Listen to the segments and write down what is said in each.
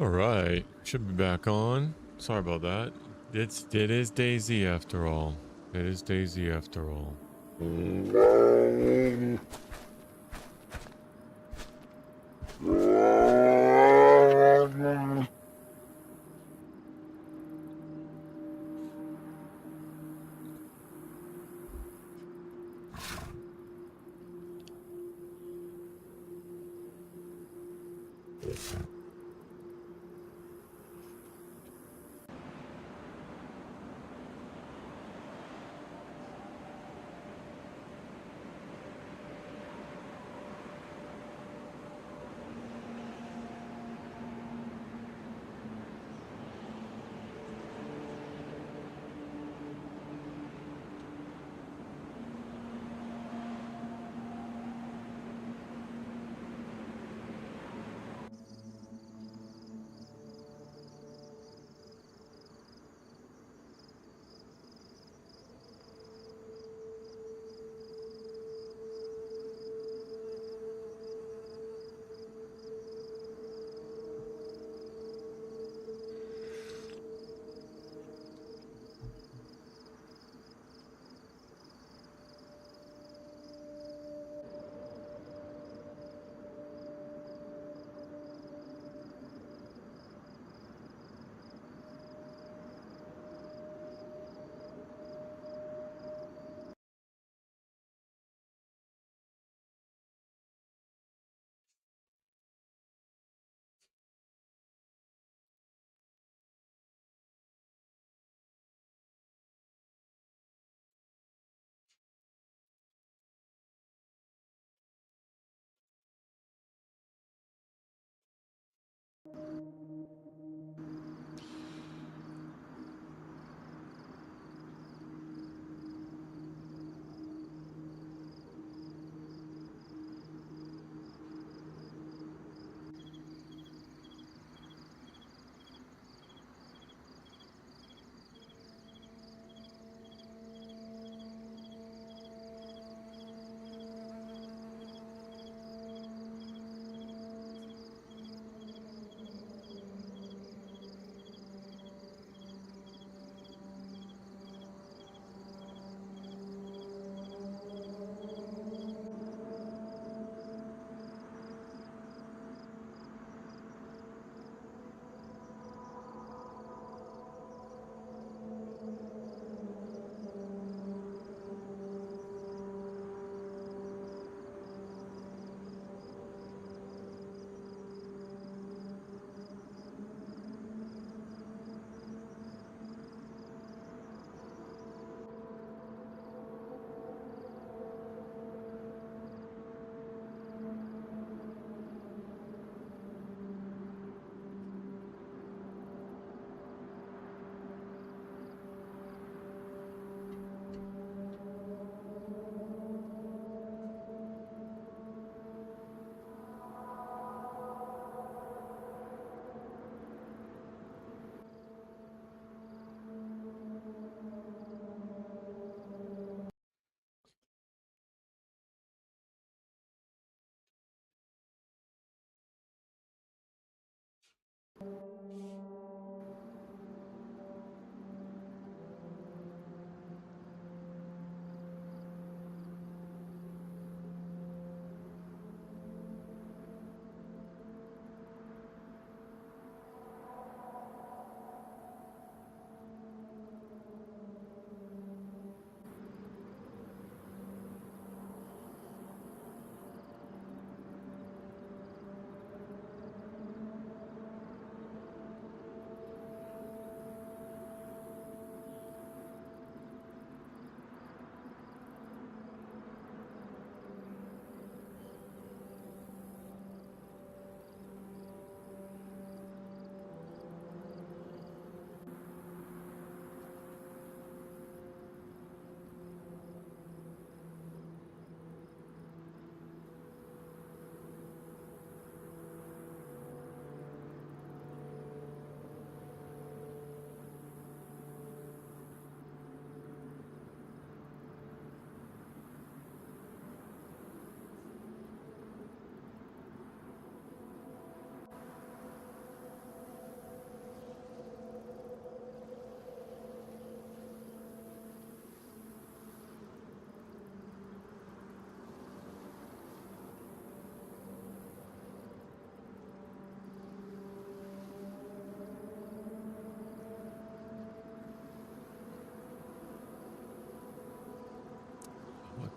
All right, should be back on. Sorry about that. It is DayZ after all. It is DayZ after all.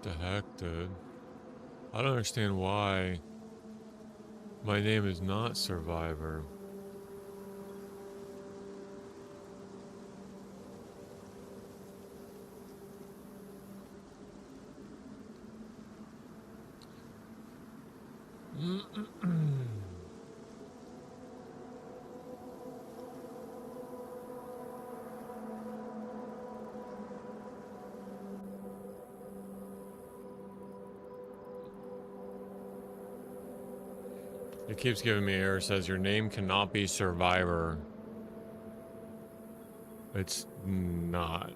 the heck, dude? I don't understand why my name is not Survivor. It keeps giving me error, says your name cannot be Survivor. It's not.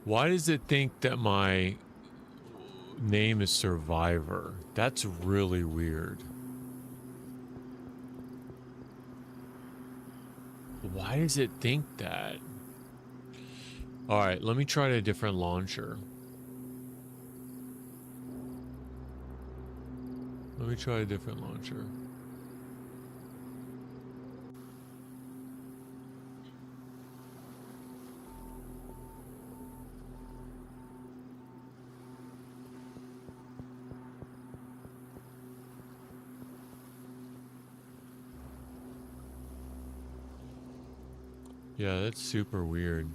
Why does it think that my name is Survivor? That's really weird. Why does it think that? Alright, let me try a different launcher. Let me try a different launcher. Yeah, that's super weird.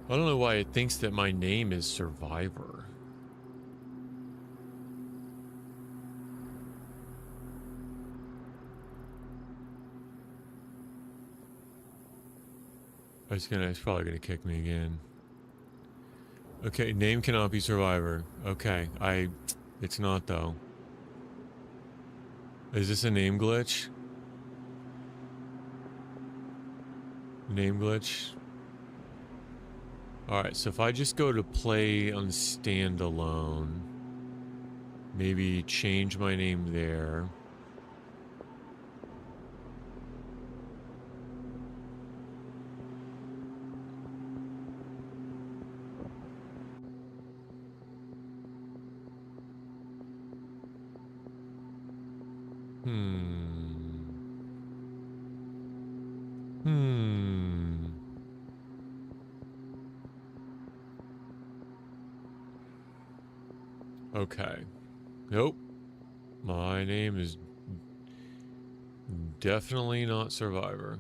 I don't know why it thinks that my name is Survivor. It's probably gonna kick me again. Okay, name cannot be Survivor. Okay, it's not though. Is this a name glitch? Name glitch? Alright, so if I just go to play on standalone, maybe change my name there. Okay. Nope. My name is definitely not Survivor.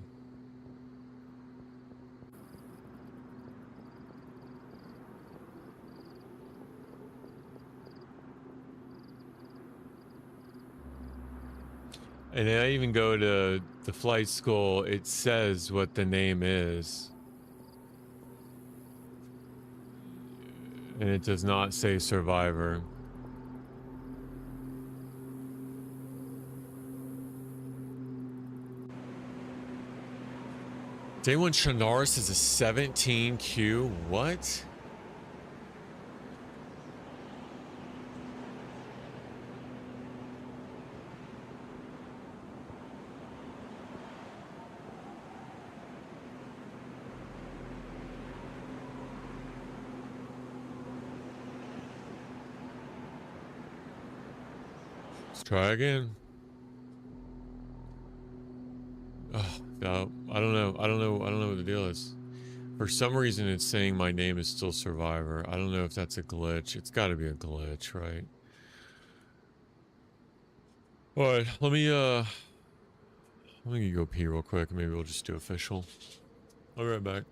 And then I even go to the flight school, it says what the name is. And it does not say Survivor. Day one Chernarus is a 17Q. What? Let's try again. Oh, no, I don't know what the deal is. For some reason, it's saying my name is still Survivor. I don't know if that's a glitch. It's got to be a glitch, right? All right, let me go pee real quick. Maybe we'll just do official. I'll be right back.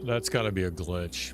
That's got to be a glitch.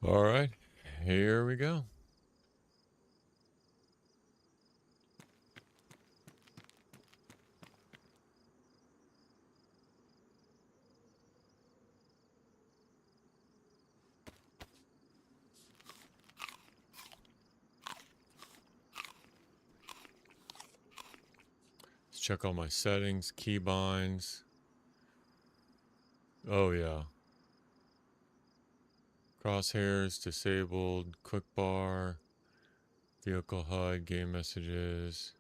All right, here we go. Let's check all my settings, keybinds. Oh yeah. Crosshairs disabled, quick bar, vehicle HUD, game messages.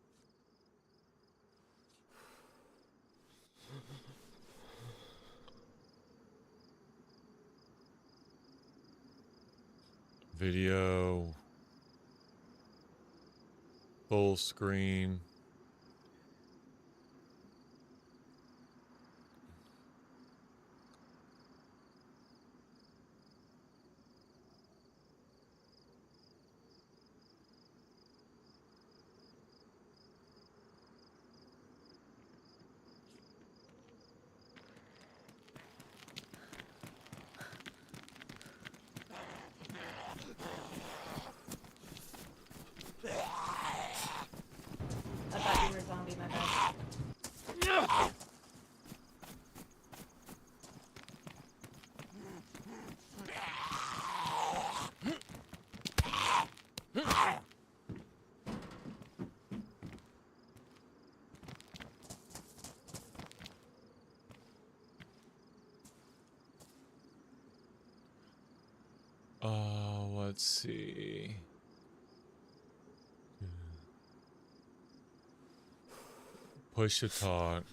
Video, full screen. I thought you were a zombie, my bad. Let's see. Push to talk.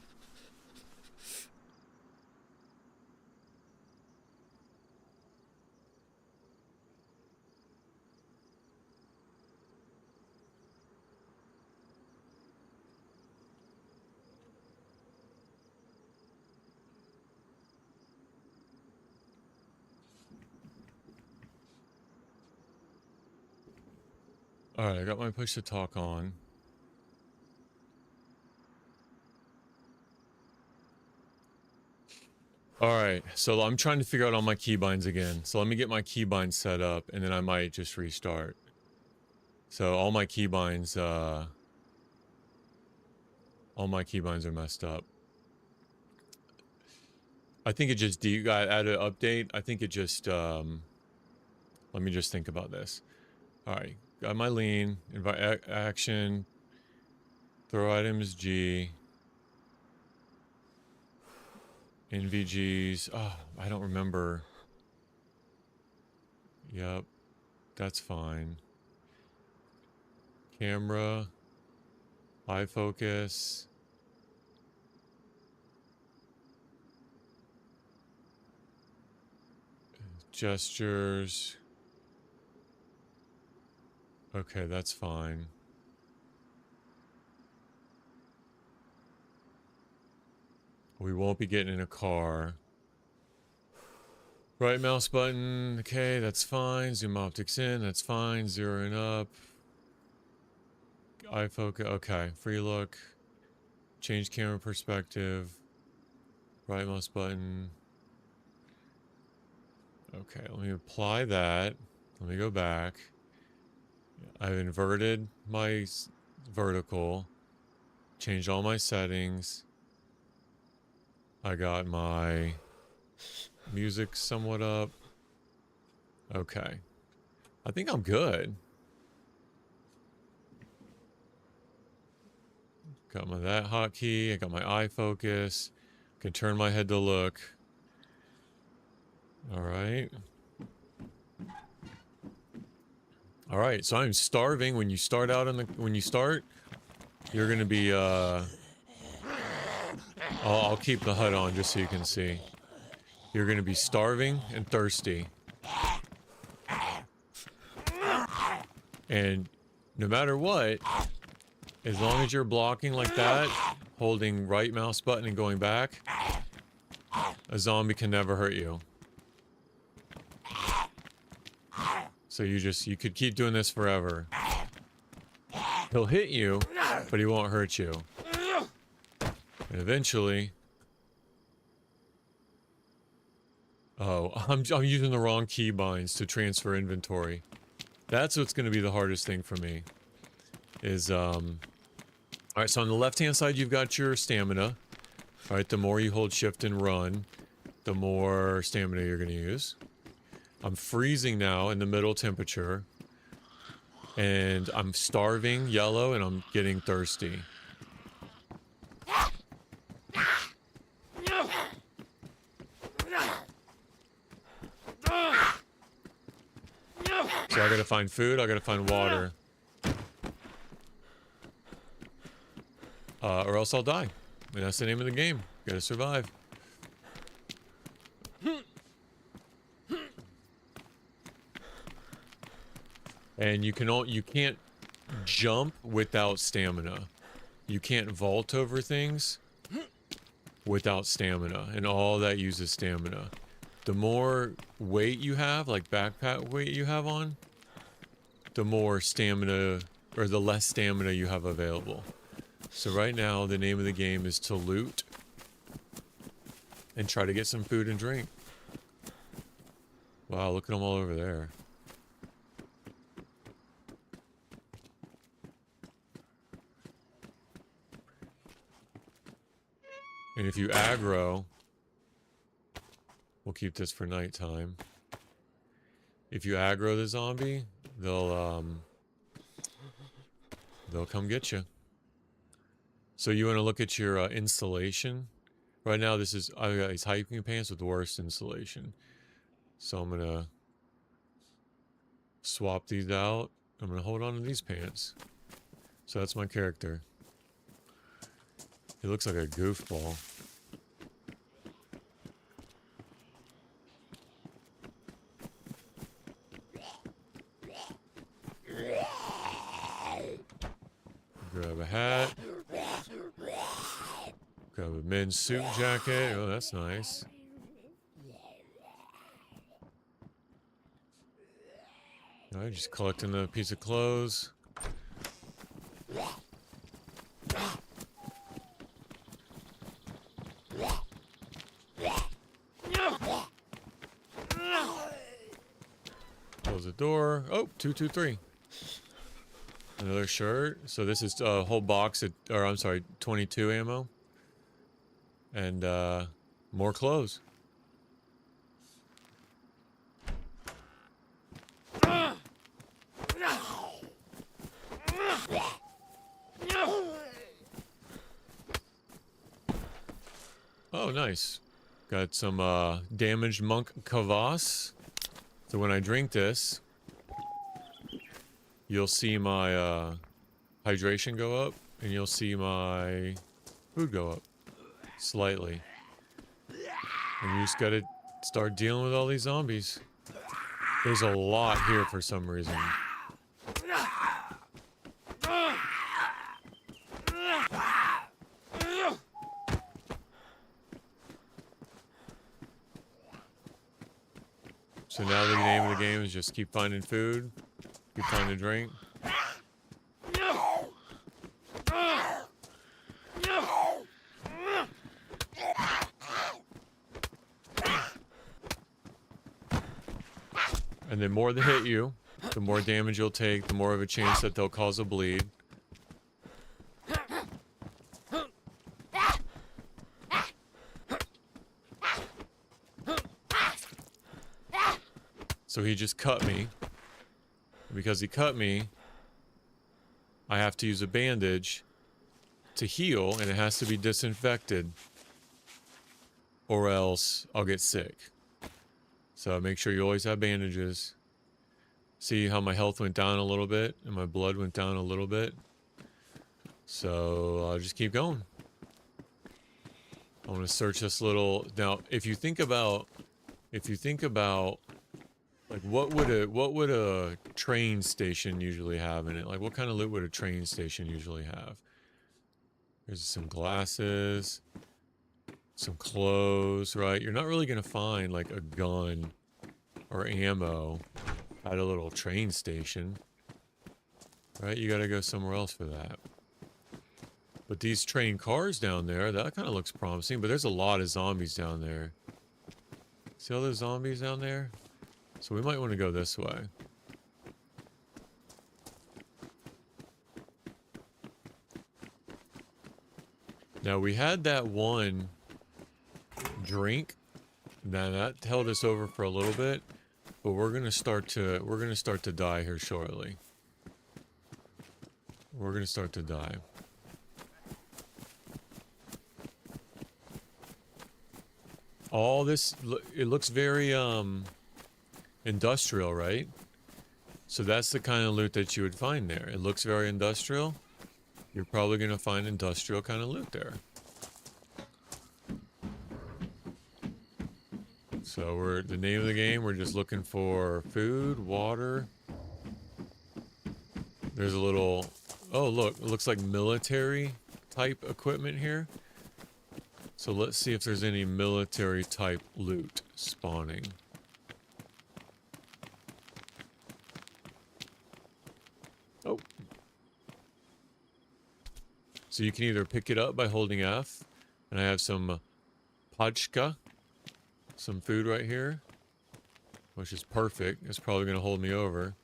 Alright, I got my push to talk on. Alright, so I'm trying to figure out all my keybinds again. So let me get my keybinds set up, and then I might just restart. So all my keybinds are messed up. I think it just, you got added an update. I think it just, let me just think about this. Alright, got my lean, invite action, throw items G. NVGs. Oh, I don't remember. Yep, that's fine. Camera, eye focus. Gestures. Okay, that's fine. We won't be getting in a car. Right mouse button, okay, that's fine. Zoom optics in, that's fine. Zeroing up. Eye focus, okay. Free look. Change camera perspective. Right mouse button. Okay, let me apply that. Let me go back. I've inverted my vertical. Changed all my settings. I got my music somewhat up. Okay. I think I'm good. Got my that hotkey. I got my eye focus. Can turn my head to look. Alright. Alright, so I'm starving. When you start out in the you're gonna be I'll keep the HUD on just so you can see. You're gonna be starving and thirsty. And no matter what, as long as you're blocking like that, holding right mouse button and going back, a zombie can never hurt you. So you could keep doing this forever. He'll hit you, but he won't hurt you. And eventually, Oh, I'm using the wrong keybinds to transfer inventory. That's what's going to be the hardest thing for me. Is, Alright, so on the left-hand side, you've got your stamina. Alright, the more you hold shift and run, the more stamina you're going to use. I'm freezing now in the middle temperature. And I'm starving, yellow, and I'm getting thirsty. So I gotta find food, I gotta find water. Or else I'll die. And that's the name of the game. Gotta survive. And you can't jump without stamina. You can't vault over things without stamina. And all that uses stamina. The more weight you have, like backpack weight you have on, the more stamina, or the less stamina you have available. So right now, the name of the game is to loot and try to get some food and drink. Wow, look at them all over there. And if you aggro, we'll keep this for nighttime. If you aggro the zombie, they'll come get you. So you want to look at your insulation. Right now, I've got these hiking pants with the worst insulation. So I'm gonna swap these out. I'm gonna hold on to these pants. So that's my character. He looks like a goofball. Grab a hat. Grab a men's suit jacket. Oh, that's nice. Alright, just collecting a piece of clothes. Close the door. Oh, 223. Another shirt. So this is a whole box of, or I'm sorry, 22 ammo. And more clothes. Oh, nice. Got some damaged monk kvass. So when I drink this, you'll see my hydration go up, and you'll see my food go up slightly. And you just gotta start dealing with all these zombies. There's a lot here for some reason. So now the name of the game is just keep finding food, keep finding drink. And the more they hit you, the more damage you'll take, the more of a chance that they'll cause a bleed. So he just cut me. Because he cut me, I have to use a bandage to heal, and it has to be disinfected, or else I'll get sick. So make sure you always have bandages. See how my health went down a little bit, and my blood went down a little bit. So I'll just keep going. I want to search this little. Now, if you think about, like, what would a train station usually have in it? Like, what kind of loot would a train station usually have? There's some glasses, some clothes, right? You're not really gonna find like a gun or ammo at a little train station, right? You gotta go somewhere else for that. But these train cars down there, that kind of looks promising, but there's a lot of zombies down there. See all those zombies down there? So we might want to go this way. Now we had that one drink. Now that held us over for a little bit, but we're gonna start to die here shortly. We're gonna start to die. All this, it looks very industrial, right? So that's the kind of loot that you would find there. It looks very industrial. You're probably gonna find industrial kind of loot there. So the name of the game, we're just looking for food, water. There's a little, oh look, it looks like military type equipment here. So let's see if there's any military type loot spawning. Oh. So you can either pick it up by holding F, and I have some pachka. Some food right here, which is perfect. It's probably going to hold me over.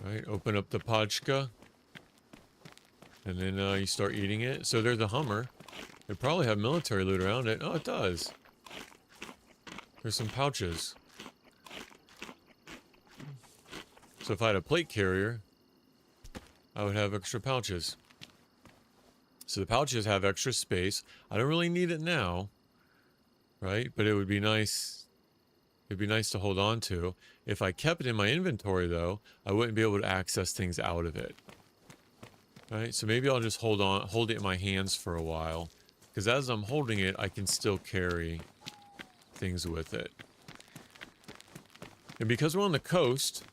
Right, open up the pachka, and then you start eating it. So there's a Hummer. They probably have military loot around it. Oh, it does. There's some pouches. So if I had a plate carrier, I would have extra pouches. So the pouches have extra space. I don't really need it now. Right, but it would be nice. It'd be nice to hold on to. If I kept it in my inventory, though, I wouldn't be able to access things out of it. Right, so maybe I'll just hold it in my hands for a while, because as I'm holding it, I can still carry things with it. And because we're on the coast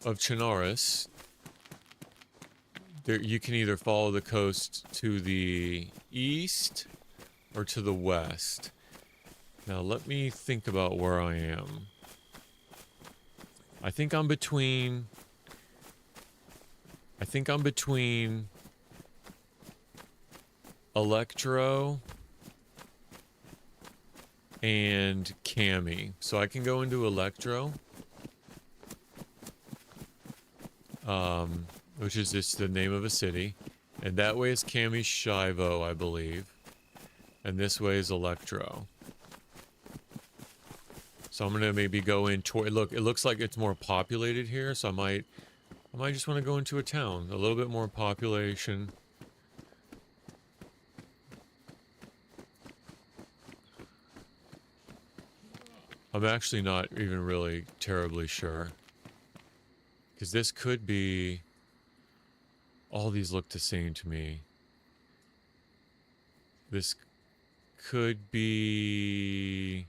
of Chernarus, you can either follow the coast to the east or to the west. Now let me think about where I am. I think I'm between Electro and Cami. So I can go into Electro, which is just the name of a city. And that way is Cami Shivo, I believe. And this way is Electro. So I'm gonna maybe go in toward, look, it looks like it's more populated here, so I might just want to go into a town. A little bit more population. I'm actually not even really terribly sure. Because this could be... All these look the same to me. This could be...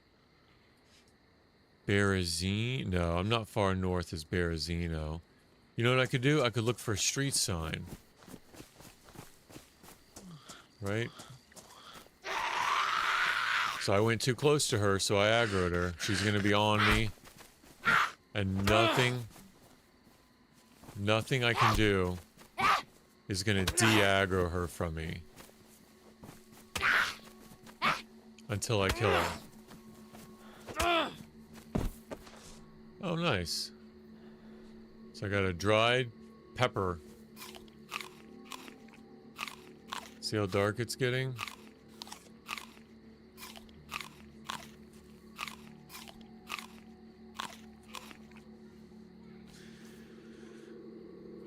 Berazino? No, I'm not far north as Berazino. You know what I could do? I could look for a street sign. Right? So I went too close to her, so I aggroed her. She's gonna be on me. And nothing I can do is gonna de-aggro her from me. Until I kill her. Oh, nice. So I got a dried pepper. See how dark it's getting?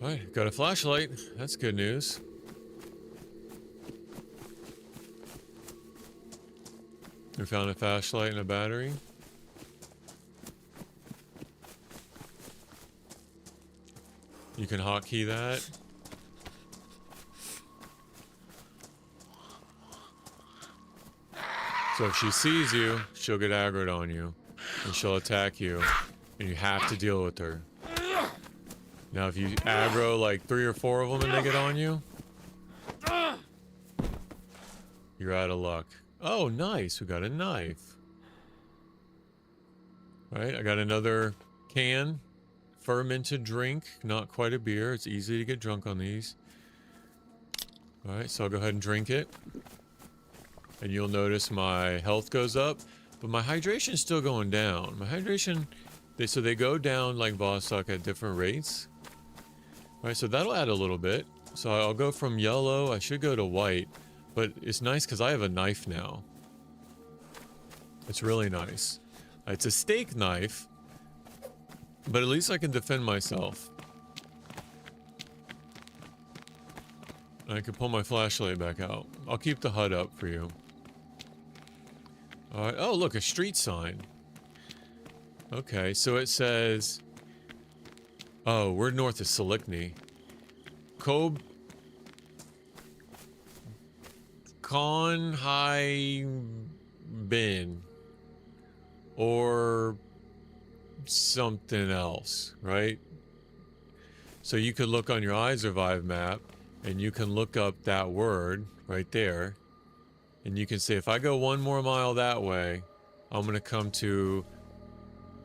Alright, got a flashlight. That's good news. We found a flashlight and a battery. You can hotkey that. So if she sees you, she'll get aggroed on you. And she'll attack you. And you have to deal with her. Now if you aggro like 3 or 4 of them and they get on you, you're out of luck. Oh, nice. We got a knife. Alright, I got another can. Fermented drink, not quite a beer. It's easy to get drunk on these. Alright, so I'll go ahead and drink it. And you'll notice my health goes up. But my hydration is still going down. My hydration, so they go down like Vostok at different rates. All right, so that'll add a little bit. So I'll go from yellow, I should go to white. But it's nice because I have a knife now. It's really nice. It's a steak knife, but at least I can defend myself. I can pull my flashlight back out. I'll keep the HUD up for you. Alright, oh look, a street sign. Okay, so it says... Oh, we're north of Selikny. Kob... Kon Hai Bin. Or... something else, right? So you could look on your iSurvive map, and you can look up that word right there. And you can say, if I go one more mile that way, I'm going to come to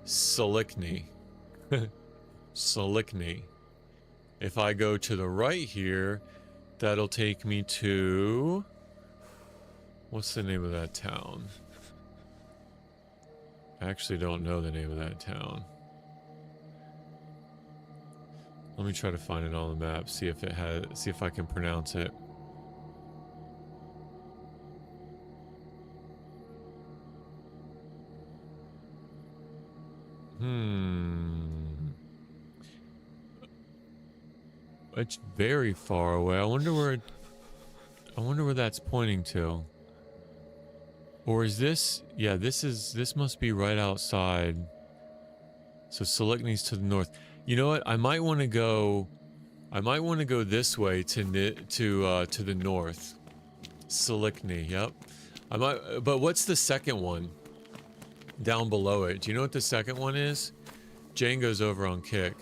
Selikny. Selikny. If I go to the right here, that'll take me to... What's the name of that town? I actually don't know the name of that town. Let me try to find it on the map, see if I can pronounce it. It's very far away. I wonder where that's pointing to. Or is this... Yeah, this must be right outside. So Selikny's to the north. You know what? I might want to go this way to the north. Selikny, yep. But what's the second one? Down below it. Do you know what the second one is? Django's over on Kick.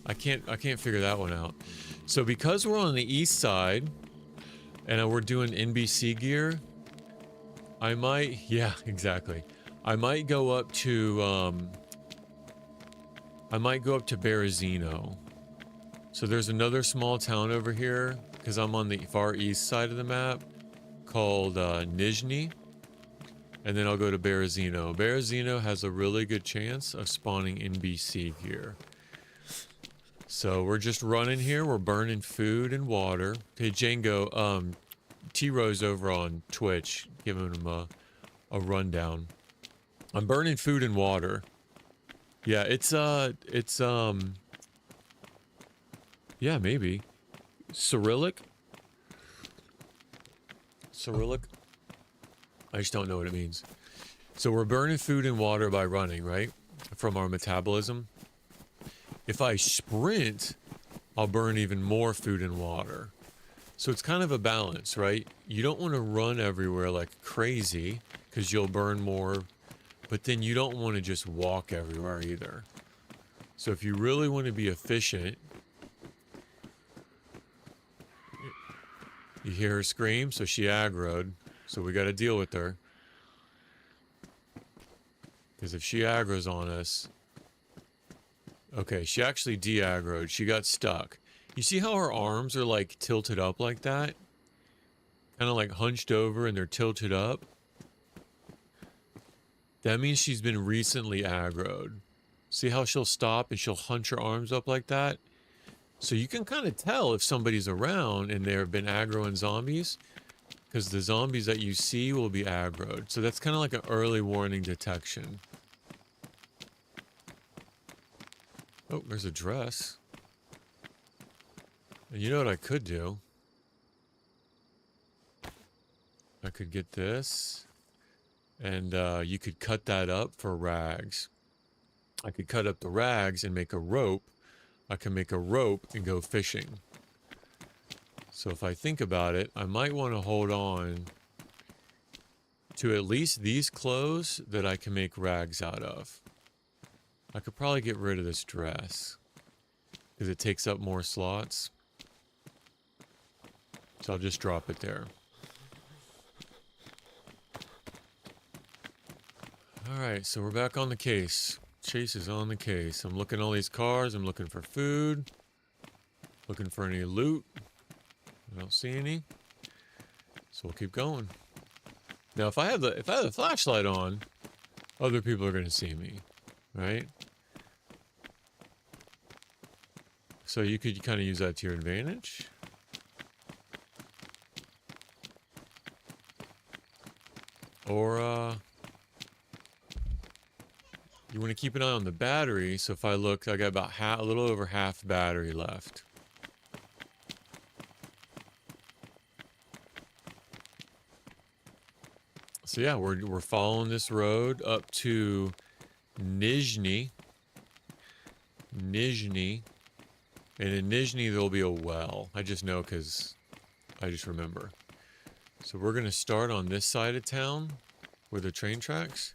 I can't figure that one out. So because we're on the east side and we're doing NBC gear, I might, yeah, exactly. I might go up to Berazino. So there's another small town over here because I'm on the far east side of the map called Nizhny. And then I'll go to Berazino. Berazino has a really good chance of spawning NBC gear. So we're just running here. We're burning food and water. Hey, Django, T-Rose over on Twitch, giving him a rundown. I'm burning food and water. Yeah, yeah, maybe. Cyrillic? Cyrillic? I just don't know what it means. So we're burning food and water by running, right? From our metabolism. If I sprint, I'll burn even more food and water. So it's kind of a balance, right? You don't want to run everywhere like crazy because you'll burn more, but then you don't want to just walk everywhere either. So if you really want to be efficient, you hear her scream, so she aggroed. So we got to deal with her. Because if she aggroes on us... Okay, she actually de-aggroed. She got stuck. You see how her arms are like tilted up like that? Kind of like hunched over and they're tilted up? That means she's been recently aggroed. See how she'll stop and she'll hunch her arms up like that? So you can kind of tell if somebody's around and they've been aggroing zombies. Because the zombies that you see will be aggroed. So that's kind of like an early warning detection. Oh, there's a dress. And you know what I could do? I could get this. And you could cut that up for rags. I could cut up the rags and make a rope. I can make a rope and go fishing. So if I think about it, I might want to hold on to at least these clothes that I can make rags out of. I could probably get rid of this dress because it takes up more slots. So I'll just drop it there. Alright, so we're back on the case. Chase is on the case. I'm looking at all these cars. I'm looking for food. Looking for any loot. I don't see any. So we'll keep going. Now, if I had the flashlight on, other people are gonna see me, right? So you could kind of use that to your advantage. Or you want to keep an eye on the battery. So if I look, I got about a little over half battery left. So yeah, we're following this road up to Nizhny. Nizhny. And in Nizhny there'll be a well. I just know because I just remember. So we're going to start on this side of town where the train tracks.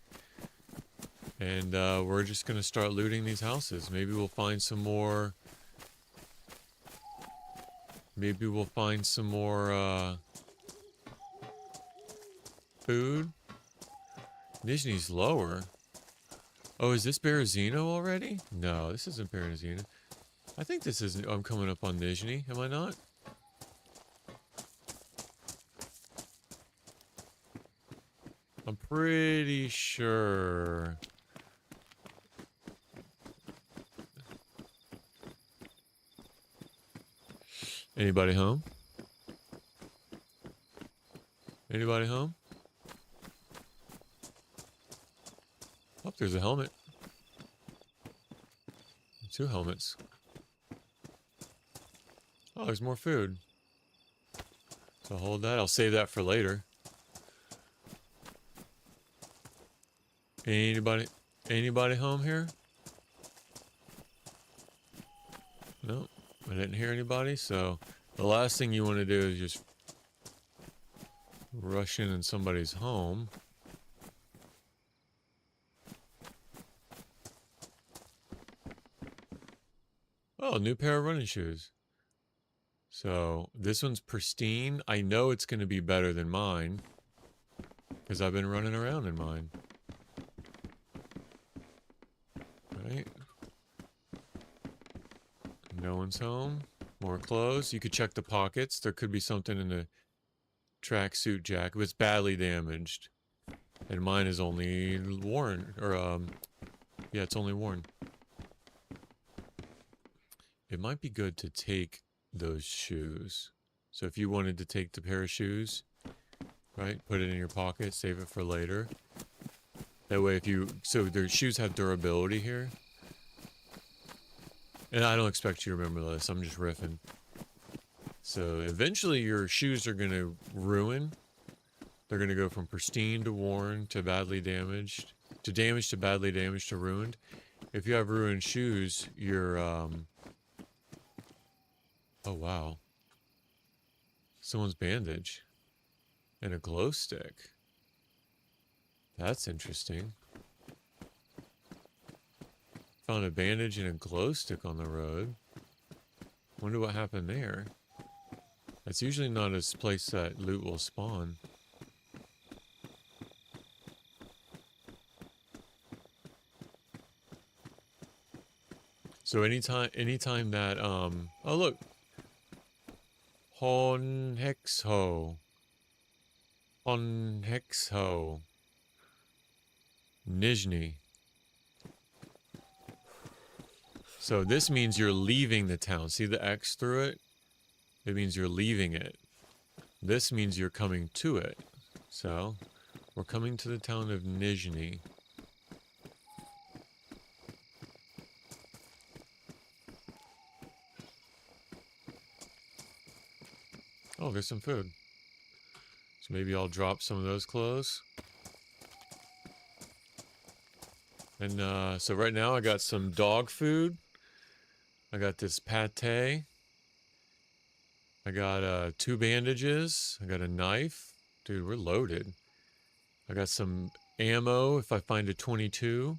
And we're just going to start looting these houses. Maybe we'll find some more... Maybe we'll find some more food. Nizhny's lower. Oh, is this Berazino already? No, this isn't Berazino. I think this is... I'm coming up on Nizhny, am I not? I'm pretty sure... Anybody home? Anybody home? Oh, there's a helmet. 2 helmets. Oh, there's more food. So hold that. I'll save that for later. Anybody home here? No, I didn't hear anybody. So the last thing you want to do is just rush in somebody's home. Oh, new pair of running shoes. So this one's pristine. I know it's going to be better than mine because I've been running around in mine. Right? No one's home. More clothes. You could check the pockets. There could be something in the tracksuit jacket, but it's badly damaged. And mine is only worn. Or, yeah, it's only worn. It might be good to take those shoes. So if you wanted to take the pair of shoes, right, put it in your pocket, save it for later. That way if you... So their shoes have durability here. And I don't expect you to remember this. I'm just riffing. So eventually your shoes are going to ruin. They're going to go from pristine to worn to badly damaged. To damaged to badly damaged to ruined. If you have ruined shoes, you're... Oh, wow. Someone's bandage. And a glow stick. That's interesting. Found a bandage and a glow stick on the road. Wonder what happened there. That's usually not a place that loot will spawn. So anytime that, oh look! Honhexho. Honhexho. Nizhny. So this means you're leaving the town. See the X through it? It means you're leaving it. This means you're coming to it. So, we're coming to the town of Nizhny. Oh, there's some food. So maybe I'll drop some of those clothes. And so right now I got some dog food. I got this pate. I got 2 bandages. I got a knife. Dude, we're loaded. I got some ammo if I find a 22.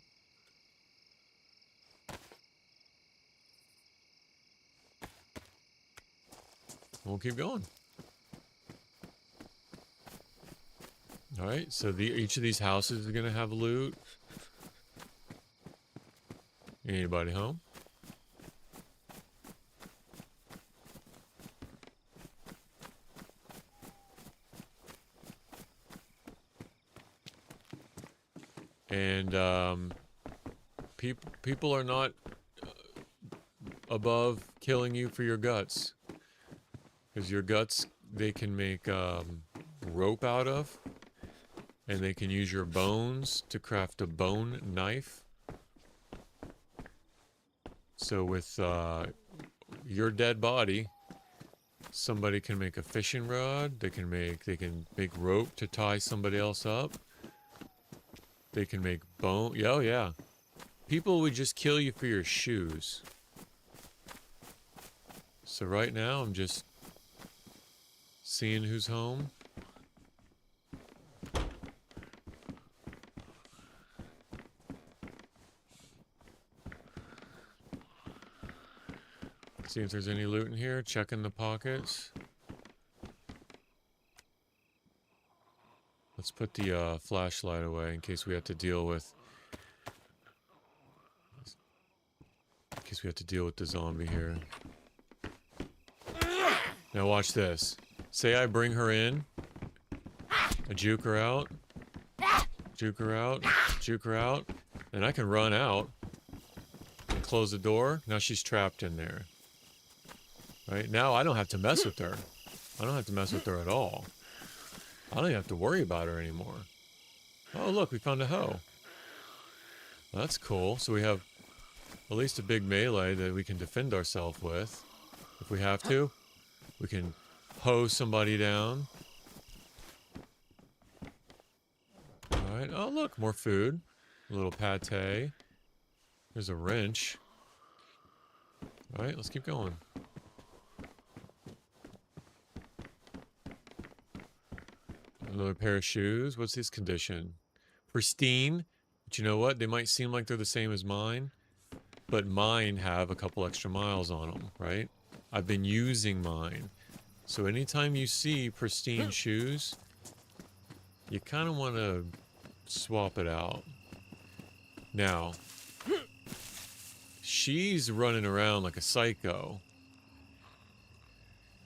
We'll keep going. Alright, so each of these houses is going to have loot. Anybody home? And people are not above killing you for your guts, because your guts they can make rope out of, and they can use your bones to craft a bone knife. So with your dead body, somebody can make a fishing rod. They can make rope to tie somebody else up. They can make bone. Oh yeah, people would just kill you for your shoes. So right now I'm just seeing who's home. See if there's any loot in here. Checking the pockets. Let's put the flashlight away in case we have to deal with. In case we have to deal with the zombie here. Now watch this. Say I bring her in. I juke her out. Juke her out. Juke her out. And I can run out. And close the door. Now she's trapped in there. Right? Now I don't have to mess with her. I don't have to mess with her at all. I don't even have to worry about her anymore. Oh look, we found a hoe. Well, that's cool. So we have at least a big melee that we can defend ourselves with. If we have to. We can hoe somebody down. Alright. Oh look, more food. A little pate. There's a wrench. Alright, let's keep going. Another pair of shoes. What's his condition? Pristine. But you know what? They might seem like they're the same as mine. But mine have a couple extra miles on them, right? I've been using mine. So anytime you see pristine shoes, you kind of want to swap it out. Now, she's running around like a psycho.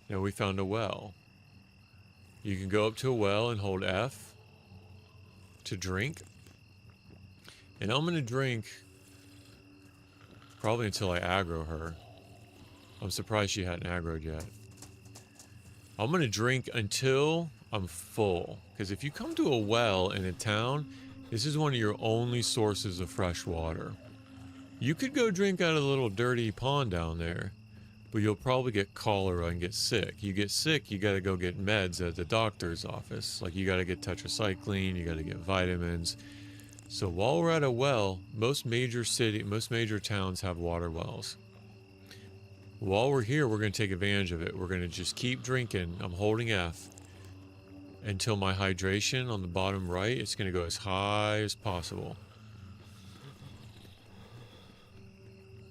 Now we found a well. You can go up to a well and hold F to drink. And I'm going to drink probably until I aggro her. I'm surprised she hadn't aggroed yet. I'm going to drink until I'm full. Because if you come to a well in a town, this is one of your only sources of fresh water. You could go drink out of a little dirty pond down there, but you'll probably get cholera and get sick. You get sick, you got to go get meds at the doctor's office. Like you got to get tetracycline, you got to get vitamins. So while we're at a well, most major towns have water wells. While we're here, we're going to take advantage of it. We're going to just keep drinking. I'm holding F until my hydration on the bottom right, it's going to go as high as possible.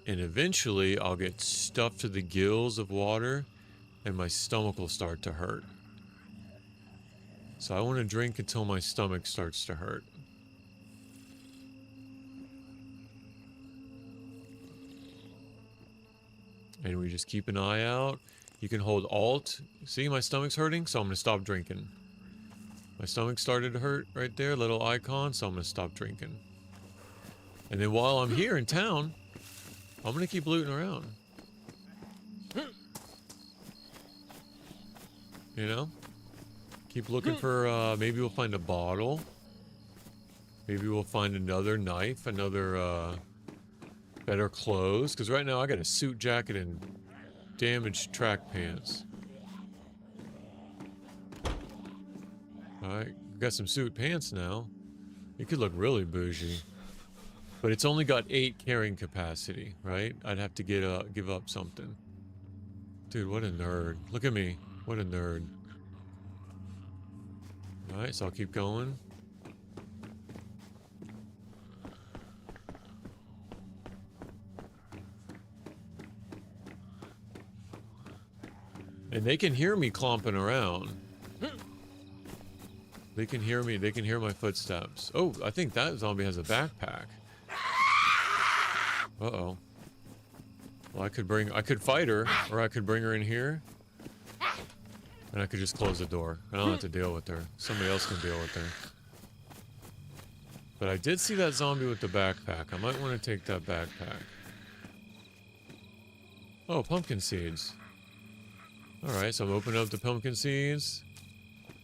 And eventually, I'll get stuffed to the gills of water, and my stomach will start to hurt. So I want to drink until my stomach starts to hurt. And we just keep an eye out. You can hold Alt. See, my stomach's hurting, so I'm going to stop drinking. My stomach started to hurt right there, little icon, so I'm going to stop drinking. And then while I'm here in town, I'm going to keep looting around. You know? Keep looking for, maybe we'll find a bottle. Maybe we'll find another knife, another, better clothes. Because right now I got a suit jacket and damaged track pants. Alright, got some suit pants now. You could look really bougie. But it's only got 8 carrying capacity, right? I'd have to give up something. Dude, what a nerd. Look at me. What a nerd. Alright, so I'll keep going. And they can hear me clomping around. They can hear me. They can hear my footsteps. Oh, I think that zombie has a backpack. Uh-oh. Well, I could fight her, or I could bring her in here. And I could just close the door. I don't have to deal with her. Somebody else can deal with her. But I did see that zombie with the backpack. I might want to take that backpack. Oh, pumpkin seeds. Alright, so I'm opening up the pumpkin seeds.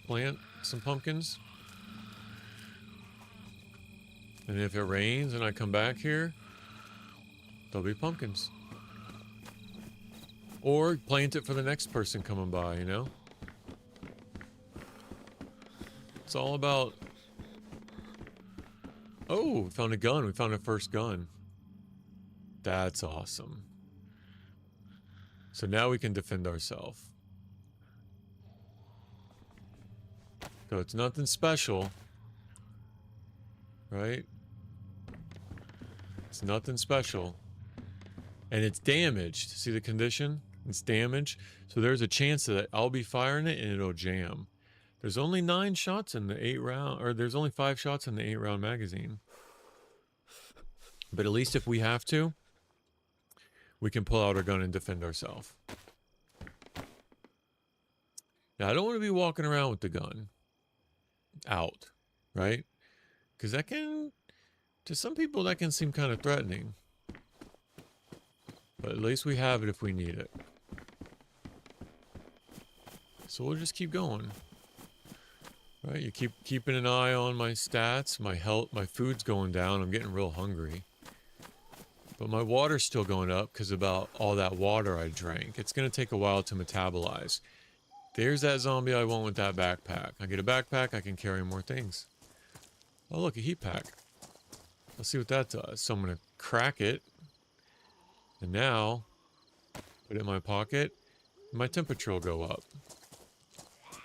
Plant some pumpkins. And if it rains and I come back here, there'll be pumpkins. Or plant it for the next person coming by, you know? It's all about... Oh, we found a gun. We found our first gun. That's awesome. So now we can defend ourselves. So it's nothing special. Right? It's nothing special. And it's damaged. See the condition? It's damaged. So there's a chance that I'll be firing it and it'll jam. There's only 9 shots in the 8 round, or there's only 5 shots in the 8 round magazine. But at least if we have to, we can pull out our gun and defend ourselves. Now I don't want to be walking around with the gun out, right? Because that can, to some people, that can seem kind of threatening. But at least we have it if we need it. So we'll just keep going. Right, you keep keeping an eye on my stats, my health, my food's going down. I'm getting real hungry. But my water's still going up because about all that water I drank. It's going to take a while to metabolize. There's that zombie I want with that backpack. I get a backpack, I can carry more things. Oh look, a heat pack. Let's see what that does. So I'm going to crack it. And now, put it in my pocket. My temperature will go up.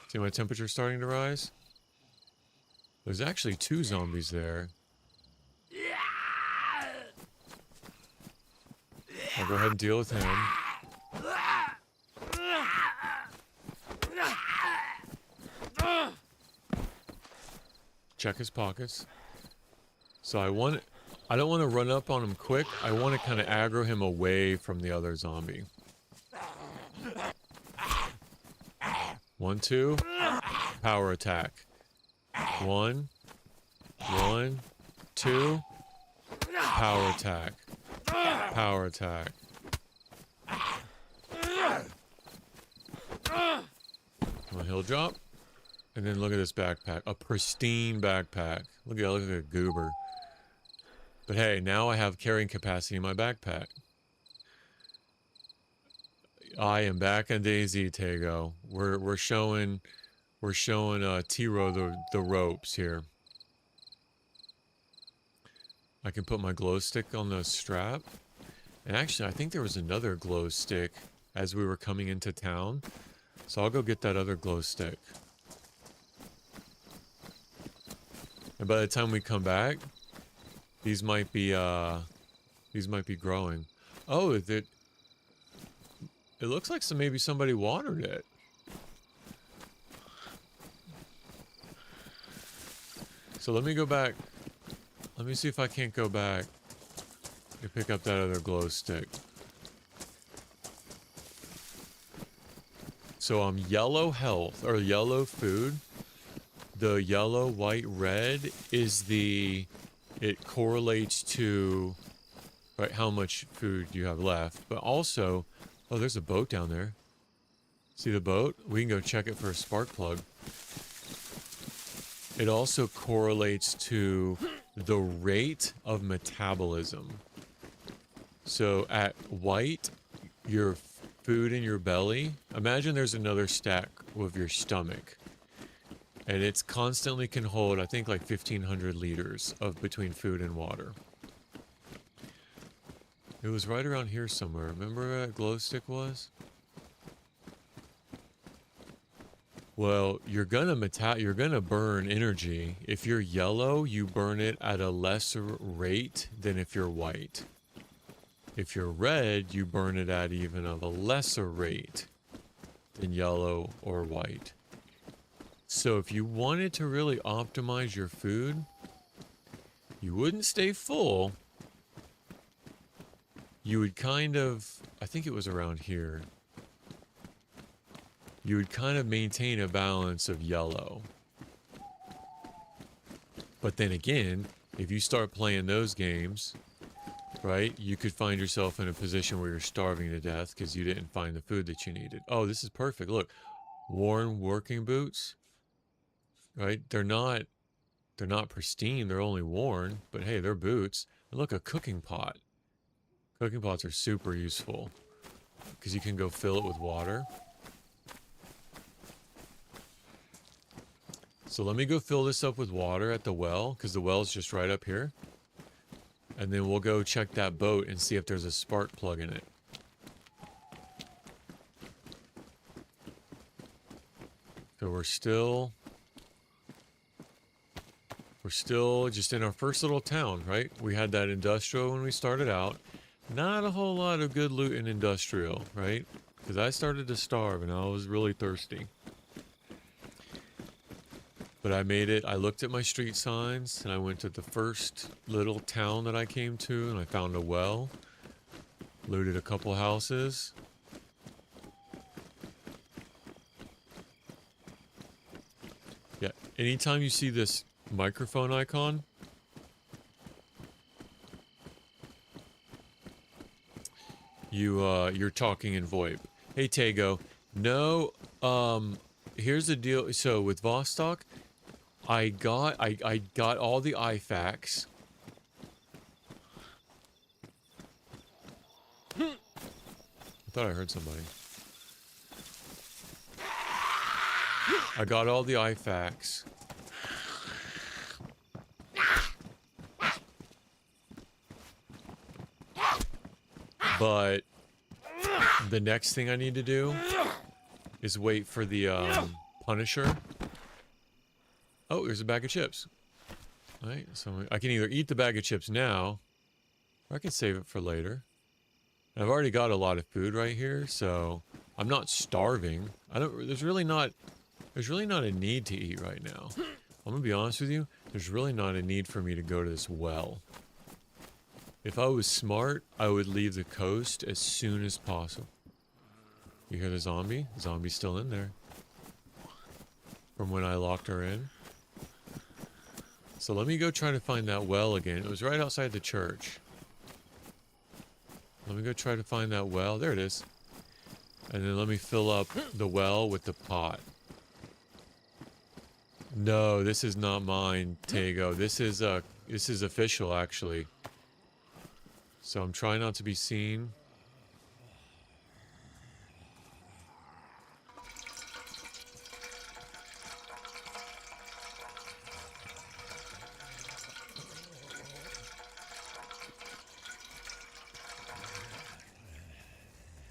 See my temperature starting to rise? There's actually 2 zombies there. I'll go ahead and deal with him. Check his pockets. So I don't want to run up on him quick. I want to kind of aggro him away from the other zombie. 1, 2. Power attack. 1, 2. Power attack. Power attack. Well, he'll drop. And then look at this backpack. A pristine backpack. Look at a goober. But hey, now I have carrying capacity in my backpack. I am back on DayZ, Tego. We're showing TROWE the ropes here. I can put my glow stick on the strap. And actually, I think there was another glow stick as we were coming into town. So I'll go get that other glow stick. And by the time we come back, these might be growing. Oh, it looks like maybe somebody watered it. So let me go back. Let me see if I can't go back and pick up that other glow stick. So I'm yellow health, or yellow food. The yellow, white, red is it correlates to, right, how much food you have left. But also, oh, there's a boat down there. See the boat? We can go check it for a spark plug. It also correlates to the rate of metabolism. So at white, your food in your belly, imagine there's another stack with your stomach. And it's constantly can hold, I think, like 1,500 liters of between food and water. It was right around here somewhere. Remember where that glow stick was? Well, you're gonna burn energy. If you're yellow, you burn it at a lesser rate than if you're white. If you're red, you burn it at even of a lesser rate than yellow or white. So if you wanted to really optimize your food, you wouldn't stay full. You would kind of, I think it was around here. You would kind of maintain a balance of yellow. But then again, if you start playing those games, right, you could find yourself in a position where you're starving to death because you didn't find the food that you needed. Oh, this is perfect. Look, worn working boots, right? They're not pristine. They're only worn, but hey, they're boots. And look, a cooking pot. Cooking pots are super useful because you can go fill it with water. So let me go fill this up with water at the well because the well's just right up here. And then we'll go check that boat and see if there's a spark plug in it. So we're still just in our first little town, right? We had that industrial when we started out. Not a whole lot of good loot in industrial, right? Because I started to starve and I was really thirsty. But I made it. I looked at my street signs and I went to the first little town that I came to and I found a well. Looted a couple houses. Yeah, anytime you see this microphone icon, you're talking in VoIP. Hey Tago, no, here's the deal. So with Vostok, I got all the IFAKs. I thought I heard somebody. I got all the IFAKs. But the next thing I need to do is wait for the Punisher. Oh, there's a bag of chips. All right, so I can either eat the bag of chips now, or I can save it for later. I've already got a lot of food right here, so I'm not starving. There's really not a need to eat right now. I'm gonna be honest with you. There's really not a need for me to go to this well. If I was smart, I would leave the coast as soon as possible. You hear the zombie? The zombie's still in there. From when I locked her in. So let me go try to find that well again. It was right outside the church. Let me go try to find that well. There it is. And then let me fill up the well with the pot. No, this is not mine, Tago. This is official, actually. So I'm trying not to be seen.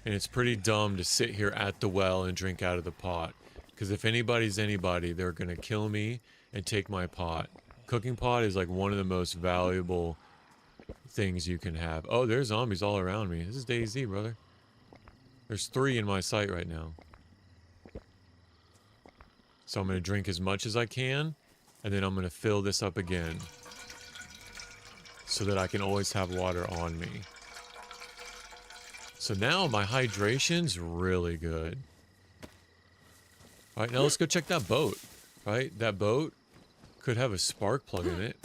And it's pretty dumb to sit here at the well and drink out of the pot. Because if anybody's anybody, they're going to kill me and take my pot. Cooking pot is like one of the most valuable things you can have. Oh, there's zombies all around me. This is DayZ, brother. There's 3 in my sight right now. So I'm going to drink as much as I can, and then I'm going to fill this up again. So that I can always have water on me. So now my hydration's really good. Alright, now let's go check that boat. Right? That boat could have a spark plug in it.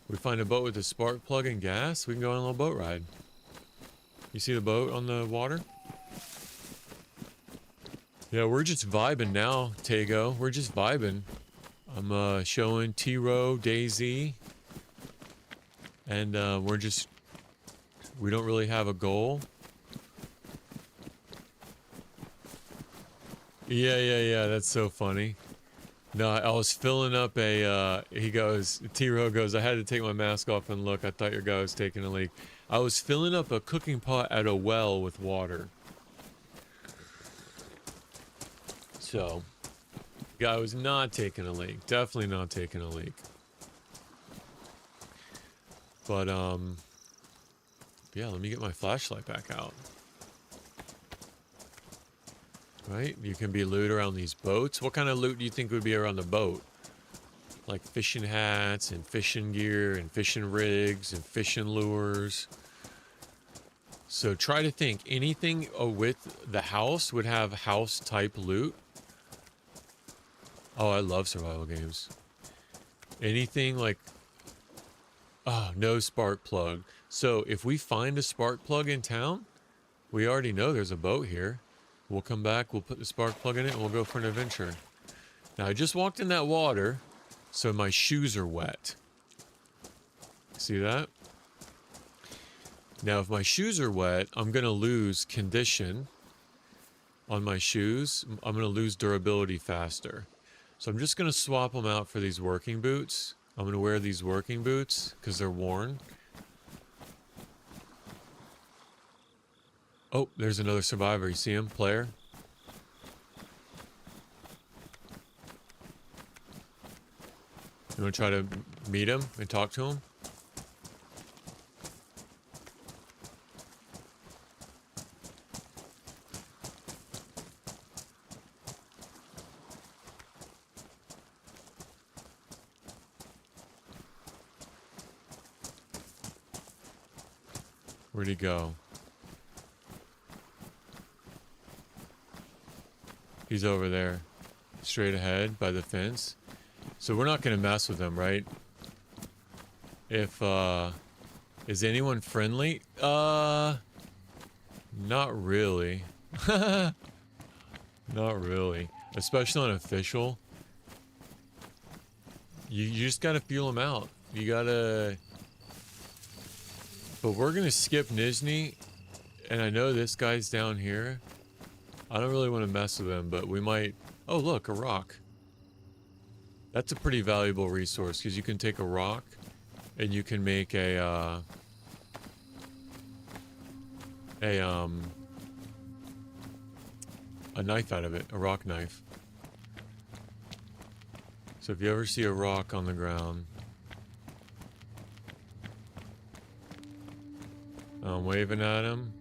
We find a boat with a spark plug and gas, we can go on a little boat ride. You see the boat on the water? Yeah, we're just vibing now, Tago. We're just vibing. I'm showing TROWE, DayZ. And we don't really have a goal. Yeah, that's so funny. No, I was filling up a, T-Row goes, I had to take my mask off and look. I thought your guy was taking a leak. I was filling up a cooking pot at a well with water. So, guy was not taking a leak. Definitely not taking a leak. But, yeah, let me get my flashlight back out. Right? You can be loot around these boats. What kind of loot do you think would be around the boat? Like fishing hats and fishing gear and fishing rigs and fishing lures. So try to think. Anything with the house would have house type loot. Oh, I love survival games. Anything like Oh, no spark plug. So if we find a spark plug in town, we already know there's a boat here. We'll come back, we'll put the spark plug in it, and we'll go for an adventure. Now, I just walked in that water, so my shoes are wet. See that? Now, if my shoes are wet, I'm going to lose condition on my shoes. I'm going to lose durability faster. So I'm just going to swap them out for these working boots. I'm going to wear these working boots because they're worn. Oh, there's another survivor. You see him, player? You want to try to meet him and talk to him? Where'd he go? He's over there, straight ahead by the fence. So we're not going to mess with him, right? If, is anyone friendly? Not really. Not really. Especially on official. You just gotta feel him out. You gotta... But we're gonna skip Nizhny. And I know this guy's down here. I don't really want to mess with him, but we might... Oh, look, a rock. That's a pretty valuable resource, because you can take a rock and you can make a knife out of it, a rock knife. So if you ever see a rock on the ground, I'm waving at him.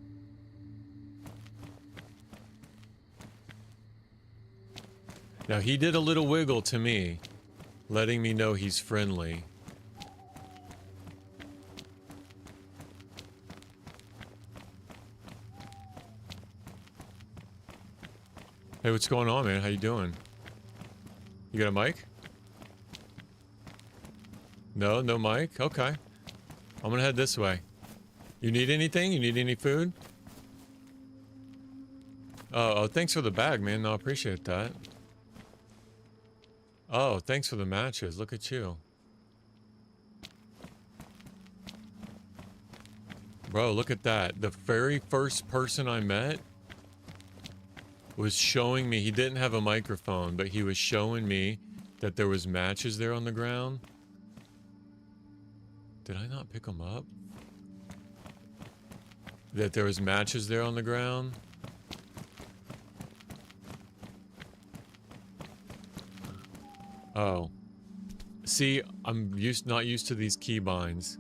Now he did a little wiggle to me, letting me know he's friendly. Hey, what's going on, man? How you doing? You got a mic? No, no mic? Okay. I'm gonna head this way. You need anything? You need any food? Oh, thanks for the bag, man. No, I appreciate that. Oh, thanks for the matches. Look at you. Bro, look at that. The very first person I met was showing me, he didn't have a microphone, but he was showing me that there was matches there on the ground. Did I not pick them up? That there was matches there on the ground. Oh. See, I'm not used to these keybinds.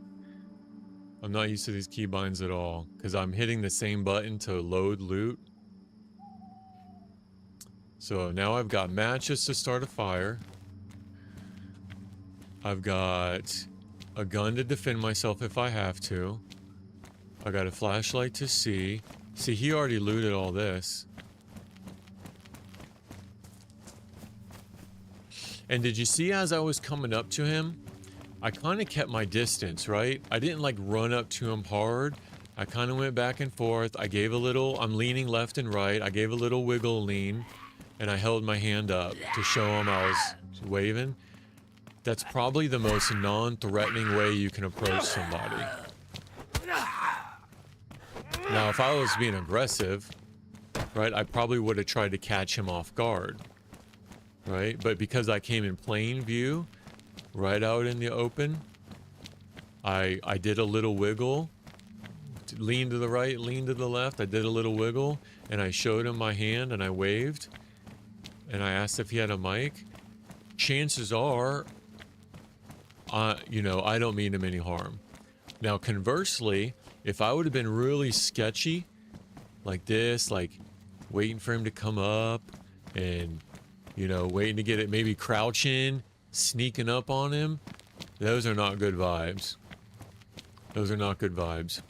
I'm not used to these keybinds at all, because I'm hitting the same button to load loot. So now I've got matches to start a fire. I've got a gun to defend myself if I have to. I got a flashlight to see. See, he already looted all this. And did you see as I was coming up to him, I kind of kept my distance, right? I didn't like run up to him hard. I kind of went back and forth. I gave a little, I'm leaning left and right. I gave a little wiggle lean and I held my hand up to show him I was waving. That's probably the most non-threatening way you can approach somebody. Now, if I was being aggressive, right, I probably would have tried to catch him off guard. Right? But because I came in plain view, right out in the open, I did a little wiggle, lean to the right, lean to the left. I did a little wiggle, and I showed him my hand, and I waved, and I asked if he had a mic. Chances are, you know, I don't mean him any harm. Now, conversely, if I would have been really sketchy, like this, like waiting for him to come up, and you know, waiting to get it, maybe crouching, sneaking up on him. Those are not good vibes. Those are not good vibes.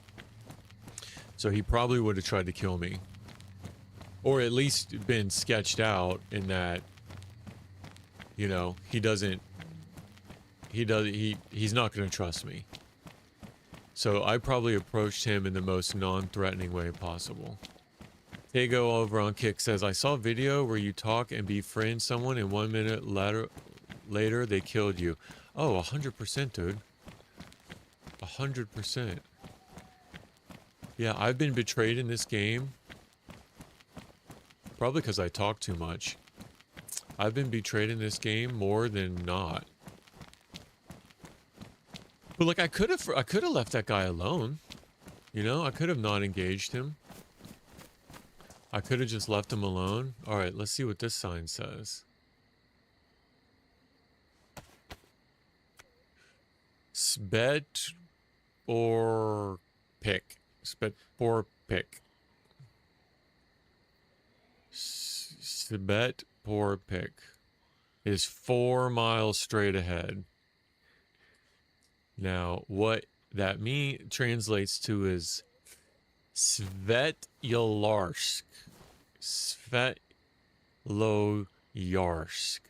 So he probably would have tried to kill me. Or at least been sketched out in that, you know, he's not going to trust me. So I probably approached him in the most non-threatening way possible. Tego over on Kick says, I saw a video where you talk and befriend someone and 1 minute later they killed you. Oh, 100%, dude. 100%. Yeah, I've been betrayed in this game. Probably because I talk too much. I've been betrayed in this game more than not. But like I could have left that guy alone. You know, I could have not engaged him. I could have just left him alone. All right, let's see what this sign says. Svet or pick. Svet or pick. Svet or pick is 4 miles straight ahead. Now, what that translates to is Svetloyarsk. Svetloyarsk.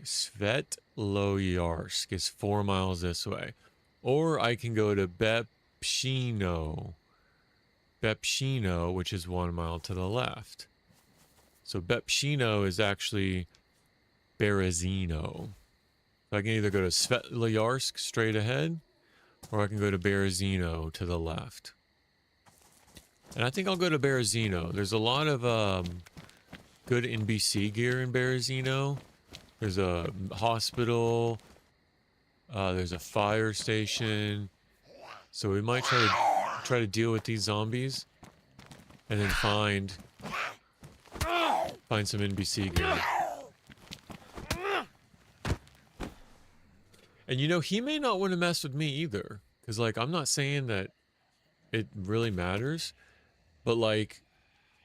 Svetloyarsk is 4 miles this way. Or I can go to Bepshino. Bepshino, which is 1 mile to the left. So Bepshino is actually Berazino. So I can either go to Svetloyarsk straight ahead, or I can go to Berazino to the left. And I think I'll go to Berazino. There's a lot of good NBC gear in Berazino. There's a hospital. There's a fire station. So we might try to deal with these zombies, and then find some NBC gear. And you know, he may not want to mess with me either. Because, like, I'm not saying that it really matters. But, like,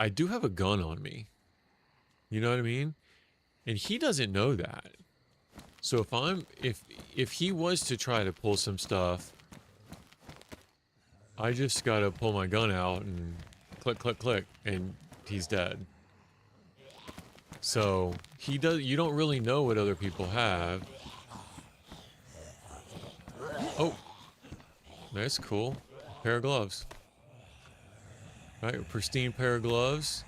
I do have a gun on me. You know what I mean? And he doesn't know that. So if he was to try to pull some stuff, I just gotta pull my gun out and click, click, click, and he's dead. So, you don't really know what other people have. Oh, that's cool. Pair of gloves. All right, pristine pair of gloves.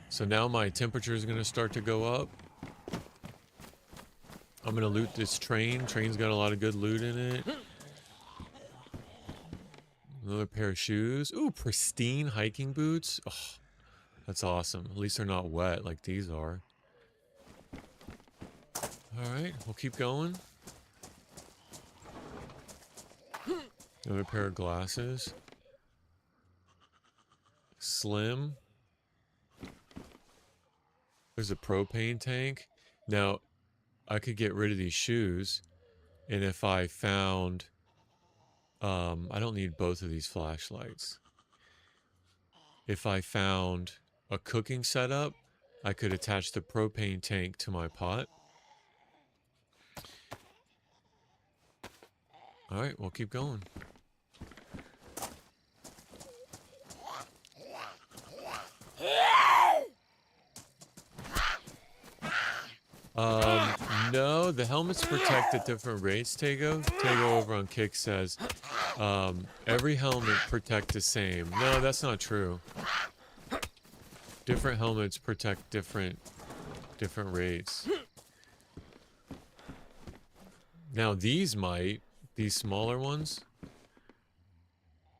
So now my temperature is going to start to go up. I'm going to loot this train. Train's got a lot of good loot in it. Another pair of shoes. Ooh, pristine hiking boots. Oh, that's awesome. At least they're not wet like these are. All right, we'll keep going. Another pair of glasses. Slim. There's a propane tank. Now, I could get rid of these shoes. And if I found... I don't need both of these flashlights. If I found a cooking setup, I could attach the propane tank to my pot. Alright, we'll keep going. No, the helmets protect at different rates, Tego. Tego over on Kick says, every helmet protect the same. No, that's not true. Different helmets protect different rates. Now, these smaller ones,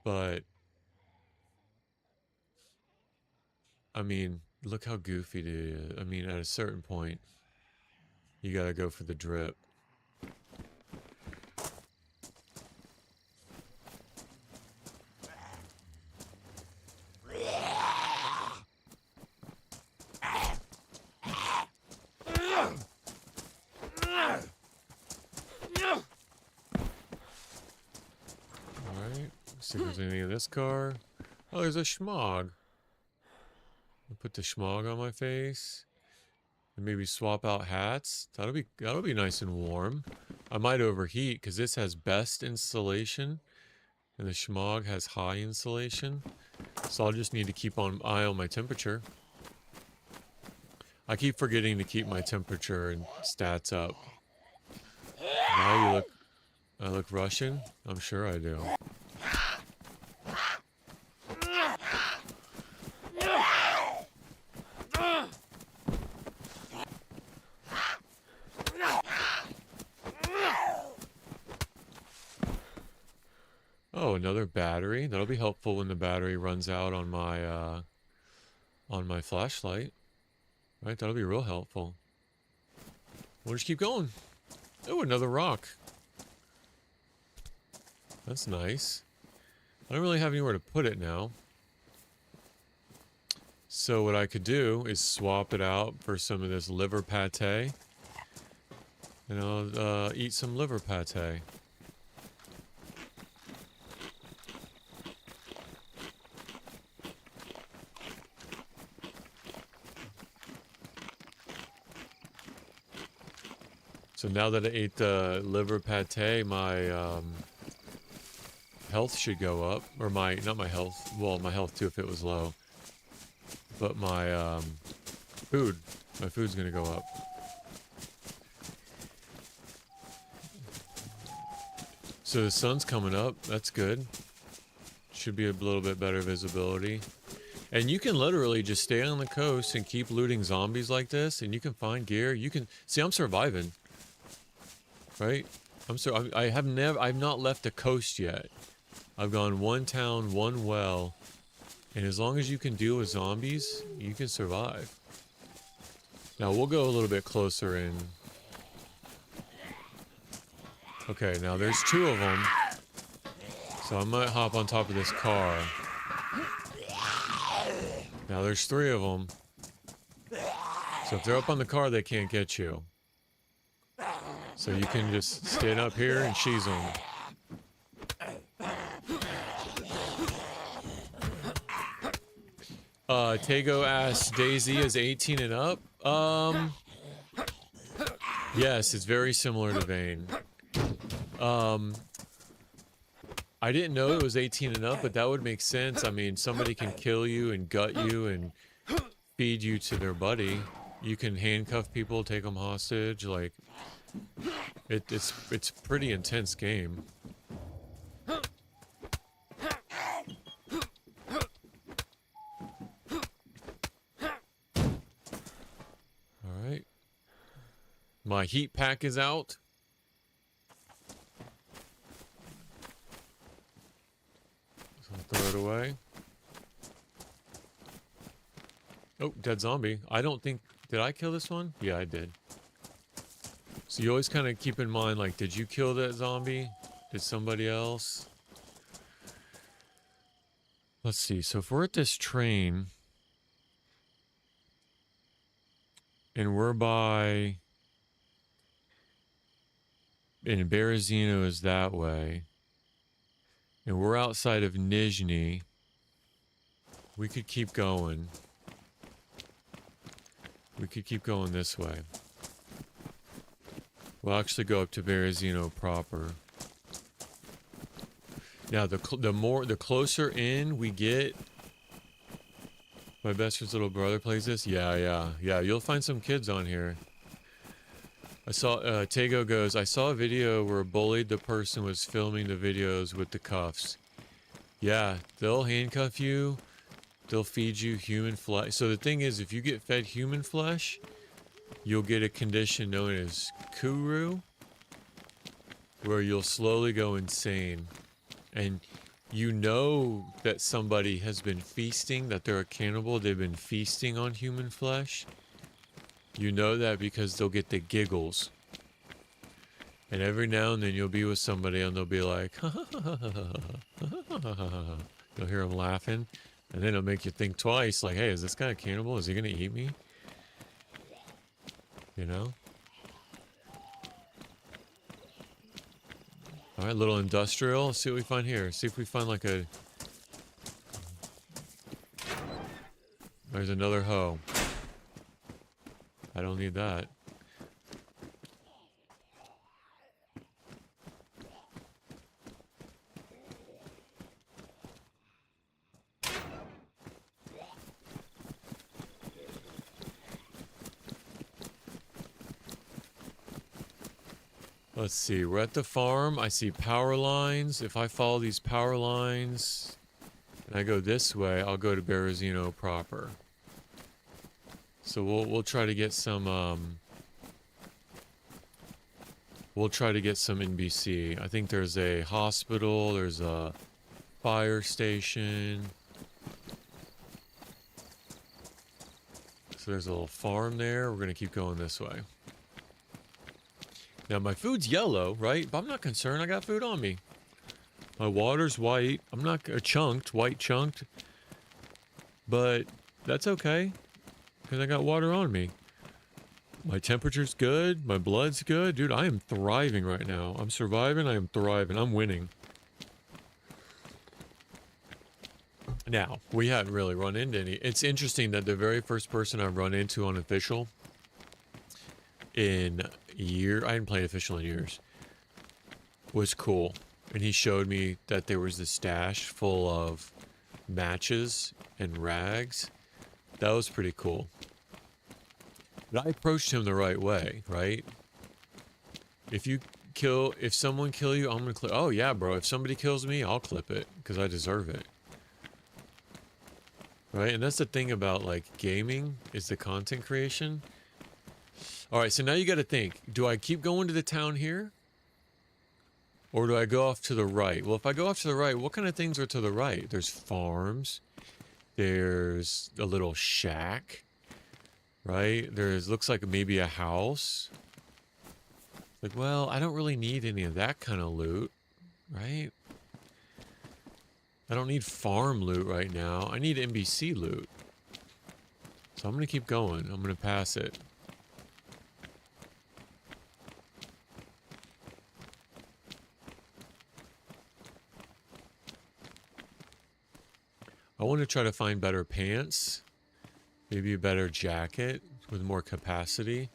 but, I mean, look how goofy it is. I mean, at a certain point, you gotta go for the drip. Alright, see if there's anything in this car. Oh, there's a schmog. I'll put the schmog on my face. And maybe swap out hats. That'll be nice and warm. I might overheat because this has best insulation and the schmog has high insulation. So I'll just need to keep an eye on my temperature. I keep forgetting to keep my temperature and stats up. Now I look Russian? I'm sure I do. Oh, another battery. That'll be helpful when the battery runs out on my flashlight. Right, that'll be real helpful. We'll just keep going. Oh, another rock. That's nice. I don't really have anywhere to put it now. So what I could do is swap it out for some of this liver pate. And I'll eat some liver pate. So now that I ate the liver pate, my health should go up. Or not my health, well, my health too if it was low. But my food's gonna go up. So the sun's coming up, that's good. Should be a little bit better visibility. And you can literally just stay on the coast and keep looting zombies like this, and you can find gear. You can see I'm surviving. Right? I've not left the coast yet. I've gone one town, one well, and as long as you can deal with zombies, you can survive. Now we'll go a little bit closer in. Okay, now there's 2 of them. So I might hop on top of this car. Now there's 3 of them. So if they're up on the car, they can't get you. So you can just stand up here and cheese them. Tego asks, DayZ is 18 and up? Yes, it's very similar to Vane. I didn't know it was 18 and up, but that would make sense. I mean, somebody can kill you and gut you and feed you to their buddy. You can handcuff people, take them hostage, like... It's pretty intense game. Alright. My heat pack is out. So I'll throw it away. Oh, dead zombie. I don't think... Did I kill this one? Yeah, I did. So you always kind of keep in mind, like, did you kill that zombie? Did somebody else? Let's see. So if we're at this train, and we're by, and Berazino is that way, and we're outside of Nizhny, we could keep going. We could keep going this way. We'll actually go up to Berazino proper. Now, the closer in we get... My best friend's little brother plays this? Yeah, you'll find some kids on here. I saw, Tego goes, I saw a video where bullied the person was filming the videos with the cuffs. Yeah, they'll handcuff you. They'll feed you human flesh. So the thing is, if you get fed human flesh... You'll get a condition known as Kuru, where you'll slowly go insane. And you know that somebody has been feasting, that they're a cannibal, they've been feasting on human flesh. You know that because they'll get the giggles. And every now and then you'll be with somebody and they'll be like, ha ha ha ha ha ha ha ha. You'll hear them laughing, and then it'll make you think twice, like, hey, is this guy a cannibal? Is he gonna eat me? You know? Alright, little industrial. Let's see what we find here. See if we find like a... There's another hoe. I don't need that. Let's see, we're at the farm. I see power lines. If I follow these power lines and I go this way, I'll go to Berazino proper. So we'll try to get some we'll try to get some NBC. I think there's a hospital, there's a fire station. So there's a little farm there. We're going to keep going this way. Now, my food's yellow, right? But I'm not concerned. I got food on me. My water's white. I'm not chunked, white chunked. But that's okay, because I got water on me. My temperature's good. My blood's good. Dude, I am thriving right now. I'm surviving. I am thriving. I'm winning. Now, we haven't really run into any. It's interesting that the very first person I've run into on official in a year, I hadn't played official in years, was cool. And he showed me that there was this stash full of matches and rags. That was pretty cool. But I approached him the right way, right? If someone kill you, I'm gonna clip. Oh yeah, bro. If somebody kills me, I'll clip it because I deserve it. Right? And that's the thing about like gaming is the content creation. All right, so now you got to think, do I keep going to the town here? Or do I go off to the right? Well, if I go off to the right, what kind of things are to the right? There's farms. There's a little shack. Right? Looks like maybe a house. Like, well, I don't really need any of that kind of loot. Right? I don't need farm loot right now. I need NBC loot. So I'm going to keep going. I'm going to pass it. I want to try to find better pants. Maybe a better jacket with more capacity.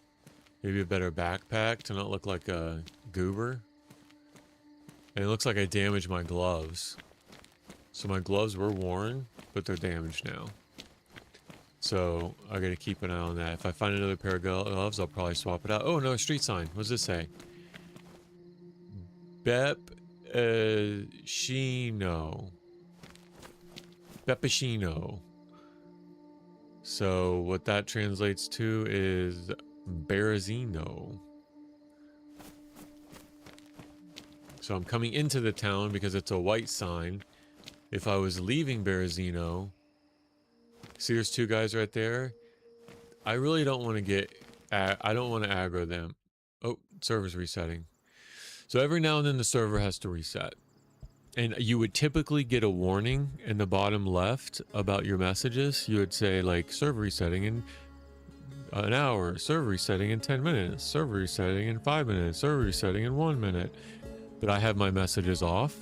Maybe a better backpack to not look like a goober. And it looks like I damaged my gloves. So my gloves were worn, but they're damaged now. So I gotta keep an eye on that. If I find another pair of gloves, I'll probably swap it out. Oh, no, street sign. What does this say? Berazino. Berazino. So what that translates to is Berazino. So I'm coming into the town because it's a white sign. If I was leaving Berazino, see there's two guys right there. I really don't want to get, I don't want to aggro them. Oh, server's resetting. So every now and then the server has to reset. And you would typically get a warning in the bottom left about your messages. You would say like server resetting in an hour, server resetting in 10 minutes, server resetting in 5 minutes, server resetting in 1 minute. But I have my messages off,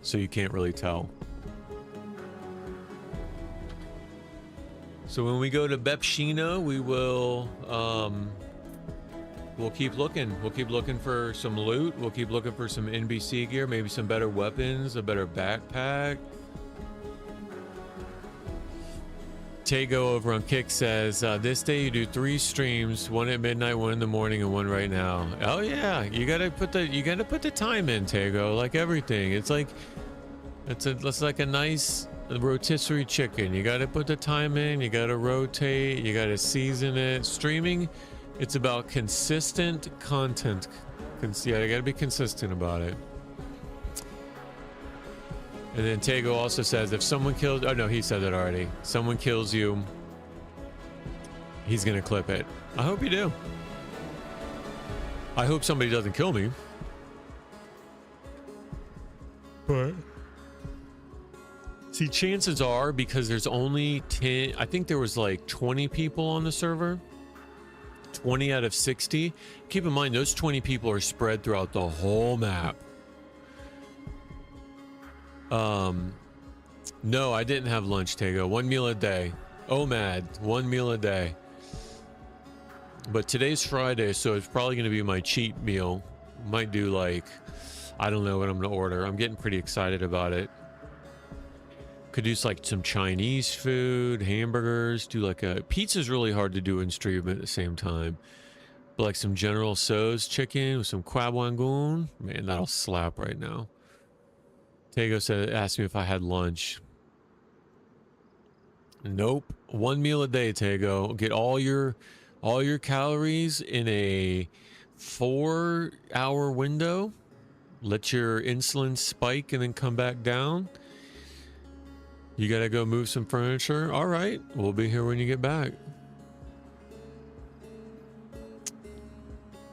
so you can't really tell. So when we go to Berazino, we will we'll keep looking. We'll keep looking for some loot. We'll keep looking for some NBC gear, maybe some better weapons, a better backpack. Tago over on Kick says, this day you do 3 streams, 1 at midnight, 1 in the morning, and 1 right now. Oh yeah, you gotta put the time in, Tago, like everything. It's like it's like a nice rotisserie chicken. You gotta put the time in, you gotta rotate, you gotta season it. Streaming, it's about consistent content. Yeah, you gotta be consistent about it. And then Tago also says, if someone kills... Oh, no, he said that already. Someone kills you, he's gonna clip it. I hope you do. I hope somebody doesn't kill me. But... see, chances are, because there's only 10... I think there was like 20 people on the server. 20 out of 60. Keep in mind, those 20 people are spread throughout the whole map. No, I didn't have lunch, Tago. 1 meal a day. OMAD, 1 meal a day. But today's Friday, so it's probably going to be my cheat meal. Might do like, I don't know what I'm going to order. I'm getting pretty excited about it. Could do like some Chinese food, hamburgers, do like a... Pizza's really hard to do in stream at the same time. But like some General Tso's chicken with some kwab wangoon. Man, that'll slap right now. Tago said, asked me if I had lunch. Nope. 1 meal a day, Tago. Get all your calories in a 4-hour window. Let your insulin spike and then come back down. You gotta go move some furniture. All right, we'll be here when you get back.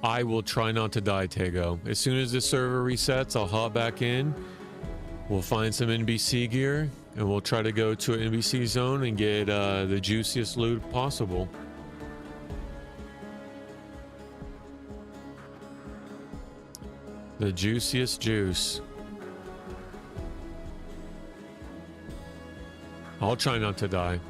I will try not to die, Tego. As soon as the server resets, I'll hop back in. We'll find some NBC gear, and we'll try to go to an NBC zone and get the juiciest loot possible. The juiciest juice. I'll try not to die.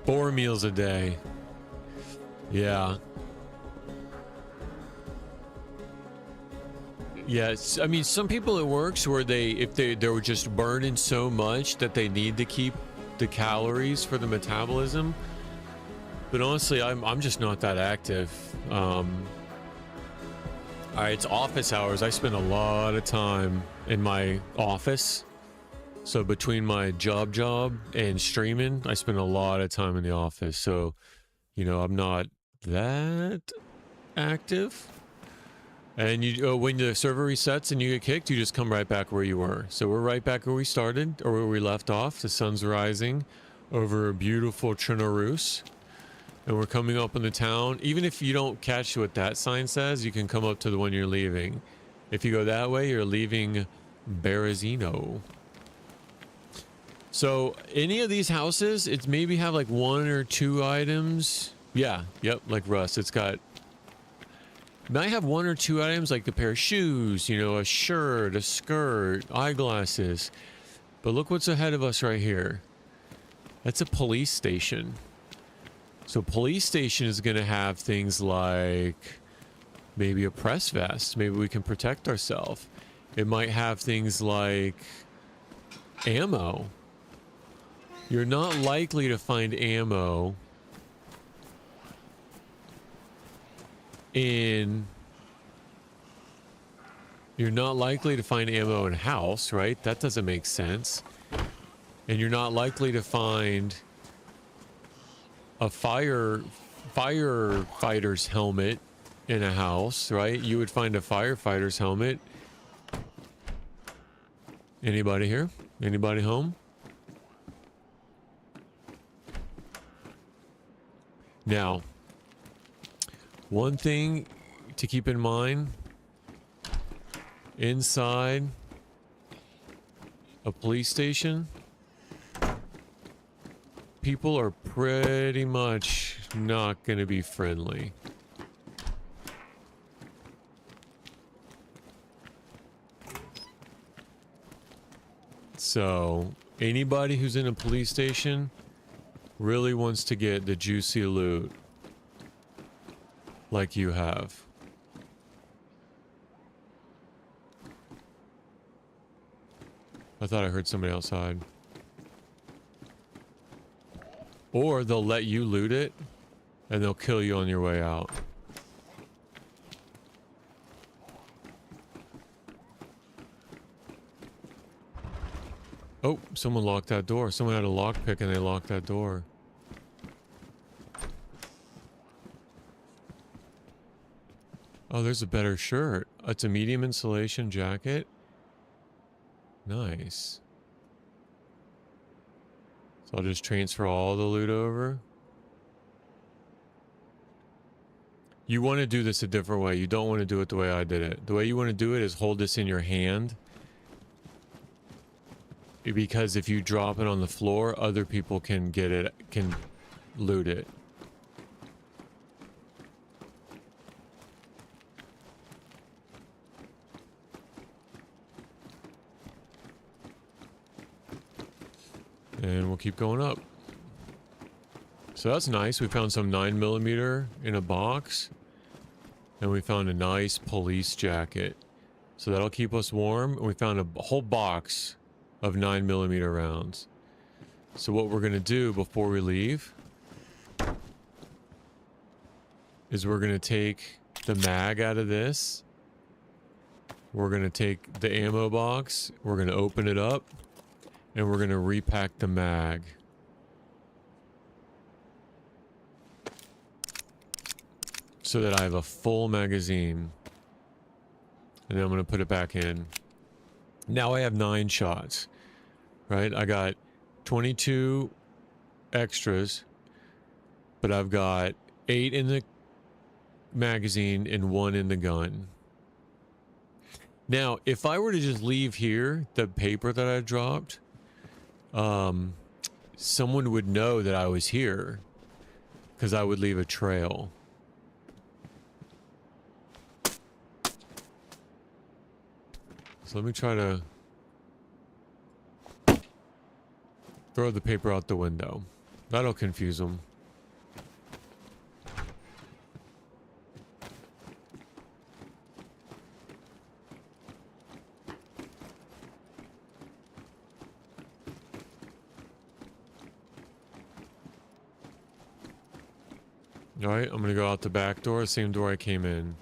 Four meals a day. Yeah. Yes, I mean, some people it works where if they're just burning so much that they need to keep the calories for the metabolism. But honestly, I'm just not that active. All right, it's office hours. I spend a lot of time in my office. So between my job and streaming, I spend a lot of time in the office. So, you know, I'm not that active. And you, when the server resets and you get kicked, you just come right back where you were. So we're right back where we started, or where we left off. The sun's rising over beautiful Chernarus. And we're coming up in the town. Even if you don't catch what that sign says, you can come up to the one you're leaving. If you go that way, you're leaving Berazino. So any of these houses, it's maybe have like 1 or 2 items. Yeah, yep, like Russ. It's got, might have 1 or 2 items like a pair of shoes, you know, a shirt, a skirt, eyeglasses. But look what's ahead of us right here. That's a police station. So police station is going to have things like maybe a press vest. Maybe we can protect ourselves. It might have things like ammo. You're not likely to find ammo in... You're not likely to find ammo in a house, right? That doesn't make sense. And you're not likely to find a firefighter's helmet in a house, right? You would find a firefighter's helmet. Anybody here? Anybody home? Now, one thing to keep in mind, inside a police station, people are pretty much not going to be friendly. So, anybody who's in a police station really wants to get the juicy loot like you have. I thought I heard somebody outside. Or they'll let you loot it, and they'll kill you on your way out. Oh, someone locked that door. Someone had a lockpick and they locked that door. Oh, there's a better shirt. It's a medium insulation jacket. Nice. So I'll just transfer all the loot over. You want to do this a different way. You don't want to do it the way I did it. The way you want to do it is hold this in your hand. Because if you drop it on the floor, other people can get it, can loot it. And we'll keep going up. So that's nice. We found some 9mm in a box. And we found a nice police jacket. So that'll keep us warm. And we found a whole box of 9mm rounds. So what we're going to do before we leave is we're going to take the mag out of this. We're going to take the ammo box. We're going to open it up. And we're going to repack the mag. So that I have a full magazine. And then I'm going to put it back in. Now I have 9 shots. Right? I got 22 extras. But I've got 8 in the magazine and 1 in the gun. Now, if I were to just leave here the paper that I dropped, someone would know that I was here because I would leave a trail. So let me try to throw the paper out the window. That'll confuse them. Alright, I'm gonna go out the back door, same door I came in.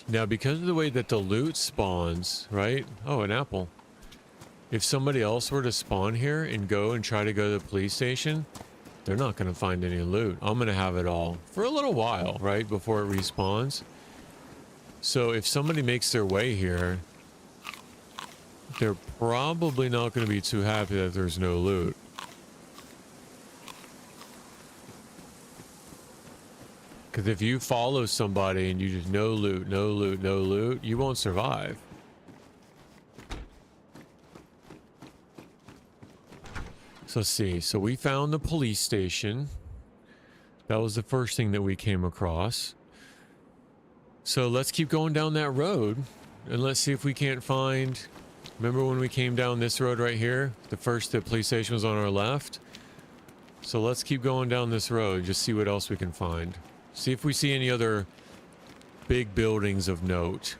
Now, because of the way that the loot spawns, right? Oh, an apple. If somebody else were to spawn here and go and try to go to the police station, they're not gonna find any loot. I'm gonna have it all for a little while, right? Before it respawns. So if somebody makes their way here, they're probably not going to be too happy that there's no loot. Because if you follow somebody and you just no loot, no loot, no loot, you won't survive. So let's see. So we found the police station. That was the first thing that we came across. So let's keep going down that road and let's see if we can't find... Remember when we came down this road right here? The police station was on our left. So let's keep going down this road, just see what else we can find. See if we see any other big buildings of note.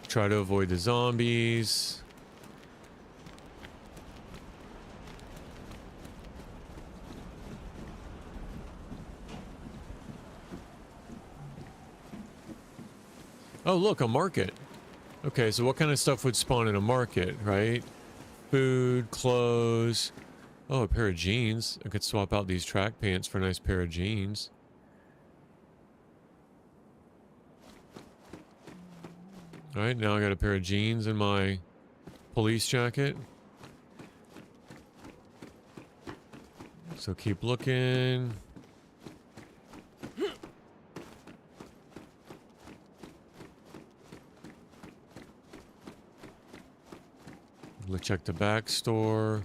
Try to avoid the zombies. Oh, look, a market. Okay, so what kind of stuff would spawn in a market, right? Food, clothes. Oh, a pair of jeans. I could swap out these track pants for a nice pair of jeans. Alright, now I got a pair of jeans and my police jacket. So keep looking. Let's check the back store.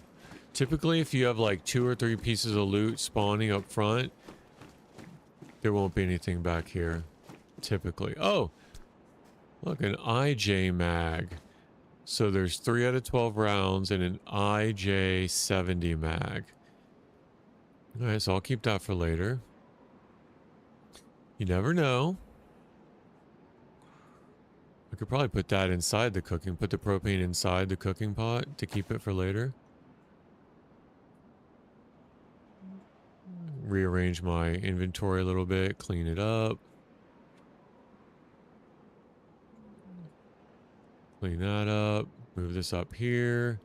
Typically, if you have like 2 or 3 pieces of loot spawning up front, there won't be anything back here. Typically. Oh! Look, an IJ mag. So there's 3 out of 12 rounds and an IJ 70 mag. Alright, so I'll keep that for later. You never know. I could probably put that inside the cooking, put the propane inside the cooking pot to keep it for later. Rearrange my inventory a little bit, clean it up. Clean that up, move this up here.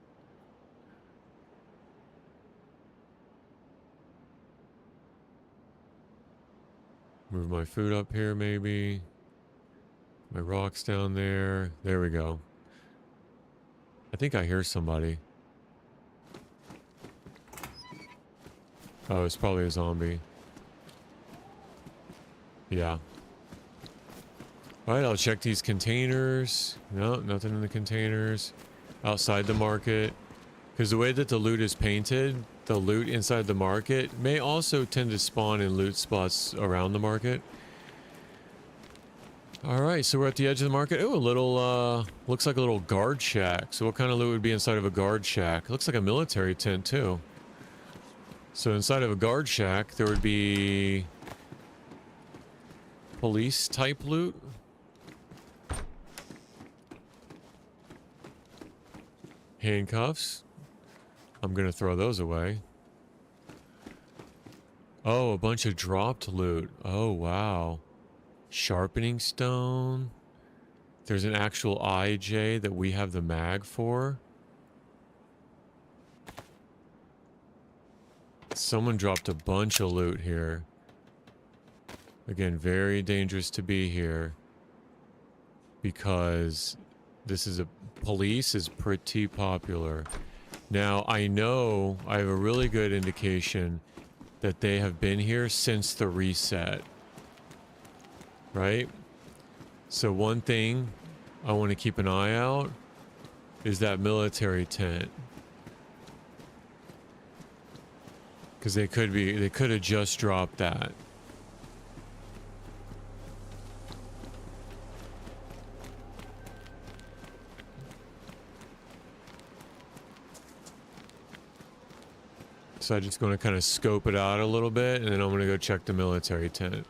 Move my food up here maybe. My rocks down there. There we go. I think I hear somebody. Oh, it's probably a zombie. Yeah. Alright, I'll check these containers. No, nothing in the containers. Outside the market. Because the way that the loot is painted, the loot inside the market may also tend to spawn in loot spots around the market. Alright, so we're at the edge of the market. Oh, a little, looks like a little guard shack. So what kind of loot would be inside of a guard shack? It looks like a military tent, too. So inside of a guard shack, there would be police type loot. Handcuffs. I'm gonna throw those away. Oh, a bunch of dropped loot. Oh, wow. Sharpening stone. There's an actual IJ that we have the mag for. Someone dropped a bunch of loot here. Again, very dangerous to be here. Because this is police is pretty popular. Now, I know I have a really good indication that they have been here since the reset. Right? So one thing I want to keep an eye out is that military tent. Because they could have just dropped that. So I'm just going to kind of scope it out a little bit, and then I'm going to go check the military tent.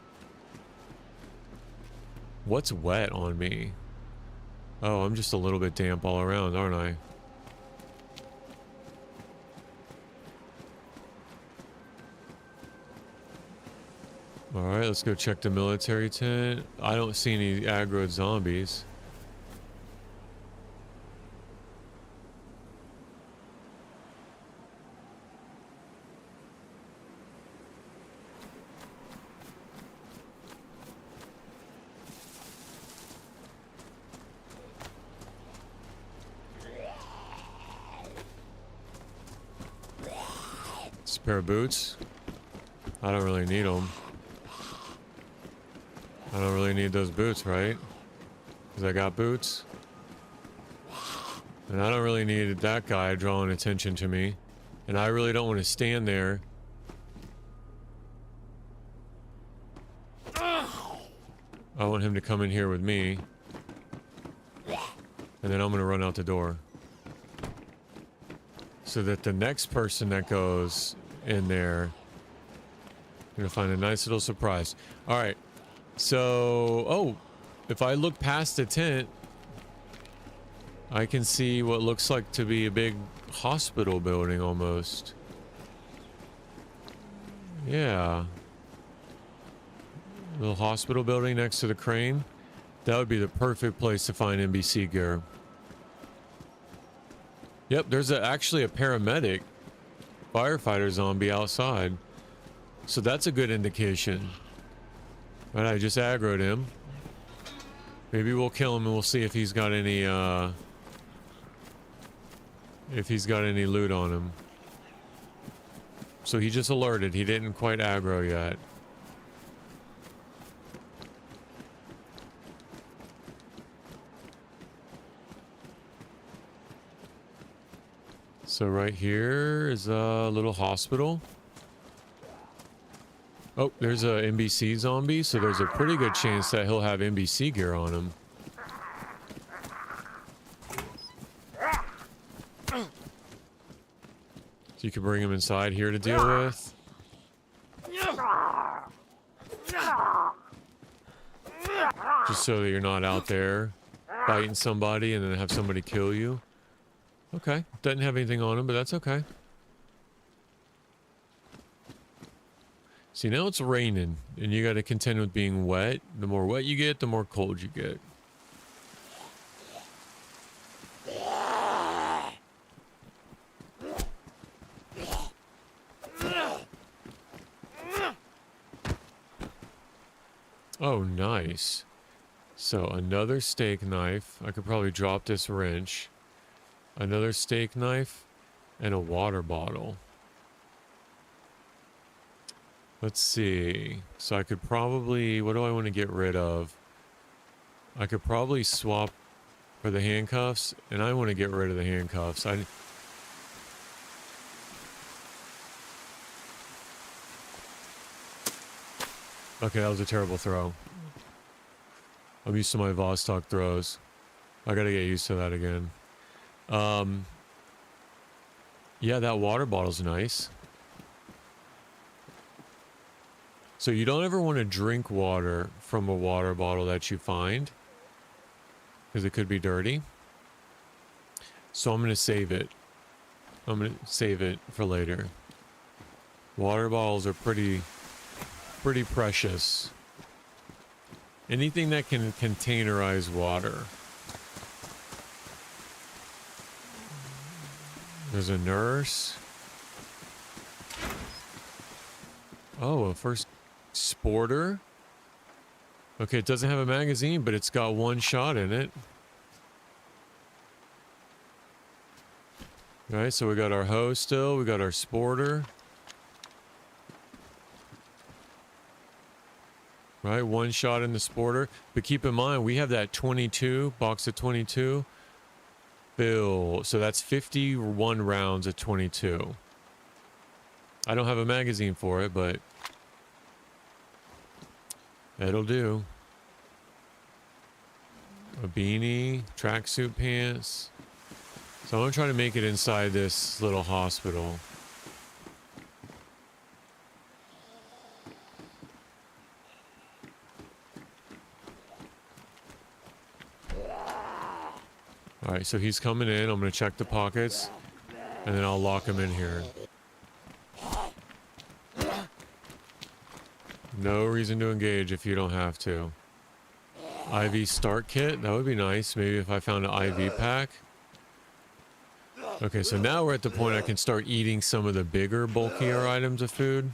What's wet on me? Oh, I'm just a little bit damp all around, aren't I? Alright, let's go check the military tent. I don't see any aggroed zombies. Pair of boots. I don't really need them. I don't really need those boots, right? Because I got boots. And I don't really need that guy drawing attention to me. And I really don't want to stand there. I want him to come in here with me. And then I'm going to run out the door. So that the next person that goes in there, gonna find a nice little surprise. All right, so if I look past the tent, I can see what looks like to be a big hospital building almost. Yeah, little hospital building next to the crane. That would be the perfect place to find NBC gear. Yep, there's actually a paramedic firefighter zombie outside. So that's a good indication. All right, I just aggroed him. Maybe we'll kill him and we'll see if he's got any loot on him. So he just alerted. He didn't quite aggro yet. So right here is a little hospital. Oh, there's a NBC zombie, so there's a pretty good chance that he'll have NBC gear on him. So you can bring him inside here to deal with. Just so that you're not out there fighting somebody and then have somebody kill you. Okay, doesn't have anything on him, but that's okay. See, now it's raining, and you got to contend with being wet. The more wet you get, the more cold you get. Oh, nice. So, another steak knife. I could probably drop this wrench. Another steak knife and a water bottle. Let's see. So I could probably, what do I want to get rid of? I could probably swap for the handcuffs, and I want to get rid of the handcuffs. Okay, that was a terrible throw. I'm used to my Vostok throws. I gotta get used to that again. Yeah, that water bottle's nice. So you don't ever want to drink water from a water bottle that you find, because it could be dirty. So I'm going to save it. I'm going to save it for later. Water bottles are pretty pretty precious. Anything that can containerize water. There's a nurse. Oh, a first sporter. Okay, it doesn't have a magazine, but it's got one shot in it. All right, so we got our hoe still. We got our sporter. Right, one shot in the sporter. But keep in mind, we have that 22, box of 22. Bill, so that's 51 rounds of 22. I don't have a magazine for it, but it'll do. A beanie, tracksuit pants. So I'm gonna try to make it inside this little hospital. All right, so he's coming in. I'm gonna check the pockets, and then I'll lock him in here. No reason to engage if you don't have to. IV start kit, that would be nice. Maybe if I found an IV pack. Okay, so now we're at the point I can start eating some of the bigger, bulkier items of food.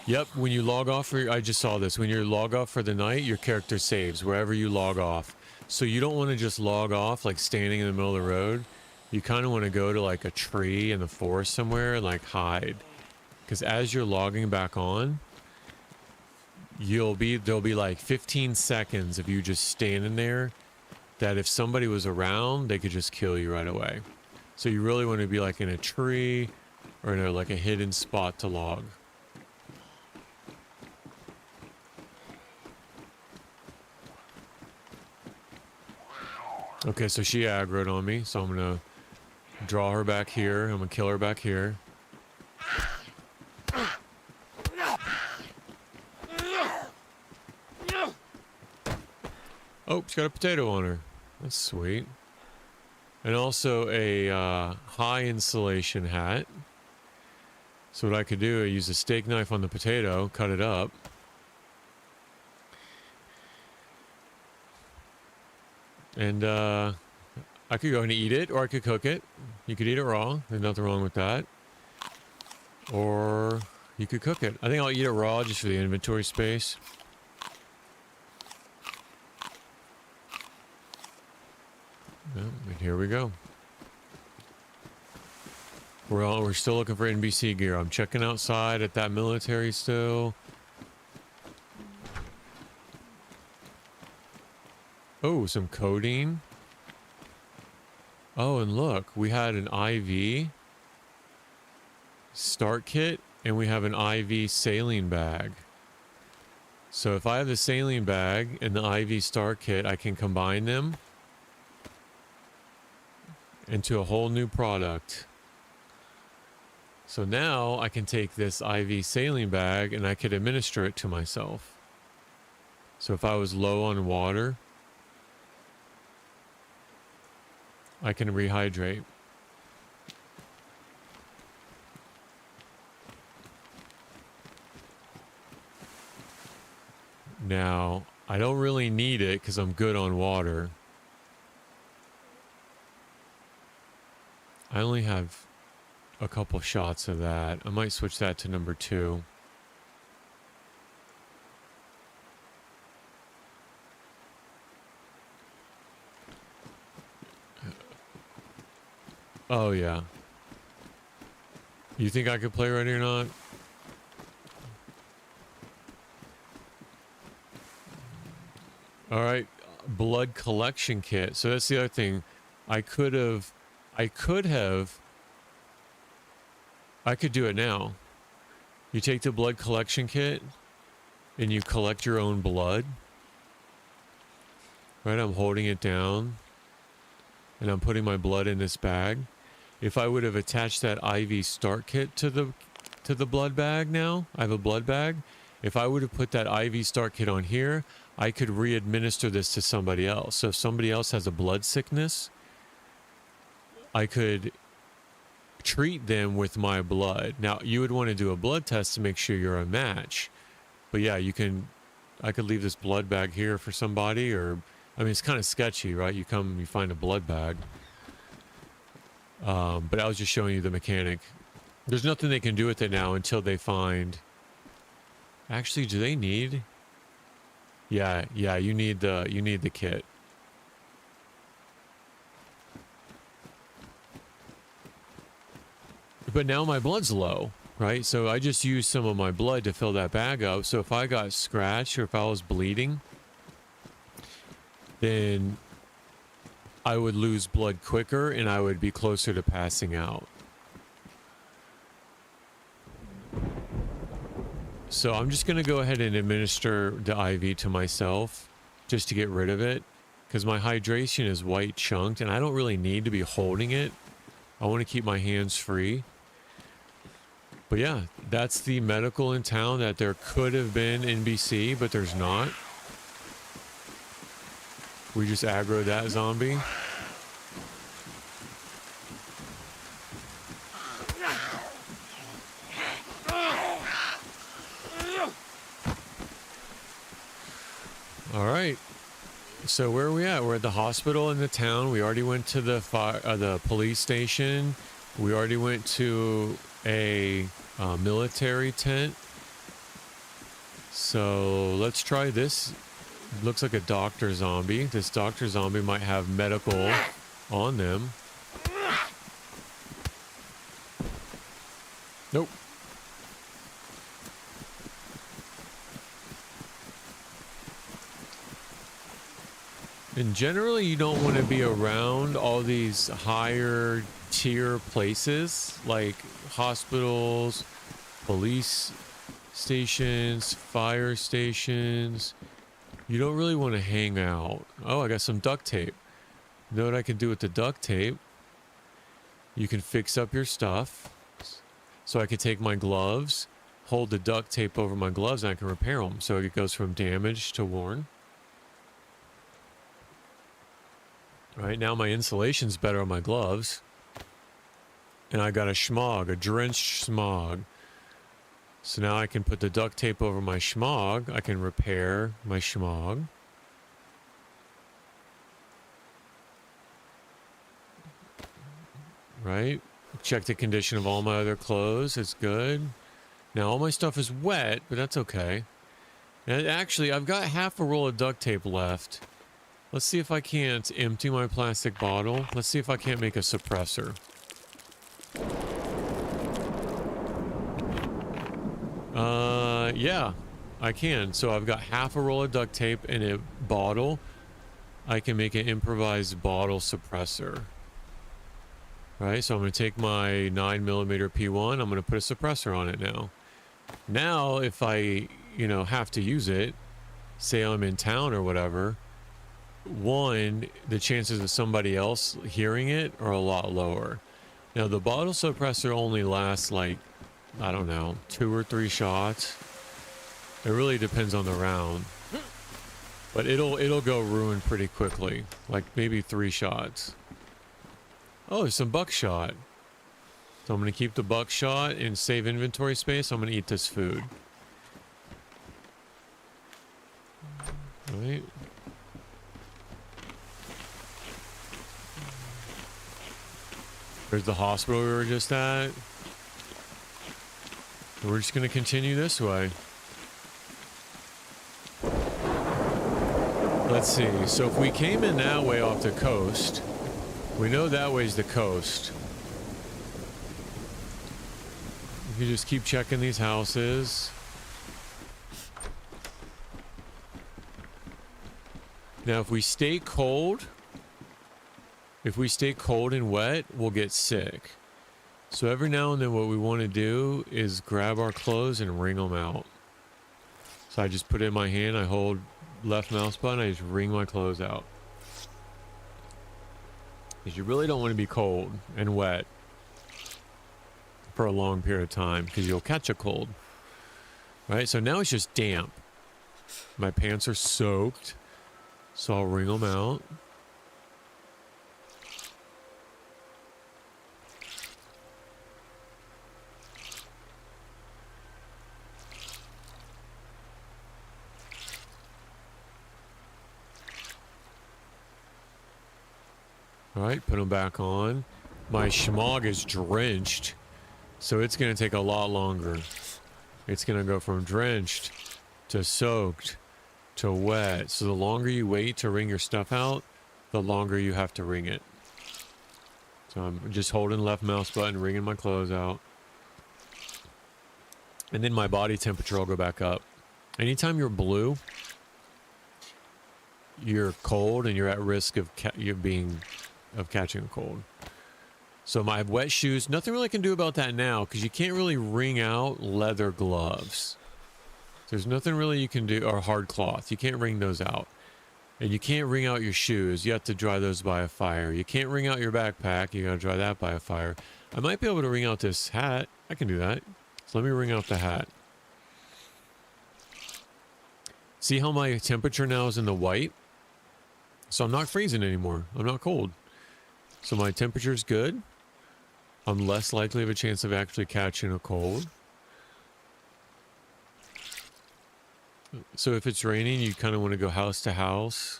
Yep, when you log off, I just saw this. When you log off for the night, your character saves wherever you log off. So you don't want to just log off like standing in the middle of the road. You kind of want to go to like a tree in the forest somewhere and like hide. Because as you're logging back on, there'll be like 15 seconds of you just standing there that if somebody was around, they could just kill you right away. So you really want to be like in a tree or in like a hidden spot to log. Okay, so she aggroed on me, so I'm gonna draw her back here. I'm gonna kill her back here. Oh, she's got a potato on her. That's sweet. And also a high insulation hat. So what I could do, I use a steak knife on the potato, cut it up. And I could go and eat it, or I could cook it. You could eat it raw. There's nothing wrong with that. Or you could cook it. I think I'll eat it raw just for the inventory space. And here we go. We're still looking for NBC gear. I'm checking outside at that military still. Oh, some codeine. Oh, and look, we had an IV start kit, and we have an IV saline bag. So if I have the saline bag and the IV start kit, I can combine them into a whole new product. So now I can take this IV saline bag and I could administer it to myself. So if I was low on water, I can rehydrate. Now, I don't really need it because I'm good on water. I only have a couple shots of that. I might switch that to number 2. Oh, yeah. You think I could play ready or not? All right. Blood collection kit. So that's the other thing. I could do it now. You take the blood collection kit and you collect your own blood. Right? I'm holding it down and I'm putting my blood in this bag. If I would have attached that IV start kit to the blood bag now, I have a blood bag. If I would have put that IV start kit on here, I could re-administer this to somebody else. So if somebody else has a blood sickness, I could treat them with my blood. Now, you would want to do a blood test to make sure you're a match. But yeah, you can, I could leave this blood bag here for somebody, or, I mean, it's kind of sketchy, right? You come, you find a blood bag. But I was just showing you the mechanic. There's nothing they can do with it now until they find, actually, do they need? Yeah, you need the kit. But now my blood's low, right? So I just used some of my blood to fill that bag up. So if I got scratched or if I was bleeding, then I would lose blood quicker and I would be closer to passing out. So I'm just going to go ahead and administer the IV to myself just to get rid of it, because my hydration is white chunked and I don't really need to be holding it. I want to keep my hands free. But yeah, that's the medical in town that there could have been in BC, but there's not. We just aggro that zombie. All right. So where are we at? We're at the hospital in the town. We already went to the police station. We already went to a military tent. So let's try this. Looks like a doctor zombie. This doctor zombie might have medical on them. Nope. And generally you don't want to be around all these higher tier places like hospitals, police stations, fire stations. You don't really want to hang out. Oh, I got some duct tape. You know what I can do with the duct tape? You can fix up your stuff. So I can take my gloves, hold the duct tape over my gloves, and I can repair them. So it goes from damaged to worn. All right, now my insulation's better on my gloves. And I got a schmog, a drenched schmog. So now I can put the duct tape over my schmog. I can repair my schmog. Right? Check the condition of all my other clothes. It's good. Now all my stuff is wet, but that's okay. And actually, I've got half a roll of duct tape left. Let's see if I can't empty my plastic bottle. Let's see if I can't make a suppressor. Yeah, I can. So I've got half a roll of duct tape in a bottle. I can make an improvised bottle suppressor. Right, so I'm going to take my 9mm P1. I'm going to put a suppressor on it now. Now, if I, have to use it, say I'm in town or whatever, one, the chances of somebody else hearing it are a lot lower. Now, the bottle suppressor only lasts like, I don't know, 2 or 3 shots. It really depends on the round. But it'll go ruined pretty quickly, like maybe 3 shots. Oh, there's some buckshot. So I'm going to keep the buckshot and save inventory space. I'm going to eat this food. All right. There's the hospital we were just at. We're just going to continue this way. Let's see. So if we came in that way off the coast, we know that way's the coast. You just keep checking these houses. Now, if we stay cold and wet, we'll get sick. So every now and then what we want to do is grab our clothes and wring them out. So I just put it in my hand, I hold left mouse button, I just wring my clothes out. Because you really don't want to be cold and wet for a long period of time, because you'll catch a cold. Right, so now it's just damp. My pants are soaked, so I'll wring them out. All right, put them back on. My schmog is drenched, so it's going to take a lot longer. It's going to go from drenched to soaked to wet. So the longer you wait to wring your stuff out, the longer you have to wring it. So I'm just holding left mouse button, wringing my clothes out. And then my body temperature will go back up. Anytime you're blue, you're cold and you're at risk of catching a cold. So my wet shoes, nothing really can do about that now because you can't really wring out leather gloves. There's nothing really you can do, or hard cloth. You can't wring those out. And you can't wring out your shoes. You have to dry those by a fire. You can't wring out your backpack. You gotta dry that by a fire. I might be able to wring out this hat. I can do that. So let me wring out the hat. See how my temperature now is in the white? So I'm not freezing anymore. I'm not cold. So my temperature's good. I'm less likely of a chance of actually catching a cold. So if it's raining, you kind of want to go house to house,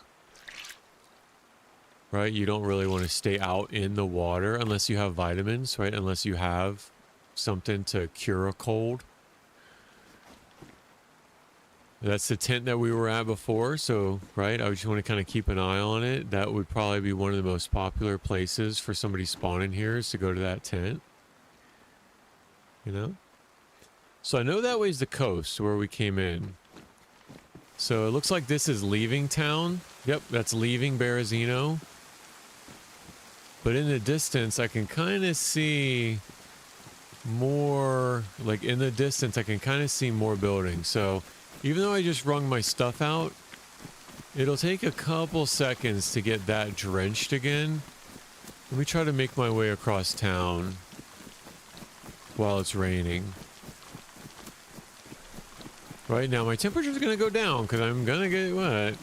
right? You don't really want to stay out in the water unless you have vitamins, right? Unless you have something to cure a cold. That's the tent that we were at before. So, right, I just want to kind of keep an eye on it. That would probably be one of the most popular places for somebody spawning here is to go to that tent. You know? So I know that way's the coast where we came in. So it looks like this is leaving town. Yep, that's leaving Berazino. But in the distance, I can kind of see more, like in the distance, I can kind of see more buildings. So even though I just wrung my stuff out, it'll take a couple seconds to get that drenched again. Let me try to make my way across town while it's raining. Right now, my temperature's going to go down because I'm going to get wet.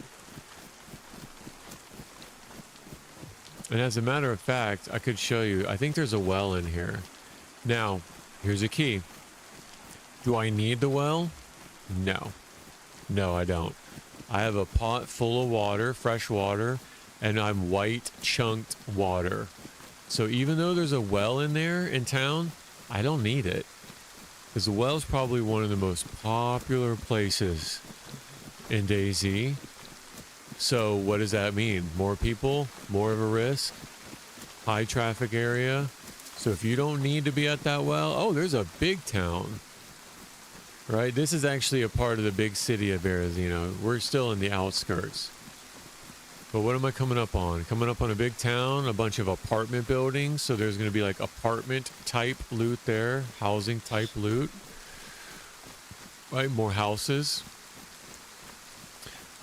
And as a matter of fact, I could show you. I think there's a well in here. Now, here's a key. Do I need the well? No. No, I don't. I have a pot full of water, fresh water, and I'm white chunked water. So even though there's a well in there in town, I don't need it. Because the well is probably one of the most popular places in DayZ. So what does that mean? More people, more of a risk, high traffic area. So if you don't need to be at that well, oh, there's a big town. Right? This is actually a part of the big city of Berazino. We're still in the outskirts. But what am I coming up on? Coming up on a big town, a bunch of apartment buildings. So there's going to be like apartment type loot there, housing type loot. Right, more houses.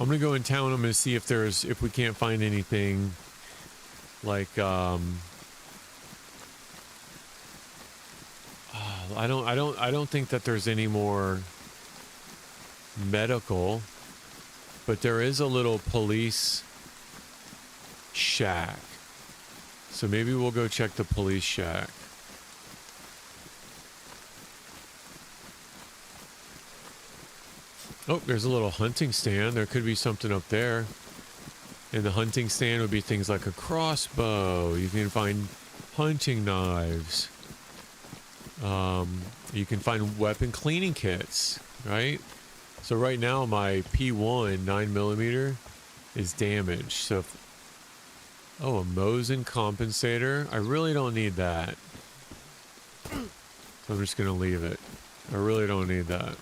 I'm going to go in town. I'm going to see if we can't find anything like, I don't think that there's any more medical, but there is a little police shack. So maybe we'll go check the police shack. Oh, there's a little hunting stand. There could be something up there. In the hunting stand would be things like a crossbow. You can find hunting knives. You can find weapon cleaning kits, right? So right now my P1 9mm is damaged. So oh, a Mosin compensator. I really don't need that. So I'm just going to leave it. I really don't need that.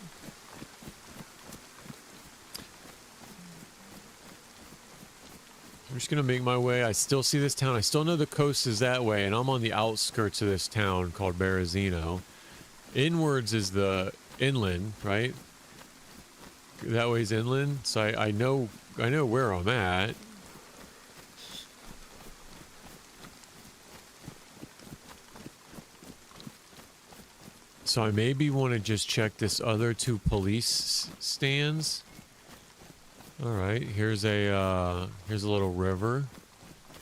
I'm just going to make my way. I still see this town. I still know the coast is that way, and I'm on the outskirts of this town called Berazino. Inwards is the inland, right? That way's inland, so I know where I'm at. So I maybe want to just check this other two police stands. All right, here's a little river.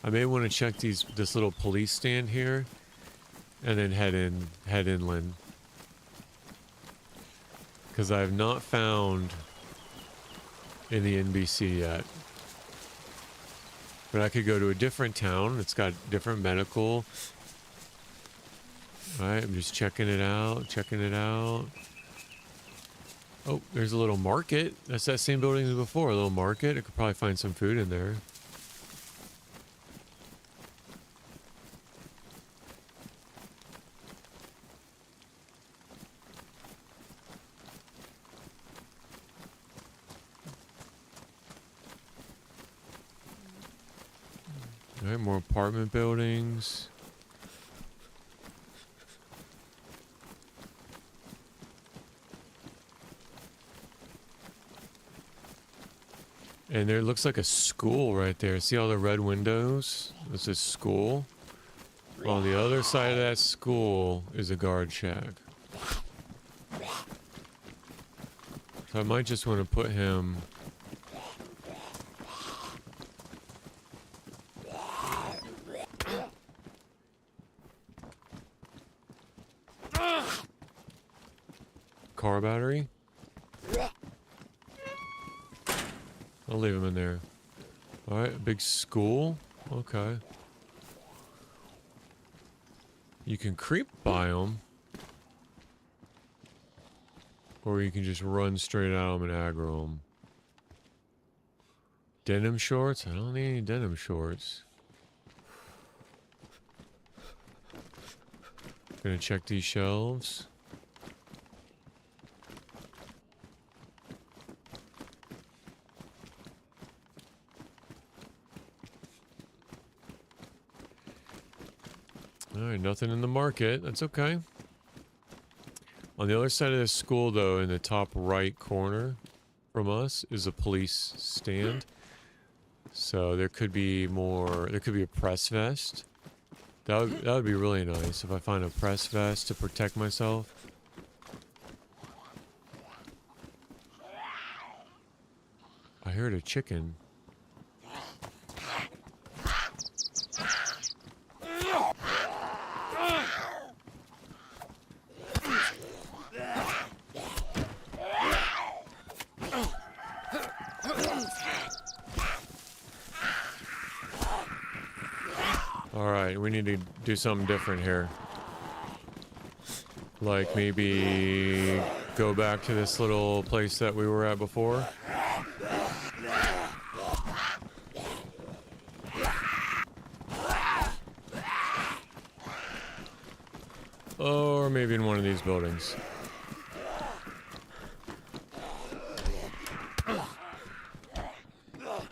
I may want to check this little police stand here, and then head inland, because I have not found any NBC yet. But I could go to a different town. It's got different medical. Alright, I'm just checking it out. Checking it out. Oh, there's a little market. That's that same building as before. A little market. I could probably find some food in there. Alright, more apartment buildings. And there looks like a school right there. See all the red windows? This is school. On the other side of that school is a guard shack. So I might just want to put him... Car battery? I'll leave him in there. Alright, a big school? Okay. You can creep by them. Or you can just run straight at them and aggro them. Denim shorts? I don't need any denim shorts. Gonna check these shelves. Alright, nothing in the market. That's okay. On the other side of this school, though, in the top right corner from us, is a police stand. So there could be more... There could be a press vest. That would be really nice if I find a press vest to protect myself. I heard a chicken. Alright, we need to do something different here. Like maybe go back to this little place that we were at before. Or maybe in one of these buildings.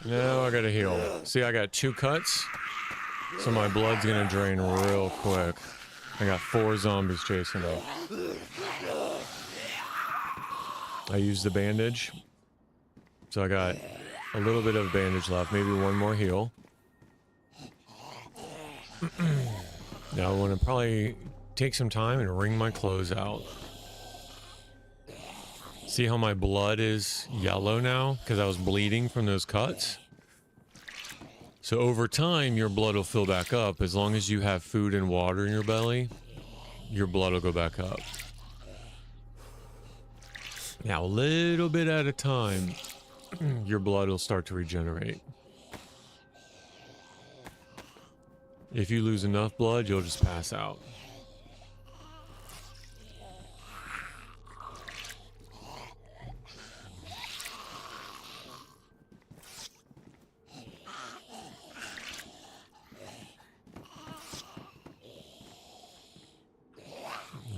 Now I gotta heal. See, I got 2 cuts. So my blood's gonna drain real quick. I got 4 zombies chasing up. I used the bandage. So I got a little bit of bandage left. Maybe one more heal. Now I want to probably take some time and wring my clothes out. See how my blood is yellow now? Because I was bleeding from those cuts. So over time, your blood will fill back up. As long as you have food and water in your belly, your blood will go back up. Now, a little bit at a time, your blood will start to regenerate. If you lose enough blood, you'll just pass out.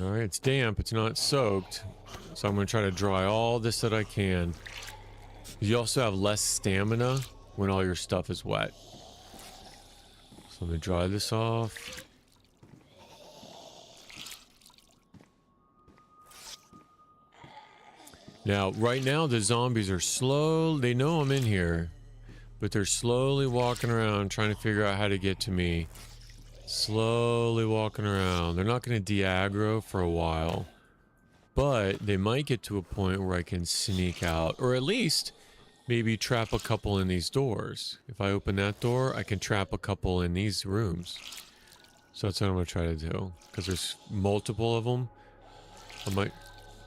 Alright, it's damp, it's not soaked. So I'm going to try to dry all this that I can. You also have less stamina when all your stuff is wet. So I'm going to dry this off. Now, right now the zombies are slow. They know I'm in here. But they're slowly walking around trying to figure out how to get to me. Slowly walking around. They're not going to de-aggro for a while. But they might get to a point where I can sneak out. Or at least maybe trap a couple in these doors. If I open that door, I can trap a couple in these rooms. So that's what I'm going to try to do. Because there's multiple of them. I might...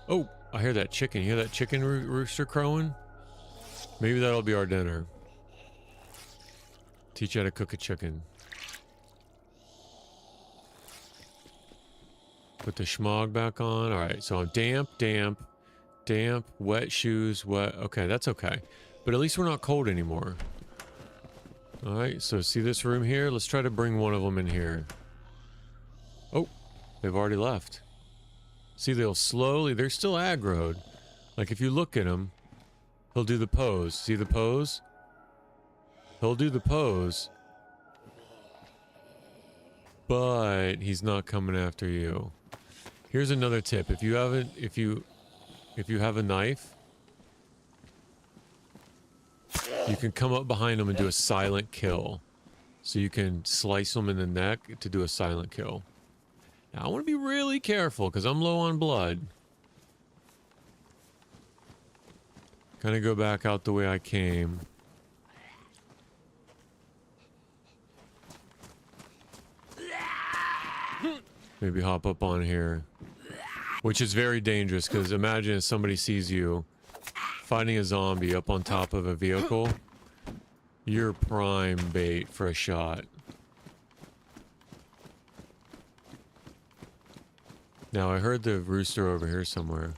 Oh! I hear that chicken. You hear that chicken rooster crowing? Maybe that'll be our dinner. Teach you how to cook a chicken. Put the schmog back on. Alright, so I'm damp, wet shoes, wet. Okay, that's okay. But at least we're not cold anymore. Alright, so see this room here? Let's try to bring one of them in here. Oh, they've already left. See, they'll slowly... They're still aggroed. Like, if you look at him, he'll do the pose. See the pose? He'll do the pose. But he's not coming after you. Here's another tip. If you haven't... If you have a knife, you can come up behind him and do a silent kill. So you can slice him in the neck to do a silent kill. Now, I want to be really careful because I'm low on blood. Kind of go back out the way I came. Maybe hop up on here. Which is very dangerous because imagine if somebody sees you fighting a zombie up on top of a vehicle. You're prime bait for a shot. Now, I heard the rooster over here somewhere.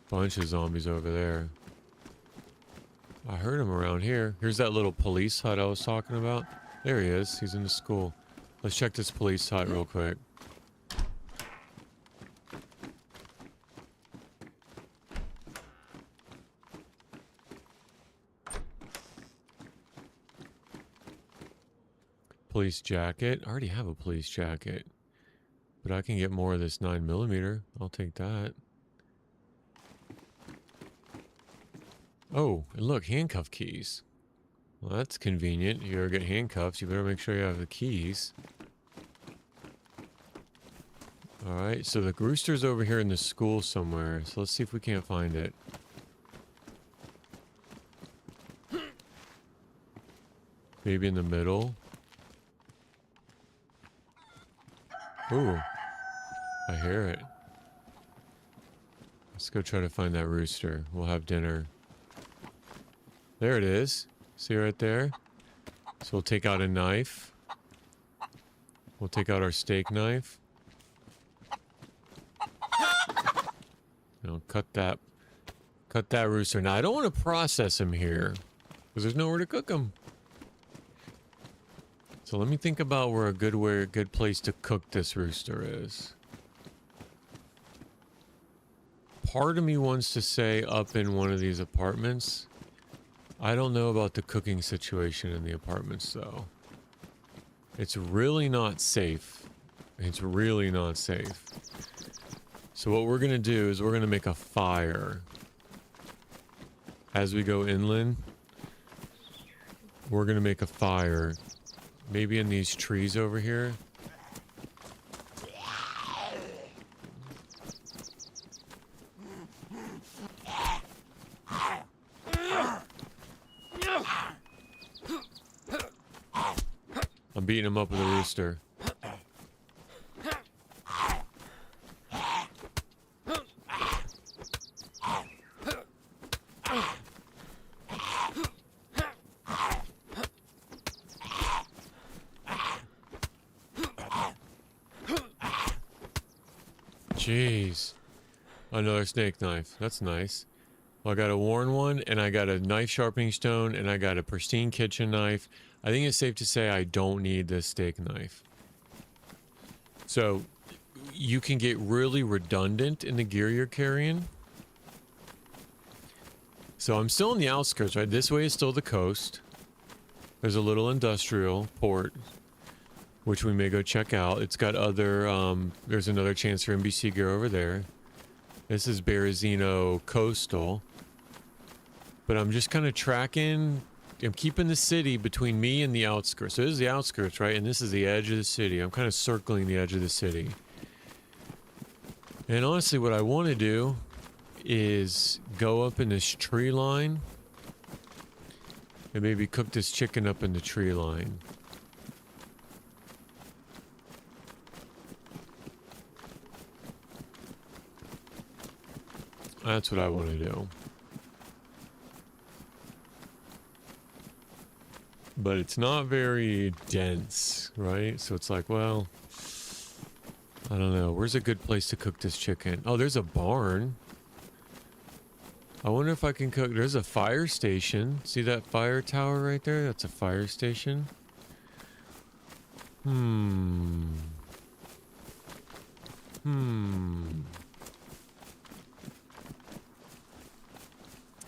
Bunch of zombies over there. I heard him around here. Here's that little police hut I was talking about. There he is. He's in the school. Let's check this police hut real quick. Police jacket. I already have a police jacket. But I can get more of this 9mm. I'll take that. Oh, and look, handcuff keys. Well, that's convenient. You ever get handcuffs, you better make sure you have the keys. Alright, so the rooster's over here in the school somewhere. So let's see if we can't find it. Maybe in the middle. Ooh, I hear it. Let's go try to find that rooster. We'll have dinner. There it is. See right there? So we'll take out a knife. We'll take out our steak knife. Now cut that rooster. Now I don't want to process him here because there's nowhere to cook him. So let me think about where a good place to cook this rooster is. Part of me wants to say up in one of these apartments. I don't know about the cooking situation in the apartments though. It's really not safe. It's really not safe. So what we're gonna do is we're gonna make a fire. As we go inland, we're gonna make a fire. Maybe in these trees over here. I'm beating him up with a rooster. Jeez. Another snake knife. That's nice. Well, I got a worn one, and I got a knife sharpening stone, and I got a pristine kitchen knife. I think it's safe to say I don't need this steak knife. So, you can get really redundant in the gear you're carrying. So I'm still in the outskirts, right? This way is still the coast. There's a little industrial port, which we may go check out. It's got other, there's another chance for NBC gear over there. This is Berazino coastal. But I'm just kind of tracking, I'm keeping the city between me and the outskirts. So this is the outskirts, right? And this is the edge of the city. I'm kind of circling the edge of the city. And honestly, what I want to do is go up in this tree line and maybe cook this chicken up in the tree line. That's what I want to do. But it's not very dense, right? So it's like, well, I don't know. Where's a good place to cook this chicken? Oh, there's a barn. I wonder if I can cook. There's a fire station. See that fire tower right there? That's a fire station. Hmm.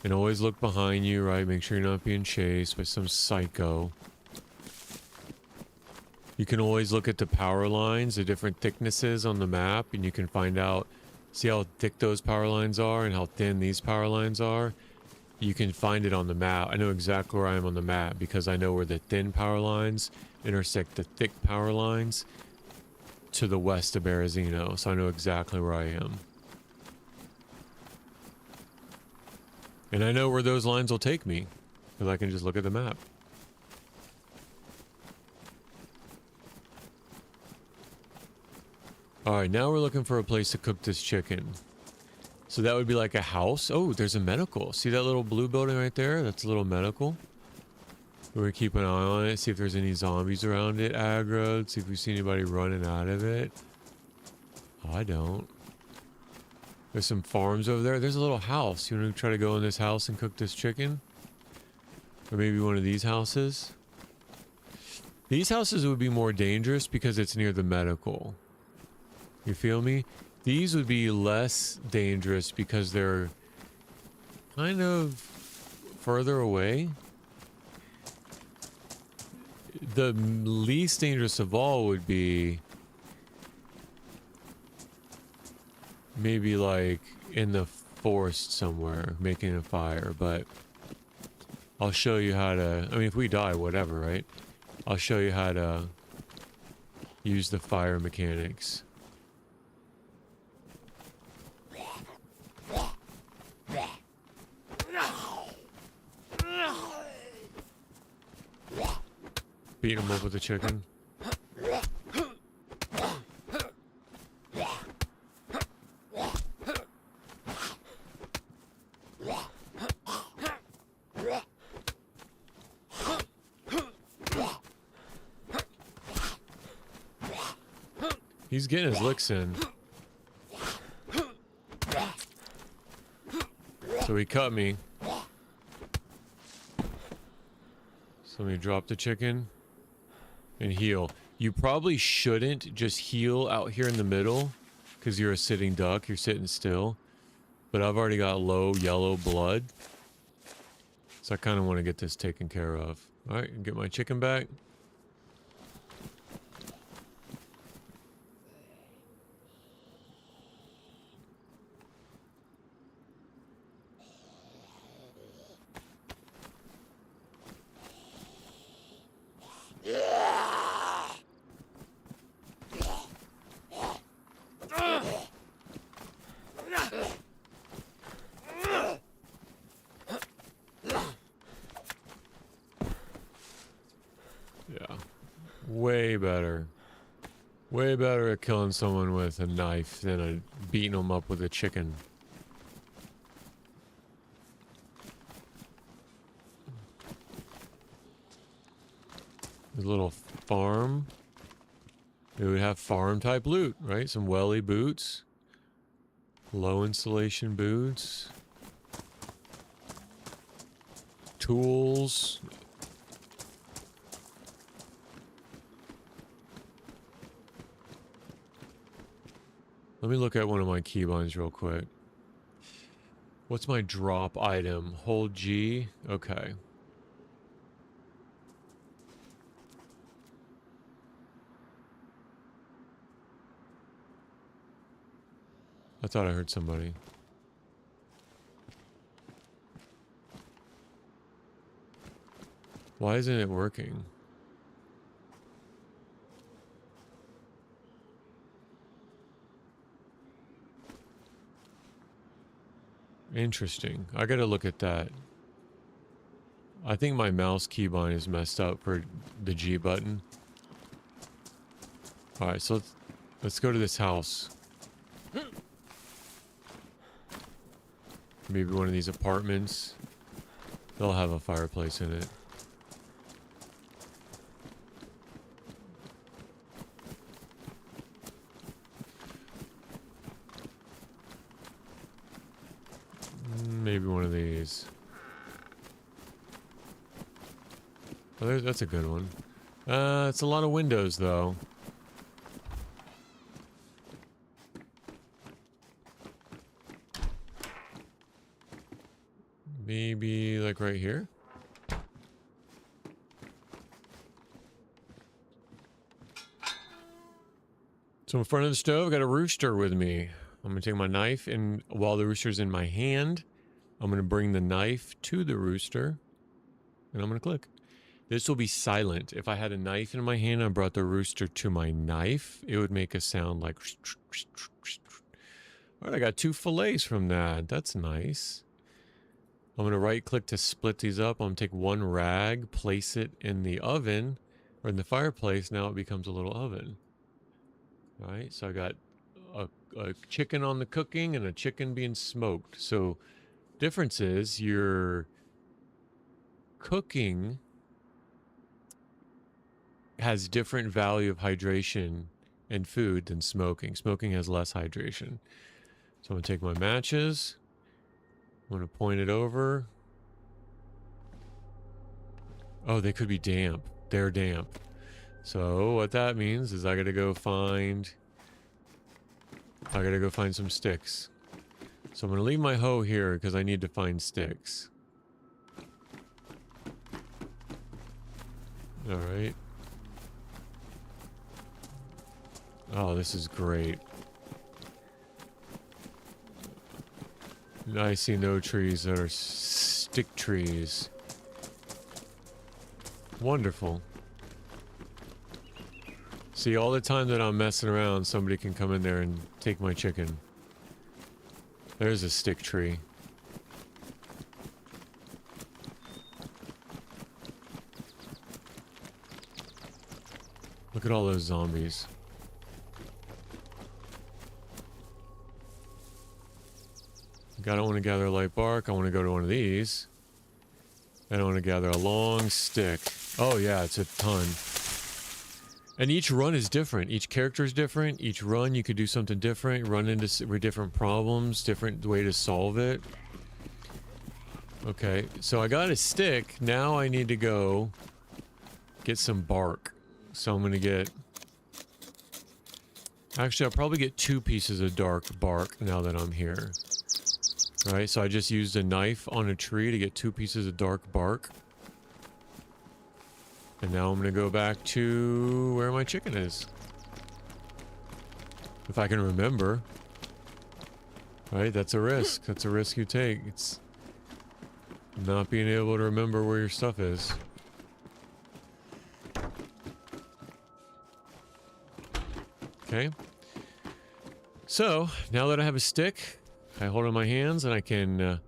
And always look behind you, right? Make sure you're not being chased by some psycho. You can always look at the power lines, the different thicknesses on the map, and you can find out, see how thick those power lines are and how thin these power lines are. You can find it on the map. I know exactly where I am on the map because I know where the thin power lines intersect the thick power lines to the west of Berazino, so I know exactly where I am. And I know where those lines will take me because I can just look at the map. Alright, now we're looking for a place to cook this chicken. So that would be like a house. Oh, there's a medical. See that little blue building right there? That's a little medical. We're gonna keep an eye on it, see if there's any zombies around it, aggroed, see if we see anybody running out of it. Oh, I don't. There's some farms over there. There's a little house. You want to try to go in this house and cook this chicken? Or maybe one of these houses? These houses would be more dangerous because it's near the medical. You feel me? These would be less dangerous because they're kind of further away. The least dangerous of all would be maybe like in the forest somewhere making a fire, but I'll show you how to, I mean, if we die, whatever, right? I'll show you how to use the fire mechanics. Beat him up with the chicken. He's getting his licks in. So he cut me. So let me drop the chicken and heal. You probably shouldn't just heal out here in the middle because you're a sitting duck. You're sitting still. But I've already got low yellow blood. So I kind of want to get this taken care of. Alright, get my chicken back. Way better at killing someone with a knife than at beating them up with a chicken. A little farm. It would have farm type loot, right? Some welly boots. Low insulation boots. Tools. Let me look at one of my keybinds real quick. What's my drop item? Hold G? Okay. I thought I heard somebody. Why isn't it working? Interesting. I gotta look at that. I think my mouse keybind is messed up for the G button. Alright, so let's go to this house. Maybe one of these apartments. They'll have a fireplace in it. Maybe one of these. Oh, that's a good one. It's a lot of windows, though. Maybe, like, right here? So in front of the stove, I got a rooster with me. I'm going to take my knife, and while the rooster's in my hand, I'm going to bring the knife to the rooster, and I'm going to click. This will be silent. If I had a knife in my hand and I brought the rooster to my knife, it would make a sound like... All right, I got 2 fillets from that. That's nice. I'm going to right-click to split these up. I'm going to take one rag, place it in the oven, or in the fireplace. Now it becomes a little oven. All right, so I got a chicken on the cooking and a chicken being smoked. So difference is your cooking has different value of hydration and food than smoking. Smoking has less hydration. So I'm going to take my matches. I'm going to point it over. Oh, they could be damp. They're damp. So what that means is I got to go find some sticks. So I'm going to leave my hoe here because I need to find sticks. All right. Oh, this is great. I see no trees that are stick trees. Wonderful. See, all the time that I'm messing around, somebody can come in there and take my chicken. There's a stick tree. Look at all those zombies. I don't want to gather light bark. I want to go to one of these. I don't want to gather a long stick. Oh yeah, it's a ton. And each run is different. Each character is different. Each run you could do something different. Run into different problems. Different way to solve it. Okay, so I got a stick. Now I need to go get some bark. So I'm going to get... Actually, I'll probably get 2 pieces of dark bark now that I'm here. Right, so I just used a knife on a tree to get 2 pieces of dark bark. And now I'm going to go back to where my chicken is. If I can remember. Right, that's a risk. That's a risk you take. It's not being able to remember where your stuff is. Okay. So, now that I have a stick, I hold it in my hands and I can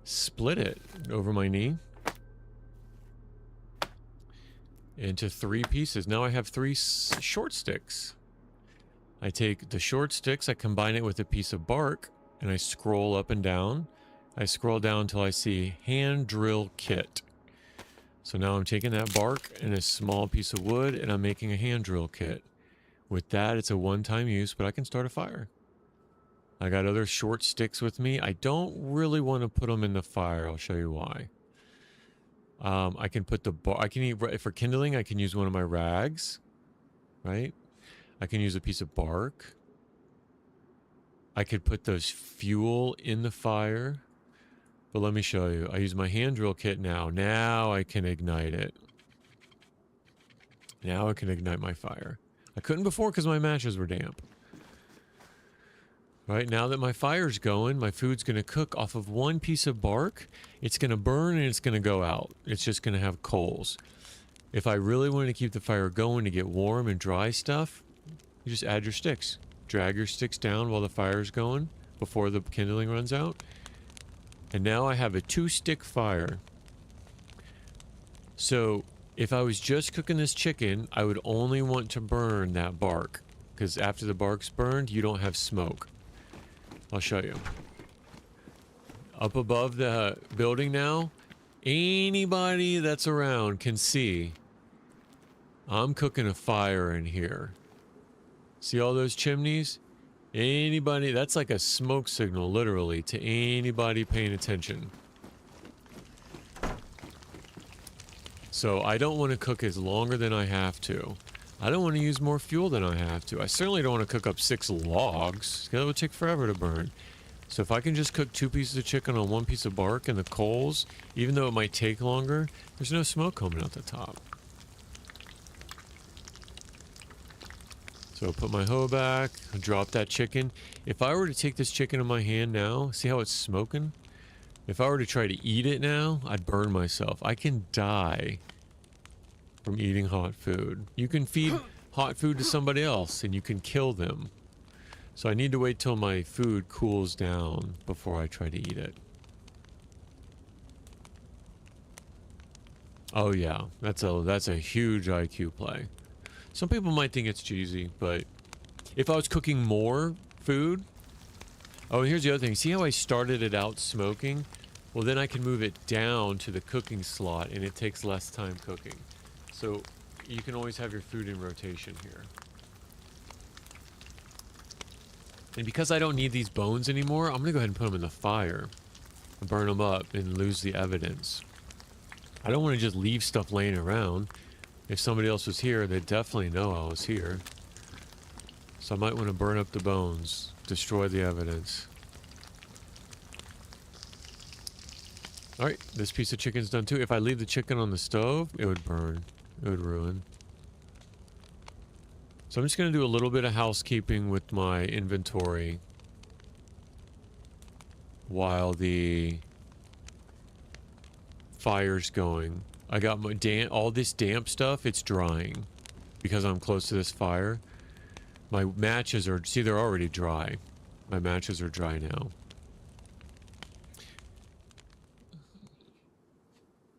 split it over my knee into 3 pieces. Now I have 3 short sticks. I take the short sticks, I combine it with a piece of bark, and I scroll up and down. I scroll down until I see hand drill kit. So now I'm taking that bark and a small piece of wood and I'm making a hand drill kit. With that, it's a one-time use, but I can start a fire. I got other short sticks with me. I don't really want to put them in the fire. I'll show you why. I can put the I can for kindling. I can use one of my rags, right? I can use a piece of bark. I could put those fuel in the fire, but let me show you. I use my hand drill kit now. Now I can ignite it. Now I can ignite my fire. I couldn't before because my matches were damp. Right, now that my fire's going, my food's going to cook off of 1 piece of bark. It's going to burn and it's going to go out. It's just going to have coals. If I really want to keep the fire going to get warm and dry stuff, you just add your sticks. Drag your sticks down while the fire's going before the kindling runs out. And now I have a 2-stick fire. So if I was just cooking this chicken, I would only want to burn that bark. Because after the bark's burned, you don't have smoke. I'll show you. Up above the building now, anybody that's around can see I'm cooking a fire in here. See all those chimneys? Anybody, that's like a smoke signal, literally, to anybody paying attention. So I don't want to cook as longer than I have to. I don't want to use more fuel than I have to. I certainly don't want to cook up 6 logs. That would take forever to burn. So if I can just cook 2 pieces of chicken on 1 piece of bark and the coals, even though it might take longer, there's no smoke coming out the top. So I'll put my hoe back, I'll drop that chicken. If I were to take this chicken in my hand now, see how it's smoking? If I were to try to eat it now, I'd burn myself. I can die from eating hot food. You can feed hot food to somebody else and you can kill them. So I need to wait till my food cools down before I try to eat it. Oh yeah, that's a huge IQ play. Some people might think it's cheesy, but if I was cooking more food... Oh, here's the other thing. See how I started it out smoking? Well, then I can move it down to the cooking slot, and it takes less time cooking. So you can always have your food in rotation here. And because I don't need these bones anymore, I'm going to go ahead and put them in the fire. And burn them up and lose the evidence. I don't want to just leave stuff laying around. If somebody else was here, they'd definitely know I was here. So I might want to burn up the bones, destroy the evidence. Alright, this piece of chicken's done too. If I leave the chicken on the stove, it would burn. It would ruin. So I'm just going to do a little bit of housekeeping with my inventory while the fire's going. I got my all this damp stuff, it's drying because I'm close to this fire. My matches are, see, they're already dry. My matches are dry now.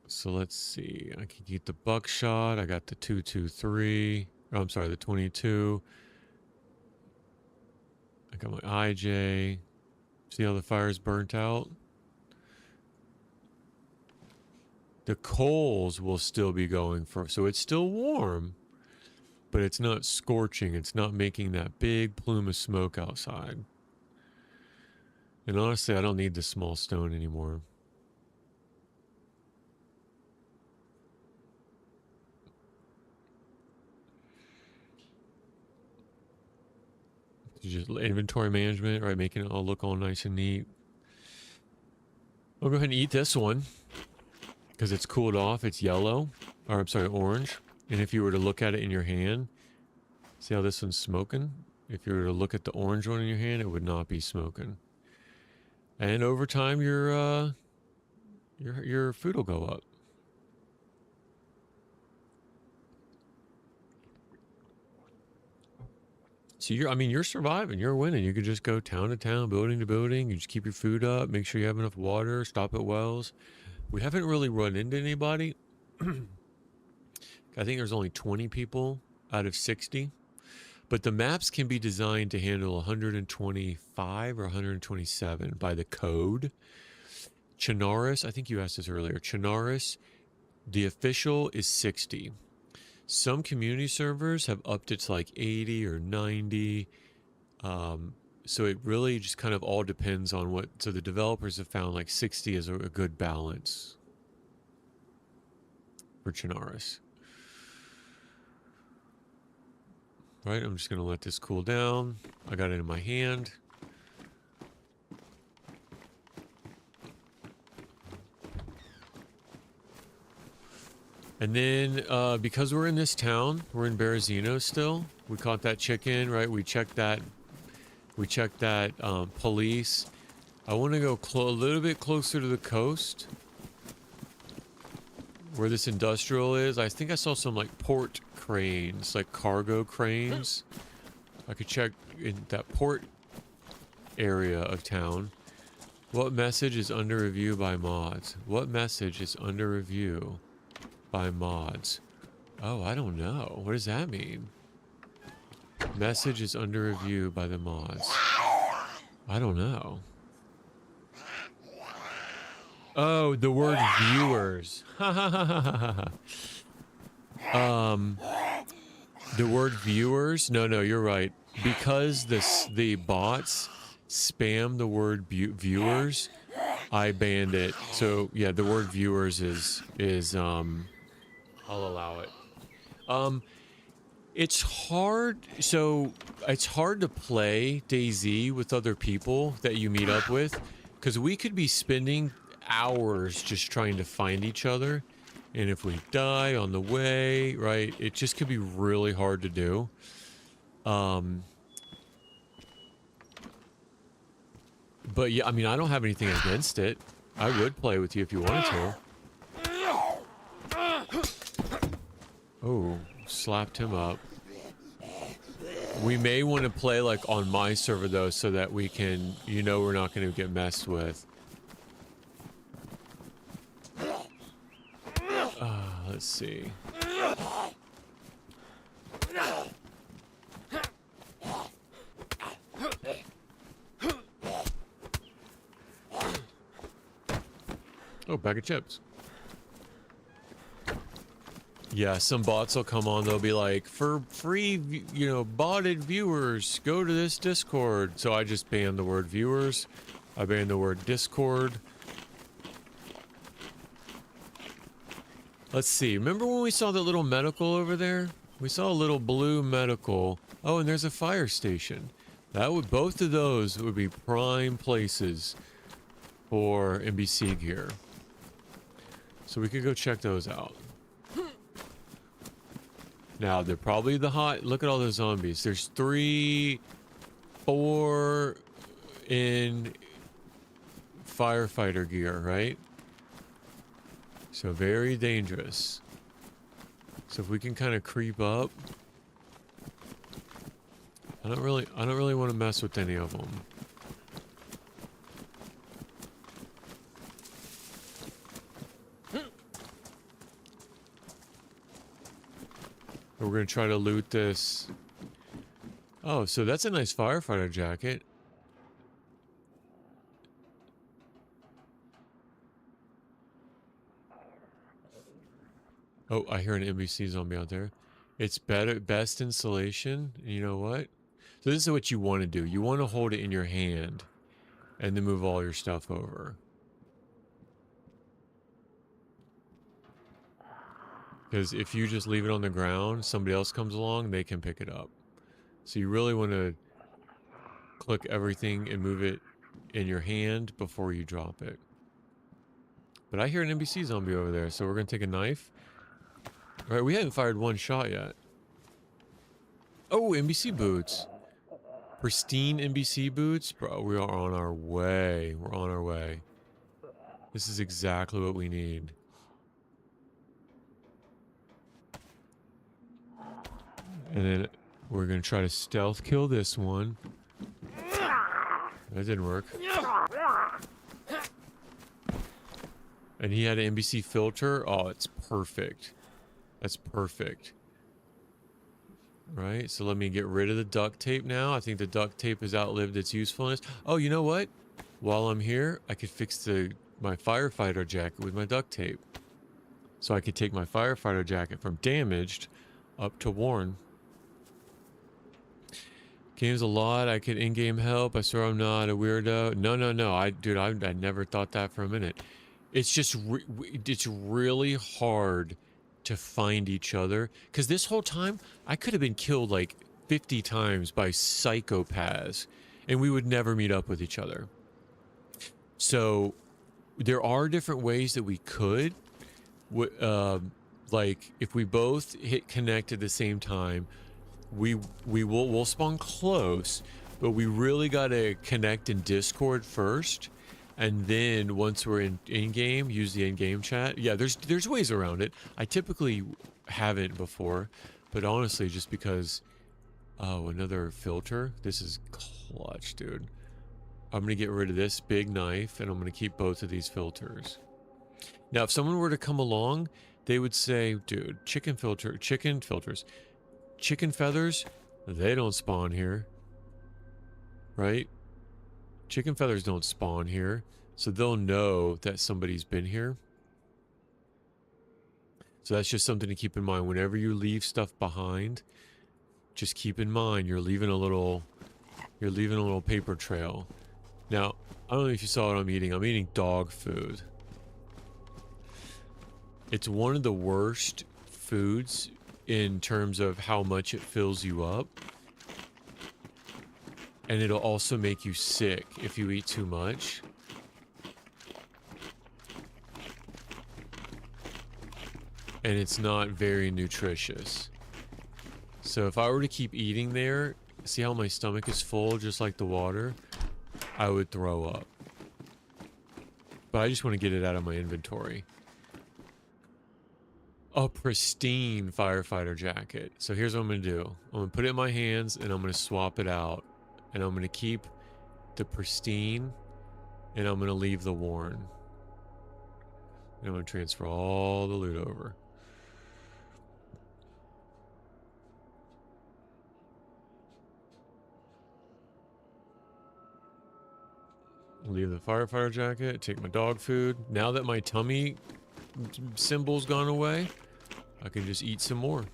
So let's see. I can get the buckshot. I got the 223. Oh, I'm sorry, the 22. I got my IJ. See how the fire's burnt out? The coals will still be going for, so it's still warm, but it's not scorching. It's not making that big plume of smoke outside. And honestly, I don't need the small stone anymore. Just inventory management, right? Making it all look all nice and neat. I'll go ahead and eat this one because it's cooled off. It's yellow, or I'm sorry, orange. And if you were to look at it in your hand, see how this one's smoking? If you were to look at the orange one in your hand, it would not be smoking. And over time, your food will go up. So you're surviving. You're winning. You could just go town to town, building to building. You just keep your food up. Make sure you have enough water. Stop at wells. We haven't really run into anybody. I think there's only 20 people out of 60. But the maps can be designed to handle 125 or 127 by the code. Chernarus, I think you asked this earlier. Chernarus, the official is 60. Some community servers have upped it to like 80 or 90. So it really just kind of all depends on what... So the developers have found like 60 is a good balance for Chernarus. Right, I'm just going to let this cool down. I got it in my hand. And then, because we're in this town, we're in Berazino still. We caught that chicken, right? We checked that police. I want to go a little bit closer to the coast, where this industrial is. I think I saw some like port cranes, like cargo cranes. I could check in that port area of town. What message is under review by mods? What message is under review by mods? Oh, I don't know. What does that mean? Message is under review by the mods. I don't know. Oh, the word viewers. The word viewers? No, you're right. Because the bots spam the word viewers, I banned it. So yeah, the word viewers is I'll allow it. It's hard. So it's hard to play DayZ with other people that you meet up with, because we could be spending hours just trying to find each other, and if we die on the way, right, it just could be really hard to do. But yeah, I mean, I don't have anything against it. I would play with you if you wanted to. Oh, slapped him up. We may want to play like on my server though, so that we can, we're not going to get messed with. Let's see. Oh, bag of chips. Yeah, some bots will come on, they'll be like, for free, botted viewers, go to this Discord. So I just banned the word viewers. I banned the word Discord. Let's see. Remember when we saw that little medical over there? We saw a little blue medical. Oh, and there's a fire station. Both of those would be prime places for NBC gear. So we could go check those out. Now, they're probably the hot... Look at all those zombies. There's 3, 4 in firefighter gear, right? So very dangerous. So if we can kind of creep up... I don't really want to mess with any of them. We're going to try to loot this. Oh, so that's a nice firefighter jacket. Oh, I hear an NBC zombie out there. It's best insulation. You know what? So this is what you want to do. You want to hold it in your hand and then move all your stuff over. Because if you just leave it on the ground, somebody else comes along, they can pick it up. So you really want to click everything and move it in your hand before you drop it. But I hear an NBC zombie over there, so we're going to take a knife. All right, we haven't fired one shot yet. Oh, NBC boots. Pristine NBC boots. Bro, we are on our way. We're on our way. This is exactly what we need. And then we're going to try to stealth kill this one. That didn't work. And he had an NBC filter. Oh, it's perfect. That's perfect. Right, so let me get rid of the duct tape now. I think the duct tape has outlived its usefulness. Oh, you know what? While I'm here, I could fix my firefighter jacket with my duct tape. So I could take my firefighter jacket from damaged up to worn. Game's a lot. I could in-game help. I swear I'm not a weirdo. No. Dude, I never thought that for a minute. It's just, it's really hard to find each other. Because this whole time, I could have been killed like 50 times by psychopaths. And we would never meet up with each other. So, there are different ways that we could. Like, if we both hit connect at the same time, we'll spawn close, but we really gotta connect in Discord first, and then once we're in game, use the in-game chat. Yeah, there's ways around it. I typically haven't before, but honestly, just because. Oh, another filter. This is clutch, dude. I'm gonna get rid of this big knife, and I'm gonna keep both of these filters. Now, if someone were to come along, they would say, dude, chicken filters. Chicken feathers, they don't spawn here. Right? Chicken feathers don't spawn here. So they'll know that somebody's been here. So that's just something to keep in mind. Whenever you leave stuff behind, just keep in mind you're leaving a little paper trail. Now, I don't know if you saw what I'm eating. I'm eating dog food. It's one of the worst foods in terms of how much it fills you up. And it'll also make you sick if you eat too much. And it's not very nutritious. So if I were to keep eating there, see how my stomach is full just like the water, I would throw up. But I just want to get it out of my inventory. A pristine firefighter jacket. So here's what I'm going to do. I'm going to put it in my hands and I'm going to swap it out. And I'm going to keep the pristine and I'm going to leave the worn. And I'm going to transfer all the loot over. Leave the firefighter jacket, take my dog food. Now that my tummy symbol's gone away, I can just eat some more.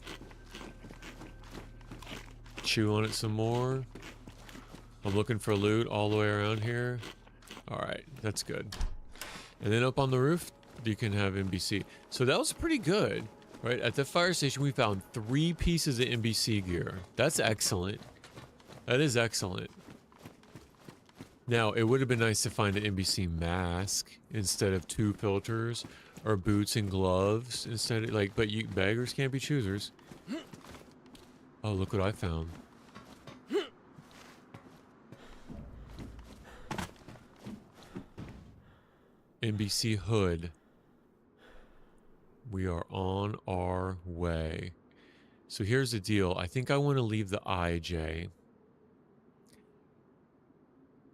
Chew on it some more. I'm looking for loot all the way around here. Alright, that's good. And then up on the roof, you can have NBC. So that was pretty good, right? At the fire station, we found 3 pieces of NBC gear. That's excellent. That is excellent. Now, it would have been nice to find an NBC mask instead of 2 filters, or boots and gloves instead of, like, but you beggars can't be choosers. Oh, look what I found. NBC hood. We are on our way. So here's the deal. I think I want to leave the IJ.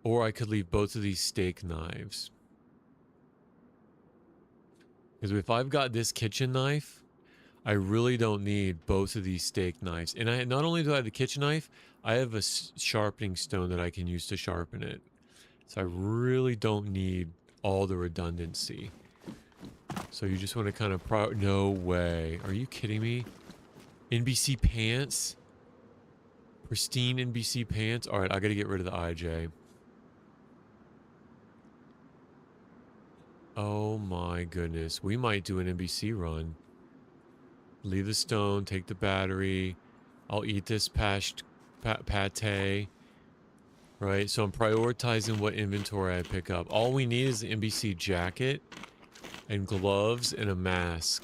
Or I could leave both of these steak knives. Because if I've got this kitchen knife, I really don't need both of these steak knives. And I not only do I have the kitchen knife, I have a sharpening stone that I can use to sharpen it. So I really don't need all the redundancy. So you just want to kind of no way. Are you kidding me? NBC pants? Pristine NBC pants? Alright, I gotta get rid of the IJ. Oh my goodness. We might do an NBC run. Leave the stone, take the battery. I'll eat this pate. Right? So I'm prioritizing what inventory I pick up. All we need is the NBC jacket and gloves and a mask.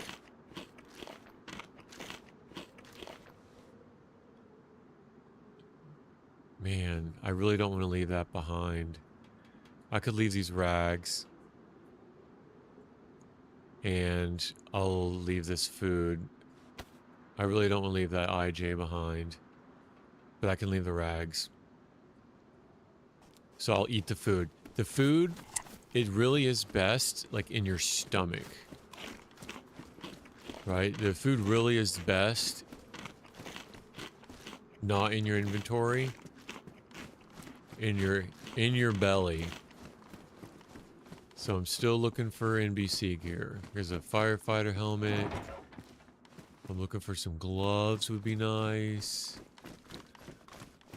Man, I really don't want to leave that behind. I could leave these rags. And I'll leave this food. I really don't want to leave that IJ behind. But I can leave the rags. So I'll eat the food. The food, it really is best, like, in your stomach. Right? The food really is best not in your inventory. In your belly. So I'm still looking for NBC gear. Here's a firefighter helmet. I'm looking for some gloves would be nice.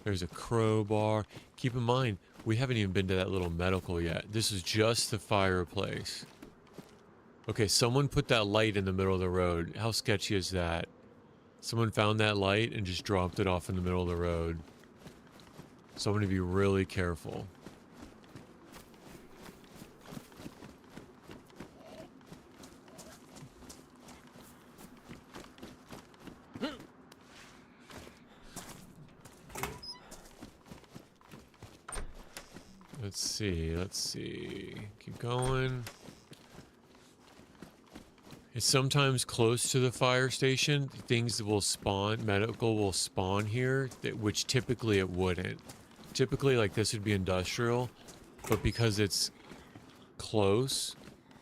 There's a crowbar. Keep in mind, we haven't even been to that little medical yet. This is just the fireplace. Okay, someone put that light in the middle of the road. How sketchy is that? Someone found that light and just dropped it off in the middle of the road. So I'm going to be really careful. Let's see. Keep going. It's sometimes close to the fire station. Things will spawn, medical will spawn here, which typically it wouldn't. Typically, like, this would be industrial, but because it's close.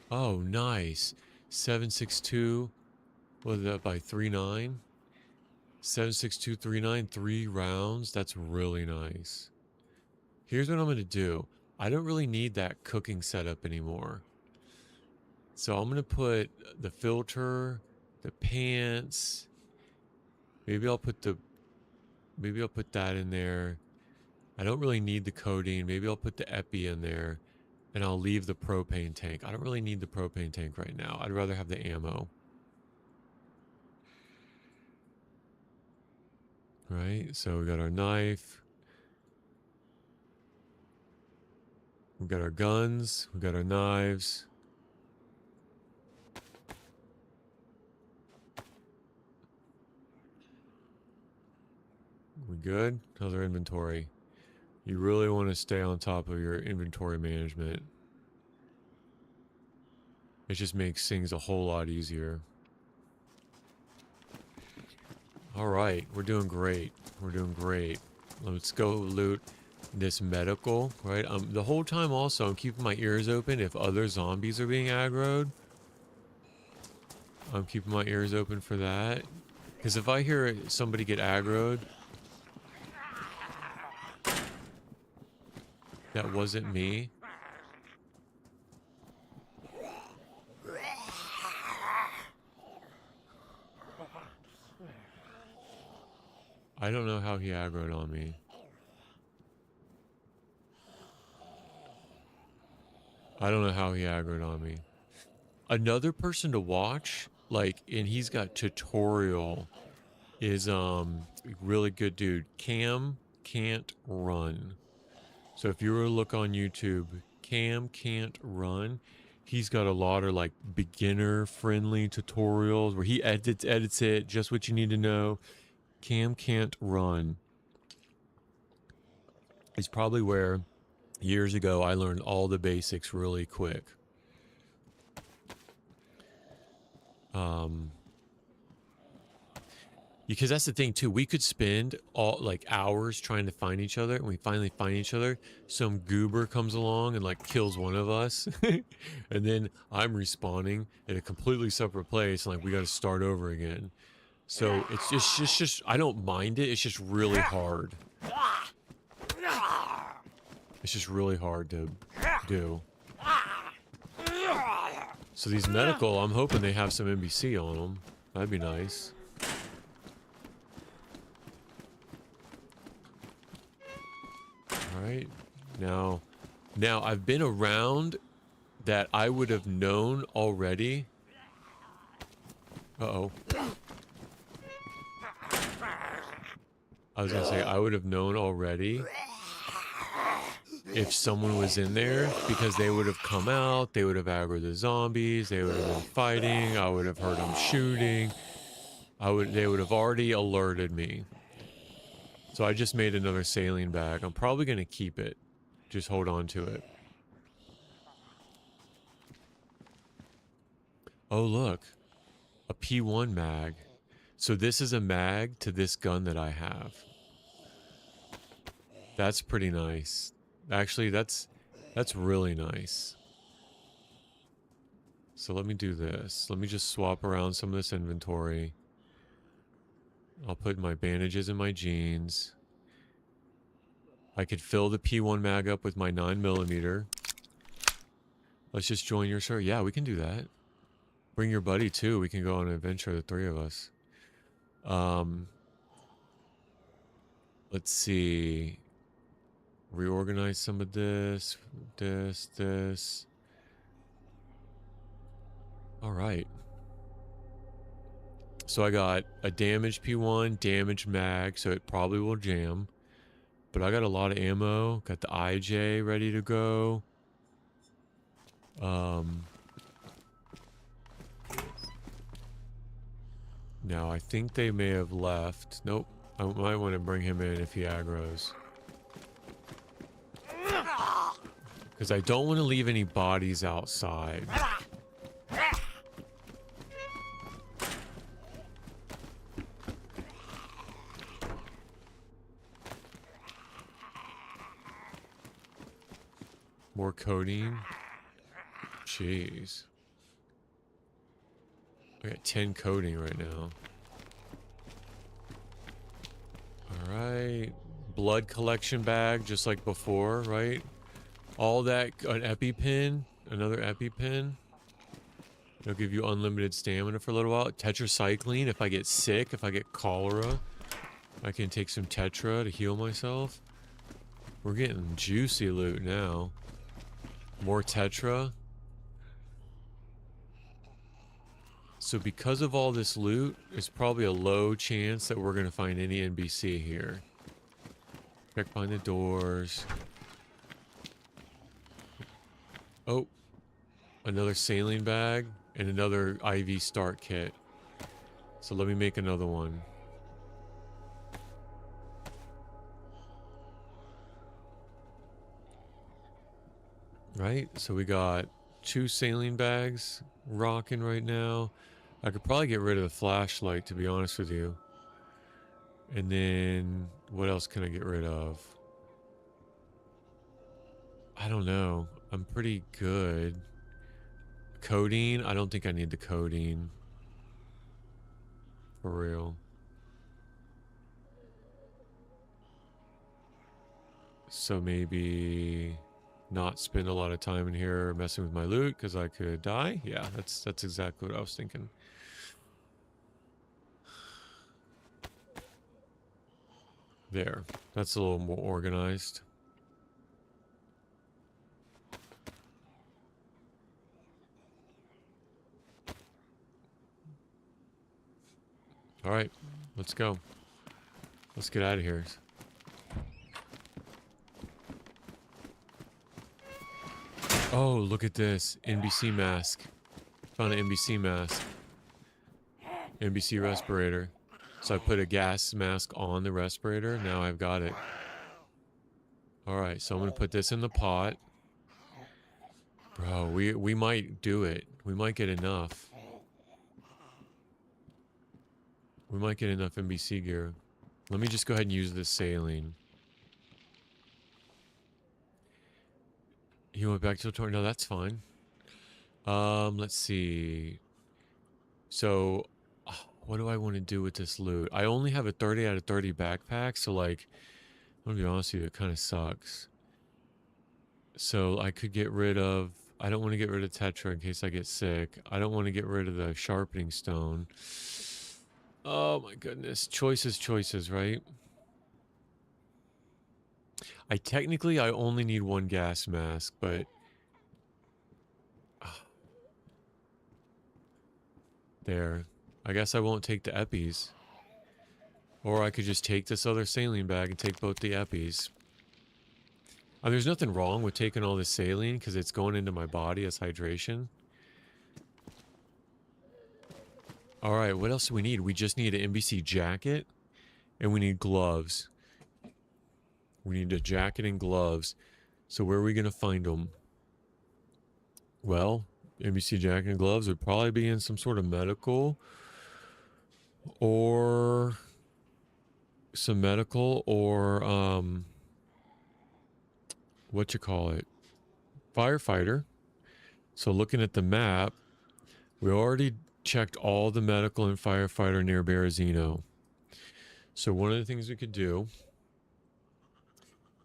Oh, nice. 762. What is that by 39? 76239, 3 rounds. That's really nice. Here's what I'm going to do. I don't really need that cooking setup anymore. So I'm going to put the filter, the pants. Maybe I'll put that in there. I don't really need the codeine. Maybe I'll put the epi in there, and I'll leave the propane tank. I don't really need the propane tank right now. I'd rather have the ammo. Right? So we got our knife. We got our guns. We got our knives. We good? How's our inventory? You really want to stay on top of your inventory management. It just makes things a whole lot easier. Alright, we're doing great. We're doing great. Let's go loot this medical, right? The whole time also, I'm keeping my ears open if other zombies are being aggroed. I'm keeping my ears open for that. Because if I hear somebody get aggroed, that wasn't me. I don't know how he aggroed on me. I don't know how he aggroed on me. Another person to watch, like, and he's got tutorial, is really good dude. Cam Can't Run. So if you were to look on YouTube, Cam Can't Run, he's got a lot of like beginner friendly tutorials where he edits it, just what you need to know. Cam Can't Run. It's probably where years ago I learned all the basics really quick. Because that's the thing too, we could spend all like hours trying to find each other, and we finally find each other. Some goober comes along and like kills one of us, and then I'm respawning at a completely separate place, and like we got to start over again. So it's just I don't mind it. It's just really hard. It's just really hard to do. So these medical, I'm hoping they have some NBC on them. That'd be nice. Alright, now I've been around that I would have known already. Uh-oh. I was gonna say, I would have known already if someone was in there, because they would have come out, they would have aggroed the zombies, they would have been fighting, I would have heard them shooting, they would have already alerted me. So I just made another saline bag. I'm probably going to keep it. Just hold on to it. Oh, look. A P1 mag. So this is a mag to this gun that I have. That's pretty nice. Actually, that's really nice. So let me do this. Let me just swap around some of this inventory. I'll put my bandages in my jeans. I could fill the P1 mag up with my 9mm. Let's just join your server. Yeah, we can do that. Bring your buddy too. We can go on an adventure, the three of us. Let's see. Reorganize some of this. This. All right. So I got a damaged P1, damaged mag, so it probably will jam. But I got a lot of ammo. Got the IJ ready to go. Now I think they may have left. Nope. I might want to bring him in if he aggroes. Because I don't want to leave any bodies outside. More codeine? Jeez. I got 10 codeine right now. Alright. Blood collection bag, just like before, right? All that, an EpiPen, another EpiPen. It'll give you unlimited stamina for a little while. Tetracycline, if I get sick, if I get cholera, I can take some Tetra to heal myself. We're getting juicy loot now. More Tetra. So because of all this loot, it's probably a low chance that we're going to find any NBC here. Check behind the doors. Oh, another saline bag and another IV start kit. So let me make another one. Right, so we got 2 saline bags rocking right now. I could probably get rid of the flashlight, to be honest with you. And then what else can I get rid of? I don't know. I'm pretty good. Codeine? I don't think I need the codeine. For real. So maybe not spend a lot of time in here messing with my loot because I could die. Yeah, that's exactly what I was thinking. There. That's a little more organized. All right, let's go. Let's get out of here. Oh, look at this. NBC mask. Found an NBC mask. NBC respirator. So I put a gas mask on the respirator. Now I've got it. Alright, so I'm going to put this in the pot. Bro, we might do it. We might get enough. We might get enough NBC gear. Let me just go ahead and use this saline. He went back to the torrent. No, that's fine. Let's see. So, what do I want to do with this loot? I only have a 30 out of 30 backpack, so like, I'm gonna be honest with you, it kind of sucks. So I could get rid of, I don't want to get rid of Tetra in case I get sick. I don't want to get rid of the sharpening stone. Oh my goodness. Choices, right? I only need 1 gas mask, but there. I guess I won't take the Epis. Or I could just take this other saline bag and take both the Epis. There's nothing wrong with taking all this saline because it's going into my body as hydration. Alright, what else do we need? We just need an NBC jacket and we need gloves. We need a jacket and gloves. So where are we going to find them? Well, NBC jacket and gloves would probably be in some sort of medical or some medical or what you call it, firefighter. So looking at the map, we already checked all the medical and firefighter near Berazino. So one of the things we could do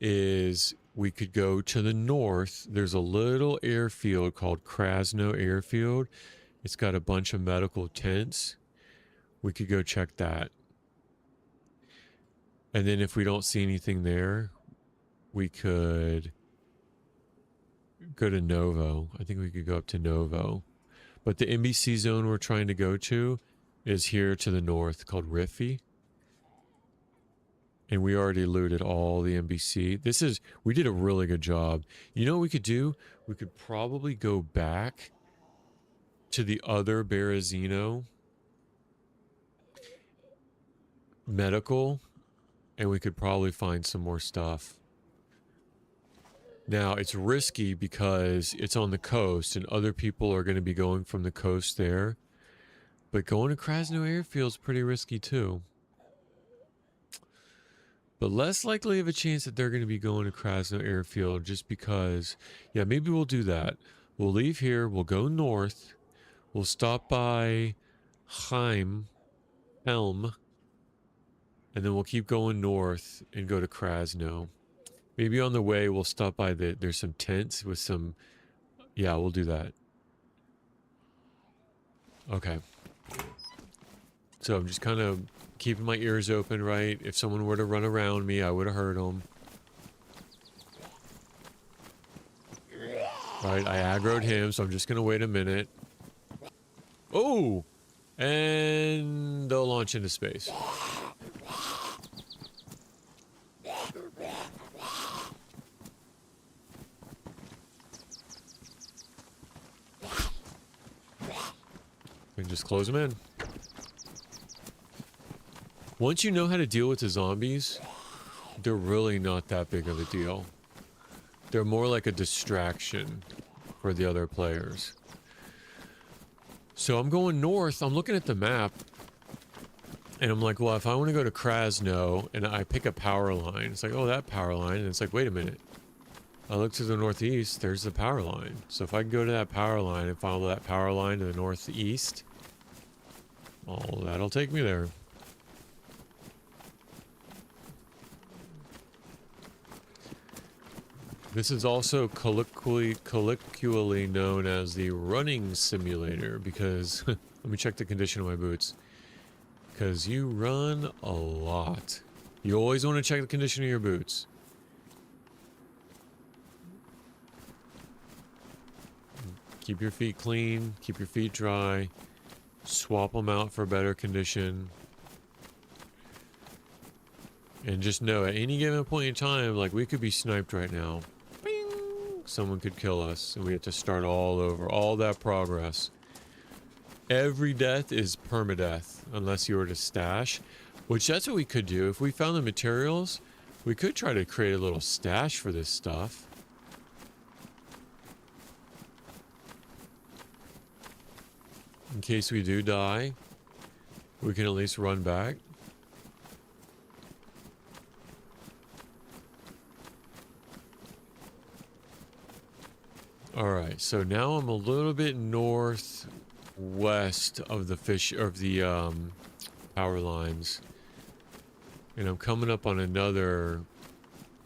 is we could go to the north. There's a little airfield called Krasno Airfield. It's got a bunch of medical tents. We could go check that. And then if we don't see anything there, we could go to Novo. I think we could go up to Novo. But the NBC zone we're trying to go to is here to the north called Rify. And we already looted all the NBC. We did a really good job. You know what we could do? We could probably go back to the other Berazino medical and we could probably find some more stuff. Now, it's risky because it's on the coast and other people are going to be going from the coast there. But going to Krasno Airfield is pretty risky too. But less likely of a chance that they're going to be going to Krasno Airfield just because, yeah, maybe we'll do that. We'll leave here, we'll go north, we'll stop by Helm, and then we'll keep going north and go to Krasno. Maybe on the way we'll stop by there's some tents with some, yeah, we'll do that. Okay. So I'm just kind of keeping my ears open, right? If someone were to run around me, I would have heard them. Right, I aggroed him, so I'm just going to wait a minute. Oh! And they'll launch into space. And just close them in. Once you know how to deal with the zombies, they're really not that big of a deal. They're more like a distraction for the other players. So I'm going north. I'm looking at the map. And I'm like, well, if I want to go to Krasno and I pick a power line, it's like, oh, that power line. And it's like, wait a minute. I look to the northeast, there's the power line. So if I can go to that power line and follow that power line to the northeast, oh, that'll take me there. This is also colloquially known as the running simulator because, let me check the condition of my boots. Because you run a lot. You always want to check the condition of your boots. Keep your feet clean, keep your feet dry, swap them out for better condition. And just know at any given point in time, like we could be sniped right now. Bing! Someone could kill us and we have to start all over, all that progress. Every death is permadeath unless you were to stash, which that's what we could do. If we found the materials, we could try to create a little stash for this stuff. In case we do die, we can at least run back. Alright, so now I'm a little bit northwest of the power lines. And I'm coming up on another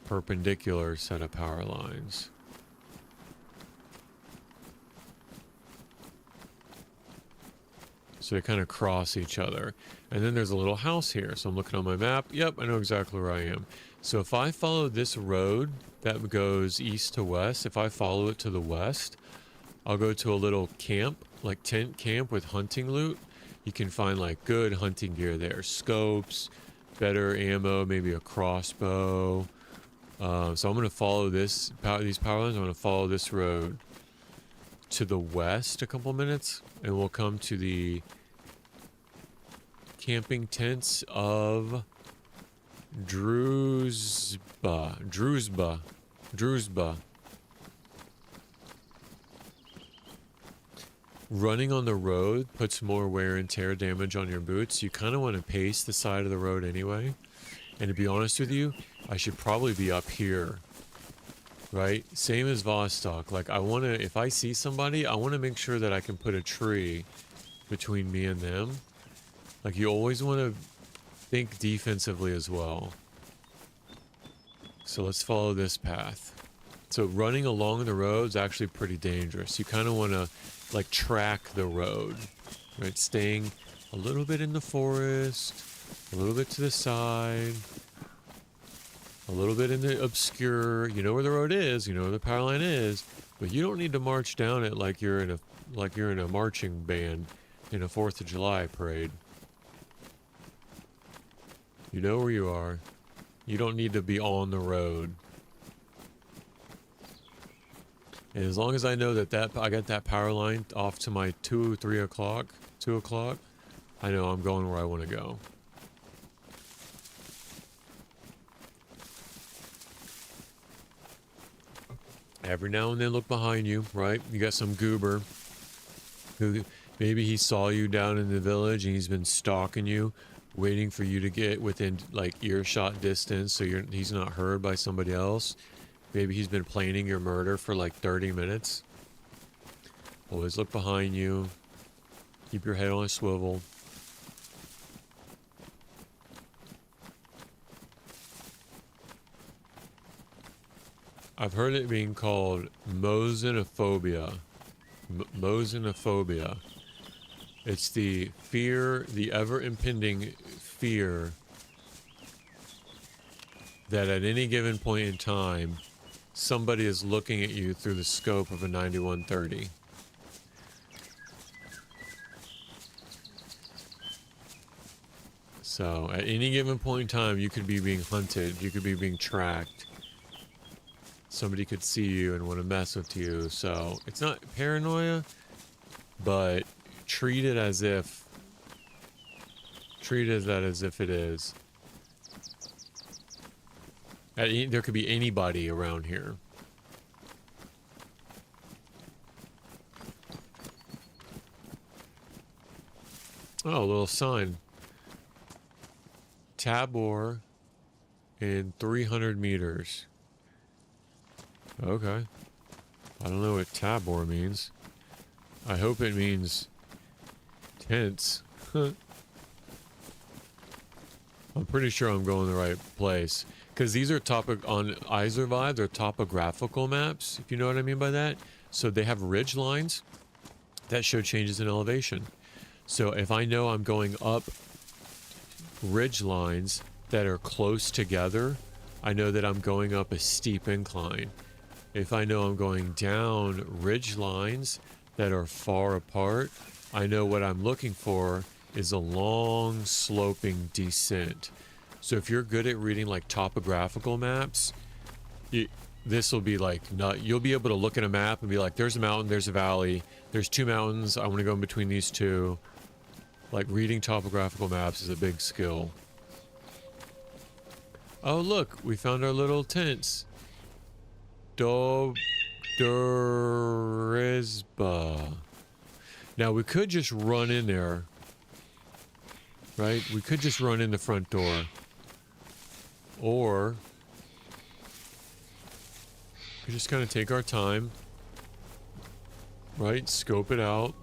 perpendicular set of power lines. So they kind of cross each other. And then there's a little house here. So I'm looking on my map. Yep, I know exactly where I am. So if I follow this road that goes east to west, if I follow it to the west, I'll go to a little camp, like tent camp with hunting loot. You can find like good hunting gear there. Scopes, better ammo, maybe a crossbow. So I'm going to follow these power lines. I'm going to follow this road to the west a couple minutes. And we'll come to the camping tents of Druzhba. Running on the road puts more wear and tear damage on your boots. You kind of want to pace the side of the road anyway. And to be honest with you, I should probably be up here. Right? Same as Vostok. Like I want to, if I see somebody, I want to make sure that I can put a tree between me and them. Like you always want to think defensively as well. So let's follow this path. So running along the road is actually pretty dangerous. You kind of want to like track the road, right? Staying a little bit in the forest, a little bit to the side, a little bit in the obscure. You know where the road is, you know where the power line is, but you don't need to march down it like you're in a marching band in a 4th of July parade. You know where you are. You don't need to be on the road. And as long as I know that I got that power line off to my 2 o'clock, I know I'm going where I want to go. Every now and then look behind you, right? You got some goober who maybe he saw you down in the village and he's been stalking you, waiting for you to get within like earshot distance so he's not heard by somebody else. Maybe he's been planning your murder for like 30 minutes. Always look behind you. Keep your head on a swivel. I've heard it being called mosinophobia. Mosinophobia. It's the fear, the ever-impending fear that at any given point in time, somebody is looking at you through the scope of a 9130. So, at any given point in time, you could be being hunted, you could be being tracked. Somebody could see you and want to mess with you. So, it's not paranoia, but treat it as if it is. There could be anybody around here. Oh, a little sign. Tabor in 300 meters. Okay. I don't know what Tabor means. I hope it means tents. I'm pretty sure I'm going the right place. Because these are on iSurvive, they're topographical maps, if you know what I mean by that. So they have ridge lines that show changes in elevation. So if I know I'm going up ridge lines that are close together, I know that I'm going up a steep incline. If I know I'm going down ridge lines that are far apart, I know what I'm looking for is a long sloping descent. So if you're good at reading like topographical maps, this will be like, you'll be able to look at a map and be like, there's a mountain, there's a valley, there's two mountains, I want to go in between these two. Like, reading topographical maps is a big skill. Oh, look, we found our little tents. Dorisba. Now, we could just run in there. Right? We could just run in the front door. Or we just kind of take our time. Right? Scope it out.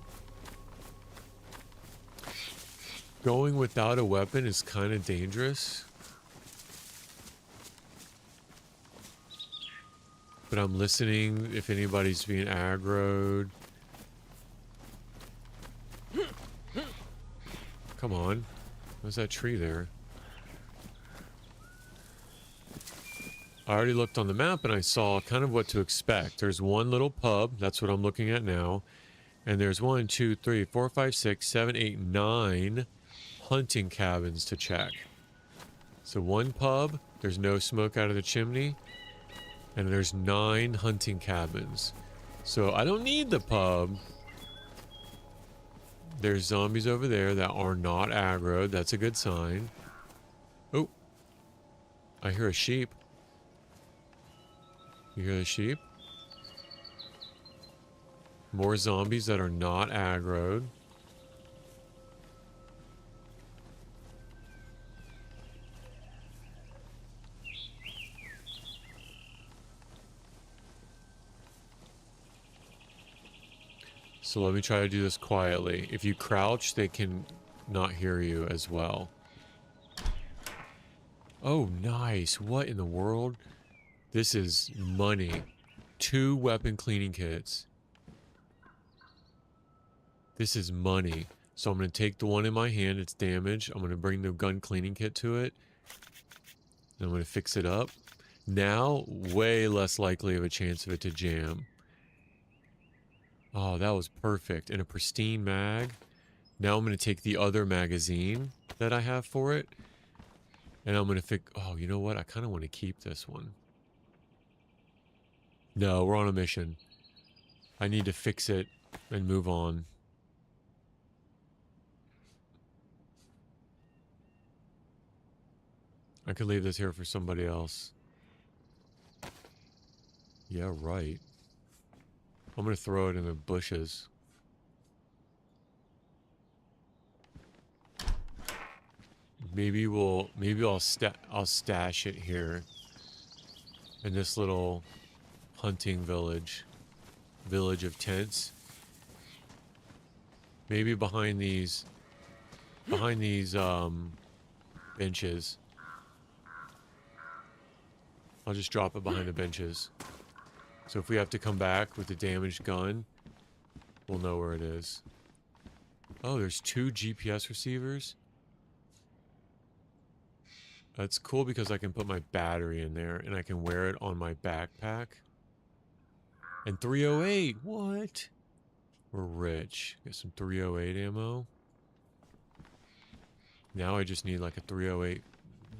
Going without a weapon is kind of dangerous. But I'm listening if anybody's being aggroed. Come on. Where's that tree there? I already looked on the map and I saw kind of what to expect. There's one little pub. That's what I'm looking at now. And there's 1, 2, 3, 4, 5, 6, 7, 8, 9 hunting cabins to check. So one pub, there's no smoke out of the chimney, and there's 9 hunting cabins. So I don't need the pub. There's zombies over there that are not aggroed. That's a good sign. Oh, I hear a sheep. You hear the sheep? More zombies that are not aggroed. So let me try to do this quietly. If you crouch, they can not hear you as well. Oh, nice. What in the world? This is money. 2 weapon cleaning kits. This is money. So I'm going to take the one in my hand. It's damaged. I'm going to bring the gun cleaning kit to it. And I'm going to fix it up. Now, way less likely of a chance of it to jam. Oh, that was perfect. And a pristine mag. Now I'm going to take the other magazine that I have for it. And I'm going to fix... Oh, you know what? I kind of want to keep this one. No, we're on a mission. I need to fix it and move on. I could leave this here for somebody else. Yeah, right. I'm gonna throw it in the bushes. Maybe I'll stash it here in this little hunting village of tents. Maybe behind these benches. I'll just drop it behind the benches. So if we have to come back with the damaged gun, we'll know where it is. Oh, there's 2 GPS receivers. That's cool because I can put my battery in there and I can wear it on my backpack. And 308, what? We're rich. Get some 308 ammo. Now I just need like a 308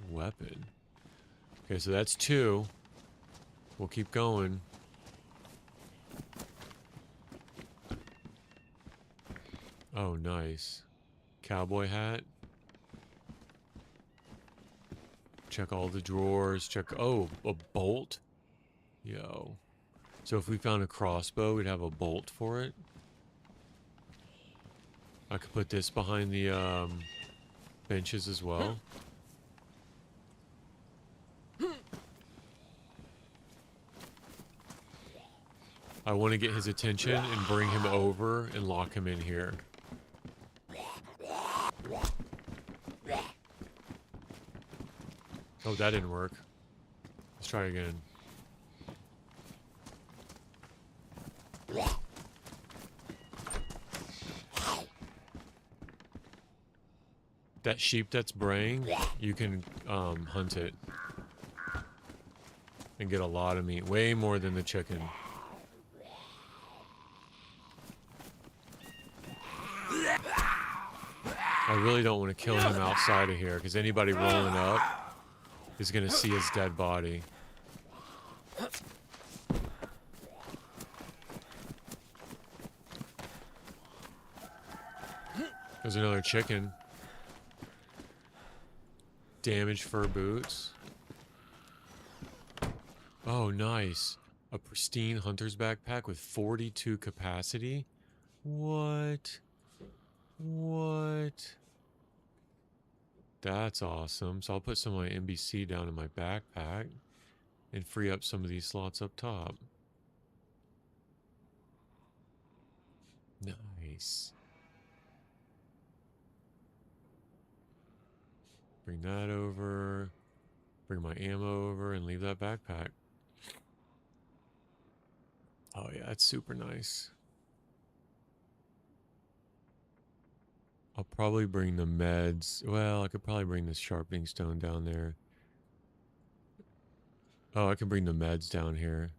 weapon. Okay, so that's 2. We'll keep going. Oh, nice. Cowboy hat. Check all the drawers. Check. Oh, a bolt. Yo. So if we found a crossbow, we'd have a bolt for it. I could put this behind the benches as well. I want to get his attention and bring him over and lock him in here. Oh, that didn't work. Let's try again. That sheep that's braying, you can hunt it and get a lot of meat. Way more than the chicken. I really don't want to kill him outside of here because anybody rolling up is going to see his dead body. There's another chicken. Damaged fur boots. Oh, nice. A pristine hunter's backpack with 42 capacity. What? What? That's awesome. So I'll put some of my NBC down in my backpack and free up some of these slots up top. Nice. Bring that over. Bring my ammo over and leave that backpack. Oh yeah, it's super nice. I'll probably bring the meds. Well, I could probably bring the sharpening stone down there. Oh, I can bring the meds down here.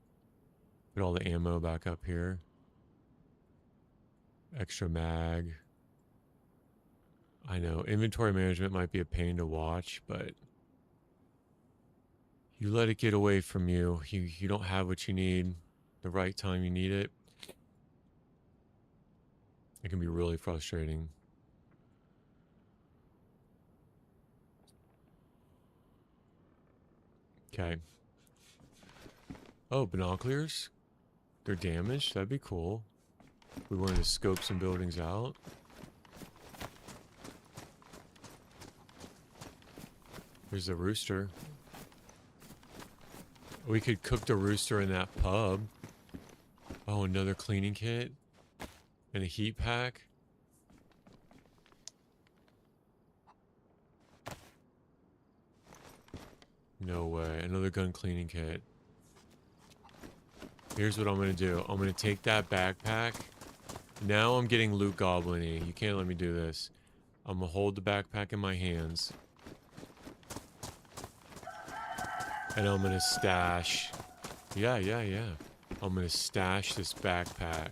Put all the ammo back up here. Extra mag. I know, inventory management might be a pain to watch, but you let it get away from you. You don't have what you need the right time you need it. It can be really frustrating. Okay. Oh, binoculars? They're damaged? That'd be cool. We wanted to scope some buildings out. There's the rooster. We could cook the rooster in that pub. Oh, another cleaning kit. And a heat pack. No way. Another gun cleaning kit. Here's what I'm going to do. I'm going to take that backpack. Now I'm getting loot goblin-y. You can't let me do this. I'm going to hold the backpack in my hands. And I'm going to stash. Yeah. I'm going to stash this backpack.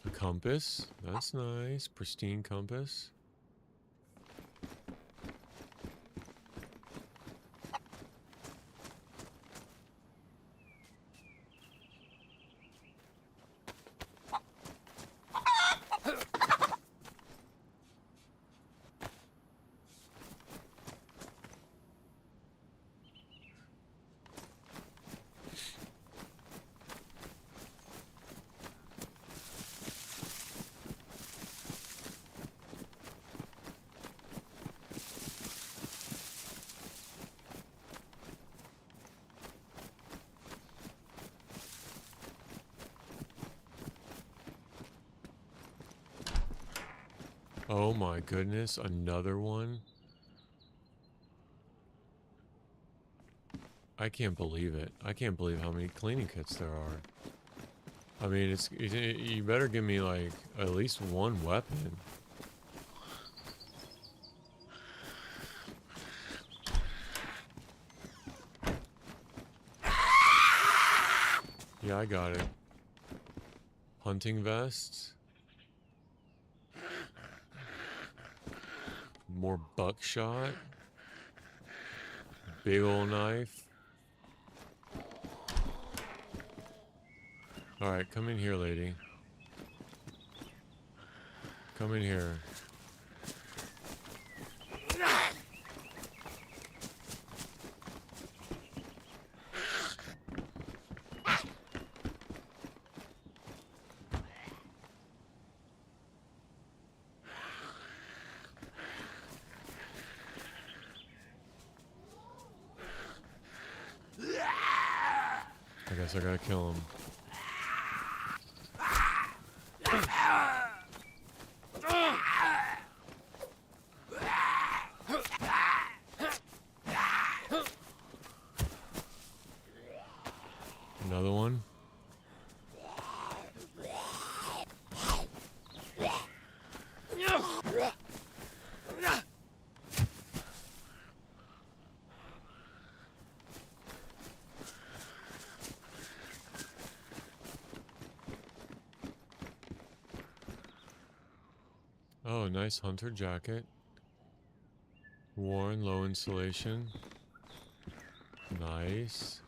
A compass. That's nice. Pristine compass. Oh my goodness, another one. I can't believe it. I can't believe how many cleaning kits there are. I mean, you better give me like at least one weapon. Yeah, I got it. Hunting vests. More buckshot. Big ol' knife. Alright, come in here, lady. Come in here. I guess I gotta kill him. Another one. Oh, nice hunter jacket. Worn, low insulation. Nice.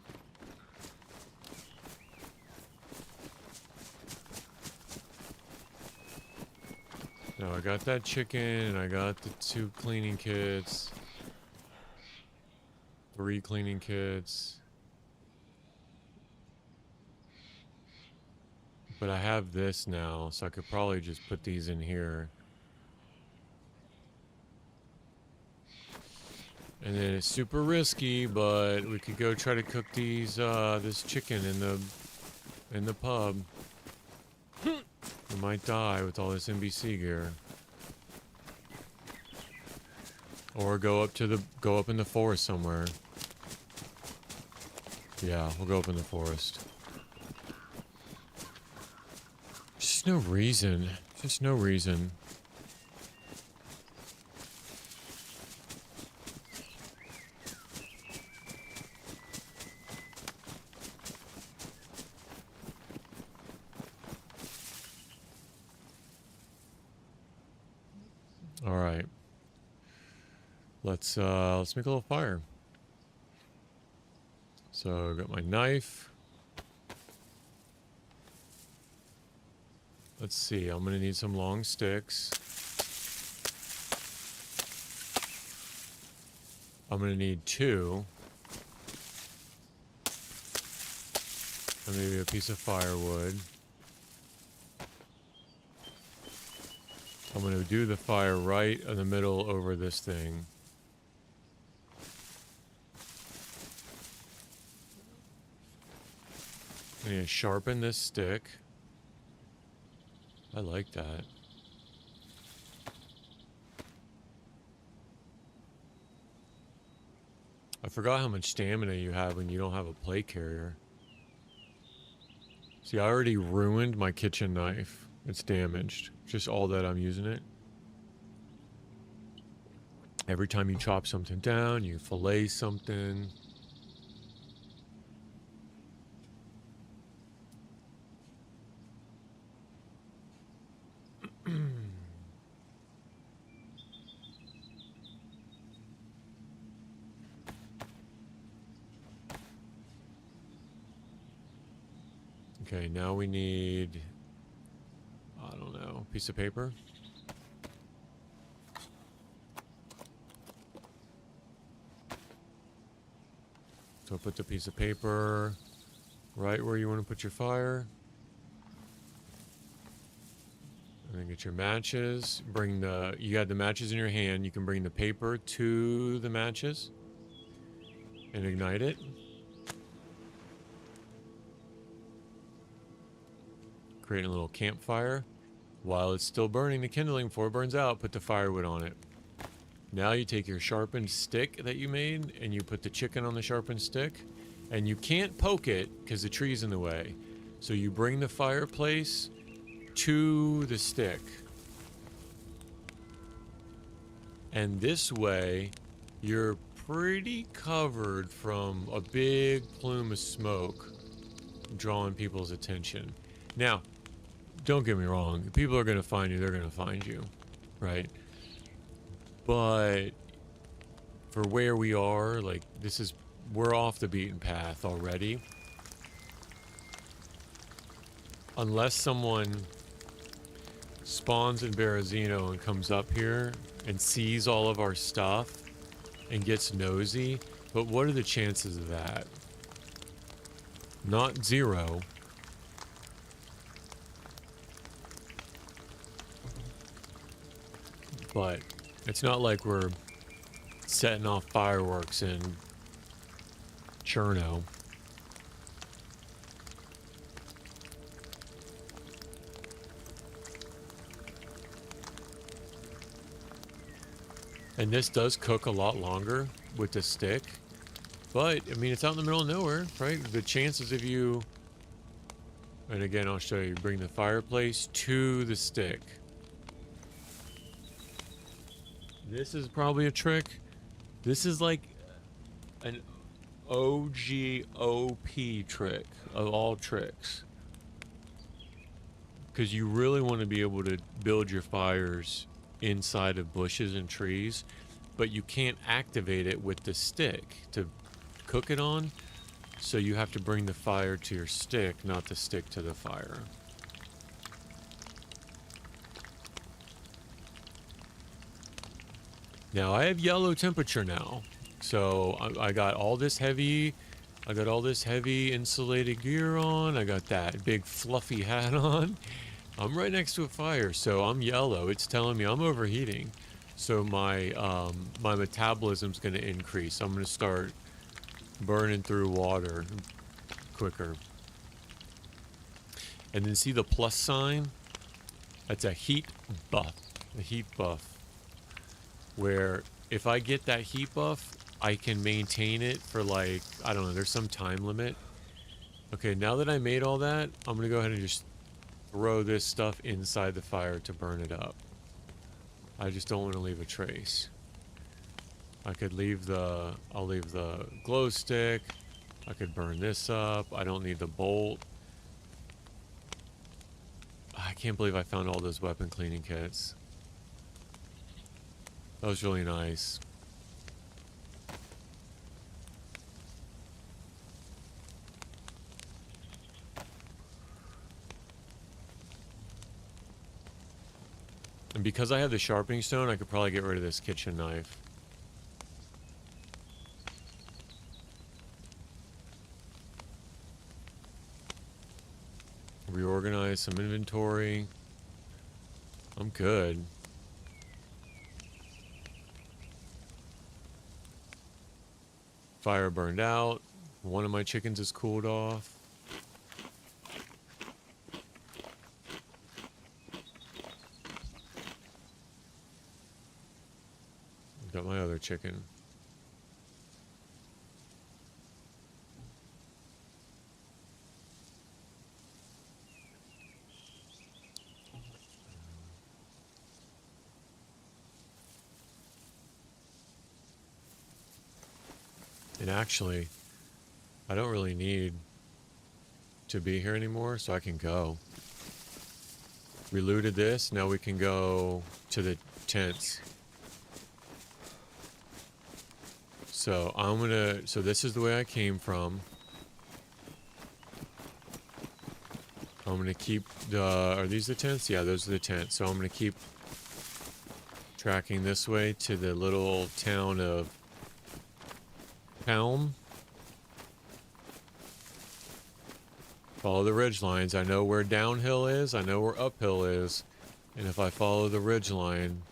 Now I got that chicken, and I got the 2 cleaning kits. 3 cleaning kits. But I have this now, so I could probably just put these in here. And then it's super risky, but we could go try to cook these this chicken in the pub. We might die with all this NBC gear. Or go up in the forest somewhere. Yeah, we'll go up in the forest. Just no reason. Just no reason. All right. Let's make a little fire. So I got my knife. Let's see. I'm gonna need some long sticks. I'm gonna need 2. And maybe a piece of firewood. I'm going to do the fire right in the middle over this thing. I need to sharpen this stick. I like that. I forgot how much stamina you have when you don't have a plate carrier. See, I already ruined my kitchen knife. It's damaged. Just all that I'm using it. Every time you chop something down, you fillet something. Okay, now we need, I don't know, a piece of paper. So put the piece of paper right where you want to put your fire. And then get your matches. You got the matches in your hand. You can bring the paper to the matches and ignite it. Create a little campfire. While it's still burning, the kindling before it burns out, put the firewood on it. Now you take your sharpened stick that you made and you put the chicken on the sharpened stick And you can't poke it because the tree's in the way. So you bring the fireplace to the stick. And this way, you're pretty covered from a big plume of smoke drawing people's attention. Now, don't get me wrong. If people are going to find you, they're going to find you, right? But for where we are, like, we're off the beaten path already. Unless someone spawns in Berazino and comes up here and sees all of our stuff and gets nosy. But what are the chances of that? Not zero. But it's not like we're setting off fireworks in Cherno. And this does cook a lot longer with the stick. But, I mean, it's out in the middle of nowhere, right? The chances of you... And again, I'll show you. Bring the fireplace to the stick. This is probably a trick. This is like an OGOP trick of all tricks. Because you really want to be able to build your fires inside of bushes and trees, but you can't activate it with the stick to cook it on. So you have to bring the fire to your stick, not the stick to the fire. Now I have yellow temperature now, so I got all this heavy insulated gear on. I got that big fluffy hat on. I'm right next to a fire, so I'm yellow. It's telling me I'm overheating. So my my metabolism's going to increase. I'm going to start burning through water quicker. And then see the plus sign? That's a heat buff. A heat buff. Where if I get that heat buff, I can maintain it for like, I don't know, there's some time limit. Okay, now that I made all that, I'm going to go ahead and just throw this stuff inside the fire to burn it up. I just don't want to leave a trace. I could leave I'll leave the glow stick. I could burn this up. I don't need the bolt. I can't believe I found all those weapon cleaning kits. That was really nice. And because I have the sharpening stone, I could probably get rid of this kitchen knife. Reorganize some inventory. I'm good. Fire burned out. One of my chickens is cooled off. Got my other chicken. And actually, I don't really need to be here anymore, so I can go. We looted this, now we can go to the tents. So so this is the way I came from. I'm gonna keep are these the tents? Yeah, those are the tents. So I'm gonna keep tracking this way to the little town of Helm. Follow the ridge lines. I know where downhill is. I know where uphill is. And if I follow the ridge line,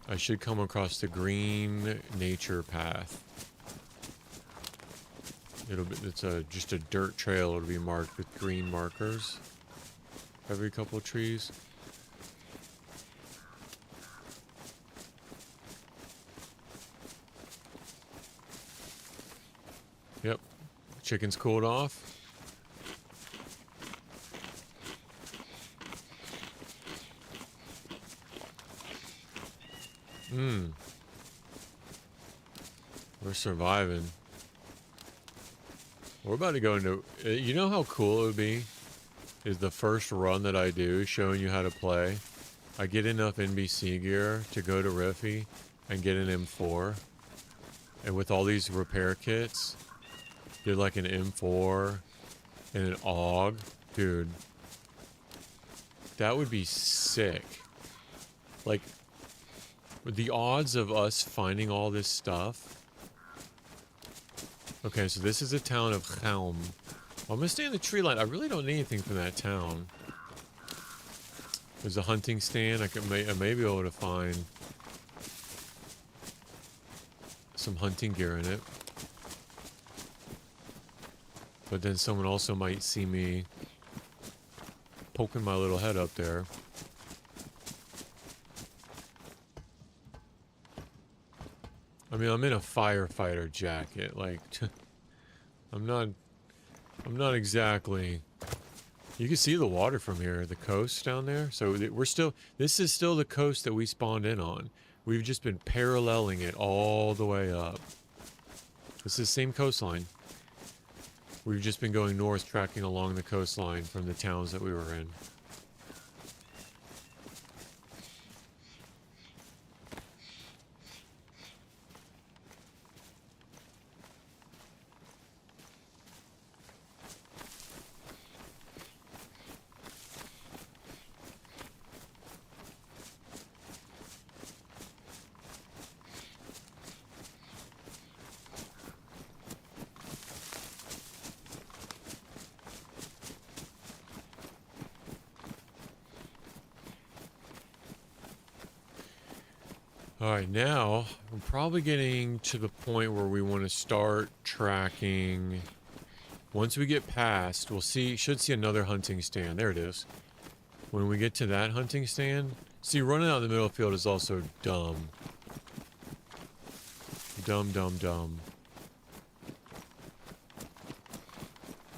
I should come across the green nature path. It's just a dirt trail. It'll be marked with green markers every couple of trees. Yep. Chicken's cooled off. We're surviving. We're about to go into... You know how cool it would be? Is the first run that I do showing you how to play. I get enough NBC gear to go to Rify and get an M4. And with all these repair kits, get like an M4 and an AUG. Dude. That would be sick. Like, the odds of us finding all this stuff. Okay, so this is the town of Helm. I'm gonna stay in the tree line. I really don't need anything from that town. There's a hunting stand. I may be able to find some hunting gear in it. But then someone also might see me poking my little head up there. I mean, I'm in a firefighter jacket. Like, I'm not exactly... You can see the water from here, the coast down there. So we're still... This is still the coast that we spawned in on. We've just been paralleling it all the way up. This is the same coastline. We've just been going north, tracking along the coastline from the towns that we were in. Alright, now I'm probably getting to the point where we want to start tracking. Once we get past, should see another hunting stand. There it is. When we get to that hunting stand, see, running out in the middle of the field is also dumb. Dumb.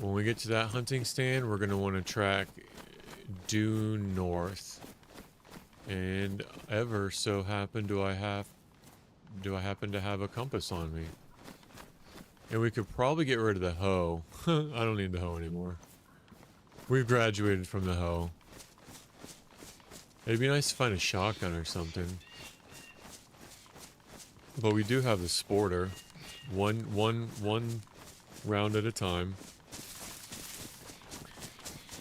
When we get to that hunting stand, we're going to want to track due north. And ever so happen do I happen to have a compass on me. And we could probably get rid of the hoe. I don't need the hoe anymore. We've graduated from the hoe. It'd be nice to find a shotgun or something. But we do have the sporter. One round at a time.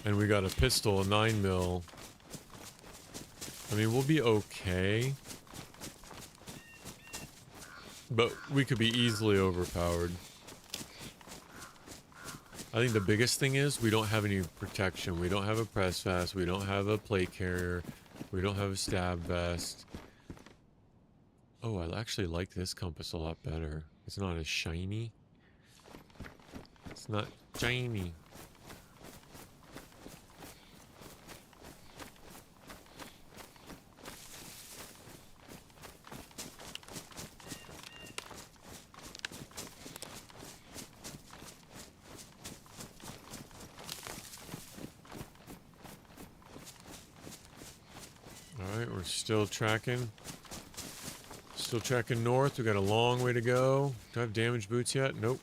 And we got a pistol, a 9mm. I mean, we'll be okay. But we could be easily overpowered. I think the biggest thing is we don't have any protection. We don't have a press vest. We don't have a plate carrier. We don't have a stab vest. Oh, I actually like this compass a lot better. It's not as shiny. It's not shiny. Alright, we're still tracking. Still tracking north. We got a long way to go. Do I have damaged boots yet? Nope.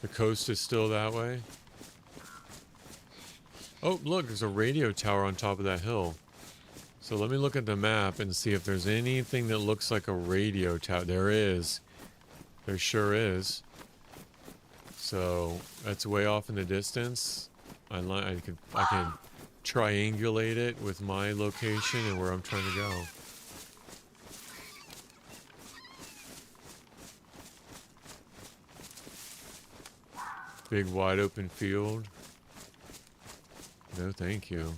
The coast is still that way. Oh, look, there's a radio tower on top of that hill. So let me look at the map and see if there's anything that looks like a radio tower. There is. There sure is. So that's way off in the distance. I can triangulate it with my location and where I'm trying to go. Big wide open field. No, thank you.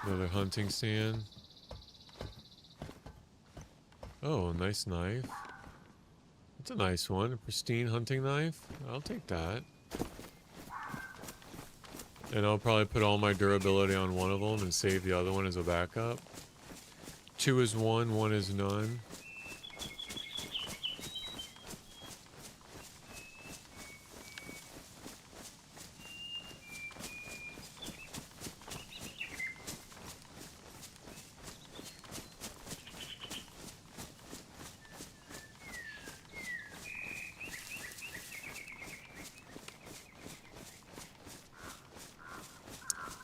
Another hunting stand. Oh, a nice knife. That's a nice one. A pristine hunting knife. I'll take that. And I'll probably put all my durability on one of them and save the other one as a backup. 2 is 1, 1 is none.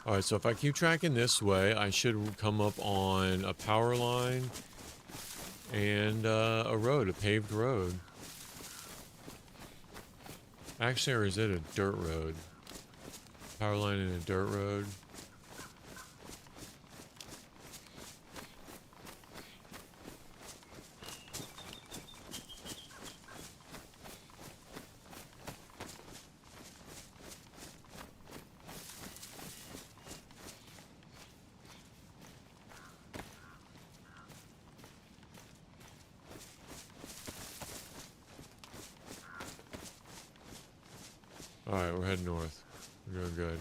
Alright, so if I keep tracking this way, I should come up on a power line and a road, a paved road. Actually, or is it a dirt road? Power line and a dirt road. Alright, we're heading north. We're doing good.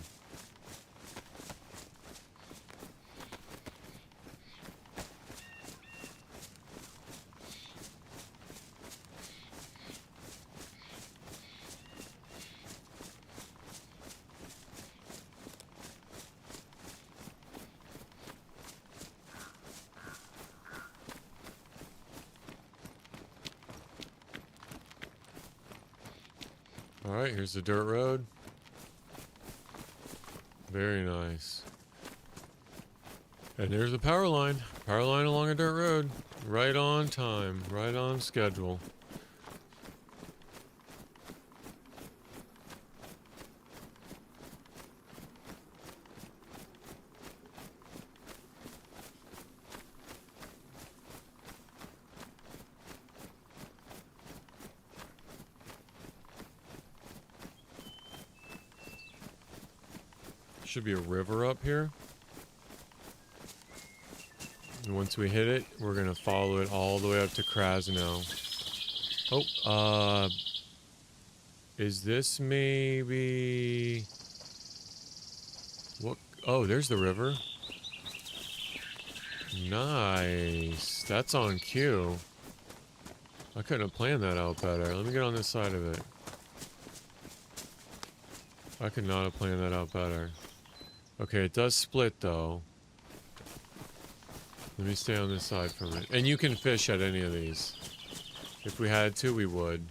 Alright, here's the dirt road. Very nice. And there's the power line. Power line along a dirt road. Right on time. Right on schedule. Should be a river up here. And once we hit it, we're gonna follow it all the way up to Krasno. Oh, is this maybe... What? Oh, there's the river. Nice. That's on cue. I couldn't have planned that out better. Let me get on this side of it. I could not have planned that out better. Okay, it does split though. Let me stay on this side for a minute. And you can fish at any of these. If we had to, we would.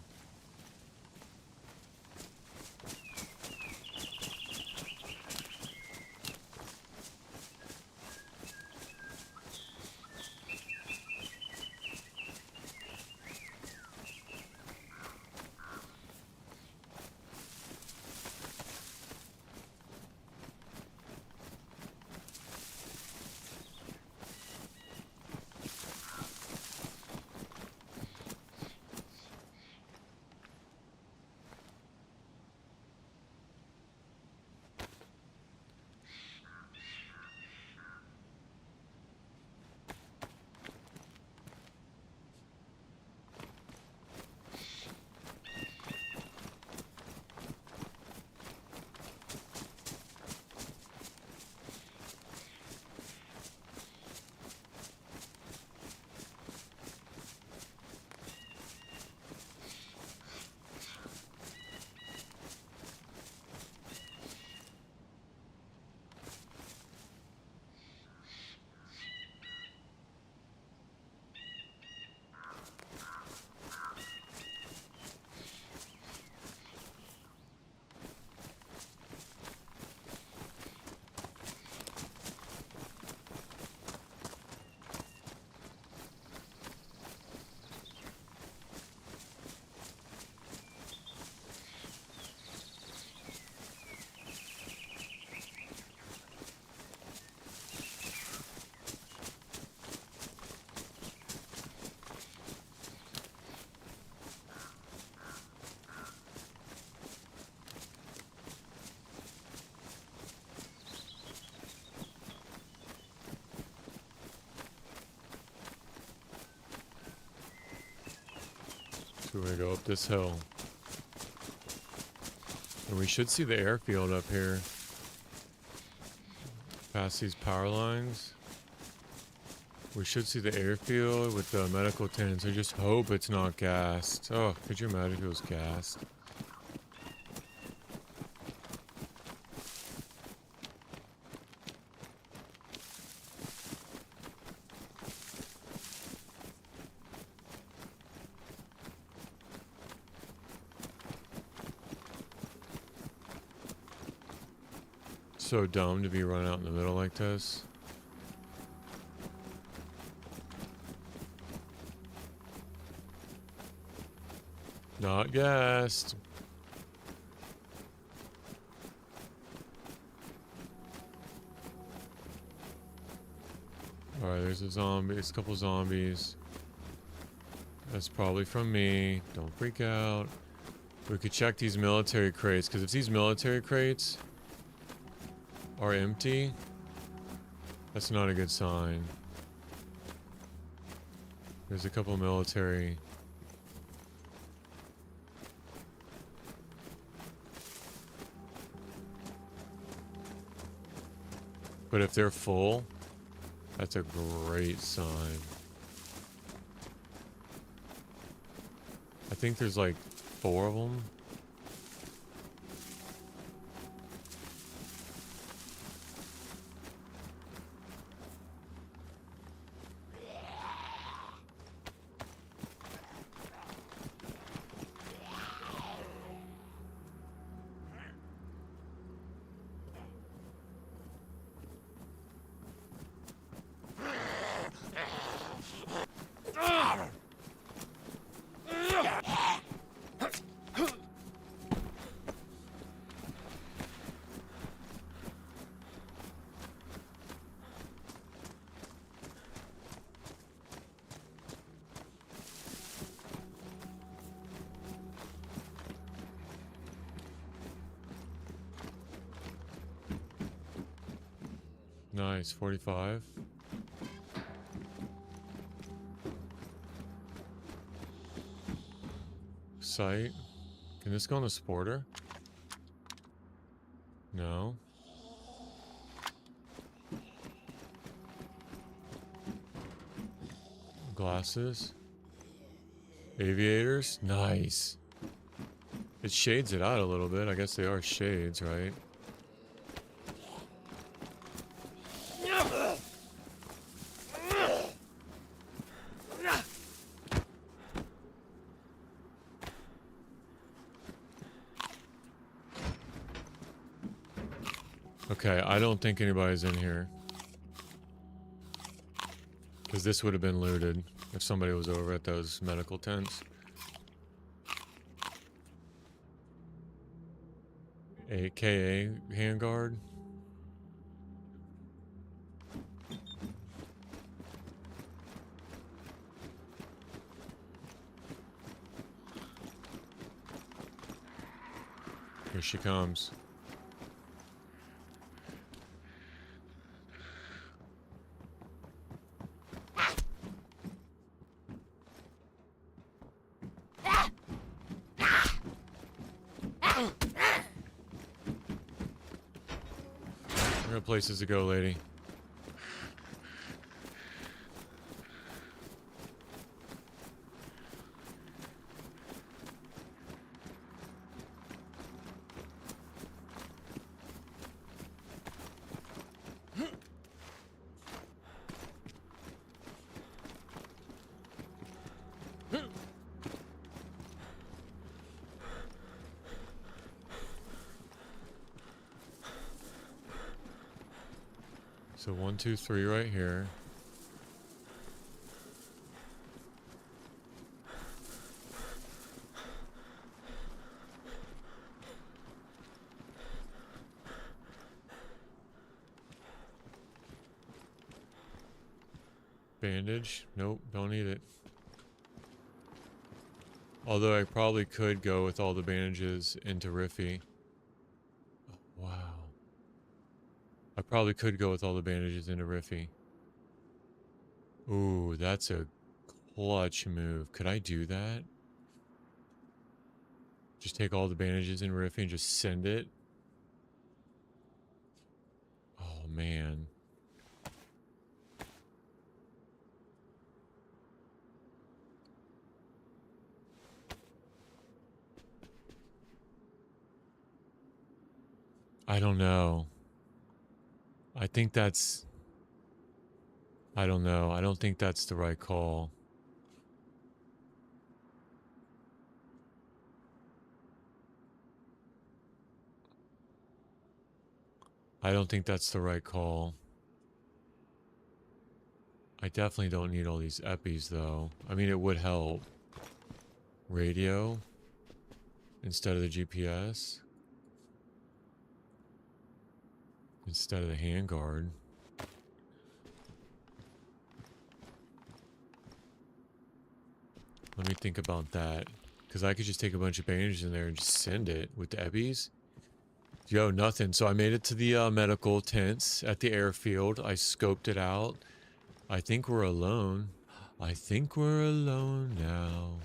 So we're gonna go up this hill. And we should see the airfield up here. Past these power lines. We should see the airfield with the medical tents. I just hope it's not gassed. Oh, could you imagine if it was gassed? So dumb to be run out in the middle like this. Not gassed. Alright, there's a zombie. There's a couple zombies. That's probably from me. Don't freak out. We could check these military crates, because if these military crates are empty, that's not a good sign. There's a couple military. But if they're full, that's a great sign. I think there's like 4 of them. Nice, 45. Sight. Can this go on the sporter? No. Glasses. Aviators. Nice. It shades it out a little bit. I guess they are shades, right? Okay, I don't think anybody's in here. Because this would have been looted if somebody was over at those medical tents. AKA handguard. Here she comes. We got places to go, lady. So 1, 2, 3 right here. Bandage? Nope, don't need it. Although I probably could go with all the bandages into Rify. Oh, wow. I probably could go with all the bandages into Rify. Ooh, that's a clutch move. Could I do that? Just take all the bandages in Rify and just send it? Oh man. I don't know. I think that's... I don't know. I don't think that's the right call. I don't think that's the right call. I definitely don't need all these epis, though. I mean, it would help. Radio instead of the GPS. Instead of the handguard. Let me think about that. Because I could just take a bunch of bandages in there and just send it with the epis. Yo, nothing. So I made it to the medical tents at the airfield. I scoped it out. I think we're alone. I think we're alone now.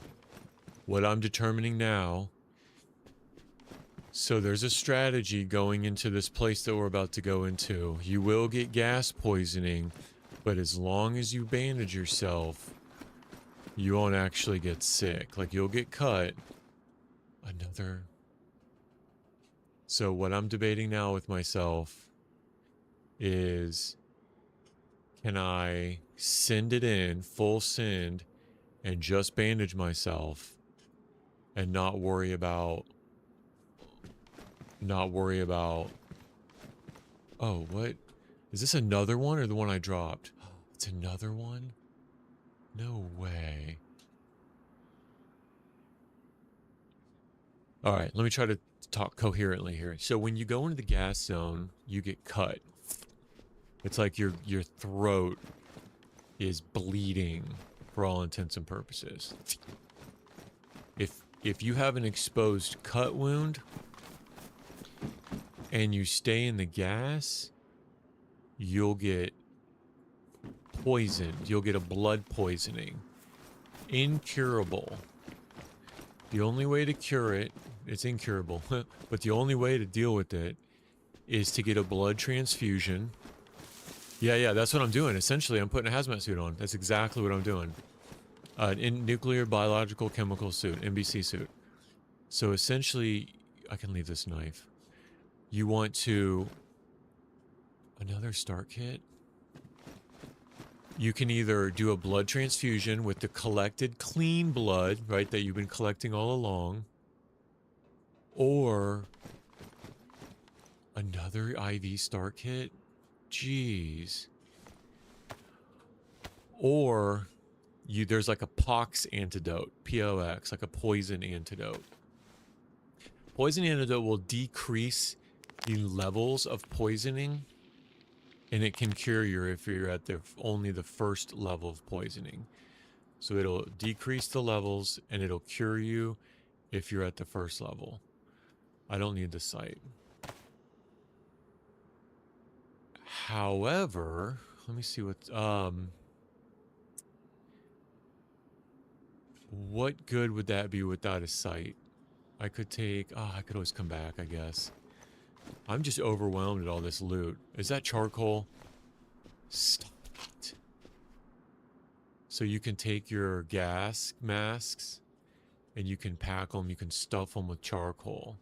What I'm determining now... So there's a strategy going into this place that we're about to go into. You will get gas poisoning, but as long as you bandage yourself, you won't actually get sick. Like, you'll get cut. Another... So what I'm debating now with myself is, can I send it in, full send, and just bandage myself and not worry about... Oh, what? Is this another one or the one I dropped? It's another one? No way. Alright, let me try to talk coherently here. So when you go into the gas zone, you get cut. It's like your throat is bleeding for all intents and purposes. If you have an exposed cut wound and you stay in the gas, you'll get poisoned. You'll get a blood poisoning. Incurable. The only way to cure it, it's incurable, but the only way to deal with it is to get a blood transfusion. Yeah, that's what I'm doing. Essentially, I'm putting a hazmat suit on. That's exactly what I'm doing. In nuclear, biological, chemical suit, NBC suit. So essentially, I can leave this knife. You want to... Another start kit? You can either do a blood transfusion with the collected clean blood, right, that you've been collecting all along, or another IV start kit? Jeez. Or there's like a pox antidote, POX, like a poison antidote. Poison antidote will decrease the levels of poisoning, and it can cure you if you're at only the first level of poisoning. So it'll decrease the levels, and it'll cure you if you're at the first level. I don't need the site. However, let me see what good would that be without a site? I could take... I could always come back, I guess. I'm just overwhelmed at all this loot. Is that charcoal? Stop it. So you can take your gas masks and you can pack them, you can stuff them with charcoal.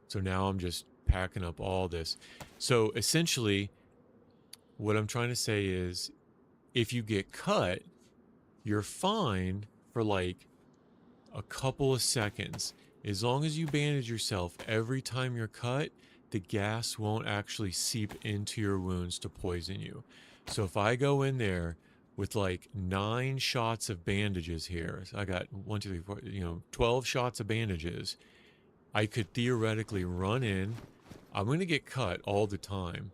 So now I'm just packing up all this. So essentially, what I'm trying to say is, if you get cut, you're fine for like a couple of seconds. As long as you bandage yourself every time you're cut, the gas won't actually seep into your wounds to poison you. So if I go in there with like 9 shots of bandages here, so I got 1, 2, 3, 4, 12 shots of bandages, I could theoretically run in. I'm going to get cut all the time.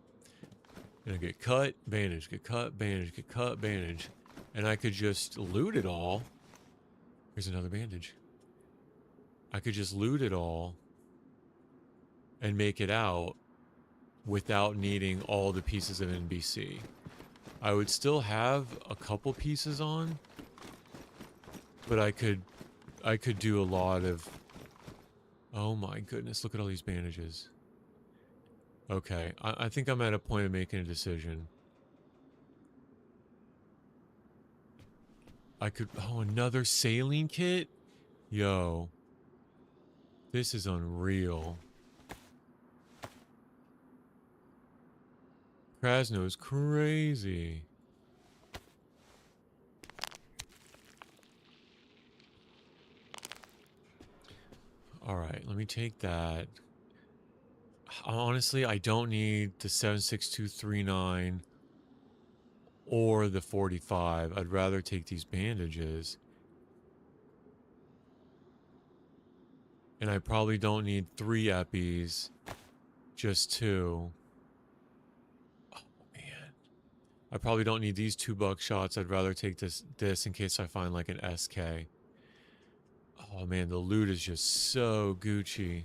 And I get cut, bandage, get cut, bandage, get cut, bandage. And I could just loot it all. Here's another bandage. I could just loot it all and make it out without needing all the pieces of NBC. I would still have a couple pieces on, but I could do a lot of... Oh my goodness, look at all these bandages. Okay, I think I'm at a point of making a decision. I could... Oh, another saline kit? Yo. This is unreal. Krasno is crazy. Alright, let me take that. Honestly, I don't need the 76239 or the 45. I'd rather take these bandages. And I probably don't need 3 epis, just 2. Oh, man. I probably don't need these 2 buckshots. I'd rather take this in case I find like an SK. Oh, man, the loot is just so Gucci.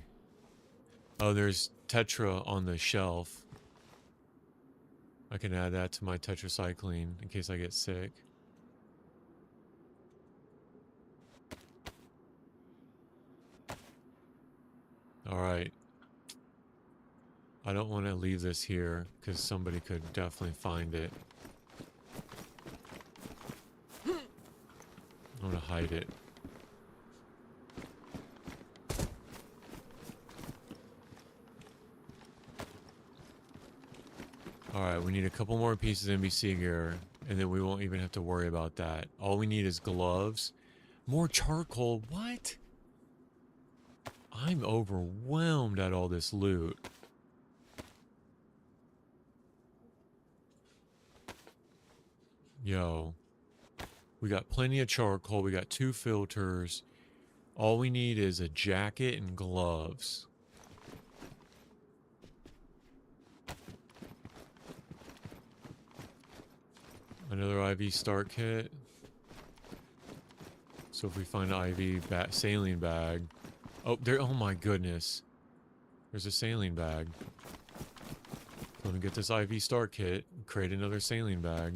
Oh, there's Tetra on the shelf. I can add that to my tetracycline in case I get sick. Alright. I don't want to leave this here, because somebody could definitely find it. I'm going to hide it. Alright, we need a couple more pieces of NBC gear, and then we won't even have to worry about that. All we need is gloves. More charcoal. What? I'm overwhelmed at all this loot. Yo. We got plenty of charcoal. We got 2 filters. All we need is a jacket and gloves. Another IV start kit. So if we find an IV saline bag. Oh, there. Oh my goodness. There's a saline bag. Let me get this IV start kit. Create another saline bag.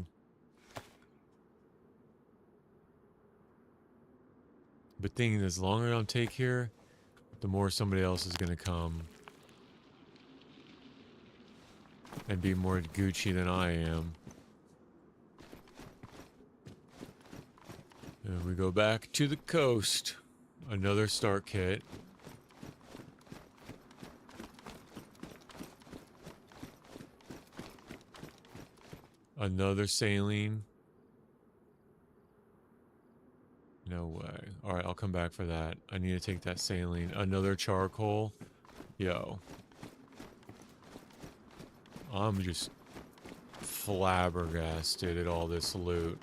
But thinking as longer I'll take here, the more somebody else is going to come. And be more Gucci than I am. And we go back to the coast. Another start kit. Another saline. No way. Alright, I'll come back for that. I need to take that saline. Another charcoal. Yo. I'm just flabbergasted at all this loot.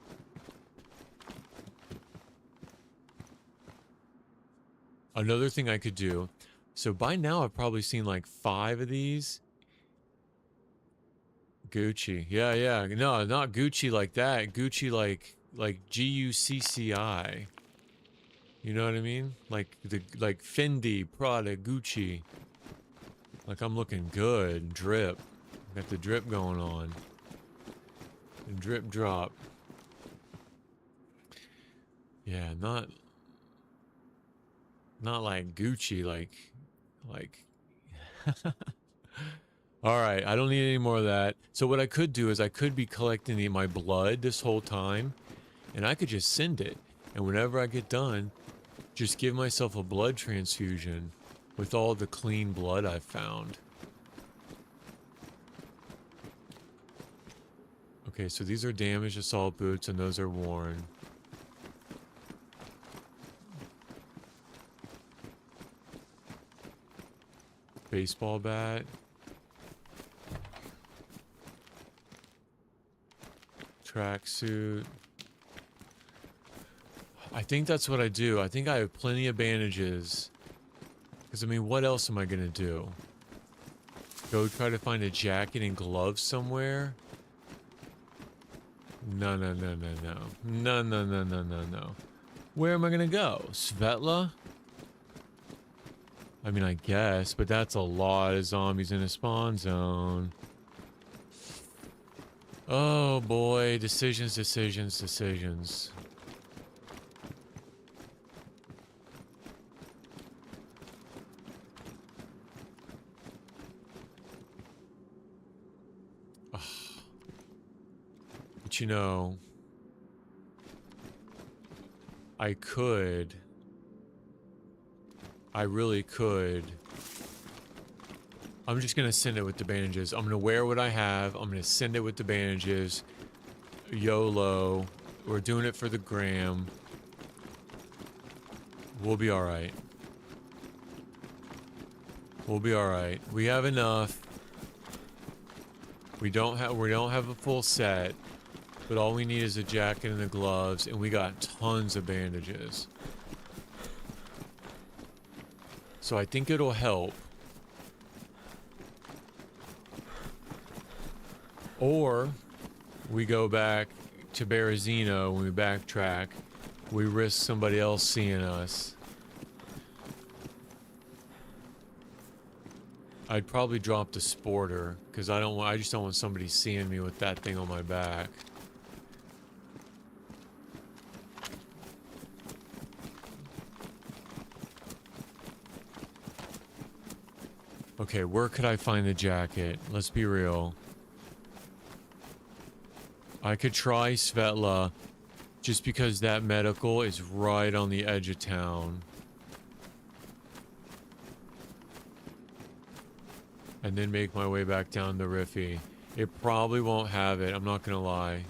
Another thing I could do. So by now I've probably seen like 5 of these. Gucci. Yeah, yeah. No, not Gucci like that. Gucci like Gucci. You know what I mean? Like Fendi, Prada, Gucci. Like I'm looking good. Drip. Got the drip going on. And drip drop. Yeah, not like Gucci, like Alright, I don't need any more of that. So what I could do is I could be collecting my blood this whole time, and I could just send it. And whenever I get done, just give myself a blood transfusion with all the clean blood I've found. Okay, so these are damaged assault boots, and those are worn. Baseball bat. Tracksuit. I think that's what I do. I think I have plenty of bandages. Because, I mean, what else am I going to do? Go try to find a jacket and gloves somewhere? No, no, no, no, no. No, no, no, no, no, no. Where am I going to go? Svetla? I mean, I guess, but that's a lot of zombies in a spawn zone. Oh boy, decisions, decisions, decisions. But you know, I really could. I'm just gonna send it with the bandages. I'm gonna wear what I have. I'm gonna send it with the bandages. YOLO. We're doing it for the gram. We'll be alright. We'll be alright. We have enough. We don't have a full set, but all we need is a jacket and the gloves, and we got tons of bandages. So I think it'll help. Or we go back to Berazino when we backtrack. We risk somebody else seeing us. I'd probably drop the sporter because I just don't want somebody seeing me with that thing on my back. Okay, where could I find the jacket? Let's be real. I could try Svetla just because that medical is right on the edge of town. And then make my way back down to Rify. It probably won't have it, I'm not gonna lie.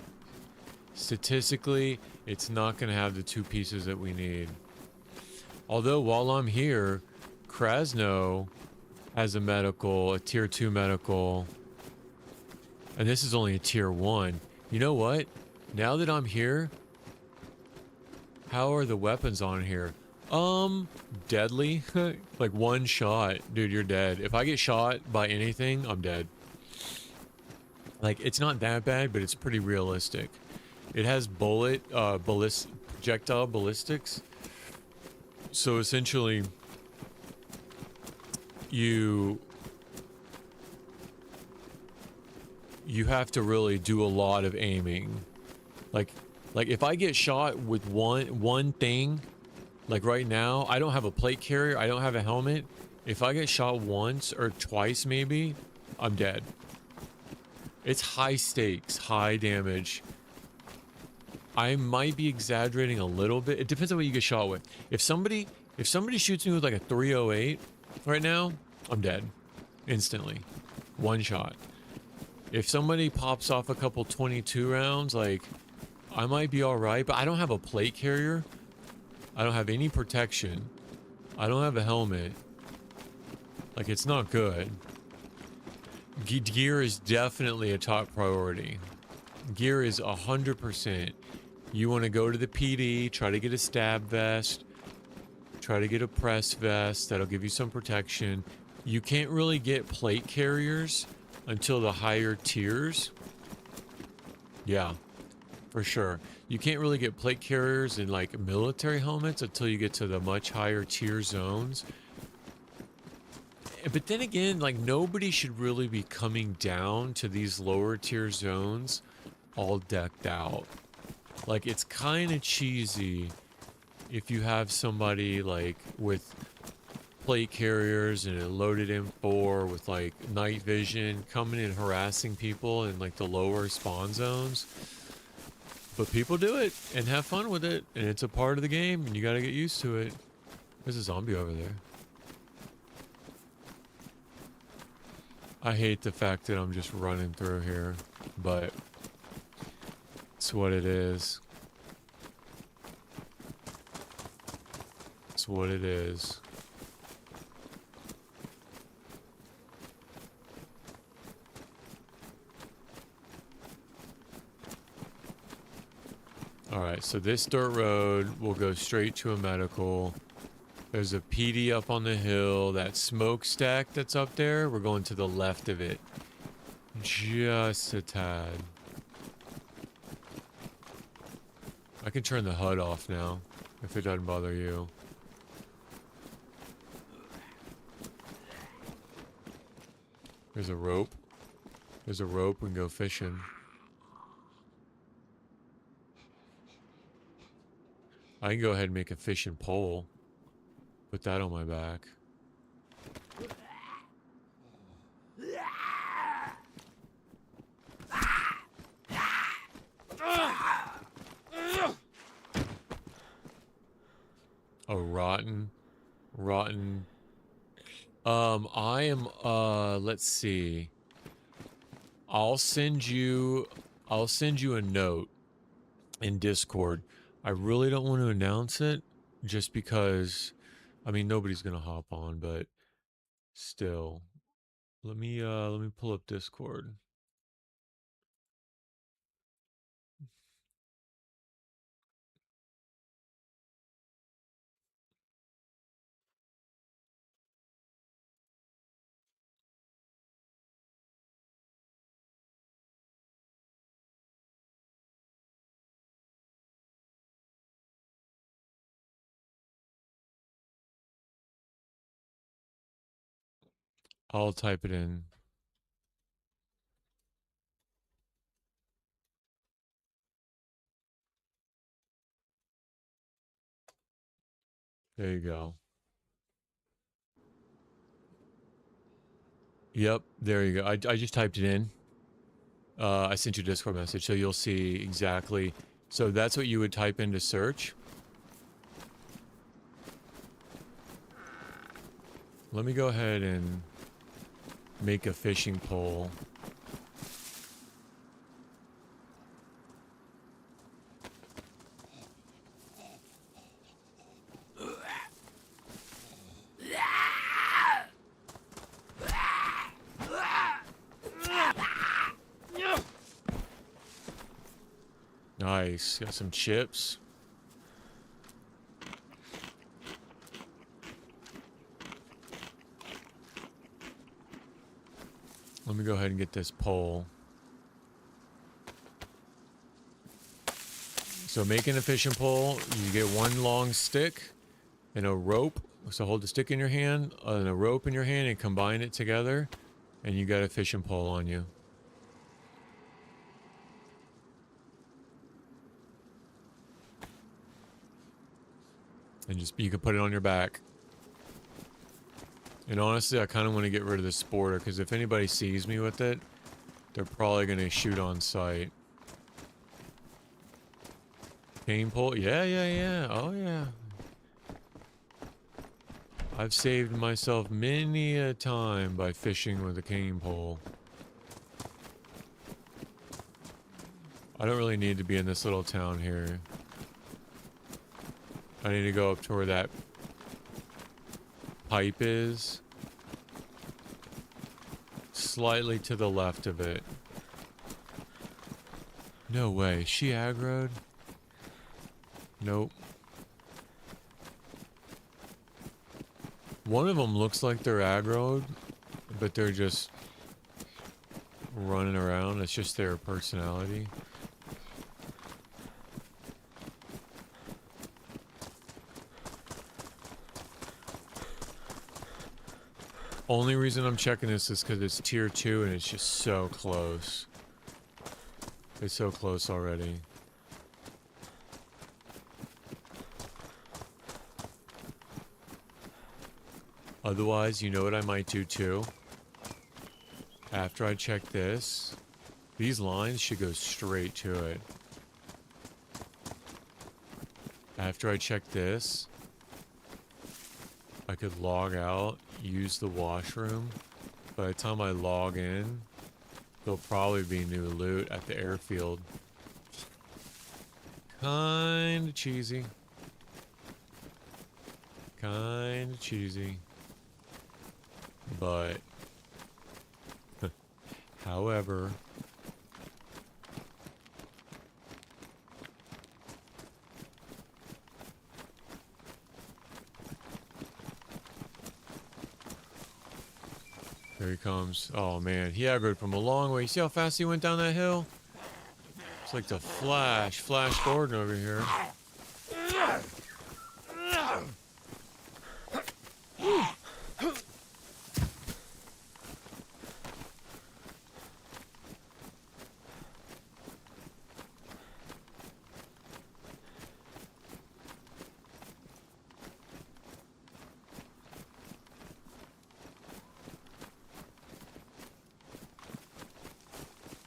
Statistically, it's not gonna have the 2 pieces that we need. Although while I'm here, Krasno has a medical, a tier 2 medical. And this is only a tier 1. You know what? Now that I'm here, how are the weapons on here? Deadly. Like 1 shot. Dude, you're dead. If I get shot by anything, I'm dead. Like, it's not that bad, but it's pretty realistic. It has projectile ballistics. So essentially, you have to really do a lot of aiming. Like if I get shot with one thing, like right now, I don't have a plate carrier, I don't have a helmet. If I get shot once or twice maybe, I'm dead. It's high stakes, high damage. I might be exaggerating a little bit. It depends on what you get shot with. If somebody shoots me with like a 308 right now, I'm dead. Instantly. 1 shot. If somebody pops off a couple 22 rounds, like, I might be alright, but I don't have a plate carrier. I don't have any protection. I don't have a helmet. Like, it's not good. Gear is definitely a top priority. Gear is 100%. You want to go to the PD, try to get a stab vest, try to get a press vest. That'll give you some protection. You can't really get plate carriers until the higher tiers. Yeah, for sure. You can't really get plate carriers in like military helmets until you get to the much higher tier zones. But then again, like, nobody should really be coming down to these lower tier zones all decked out. Like, it's kind of cheesy if you have somebody like with plate carriers and a loaded M4 with like night vision coming and harassing people in like the lower spawn zones. But people do it and have fun with it, and it's a part of the game, and you gotta get used to it. There's a zombie over there. I hate the fact that I'm just running through here, but it's what it is. It's what it is. Alright, so this dirt road will go straight to a medical. There's a PD up on the hill. That smokestack that's up there, we're going to the left of it. Just a tad. I can turn the HUD off now, if it doesn't bother you. There's a rope. There's a rope, we can go fishing. I can go ahead and make a fishing pole. Put that on my back. rotten. I am, let's see. I'll send you a note in Discord. I really don't want to announce it just because, I mean, nobody's going to hop on, but still. Let me pull up Discord. I'll type it in. There you go. Yep, there you go. I just typed it in. I sent you a Discord message, so you'll see exactly. So that's what you would type into search. Let me go ahead and make a fishing pole. Nice. Got some chips. Let me go ahead and get this pole. So making a fishing pole, you get one long stick and a rope. So hold the stick in your hand and a rope in your hand and combine it together, and you got a fishing pole on you. And just, you can put it on your back. And honestly, I kind of want to get rid of the sporter, because if anybody sees me with it, they're probably going to shoot on sight. Cane pole? Yeah. Oh, yeah. I've saved myself many a time by fishing with a cane pole. I don't really need to be in this little town here. I need to go up to where that pipe is. Slightly to the left of it. No way. She aggroed? Nope. One of them looks like they're aggroed, but they're just running around. It's just their personality. Only reason I'm checking this is because it's tier 2 and it's just so close. It's so close already. Otherwise, you know what I might do too? After I check this, these lines should go straight to it. After I check this, I could log out, use the washroom. By the time I log in, there'll probably be new loot at the airfield. Kinda cheesy. Kinda cheesy. But, however, here he comes. Oh man, he aggroed from a long way. You see how fast he went down that hill? It's like the Flash Gordon over here.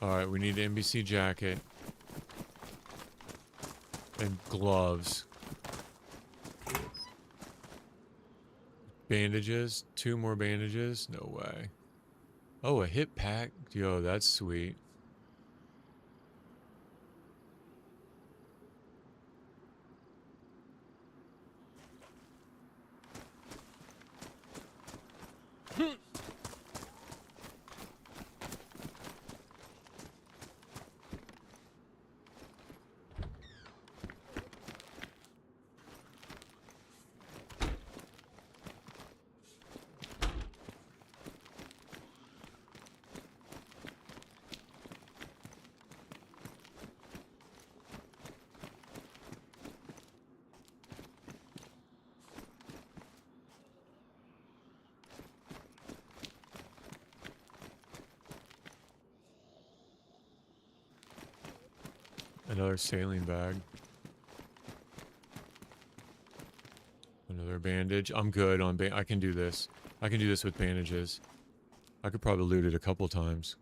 Alright, we need an NBC jacket. And gloves. Bandages. 2 more bandages. No way. Oh, a hip pack. Yo, that's sweet. Another saline bag. Another bandage. I'm good on I can do this. I can do this with bandages. I could probably loot it a couple times.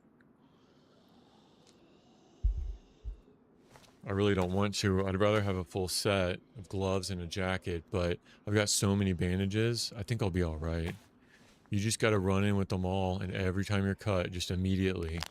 I really don't want to. I'd rather have a full set of gloves and a jacket, but I've got so many bandages. I think I'll be all right. You just got to run in with them all, and every time you're cut, just immediately.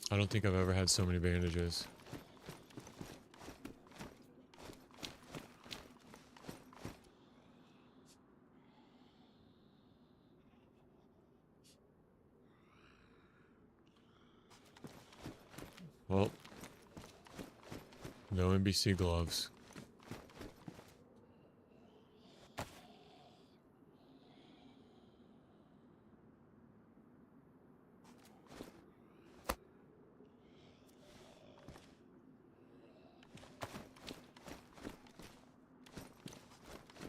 I don't think I've ever had so many bandages. Well, no NBC gloves.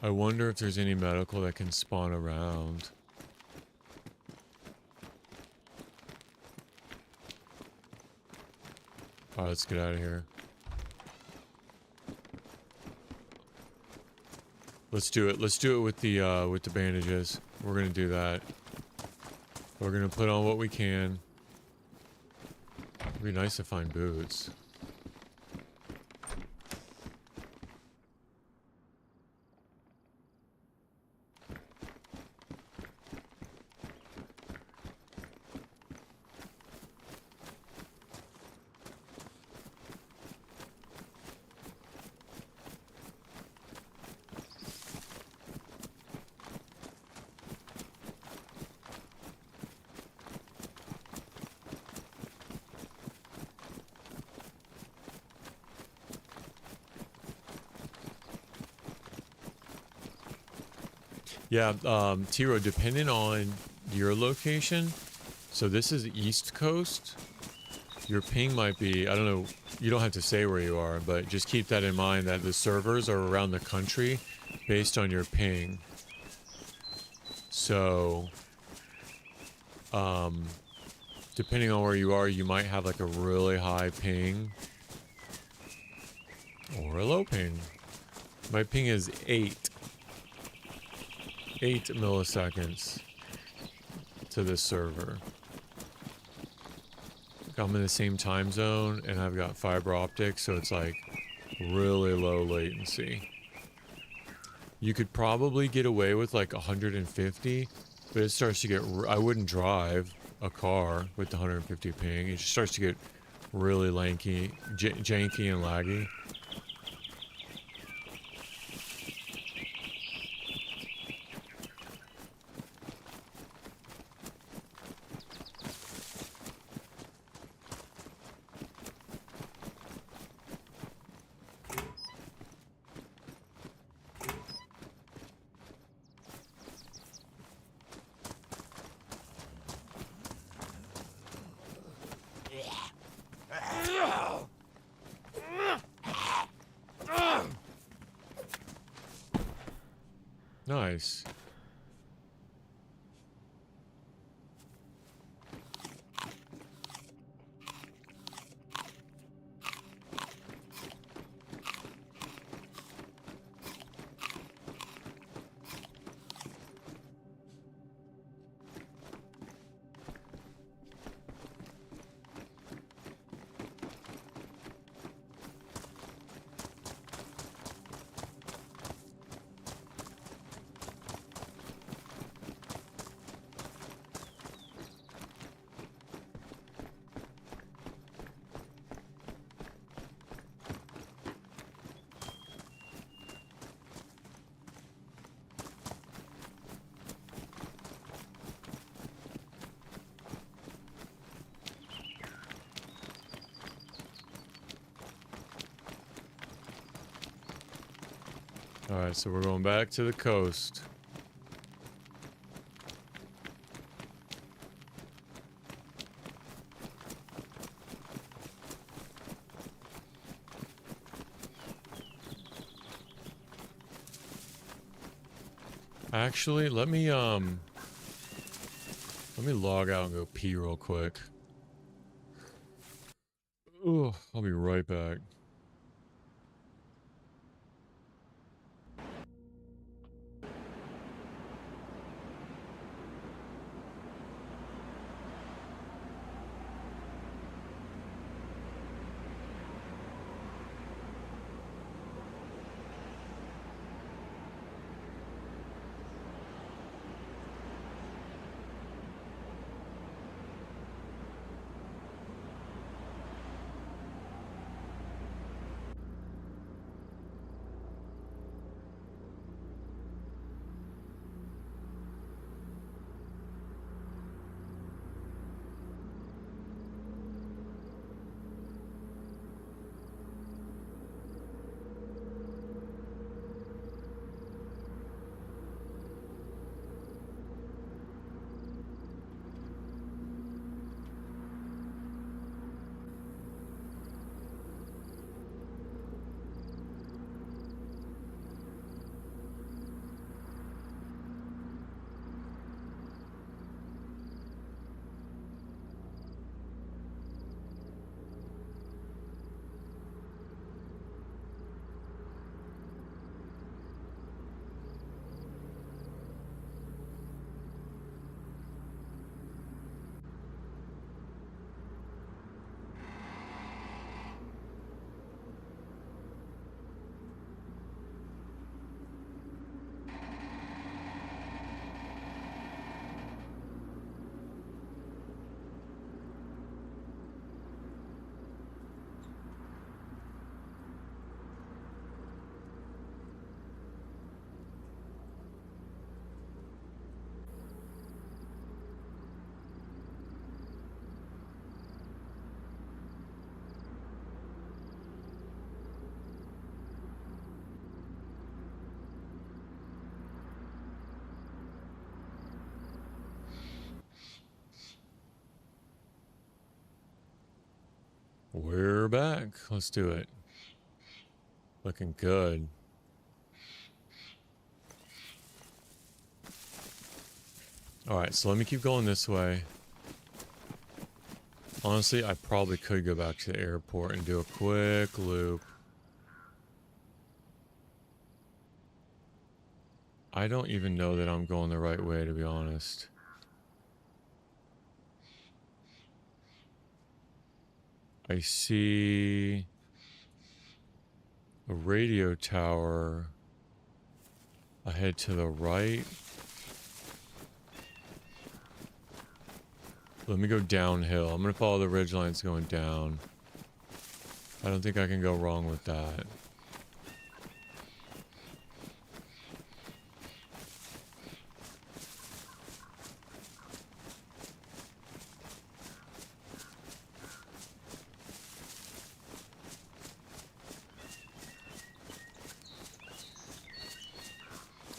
I wonder if there's any medical that can spawn around. Alright, let's get out of here. Let's do it. Let's do it with the bandages. We're gonna do that. We're gonna put on what we can. It'd be nice to find boots. Yeah, Tiro, depending on your location, so this is East Coast, your ping might be, I don't know, you don't have to say where you are, but just keep that in mind that the servers are around the country based on your ping. So, depending on where you are, you might have like a really high ping or a low ping. My ping is 8 milliseconds to this server. I'm in the same time zone and I've got fiber optics, so it's like really low latency. You could probably get away with like 150, but it starts to get, I wouldn't drive a car with the 150 ping. It just starts to get really lanky, janky and laggy. Nice. Alright, so we're going back to the coast. Actually, let me log out and go pee real quick. Ooh, I'll be right back. We're back. Let's do it. Looking good. Alright, so let me keep going this way. Honestly, I probably could go back to the airport and do a quick loop. I don't even know that I'm going the right way, to be honest. I see a radio tower ahead to the right. Let me go downhill. I'm going to follow the ridge lines going down. I don't think I can go wrong with that.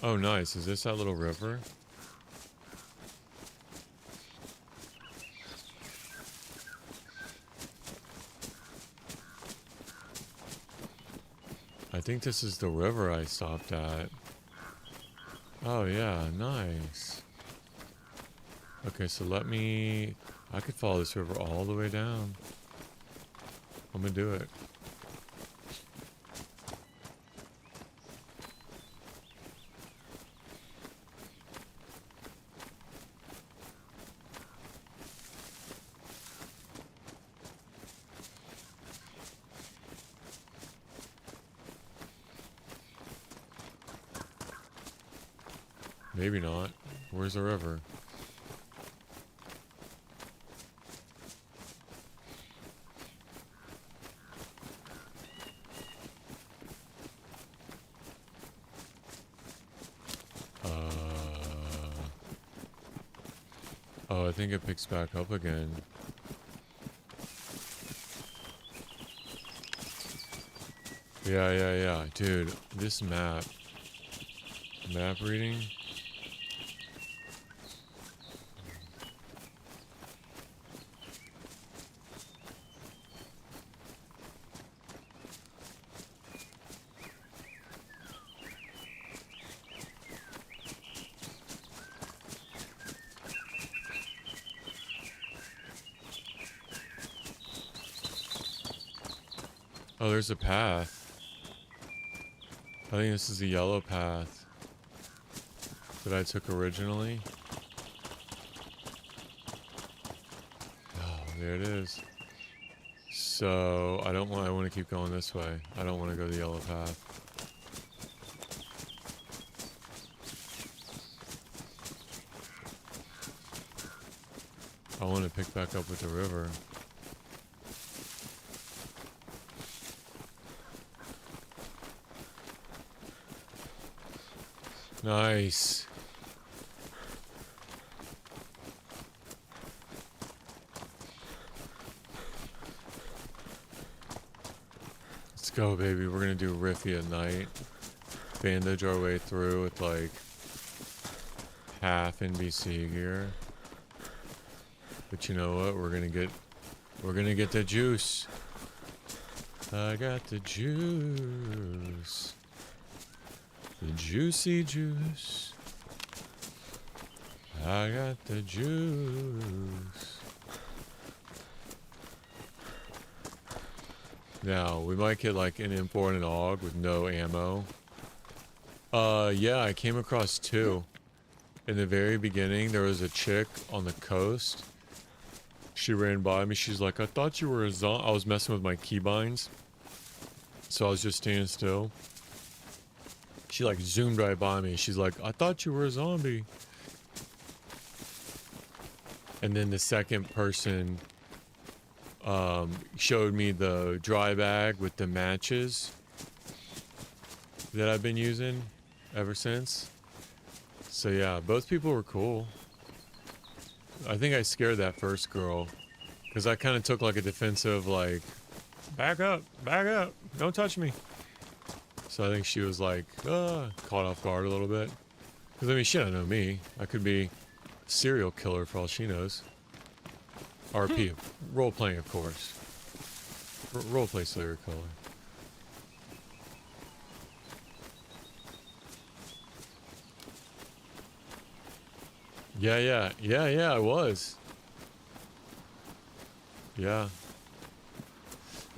Oh, nice. Is this that little river? I think this is the river I stopped at. Oh, yeah. Nice. Okay, so let me... I could follow this river all the way down. I'm gonna do it. Maybe not. Where's the river? Oh, I think it picks back up again. Yeah. Dude, this map Map reading. Oh, there's a path. I think this is the yellow path that I took originally. Oh, there it is. So I want to keep going this way. I don't want to go the yellow path. I want to pick back up with the river. Nice. Let's go, baby. We're gonna do Rify at night. Bandage our way through with like half NBC gear. But you know what? We're gonna get the juice. I got the juice. The juicy juice. I got the juice. Now, we might get like an M4 and an AUG with no ammo. Yeah, I came across two. In the very beginning, there was a chick on the coast. She ran by me. She's like, I thought you were a zombie. I was messing with my keybinds. So I was just standing still. She like zoomed right by me. She's like, I thought you were a zombie. And then the second person showed me the dry bag with the matches that I've been using ever since. So yeah, both people were cool. I think I scared that first girl because I kind of took like a defensive, like, back up, don't touch me. So I think she was like, caught off guard a little bit. Because I mean, she don't know me. I could be a serial killer for all she knows. RP, role playing, of course. Role play serial killer. Yeah, I was. Yeah.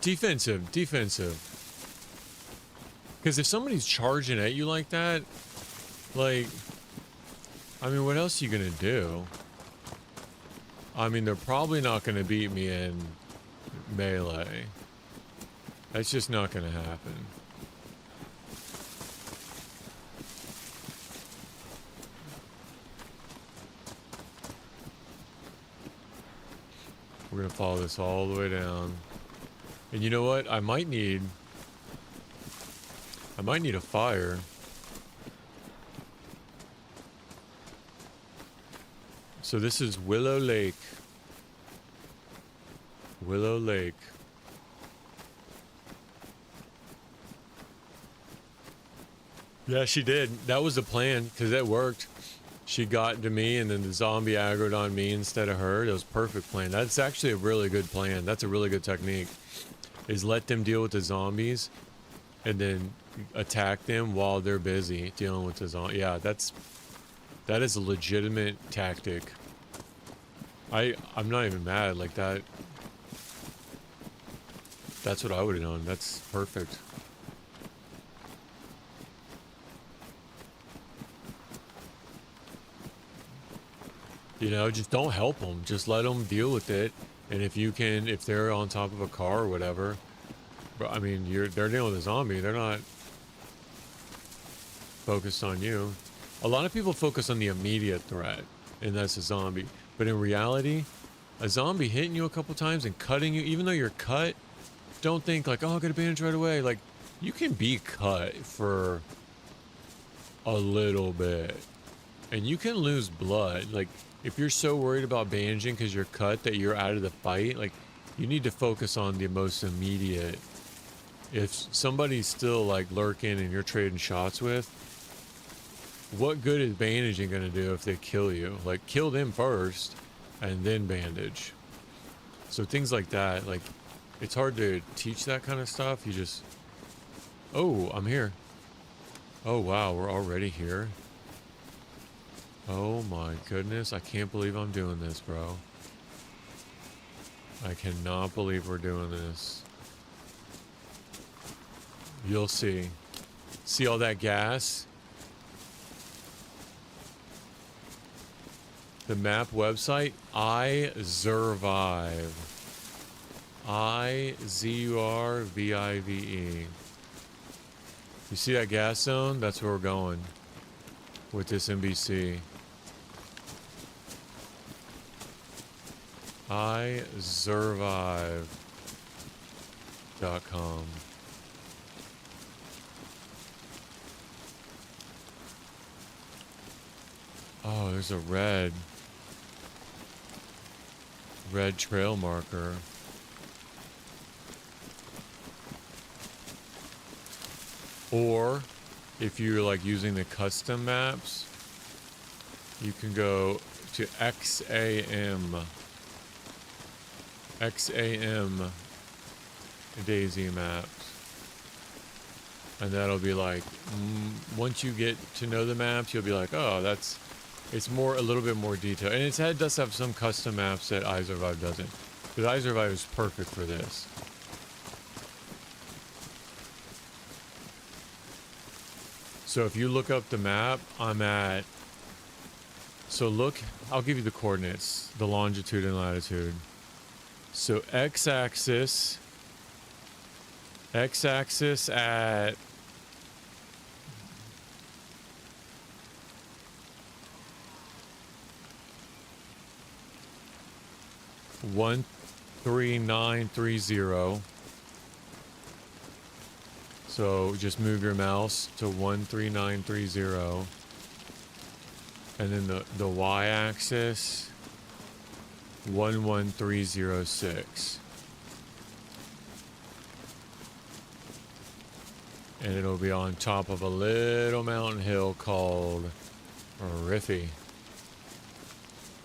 Defensive. Because if somebody's charging at you like that, like, I mean, what else are you gonna do? I mean, they're probably not gonna beat me in melee. That's just not gonna happen. We're gonna follow this all the way down. And you know what? I might need a fire. So this is Willow Lake. Willow Lake. Yeah, she did. That was the plan, because it worked. She got to me, and then the zombie aggroed on me instead of her. It was a perfect plan. That's actually a really good plan. That's a really good technique. Is let them deal with the zombies, and then attack them while they're busy dealing with the zombie. Yeah, that is a legitimate tactic. I'm not even mad like that. That's what I would have done. That's perfect. You know, just don't help them. Just let them deal with it. And if you can, if they're on top of a car or whatever, but I mean, they're dealing with a zombie. They're not focused on you. A lot of people focus on the immediate threat, and that's a zombie. But in reality, a zombie hitting you a couple times and cutting you, even though you're cut, don't think like, oh, I got a bandage right away. Like, you can be cut for a little bit, and you can lose blood. Like, if you're so worried about bandaging because you're cut that you're out of the fight, like, you need to focus on the most immediate. If somebody's still like lurking and you're trading shots with, what good is bandaging going to do if they kill you? Like, kill them first and then bandage. So things like that, like, it's hard to teach that kind of stuff. You just, oh, I'm here. Oh, wow, we're already here. Oh my goodness, I can't believe I'm doing this, bro. I cannot believe we're doing this. You'll see. See all that gas? The map website, iZurvive. I-Z-U-R-V-I-V-E. You see that gas zone? That's where we're going with this NBC. iZurvive.com. Oh, there's a red trail marker. Or if you're like using the custom maps, you can go to XAM DayZ maps, and that'll be like, once you get to know the maps, you'll be like, oh, it's a little bit more detailed, and it does have some custom maps that iZurvive doesn't, because iZurvive is perfect for this. So if you look up the map, look, I'll give you the coordinates, the longitude and latitude. So x-axis at 13930. So just move your mouse to 13930, and then the y-axis 11306, and it'll be on top of a little mountain hill called Rify,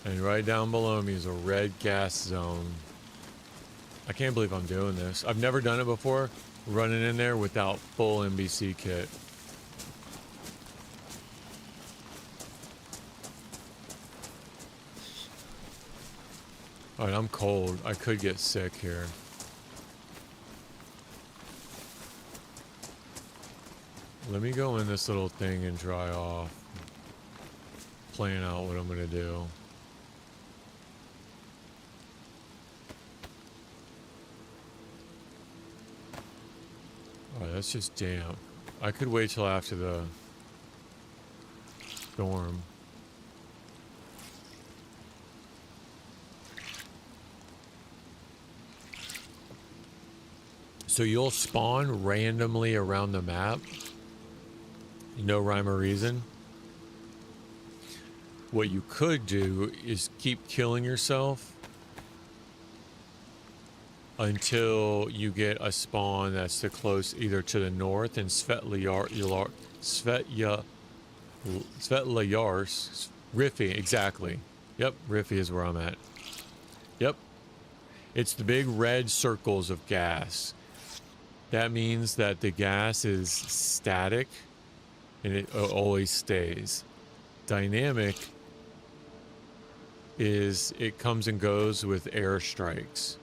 and right down below me is a red gas zone. I can't believe I'm doing this. I've never done it before, running in there without full NBC kit. Alright, I'm cold. I could get sick here. Let me go in this little thing and dry off. Plan out what I'm gonna do. Alright, that's just damp. I could wait till after the storm. So you'll spawn randomly around the map. No rhyme or reason. What you could do is keep killing yourself until you get a spawn that's the close, either to the north in Svetlayars, Rify, exactly. Yep, Rify is where I'm at. Yep. It's the big red circles of gas. That means that the gas is static and it always stays. Dynamic is it comes and goes with airstrikes.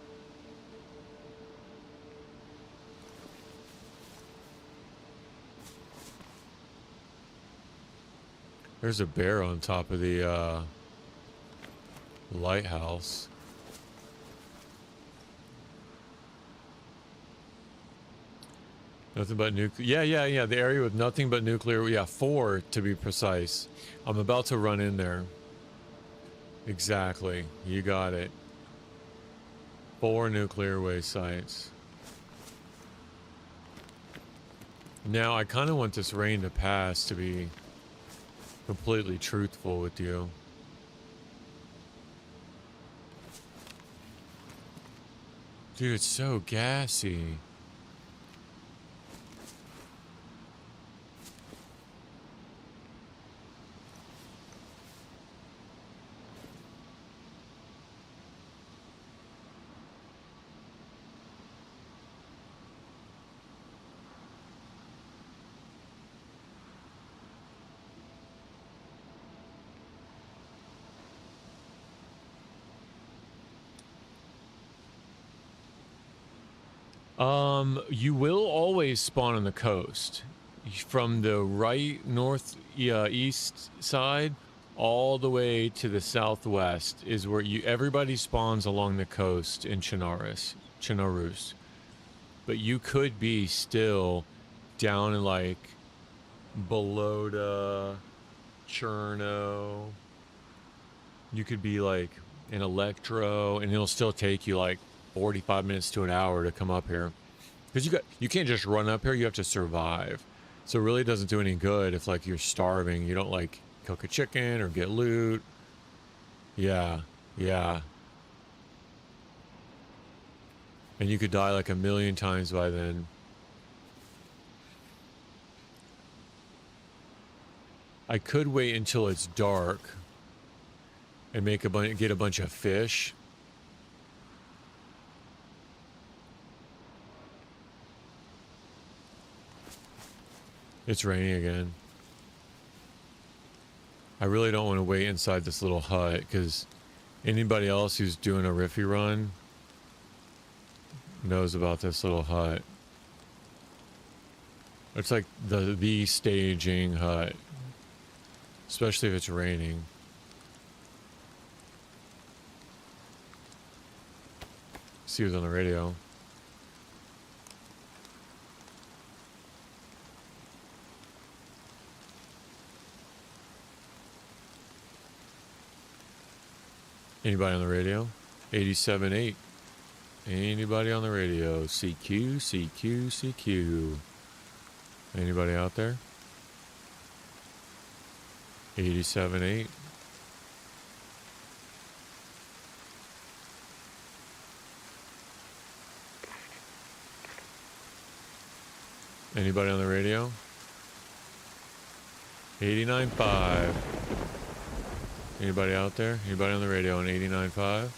There's a bear on top of the lighthouse. Nothing but nuclear. Yeah. The area with nothing but nuclear. Yeah, 4 to be precise. I'm about to run in there. Exactly. You got it. 4 nuclear waste sites. Now, I kind of want this rain to pass, to be completely truthful with you. Dude, it's so gassy. You will always spawn on the coast. From the right east side all the way to the southwest is where everybody spawns along the coast in Chernarus. But you could be still down in like Belota, Cherno. You could be like in Electro, and it'll still take you like 45 minutes to an hour to come up here. Because you can't just run up here, you have to survive. So it really doesn't do any good if like you're starving. You don't like cook a chicken or get loot. Yeah, yeah. And you could die like a million times by then. I could wait until it's dark and get a bunch of fish. It's raining again. I really don't want to wait inside this little hut because anybody else who's doing a Rify Run knows about this little hut. It's like the staging hut, especially if it's raining. See who's on the radio. Anybody on the radio? 87.8. Anybody on the radio? CQ, CQ, CQ. Anybody out there? 87.8. Anybody on the radio? 89.5. Anybody out there? Anybody on the radio on 89.5?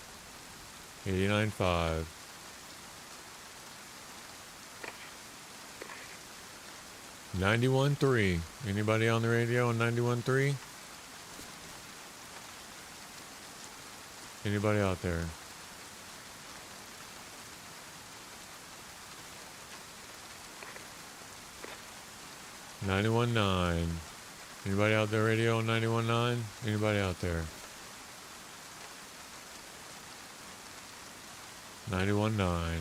89.5. $91.3. Anybody on the radio on 91.3? Anybody out there? $91.9. Anybody out there radio on 91.9? Anybody out there? 91.9.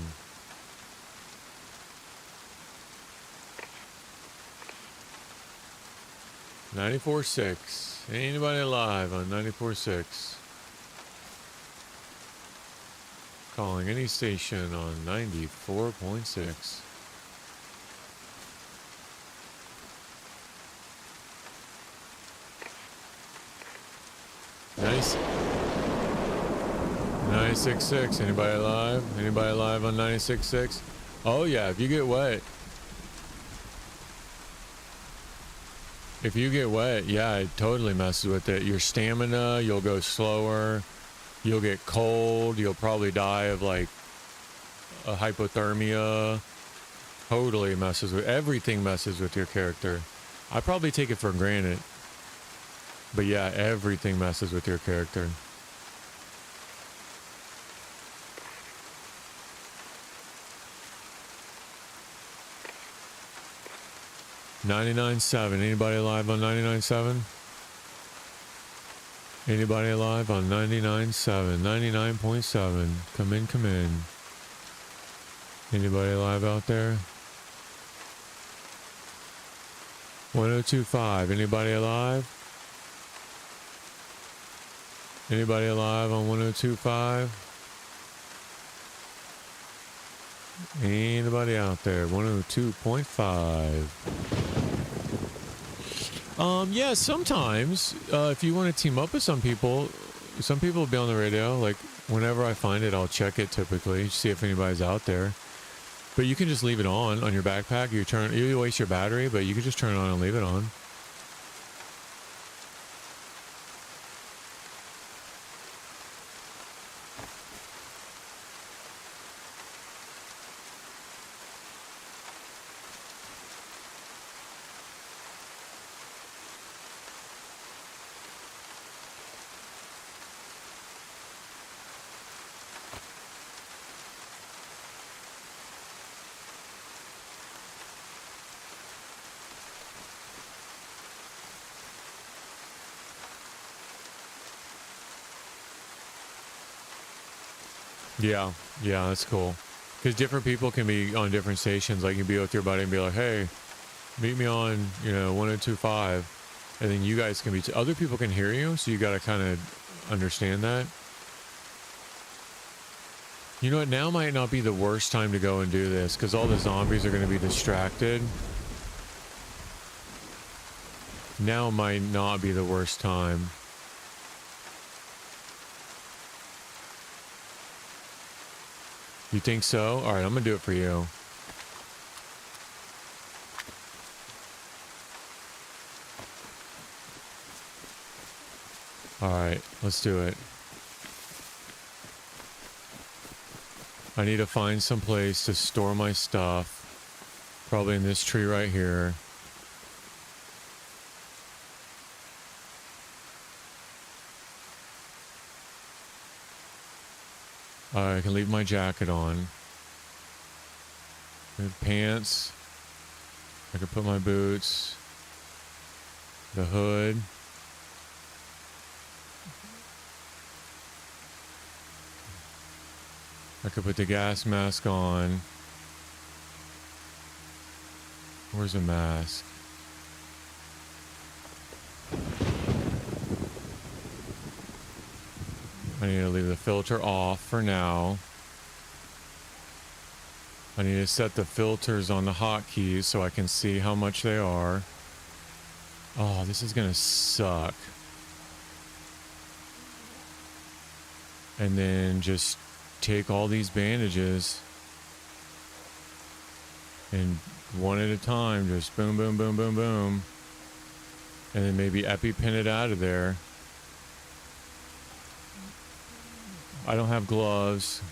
$94.6. Anybody alive on 94.6? Calling any station on 94.6. Nice. 96.6. Anybody alive? Anybody alive on 96.6? Oh yeah, if you get wet. If you get wet, yeah, it totally messes with it. Your stamina, you'll go slower. You'll get cold. You'll probably die of like a hypothermia. Totally messes with everything. Messes with your character. I probably take it for granted. But yeah, everything messes with your character. $99.7. Anybody alive on 99.7? Anybody alive on 99.7? 99.7. Come in, come in. Anybody alive out there? 102.5. Anybody alive? Anybody alive on 102.5? Anybody out there? 102.5. Yeah, sometimes, if you want to team up with some people will be on the radio. Like, whenever I find it, I'll check it typically, see if anybody's out there. But you can just leave it on your backpack. You waste your battery, but you can just turn it on and leave it on. Yeah, yeah, that's cool. Because different people can be on different stations. Like you can be with your buddy and be like, hey, meet me on, 1025. And then you guys can be, other people can hear you. So you got to kind of understand that. You know what? Now might not be the worst time to go and do this because all the zombies are going to be distracted. Now might not be the worst time. You think so? All right, I'm going to do it for you. All right, let's do it. I need to find some place to store my stuff. Probably in this tree right here. I can leave my jacket on. Good pants. I can put my boots. The hood. I could put the gas mask on. Where's the mask? I need to leave the filter off for now. I need to set the filters on the hotkeys so I can see how much they are. Oh, this is gonna suck. And then just take all these bandages and one at a time, just boom, boom, boom, boom, boom. And then maybe EpiPen it out of there. I don't have gloves.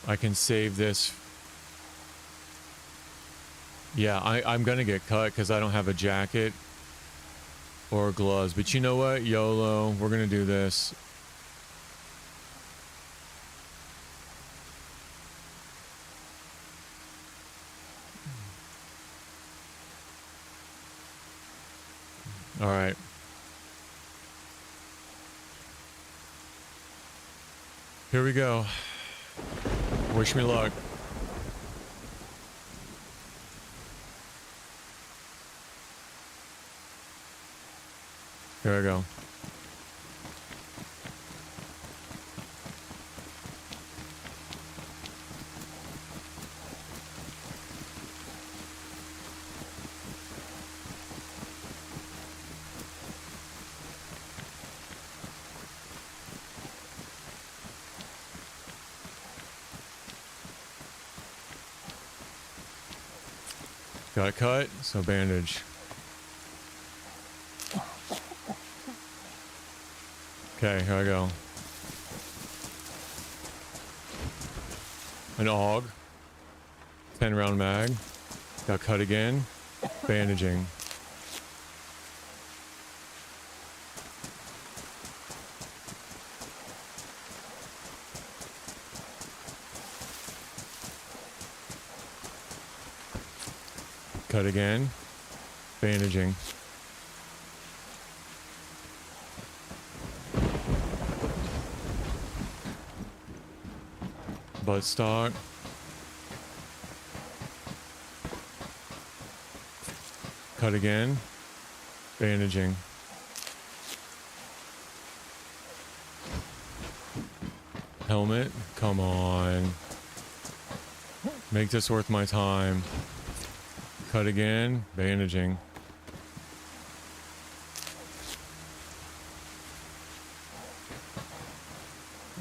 I can save this. Yeah, I'm gonna get cut because I don't have a jacket or gloves. But you know what? YOLO. We're gonna do this. All right. Here we go. Wish me luck. Here I go. Got it cut, so bandage. Okay, here I go. An AUG. 10-round mag. Got cut again. Bandaging. Cut again. Bandaging. Buttstock. Cut again. Bandaging. Helmet. Come on. Make this worth my time. Cut again. Bandaging.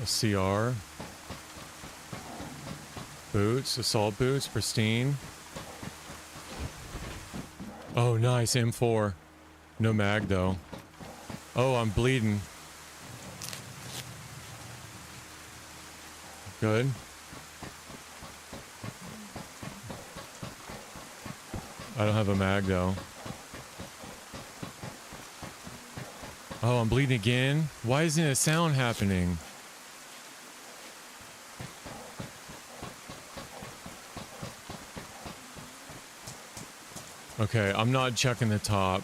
A CR. Boots. Assault boots. Pristine. Oh, nice. M4. No mag, though. Oh, I'm bleeding. Good. I don't have a mag, though. Oh, I'm bleeding again? Why isn't a sound happening? Okay, I'm not checking the top.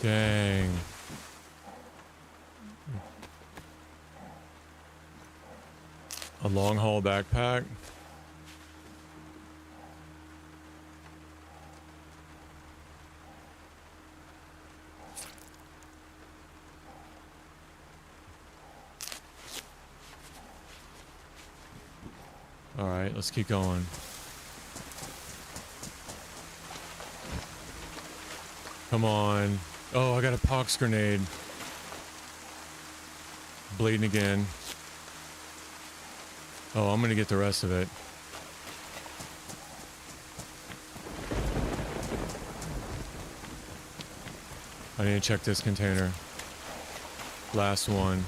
Dang. A long haul backpack. All right, let's keep going. Come on. Oh, I got a pox grenade. Bleeding again. Oh, I'm gonna get the rest of it. I need to check this container. Last one.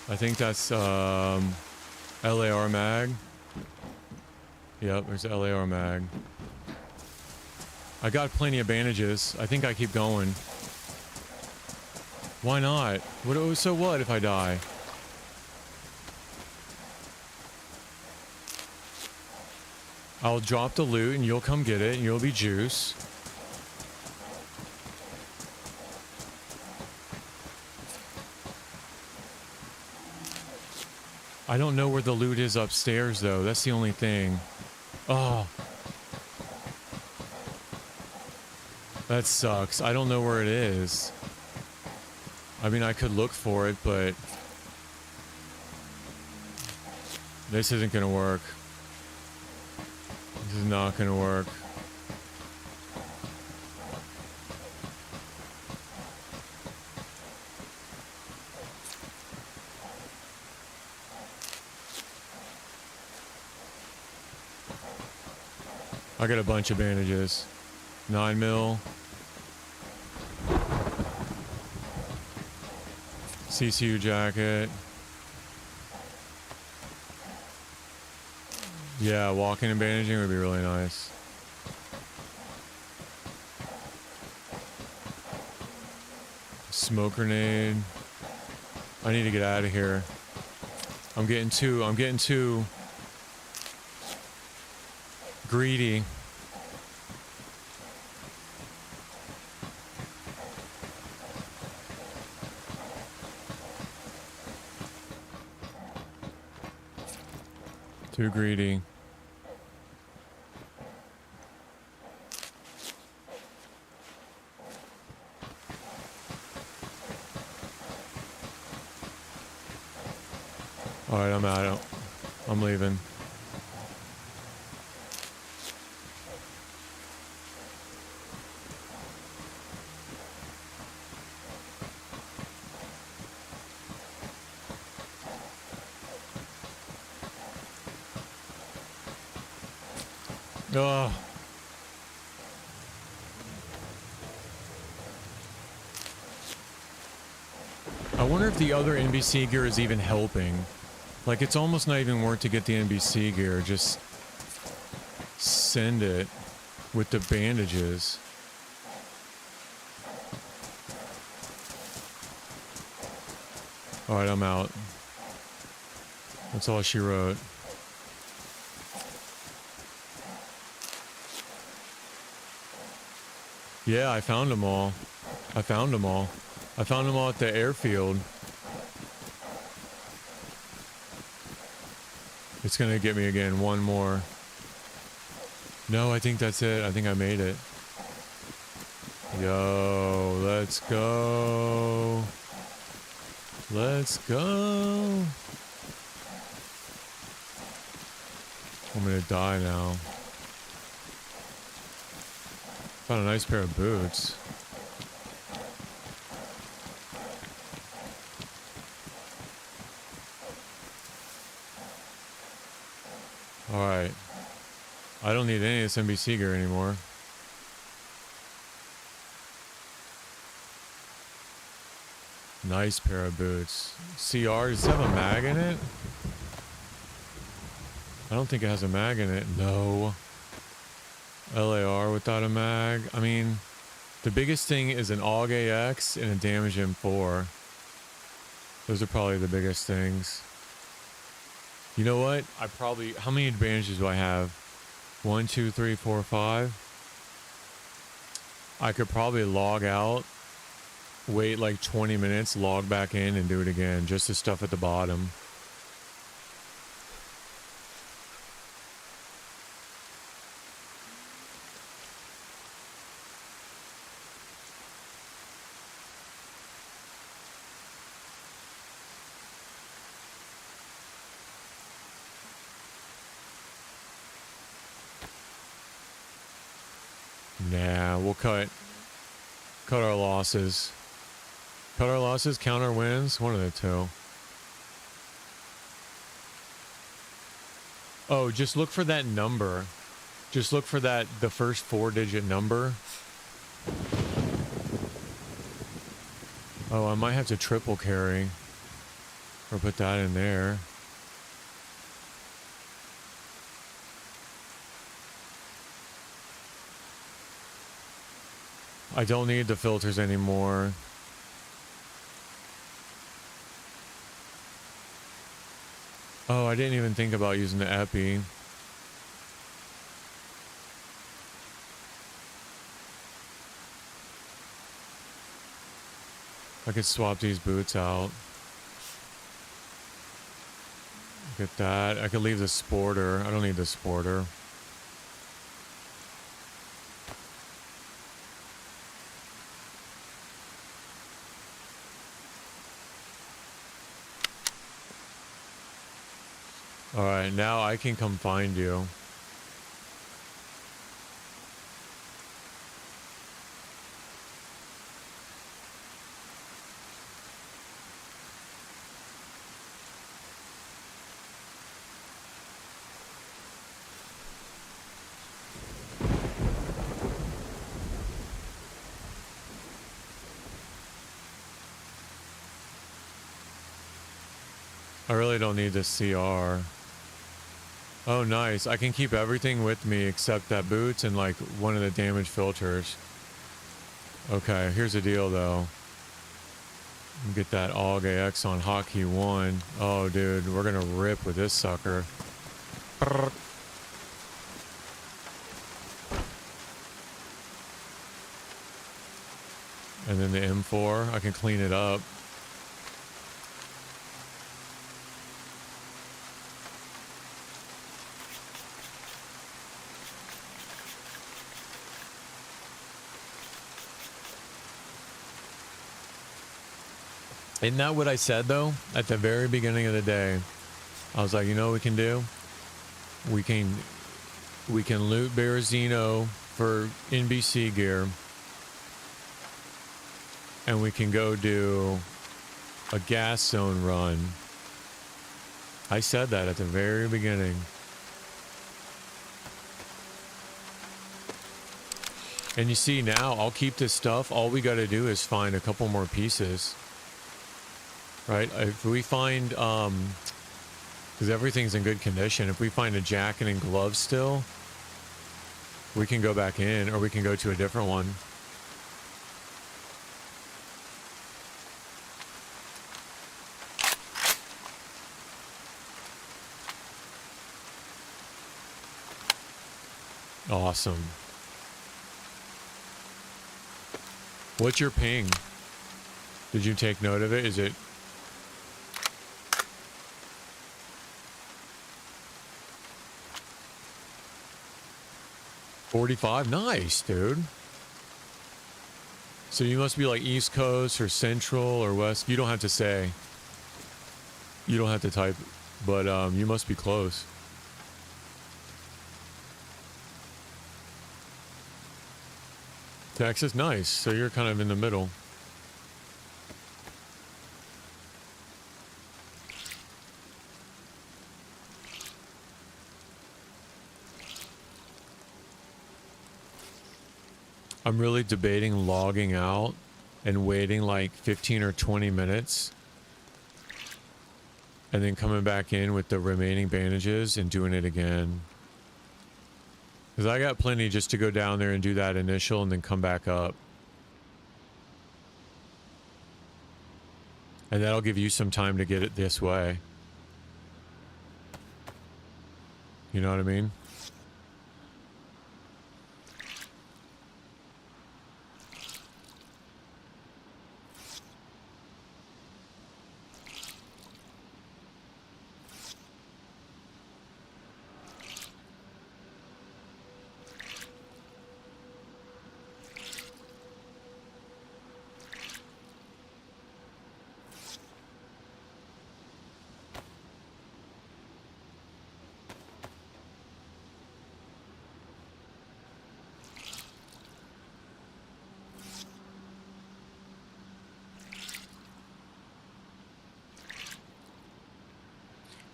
I think that's LAR mag. Yep, there's LAR mag. I got plenty of bandages. I think I keep going. Why not? So what if I die? I'll drop the loot and you'll come get it and you'll be juice. I don't know where the loot is upstairs though. That's the only thing. Oh. That sucks. I don't know where it is. I mean, I could look for it, but this isn't gonna work. This is not gonna work. I got a bunch of bandages. 9 mil. CCU jacket. Yeah, walking and bandaging would be really nice. Smoke grenade. I need to get out of here. I'm getting too greedy. Too greedy. Alright, I'm out. I'm leaving. Ugh. I wonder if the other NBC gear is even helping. Like, it's almost not even worth to get the NBC gear. Just send it with the bandages. Alright, I'm out. That's all she wrote. Yeah, I found them all. I found them all. I found them all at the airfield. It's gonna get me again. One more. No, I think that's it. I think I made it. Yo, let's go. Let's go. I'm gonna die now. Found a nice pair of boots. Alright. I don't need any of this NBC gear anymore. Nice pair of boots. CR, does it have a mag in it? I don't think it has a mag in it. No. LAR without a mag. I mean, the biggest thing is an AUG AX and a damage M4. Those are probably the biggest things. You know what? How many advantages do I have? 1, 2, 3, 4, 5. I could probably log out, wait like 20 minutes, log back in and do it again. Just the stuff at the bottom. Nah, we'll cut our losses. Cut our losses, count our wins, one of the two. Oh, just look for that number. Just look for that, the first 4-digit number. Oh, I might have to triple carry. Or put that in there. I don't need the filters anymore. Oh, I didn't even think about using the epi. I could swap these boots out. Get that. I could leave the sporter. I don't need the sporter. Alright, now I can come find you. I really don't need the CR. Oh, nice. I can keep everything with me except that boots and like one of the damage filters. Okay, here's the deal though. Get that AUG AX on hotkey 1. Oh, dude, we're gonna rip with this sucker. And then the M4, I can clean it up. Isn't that what I said though? At the very beginning of the day, I was like, you know what we can do? We can loot Berazino for NBC gear. And we can go do a gas zone run. I said that at the very beginning. And you see now, I'll keep this stuff. All we got to do is find a couple more pieces. Right? If we find, because everything's in good condition. If we find a jacket and gloves still, we can go back in, or we can go to a different one. Awesome. What's your ping? Did you take note of it? Is it... $45? Nice, dude. So you must be like East Coast or Central or West. You don't have to say. You don't have to type, but you must be close. Texas, nice. So you're kind of in the middle. I'm really debating logging out and waiting like 15 or 20 minutes and then coming back in with the remaining bandages and doing it again. Because I got plenty just to go down there and do that initial and then come back up. And that'll give you some time to get it this way. You know what I mean?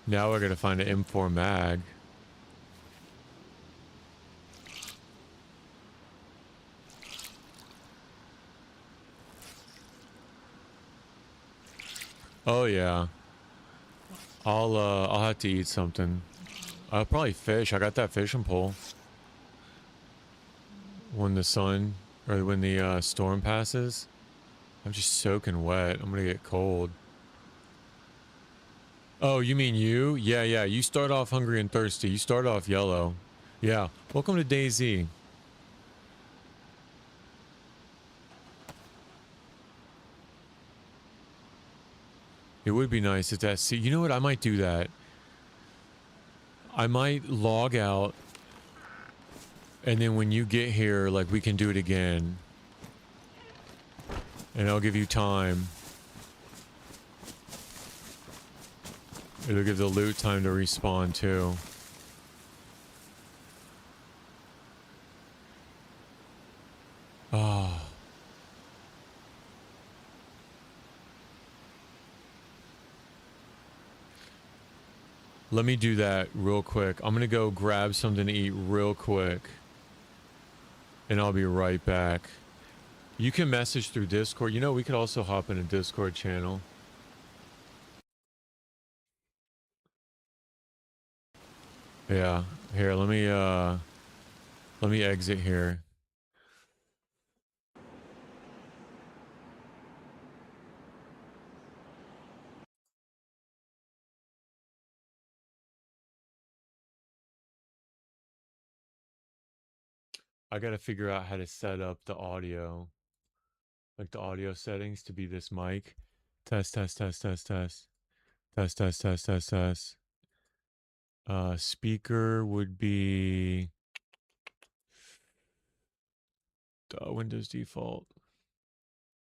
Now we're gonna find an M4 mag. Oh yeah. I'll have to eat something. I'll probably fish. I got that fishing pole. When the sun or when the storm passes, I'm just soaking wet. I'm gonna get cold. Oh, you mean you? Yeah, yeah. You start off hungry and thirsty. You start off yellow. Yeah. Welcome to DayZ. It would be nice if that. See, you know what? I might do that. I might log out, and then when you get here, like, we can do it again. And I'll give you time. It'll give the loot time to respawn, too. Oh. Let me do that real quick. I'm gonna go grab something to eat real quick. And I'll be right back. You can message through Discord. You know, we could also hop in a Discord channel. Yeah. Here, let me exit here. I gotta figure out how to set up the audio. Like the audio settings to be this mic. Test, test, test, test, test. Test, test, test, test, test. Speaker would be Windows default.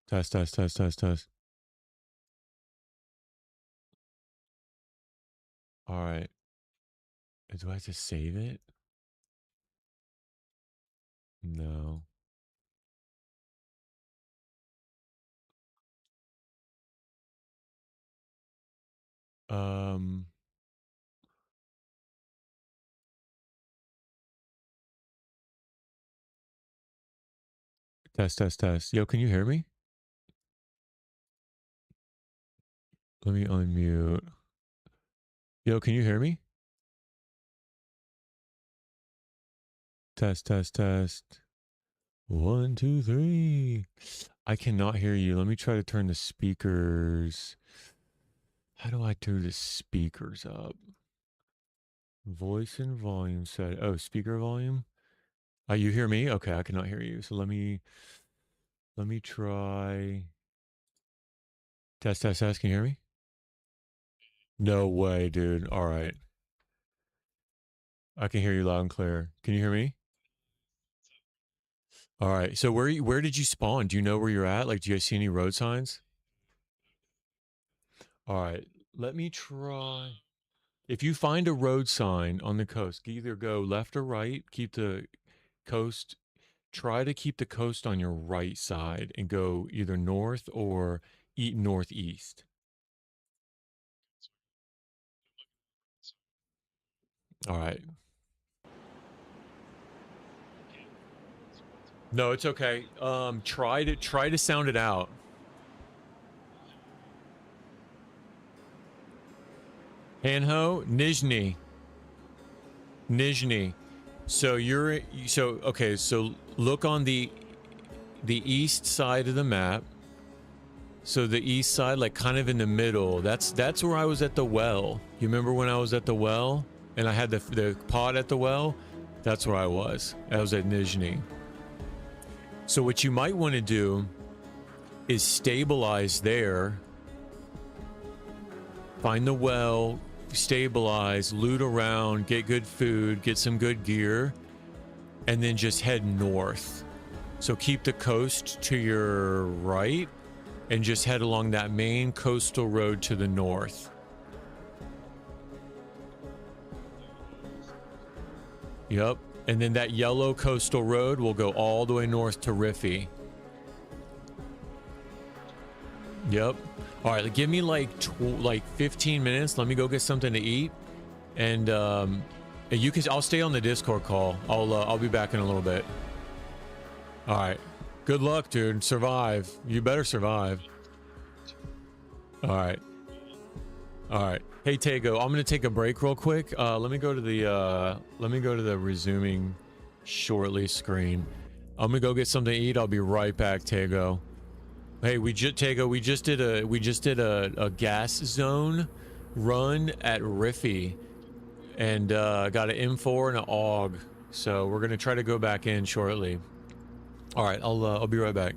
Test, test, test, test, test. All right. Do I have to save it? No. Test, test, test. Yo, can you hear me? Let me unmute. Yo, can you hear me? Test, test, test. 1, 2, 3. I cannot hear you. Let me try to turn the speakers. How do I turn the speakers up? Voice and volume set. Oh, speaker volume. You hear me? Okay, I cannot hear you. So let me try. Test, test, test. Can you hear me? No way, dude. All right. I can hear you loud and clear. Can you hear me? All right. So where did you spawn? Do you know where you're at? Like, do you guys see any road signs? All right. Let me try. If you find a road sign on the coast, either go left or right. Keep the coast. Try to keep the coast on your right side and go either north or northeast. All right. No, it's okay. Try to sound it out. Hanho, Nizhny. So okay, so look on the east side of the map. So the east side, like kind of in the middle. That's where I was at the well. You remember when I was at the well and I had the pot at the well? That's where I was. I was at Nizhny. So what you might want to do is stabilize there. Find the well, stabilize, loot around, get good food, get some good gear, and then just head north. So keep the coast to your right and just head along that main coastal road to the north. Yep. And then that yellow coastal road will go all the way north to Rify. Yep. All right, give me like 15 minutes. Let me go get something to eat, and you can. I'll stay on the Discord call. I'll be back in a little bit. All right. Good luck, dude. Survive. You better survive. All right. All right. Hey, Tego, I'm gonna take a break real quick. Let me go to the resuming shortly screen. I'm gonna go get something to eat. I'll be right back, Tego. Hey, we just did a gas zone run at Rify, and got an M4 and an AUG. So we're gonna try to go back in shortly. All right, I'll be right back.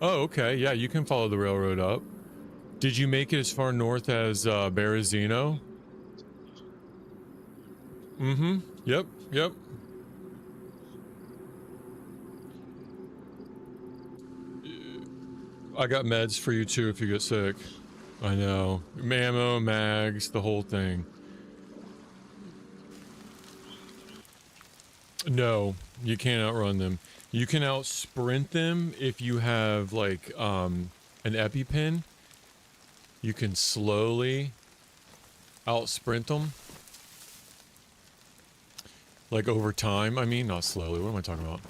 Oh, okay. Yeah, you can follow the railroad up. Did you make it as far north as Berazino? Mm-hmm. Yep. Yep. I got meds for you too if you get sick. I know. Ammo, mags, the whole thing. No, you can't outrun them. You can out sprint them if you have like an EpiPen. You can slowly out sprint them. Like over time, I mean, not slowly. What am I talking about?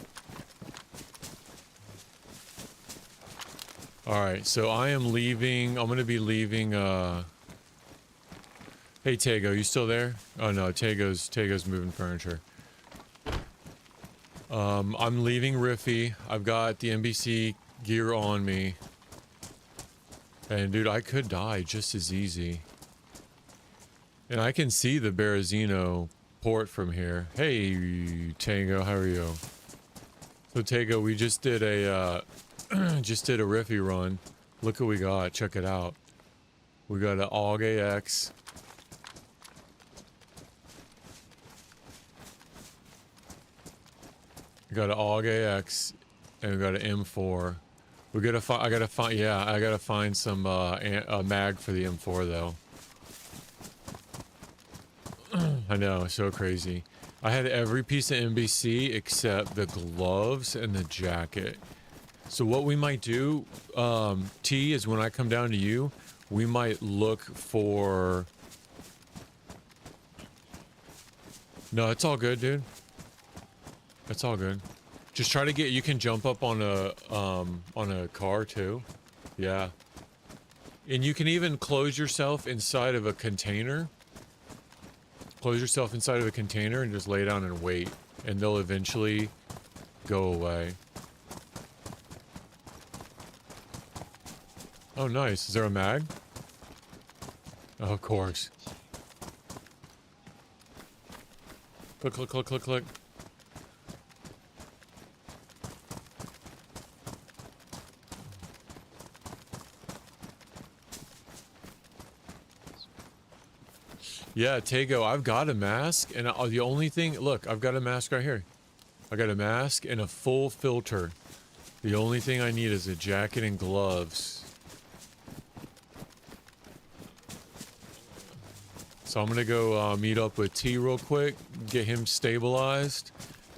Alright, so I am leaving. I'm gonna be leaving hey Tago, you still there? Oh no, Tago's moving furniture. I'm leaving Rify. I've got the NBC gear on me. And dude, I could die just as easy. And I can see the Berazino port from here. Hey, Tango, how are you? So Tango, we just did a Rify run. Look what we got. Check it out. We got an AUG AX. We got an AUG AX, and we got an M4. We gotta find. I gotta find. Yeah, I gotta find some a mag for the M4 though. I know, so crazy. I had every piece of NBC except the gloves and the jacket. So what we might do, T, is when I come down to you, we might look for... No, it's all good, dude. It's all good. Just try to get... You can jump up on a car, too. Yeah. And you can even close yourself inside of a container. Close yourself inside of a container and just lay down and wait. And they'll eventually go away. Oh, nice. Is there a mag? Oh, of course. Click, click, click, click, click. Yeah, Tago, I've got a mask, and the only thing... Look, I've got a mask right here. I got a mask and a full filter. The only thing I need is a jacket and gloves. So I'm gonna go meet up with T real quick, get him stabilized,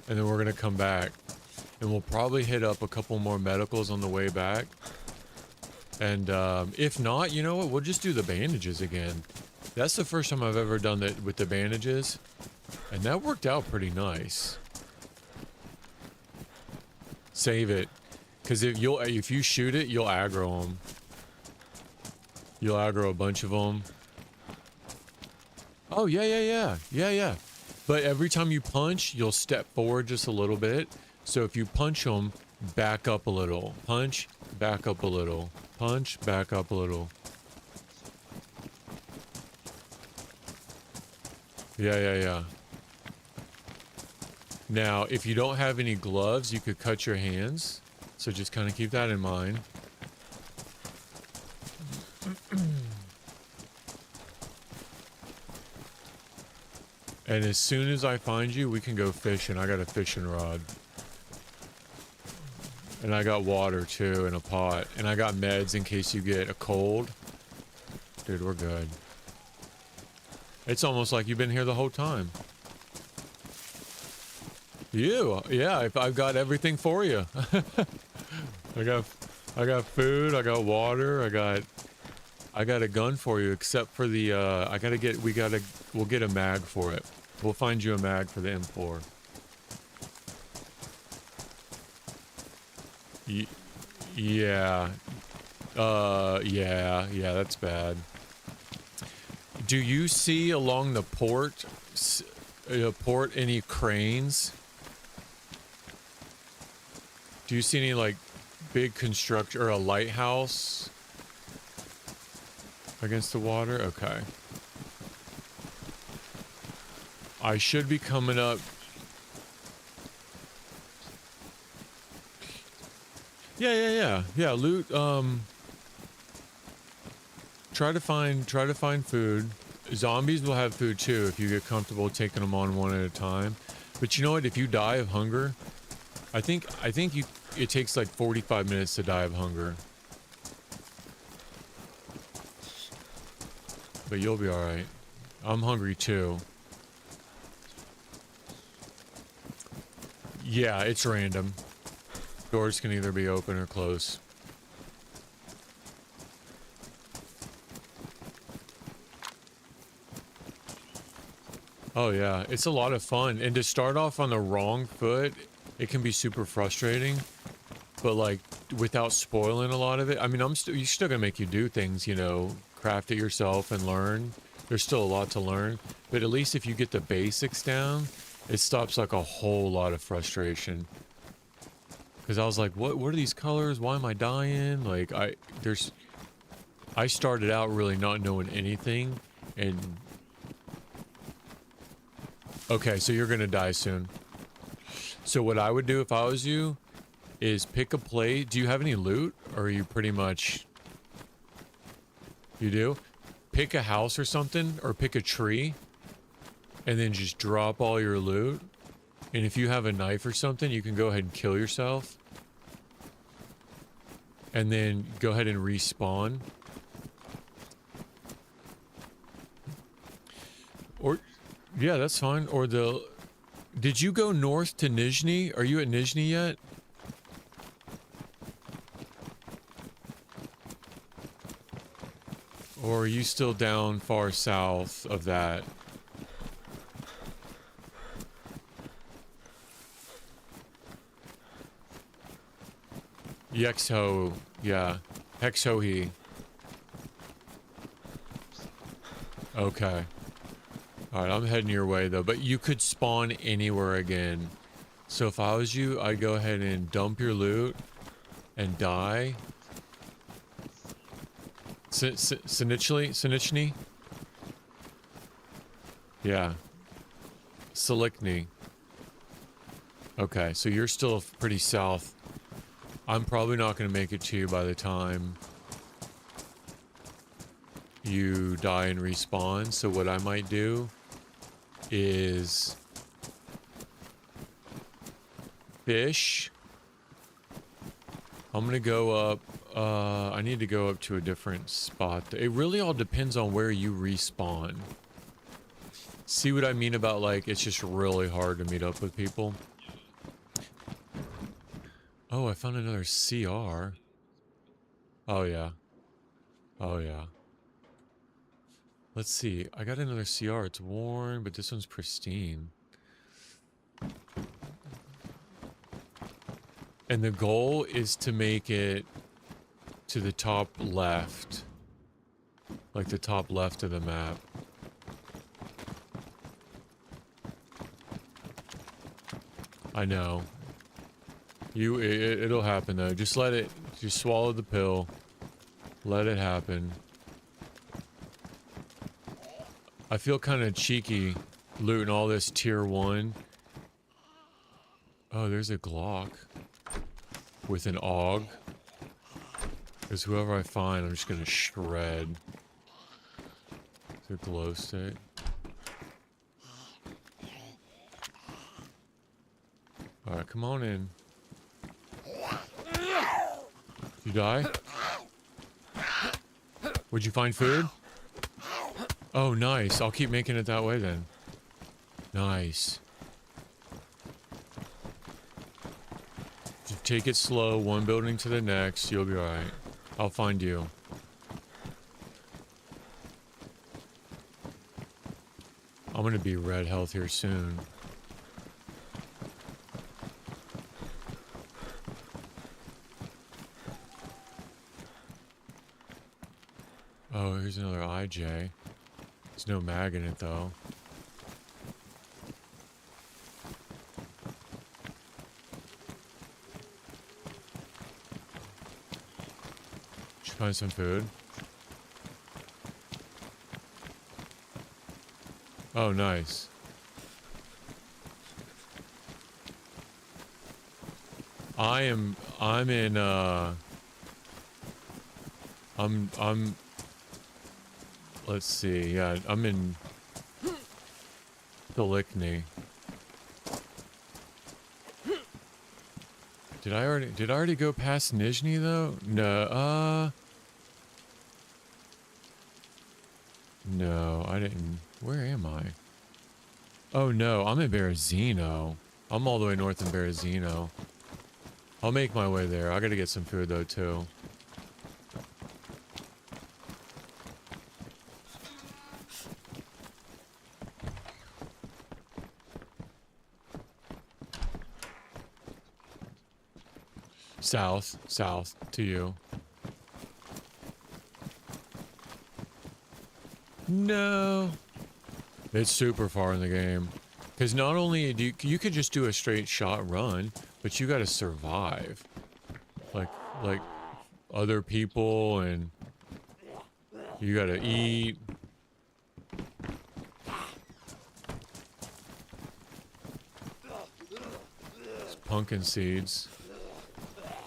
and then we're gonna come back. And we'll probably hit up a couple more medicals on the way back. And if not, you know what? We'll just do the bandages again. That's the first time I've ever done that with the bandages. And that worked out pretty nice. Save it. Because if you shoot it, you'll aggro them. You'll aggro a bunch of them. Oh, yeah. But every time you punch, you'll step forward just a little bit. So if you punch them, back up a little. Punch, back up a little. Punch, back up a little. Yeah. Now, if you don't have any gloves, you could cut your hands. So just kind of keep that in mind. And as soon as I find you, we can go fishing. I got a fishing rod. And I got water too in a pot. And I got meds in case you get a cold. Dude, we're good. It's almost like you've been here the whole time. Yeah, I've got everything for you. I got food, I got water, I got a gun for you, except for the we'll get a mag for it. We'll find you a mag for the M4. Yeah. Yeah, that's bad. Do you see along the port any cranes? Do you see any like big construction or a lighthouse against the water? Okay. I should be coming up. Yeah, loot, try to find food. Zombies will have food too if you get comfortable taking them on one at a time. But you know what? If you die of hunger, I think it takes like 45 minutes to die of hunger. But you'll be all right. I'm hungry too. Yeah, it's random. Doors can either be open or closed. Oh yeah, it's a lot of fun. And to start off on the wrong foot, it can be super frustrating. But like, without spoiling a lot of it, I mean, you're still gonna make you do things, you know, craft it yourself and learn. There's still a lot to learn. But at least if you get the basics down, it stops like a whole lot of frustration. Because I was like, what are these colors? Why am I dying? Like, I started out really not knowing anything, and okay, so you're gonna die soon. So what I would do if I was you is pick a plate. Do you have any loot, or are you pretty much... You do? Pick a house or something, or pick a tree, and then just drop all your loot. And if you have a knife or something, you can go ahead and kill yourself. And then go ahead and respawn. Or, yeah, that's fine. Or did you go north to Nizhny? Are you at Nizhny yet? Or are you still down far south of that? Yexho, yeah. Hexohi. Okay. Alright, I'm heading your way though, but you could spawn anywhere again. So if I was you, I'd go ahead and dump your loot and die. Sinichny? Yeah. Silichny. Okay, so you're still pretty south. I'm probably not going to make it to you by the time you die and respawn. So what I might do is fish. I'm going to go up. I need to go up to a different spot. It really all depends on where you respawn. See what I mean about, like, it's just really hard to meet up with people. Oh, I found another CR. Oh, yeah. Oh, yeah. Let's see. I got another CR. It's worn, but this one's pristine. And the goal is to make it to the top left. Like the top left of the map. I know. It'll happen though. Just swallow the pill. Let it happen. I feel kind of cheeky looting all this tier 1. Oh, there's a Glock. With an AUG. Because whoever I find, I'm just gonna shred. It's a glow stick. Alright, come on in. You die? Would you find food? Oh, nice. I'll keep making it that way then. Nice. Just take it slow, one building to the next. You'll be alright. I'll find you. I'm gonna be red health here soon. Oh, here's another IJ. There's no mag in it though. Should find some food. Oh, nice. I'm in I'm let's see, yeah, I'm in Delikny. Did I already go past Nizhny though? No, no, I didn't. Where am I? Oh no, I'm in Berazino. I'm all the way north in Berazino. I'll make my way there. I gotta get some food though too. South to you. No. It's super far in the game. Because not only do you could just do a straight shot run, but you gotta survive. Like other people, and you gotta eat. It's pumpkin seeds.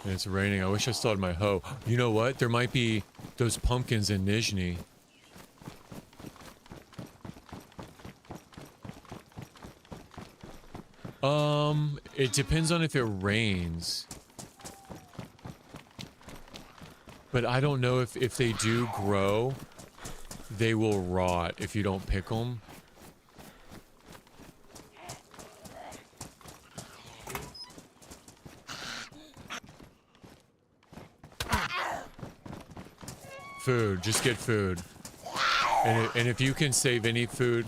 And it's raining. I wish I still had my hoe. You know what? There might be those pumpkins in Nizhny. It depends on if it rains. But I don't know if they do grow, they will rot if you don't pick them. Food, just get food. And if you can save any food,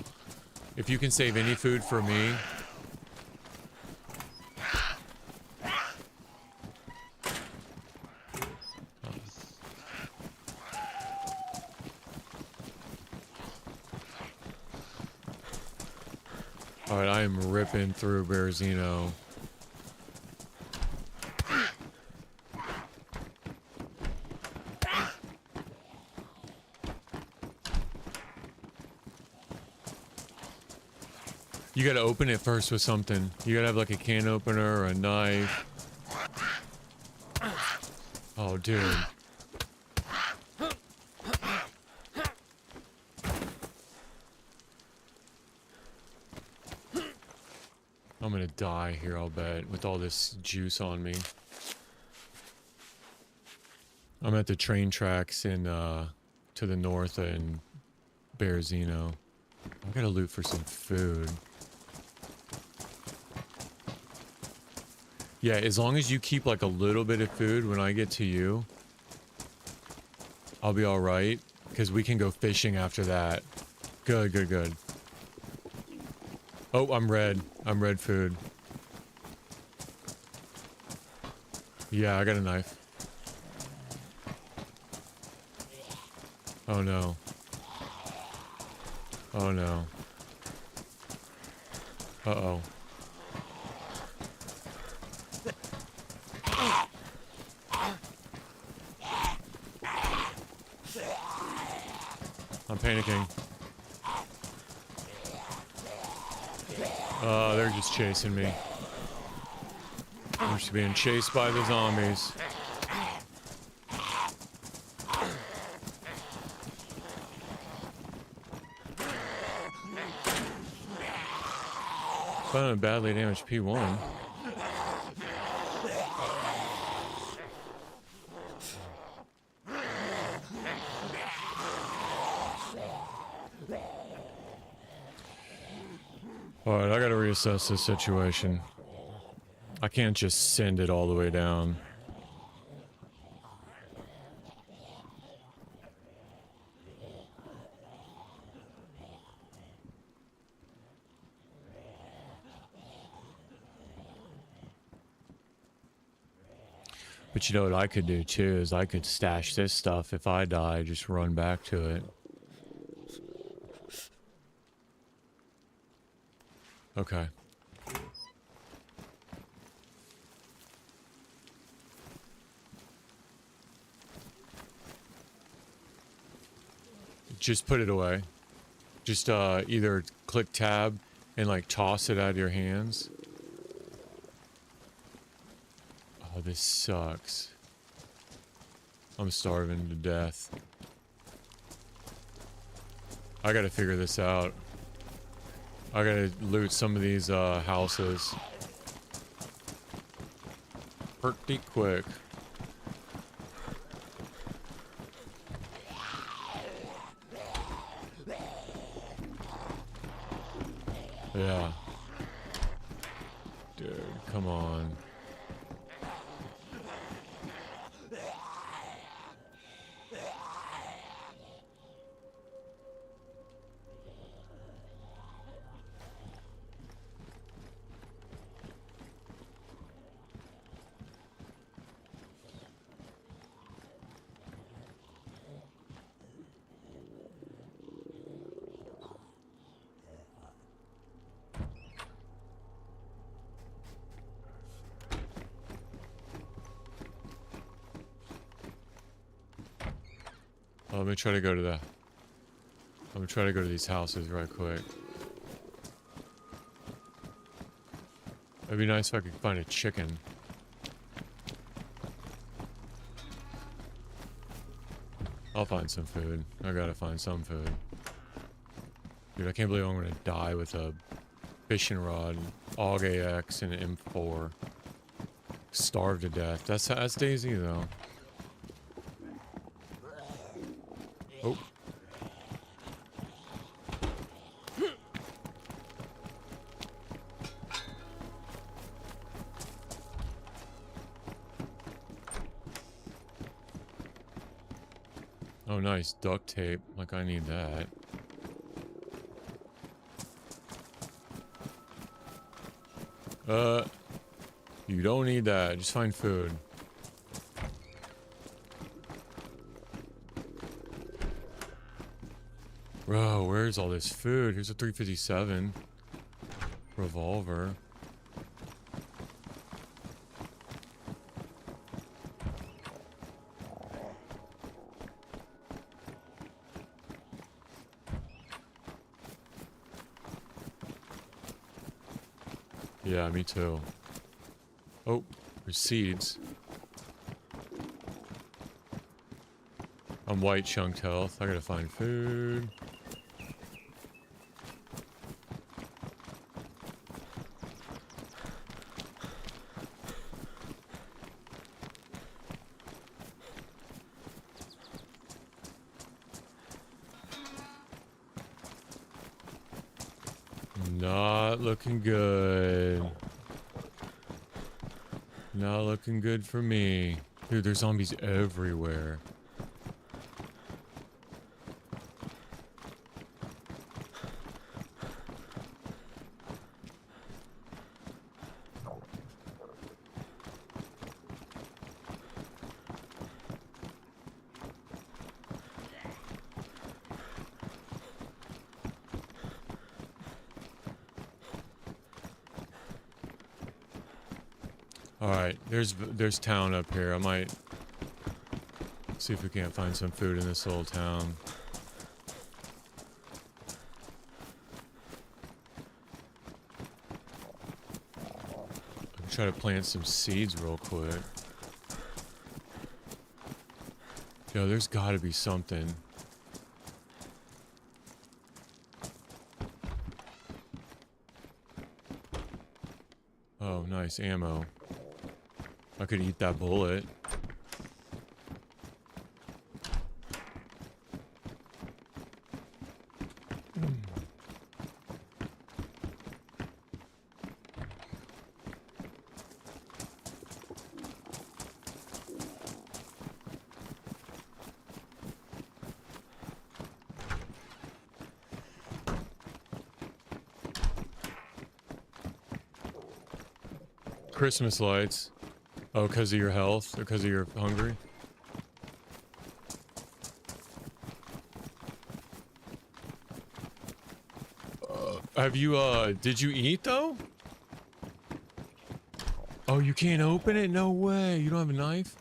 if you can save any food for me. Alright, I am ripping through Berazino. You gotta open it first with something. You gotta have like a can opener or a knife. Oh, dude. I'm gonna die here, I'll bet, with all this juice on me. I'm at the train tracks in, to the north in Berazino. I gotta loot for some food. Yeah, as long as you keep like a little bit of food when I get to you, I'll be alright, because we can go fishing after that. Good, good, good. Oh, I'm red. I'm red food. Yeah, I got a knife. Oh no. Oh no. Uh-oh. I'm panicking. They're just chasing me. I'm just being chased by the zombies. Found a badly damaged P1. Alright, I gotta reassess this situation. I can't just send it all the way down. But you know what I could do too is I could stash this stuff. If I die, just run back to it. Okay. Just put it away. Just either click tab and like toss it out of your hands. Oh, this sucks. I'm starving to death. I gotta figure this out. I gotta loot some of these houses pretty quick. Yeah. Dude, come on. Let me try to go to the... I'm gonna try to go to these houses right quick. It'd be nice if I could find a chicken. I'll find some food. I gotta find some food. Dude, I can't believe I'm gonna die with a fishing rod, AUG AX, and an M4. Starve to death. That's DayZ though. Oh. Oh, nice. Duct tape. Like, I need that. You don't need that. Just find food. Bro, where's all this food? Here's a 357 revolver. Yeah, me too. Oh, there's seeds. I'm white chunked health. I gotta find food. Not looking good. Not looking good for me. Dude, there's zombies everywhere. Alright, there's town up here. I might see if we can't find some food in this little town. I'm try to plant some seeds real quick. Yo, there's gotta be something. Oh, nice ammo. I could eat that bullet. Christmas lights. Oh, because of your health? Or because of your hungry? Have you, did you eat, though? Oh, you can't open it? No way. You don't have a knife?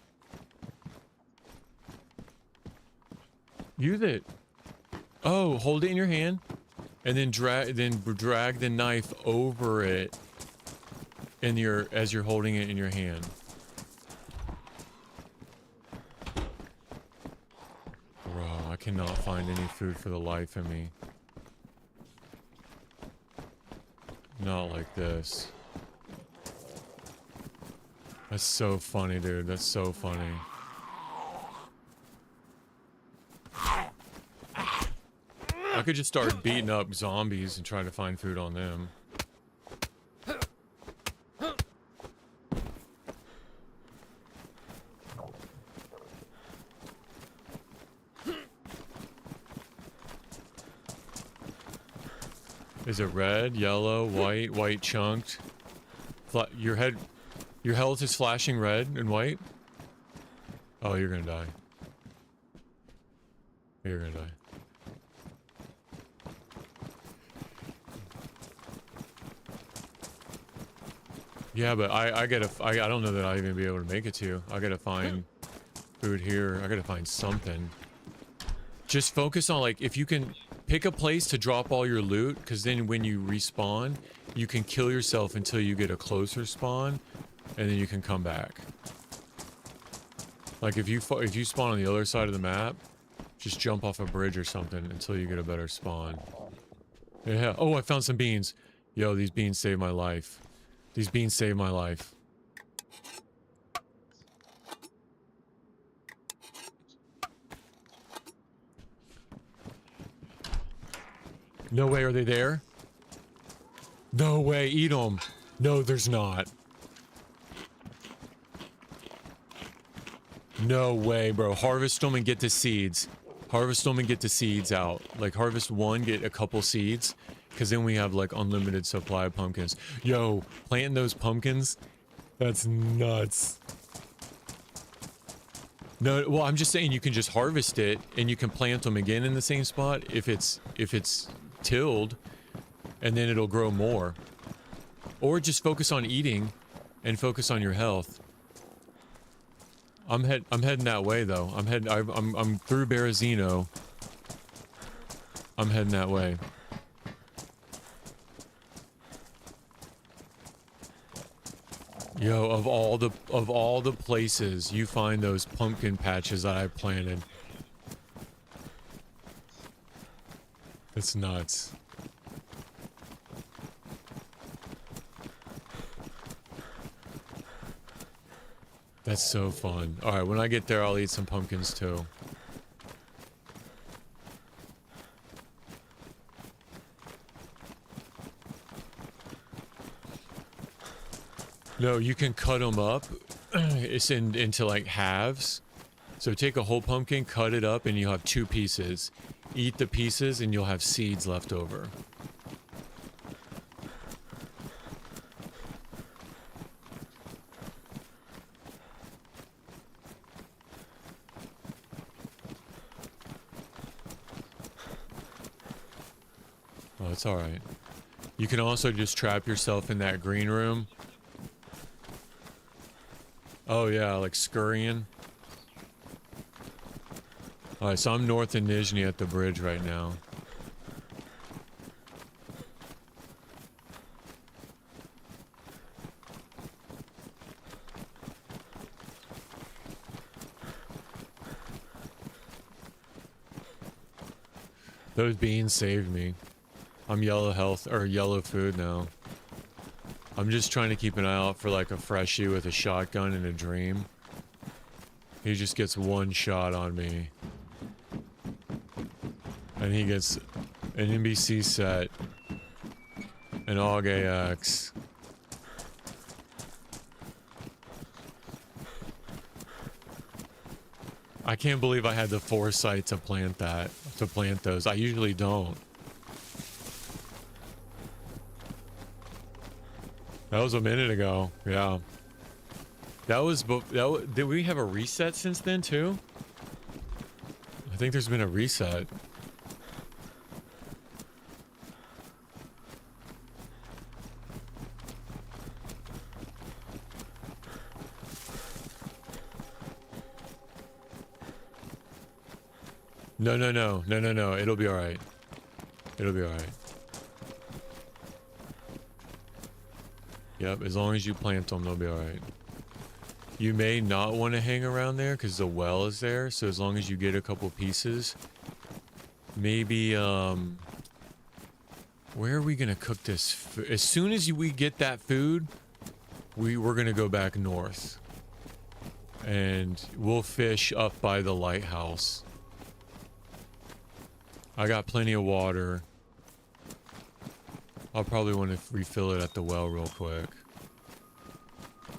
Use it. Oh, hold it in your hand. And then drag the knife over it in your, as you're holding it in your hand. cannot find any food for the life of me. Not like this. That's so funny, dude. That's so funny. I could just start beating up zombies and trying to find food on them. Is it red, yellow, white, white chunked? Your health is flashing red and white? Oh, you're gonna die. You're gonna die. Yeah, but I don't know that I'll even be able to make it to you. I gotta find food here. I gotta find something. Just focus on, like, if you can pick a place to drop all your loot, because then when you respawn, you can kill yourself until you get a closer spawn, and then you can come back. Like, if you spawn on the other side of the map, just jump off a bridge or something until you get a better spawn. Yeah. Oh, I found some beans. Yo, these beans saved my life. These beans saved my life. No way, are they there? No way, eat them. No, there's not. No way, bro. Harvest them and get the seeds. Harvest them and get the seeds out. Like, harvest one, get a couple seeds. Because then we have, like, unlimited supply of pumpkins. Yo, planting those pumpkins? That's nuts. No, well, I'm just saying you can just harvest it and you can plant them again in the same spot if it's tilled, and then it'll grow more. Or just focus on eating and focus on your health. I'm heading that way though. I'm through Berazino. I'm heading that way. Yo, of all the places you find those pumpkin patches that I planted. It's nuts. That's so fun. Alright, when I get there, I'll eat some pumpkins too. No, you can cut them up. It's into like halves. So take a whole pumpkin, cut it up, and you'll have 2 pieces. Eat the pieces, and you'll have seeds left over. Oh, it's alright. You can also just trap yourself in that green room. Oh yeah, like scurrying. Alright, so I'm north of Nizhny at the bridge right now. Those beans saved me. I'm yellow health, or yellow food now. I'm just trying to keep an eye out for like a freshie with a shotgun in a dream. He just gets one shot on me. And he gets an NBC set, an AUG AX. I can't believe I had the foresight to plant those. I usually don't. That was a minute ago. Yeah. Did we have a reset since then too? I think there's been a reset. No. It'll be alright. It'll be alright. Yep, as long as you plant them, they'll be alright. You may not want to hang around there because the well is there, so as long as you get a couple pieces, maybe, where are we gonna cook this? As soon as we get that food, we're gonna go back north. And we'll fish up by the lighthouse. I got plenty of water. I'll probably want to refill it at the well real quick.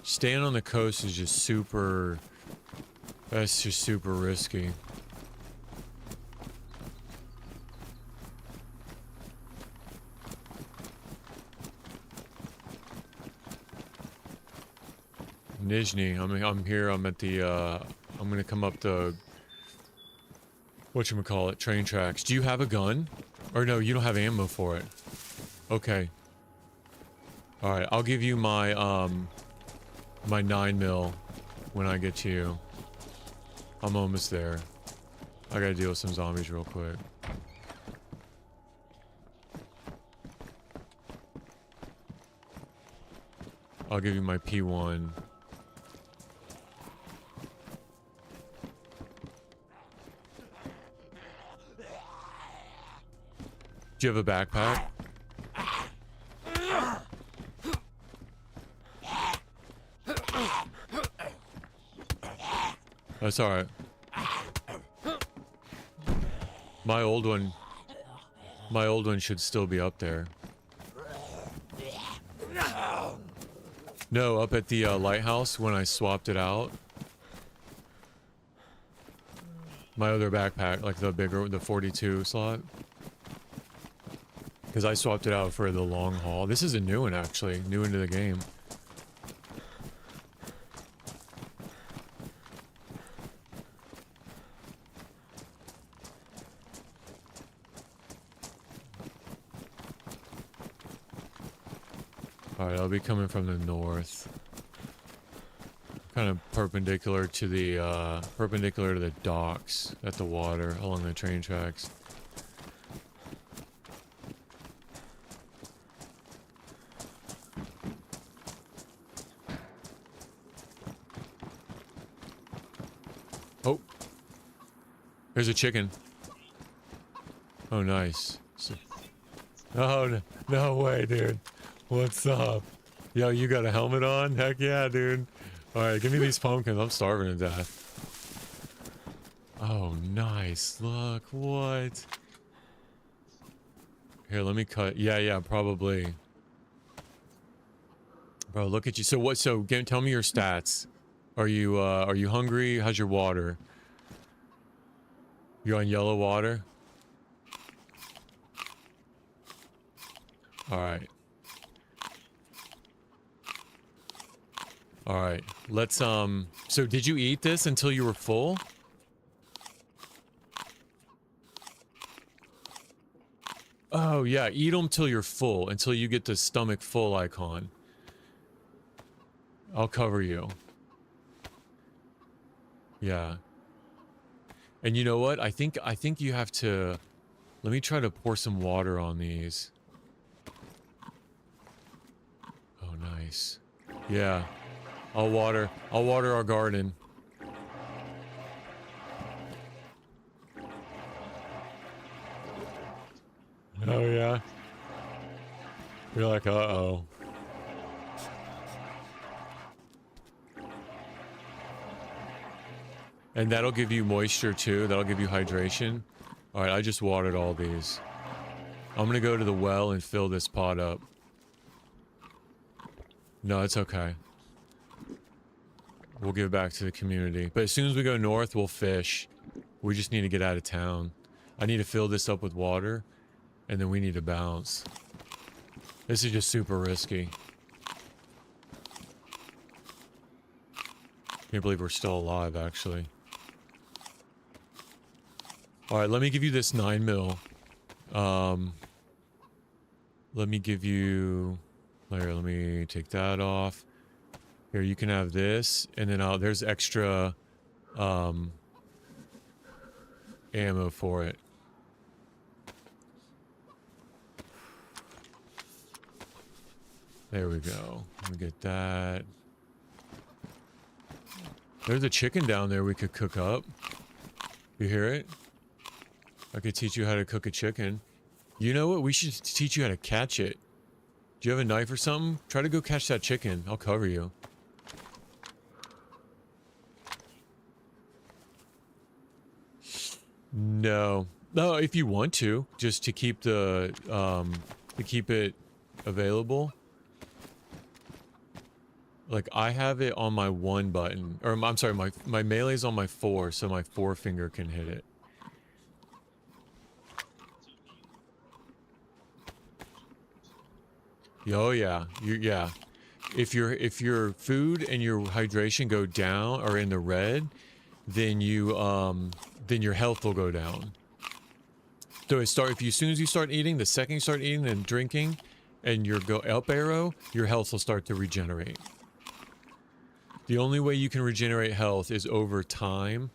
Staying on the coast is just super... That's just super risky. Nizhny, I'm here, I'm at the, I'm gonna come up the... Whatchamacallit, train tracks. Do you have a gun? Or no, you don't have ammo for it. Okay. Alright, I'll give you my, my 9mm when I get to you. I'm almost there. I gotta deal with some zombies real quick. I'll give you my P1. Do you have a backpack? That's alright. My old one should still be up there. No, up at the lighthouse when I swapped it out. My other backpack, like the bigger, the 42 slot. Because I swapped it out for the long haul. This is a new one, actually. New into the game. Alright, I'll be coming from the north. Kind of perpendicular to the docks at the water along the train tracks. Oh, there's a chicken. Oh, nice. Oh, no way, dude. What's up? Yo, you got a helmet on? Heck yeah, dude. Alright, give me these pumpkins. I'm starving to death. Oh, nice. Look, what? Here, let me cut. Yeah, probably. Bro, look at you. So what, tell me your stats. Are you hungry? How's your water? You on yellow water? Alright. Alright, let's, so did you eat this until you were full? Oh, yeah, eat them till you're full, until you get the stomach full icon. I'll cover you. Yeah. And you know what? I think you have to... Let me try to pour some water on these. Oh, nice. Yeah. I'll water our garden. Oh, yeah? You're like, uh-oh. And that'll give you moisture, too. That'll give you hydration. Alright, I just watered all these. I'm gonna go to the well and fill this pot up. No, it's okay. We'll give back to the community. But as soon as we go north, we'll fish. We just need to get out of town. I need to fill this up with water. And then we need to bounce. This is just super risky. Can't believe we're still alive, actually. Alright, let me give you this 9mm. Let me give you... Here, let me take that off. Here, you can have this, and then there's extra, ammo for it. There we go. Let me get that. There's a chicken down there we could cook up. You hear it? I could teach you how to cook a chicken. You know what? We should teach you how to catch it. Do you have a knife or something? Try to go catch that chicken. I'll cover you. No. No, if you want to, just to keep the, to keep it available. Like, I have it on my 1 button. Or, I'm sorry, my melee's on my 4, so my forefinger can hit it. Oh, yeah. Yeah. If your food and your hydration go down or in the red, then then your health will go down. So as soon as you start eating, the second you start eating and drinking, and your go up arrow, your health will start to regenerate. The only way you can regenerate health is over time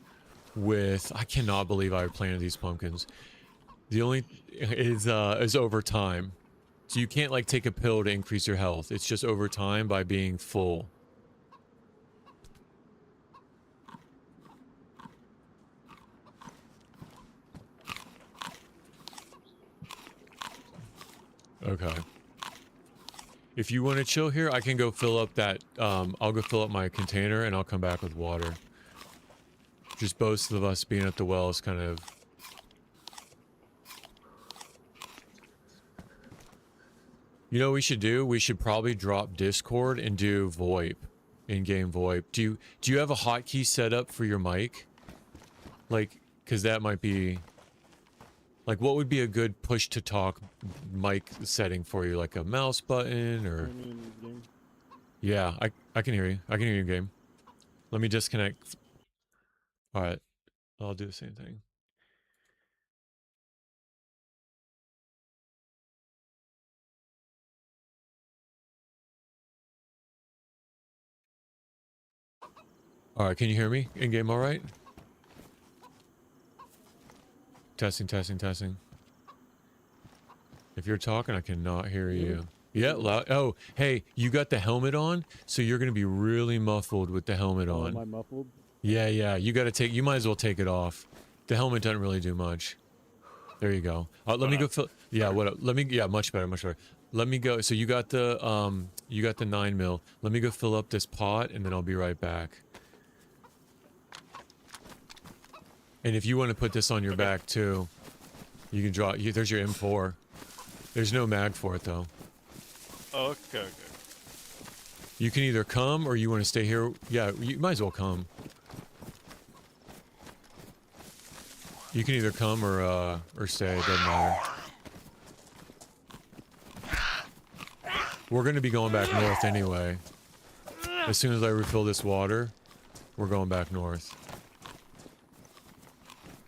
with... I cannot believe I planted these pumpkins. The only... is over time. So you can't, like, take a pill to increase your health. It's just over time by being full. Okay. If you want to chill here, I can go fill up that, I'll go fill up my container and I'll come back with water. Just both of us being at the well is kind of... You know what we should do? We should probably drop Discord and do VoIP. In-game VoIP. Do you have a hotkey set up for your mic? Like, because that might be... Like, what would be a good push-to-talk mic setting for you? Like a mouse button, or... Yeah, I can hear you. I can hear you, game. Let me disconnect. Alright. I'll do the same thing. Alright, can you hear me? In-game alright? Testing, testing, testing. If you're talking, I cannot hear you. Yeah, loud. Oh, hey, you got the helmet on, so you're gonna be really muffled with the helmet on. Am I muffled? Yeah, yeah. You gotta take. You might as well take it off. The helmet doesn't really do much. There you go. Let me go fill. Yeah, what up? Let me. Yeah, much better, much better. Let me go. So you got the 9 mil. Let me go fill up this pot, and then I'll be right back. And if you want to put this on your back too, you can draw. There's your M4. There's no mag for it though. Oh, okay, okay. You can either come or you want to stay here. Yeah, you might as well come. You can either come or stay. It doesn't matter. We're gonna be going back north anyway. As soon as I refill this water, we're going back north.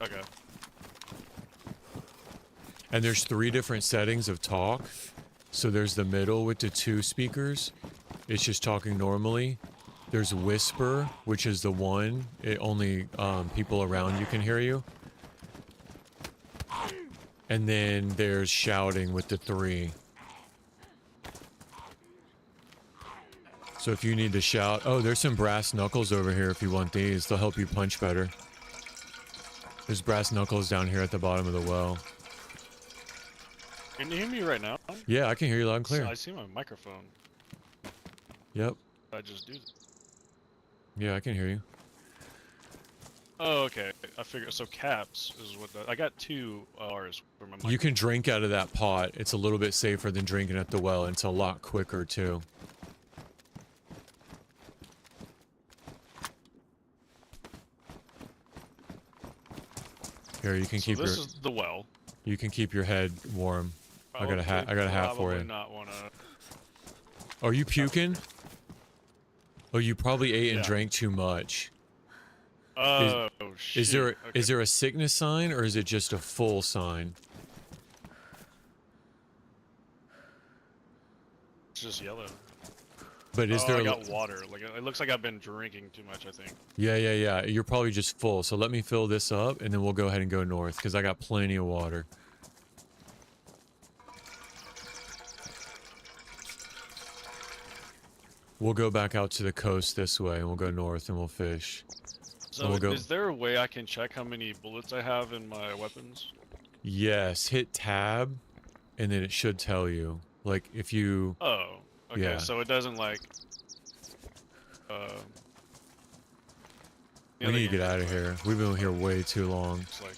Okay. And there's 3 different settings of talk. So there's the middle with the 2 speakers. It's just talking normally. There's whisper, which is the one. It only people around you can hear you. And then there's shouting with the 3. So if you need to shout... Oh, there's some brass knuckles over here if you want these. They'll help you punch better. There's brass knuckles down here at the bottom of the well. Can you hear me right now? Yeah, I can hear you loud and clear. I see my microphone. Yep. I just do this. Yeah, I can hear you. Oh, okay. I figure so. Caps is what I got 2 R's for my microphone. You can drink out of that pot. It's a little bit safer than drinking at the well, and it's a lot quicker too. Here, you can keep this your... is the well. You can keep your head warm. I got a hat. I got a hat for you. Not wanna... Are you puking? Oh, you probably ate and drank too much. Oh, shit. Is there a sickness sign, or is it just a full sign? It's just yellow. But is there? I got water. Like it looks like I've been drinking too much. I think. Yeah, yeah, yeah. You're probably just full. So let me fill this up, and then we'll go ahead and go north because I got plenty of water. We'll go back out to the coast this way, and we'll go north, and we'll fish. So, is there a way I can check how many bullets I have in my weapons? Yes, hit tab, and then it should tell you. Like if you. Oh, okay. Yeah. So it doesn't like. The We other need to game get out of doesn't, here. We've been here way too long. It's like.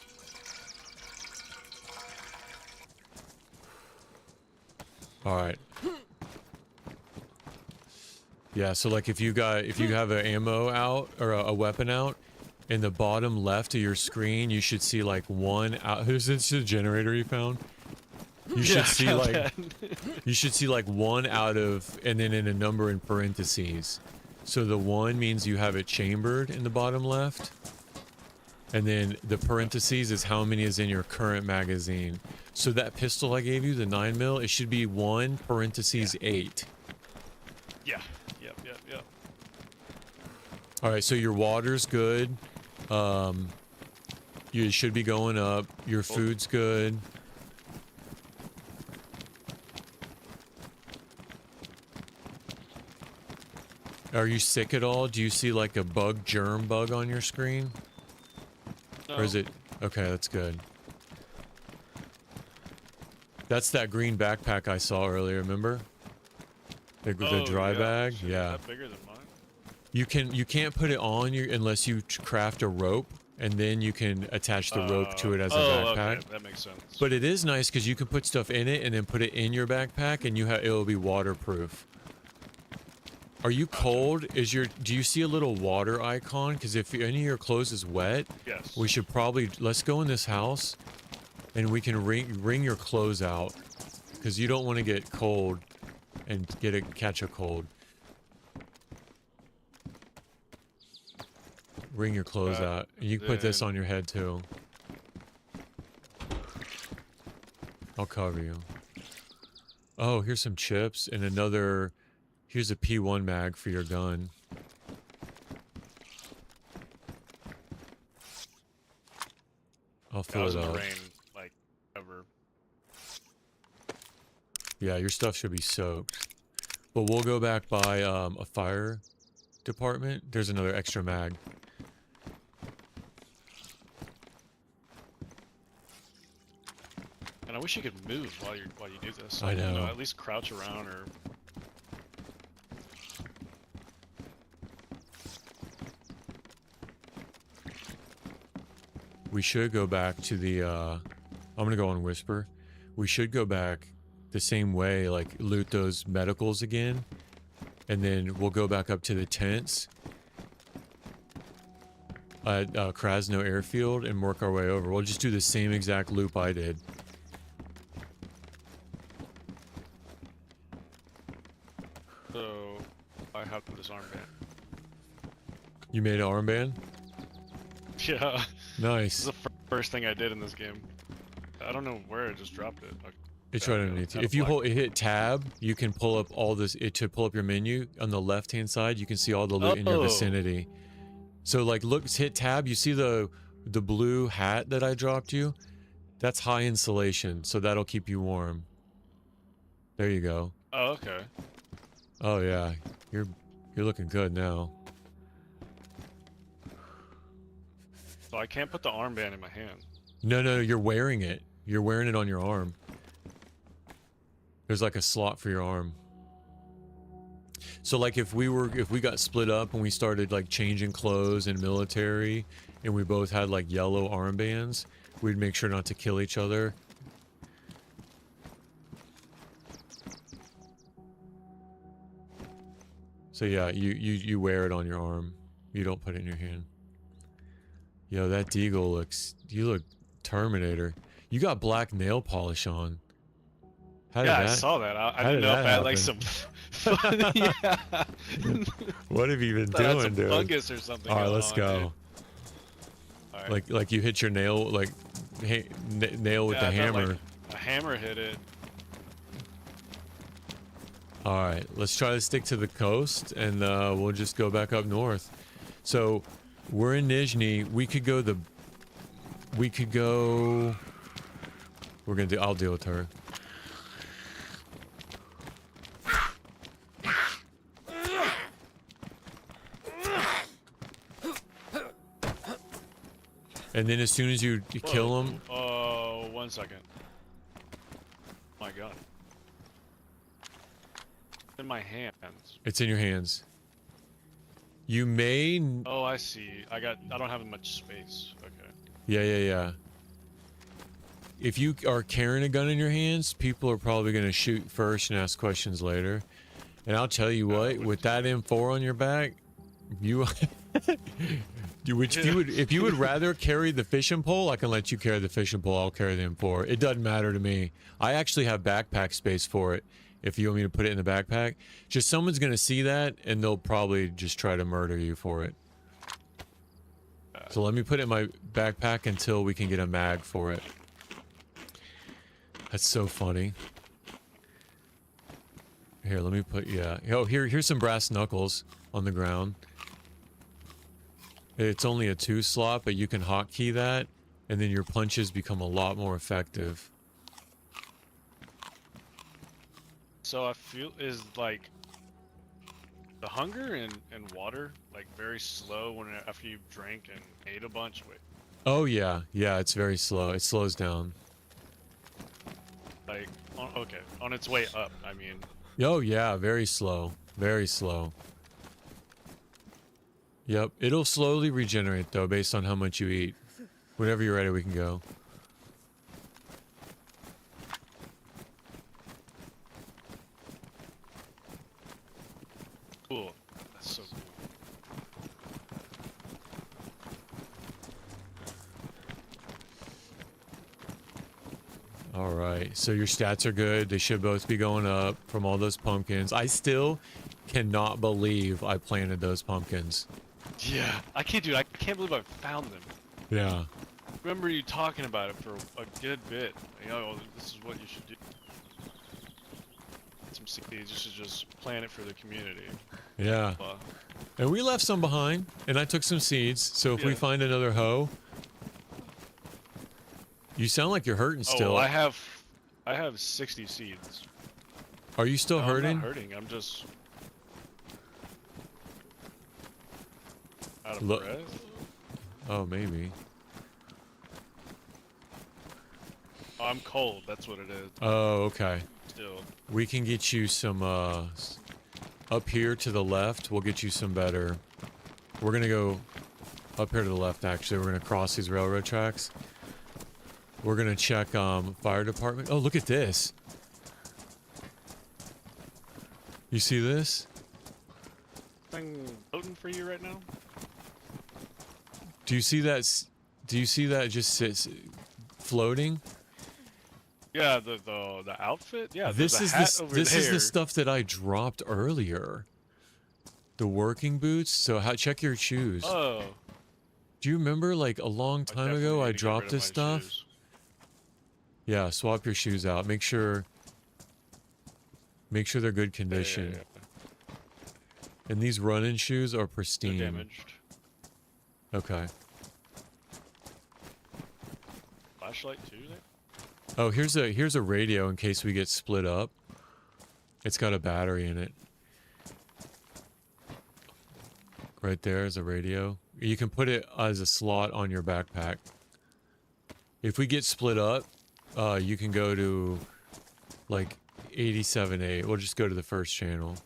All right. Yeah, so like if you have an ammo out or a weapon out, in the bottom left of your screen, you should see like one out. Who's this the generator you found? You should see like you should see like one out of, and then in a number in parentheses. So the one means you have it chambered in the bottom left, and then the parentheses is how many is in your current magazine. So that pistol I gave you, the 9mm, it should be 1 parentheses 8. Yeah. Yep. All right, so your water's good. You should be going up. Your food's good. Are you sick at all? Do you see like a germ bug on your screen? No. Or is it? Okay, that's good. That's that green backpack I saw earlier, remember? The dry bag? Shit, Yeah. Is that bigger than mine? You can't put it on you unless you craft a rope, and then you can attach the rope to it as a backpack. Okay. That makes sense. But it is nice because you can put stuff in it and then put it in your backpack, and it'll be waterproof. Are you cold? Do you see a little water icon? Because if any of your clothes is wet, yes. we should probably let's go in this house, and we can wring your clothes out, because you don't want to get cold and catch a cold. Wring your clothes out. And you can put this on your head too. I'll cover you. Oh, here's some chips and another. Here's a P1 mag for your gun. I'll fill it up. Rain, like, ever. Yeah, your stuff should be soaked. But we'll go back by a fire department. There's another extra mag. And I wish you could move while you do this. I know. At least crouch around or. We should go back to the, I'm gonna go on Whisper. We should go back the same way, like loot those medicals again. And then we'll go back up to the tents at Krasno Airfield and work our way over. We'll just do the same exact loop I did. So, I have this armband. You made an armband? Yeah. Nice. This is the first thing I did in this game. I don't know where I just dropped it. It's right underneath you. If you hit tab, you can pull up all this. To pull up your menu on the left-hand side, you can see all the loot in your vicinity. So, like, look, hit tab. You see the blue hat that I dropped you? That's high insulation, so that'll keep you warm. There you go. Oh, okay. Oh yeah, you're looking good now. So I can't put the armband in my hand. No, you're wearing it. You're wearing it on your arm. There's like a slot for your arm. So like if we got split up and we started like changing clothes in military and we both had like yellow armbands, we'd make sure not to kill each other. So yeah, you wear it on your arm. You don't put it in your hand. Yo, that Deagle you look Terminator. You got black nail polish on. How did yeah, that? I saw that. I didn't know if I had like some. Yeah. What have you been Some doing, dude? fungus or something. All right, let's go. All right. Like you hit your nail, like nail with the I thought, hammer. like, a hammer hit it. All right, let's try to stick to the coast, and we'll just go back up north. So we're in Nizhny. We could go. I'll deal with her. And then as soon as you kill him, 1 second. My gun. In my hands. It's in your hands. You may... Oh, I see. I don't have much space. Okay. Yeah. If you are carrying a gun in your hands, people are probably going to shoot first and ask questions later. And I'll tell you what, with that M4 on your back, you... if you would rather carry the fishing pole, I can let you carry the fishing pole. I'll carry the M4. It doesn't matter to me. I actually have backpack space for it. If you want me to put it in the backpack, just someone's going to see that and they'll probably just try to murder you for it. So let me put it in my backpack until we can get a mag for it. That's so funny. Here, let me put, yeah. Oh, here's some brass knuckles on the ground. It's only a 2 slot, but you can hotkey that, and then your punches become a lot more effective. So I feel is like the hunger and water like very slow when after you've drank and ate a bunch. Wait. Oh yeah, it's very slow. It slows down. Like okay, on its way up. I mean. Oh yeah, very slow, very slow. Yep, it'll slowly regenerate though based on how much you eat. Whenever you're ready, we can go. Cool. That's so cool. Alright, so your stats are good. They should both be going up from all those pumpkins. I still cannot believe I planted those pumpkins. Yeah, I can't believe I found them. Yeah. Remember you talking about it for a good bit. You know, this is what you should do. Some seeds, you should just plant it for the community. Yeah. And we left some behind, and I took some seeds, so if we find another hoe... You sound like you're hurting still. Oh, I have 60 seeds. Are you still hurting? I'm not hurting, I'm just... out of breath? Oh, maybe. Oh, I'm cold, that's what it is. Oh, okay. Still. We can get you some, up here to the left, we'll get you some better... We're gonna go up here to the left, actually. We're gonna cross these railroad tracks. We're gonna check, fire department. Oh, look at this. You see this? Thing floating for you right now? Do you see that? Do you see that just sits floating? Yeah, the outfit. Yeah, this is this is there. the stuff that I dropped earlier. The working boots. So check your shoes. Oh. Do you remember like a long time ago I dropped this stuff? Shoes. Yeah, swap your shoes out. Make sure they're good condition. Yeah. And these running shoes are pristine. They're damaged. Okay. Flashlight too there? Oh, here's a radio in case we get split up. It's got a battery in it. Right there is a radio. You can put it as a slot on your backpack. If we get split up, you can go to like 87A. We'll just go to the first channel.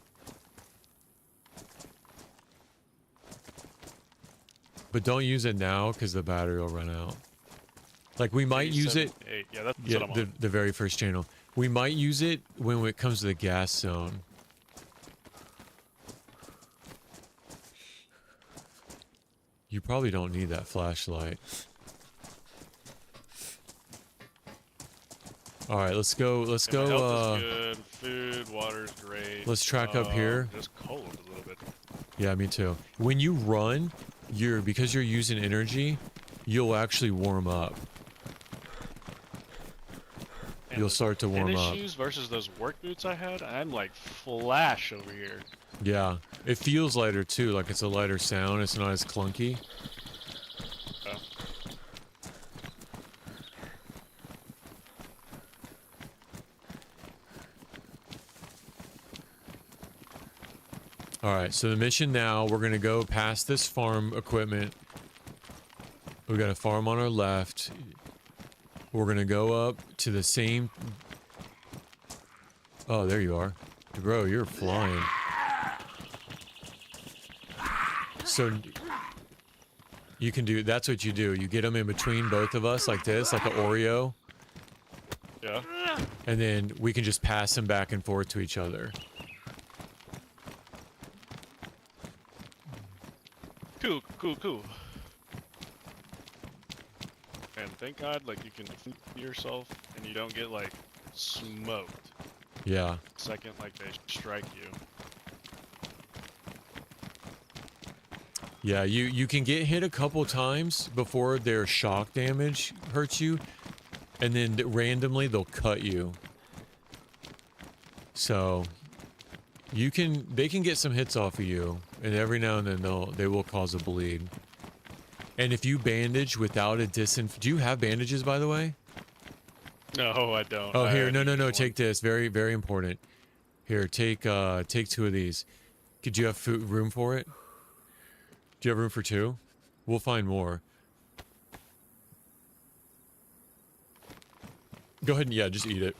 But don't use it now because the battery will run out. Like we might use it. Yeah, that's what I'm on. The very first channel. We might use it when it comes to the gas zone. You probably don't need that flashlight. All right, let's go. Let's go. Health is good. Food, water's great. Let's track up here. Just cold a little bit. Yeah, me too. When you run, because you're using energy, you'll actually warm up. And you'll start to warm up. Shoes versus those work boots I had, I'm like flash over here. Yeah, it feels lighter too. Like it's a lighter sound. It's not as clunky. Oh. Alright, so the mission now, we're going to go past this farm equipment. We've got a farm on our left. We're gonna go up to the same... Oh, there you are. Bro, you're flying. So... You can do... That's what you do. You get them in between both of us like this, like an Oreo. Yeah. And then we can just pass them back and forth to each other. Cool, cool, cool. And thank God, like, you can defend yourself and you don't get, like, smoked. Yeah. The second, like, they strike you. Yeah, you can get hit a couple times before their shock damage hurts you. And then randomly they'll cut you. So they can get some hits off of you, and every now and then they will cause a bleed. And if you bandage without a do you have bandages, by the way? No, I don't. Oh, here, I no, use take one. this. Very, very important. Here, take 2 of these. Could you have room for it? Do you have room for 2? We'll find more. Go ahead and, yeah, just eat it.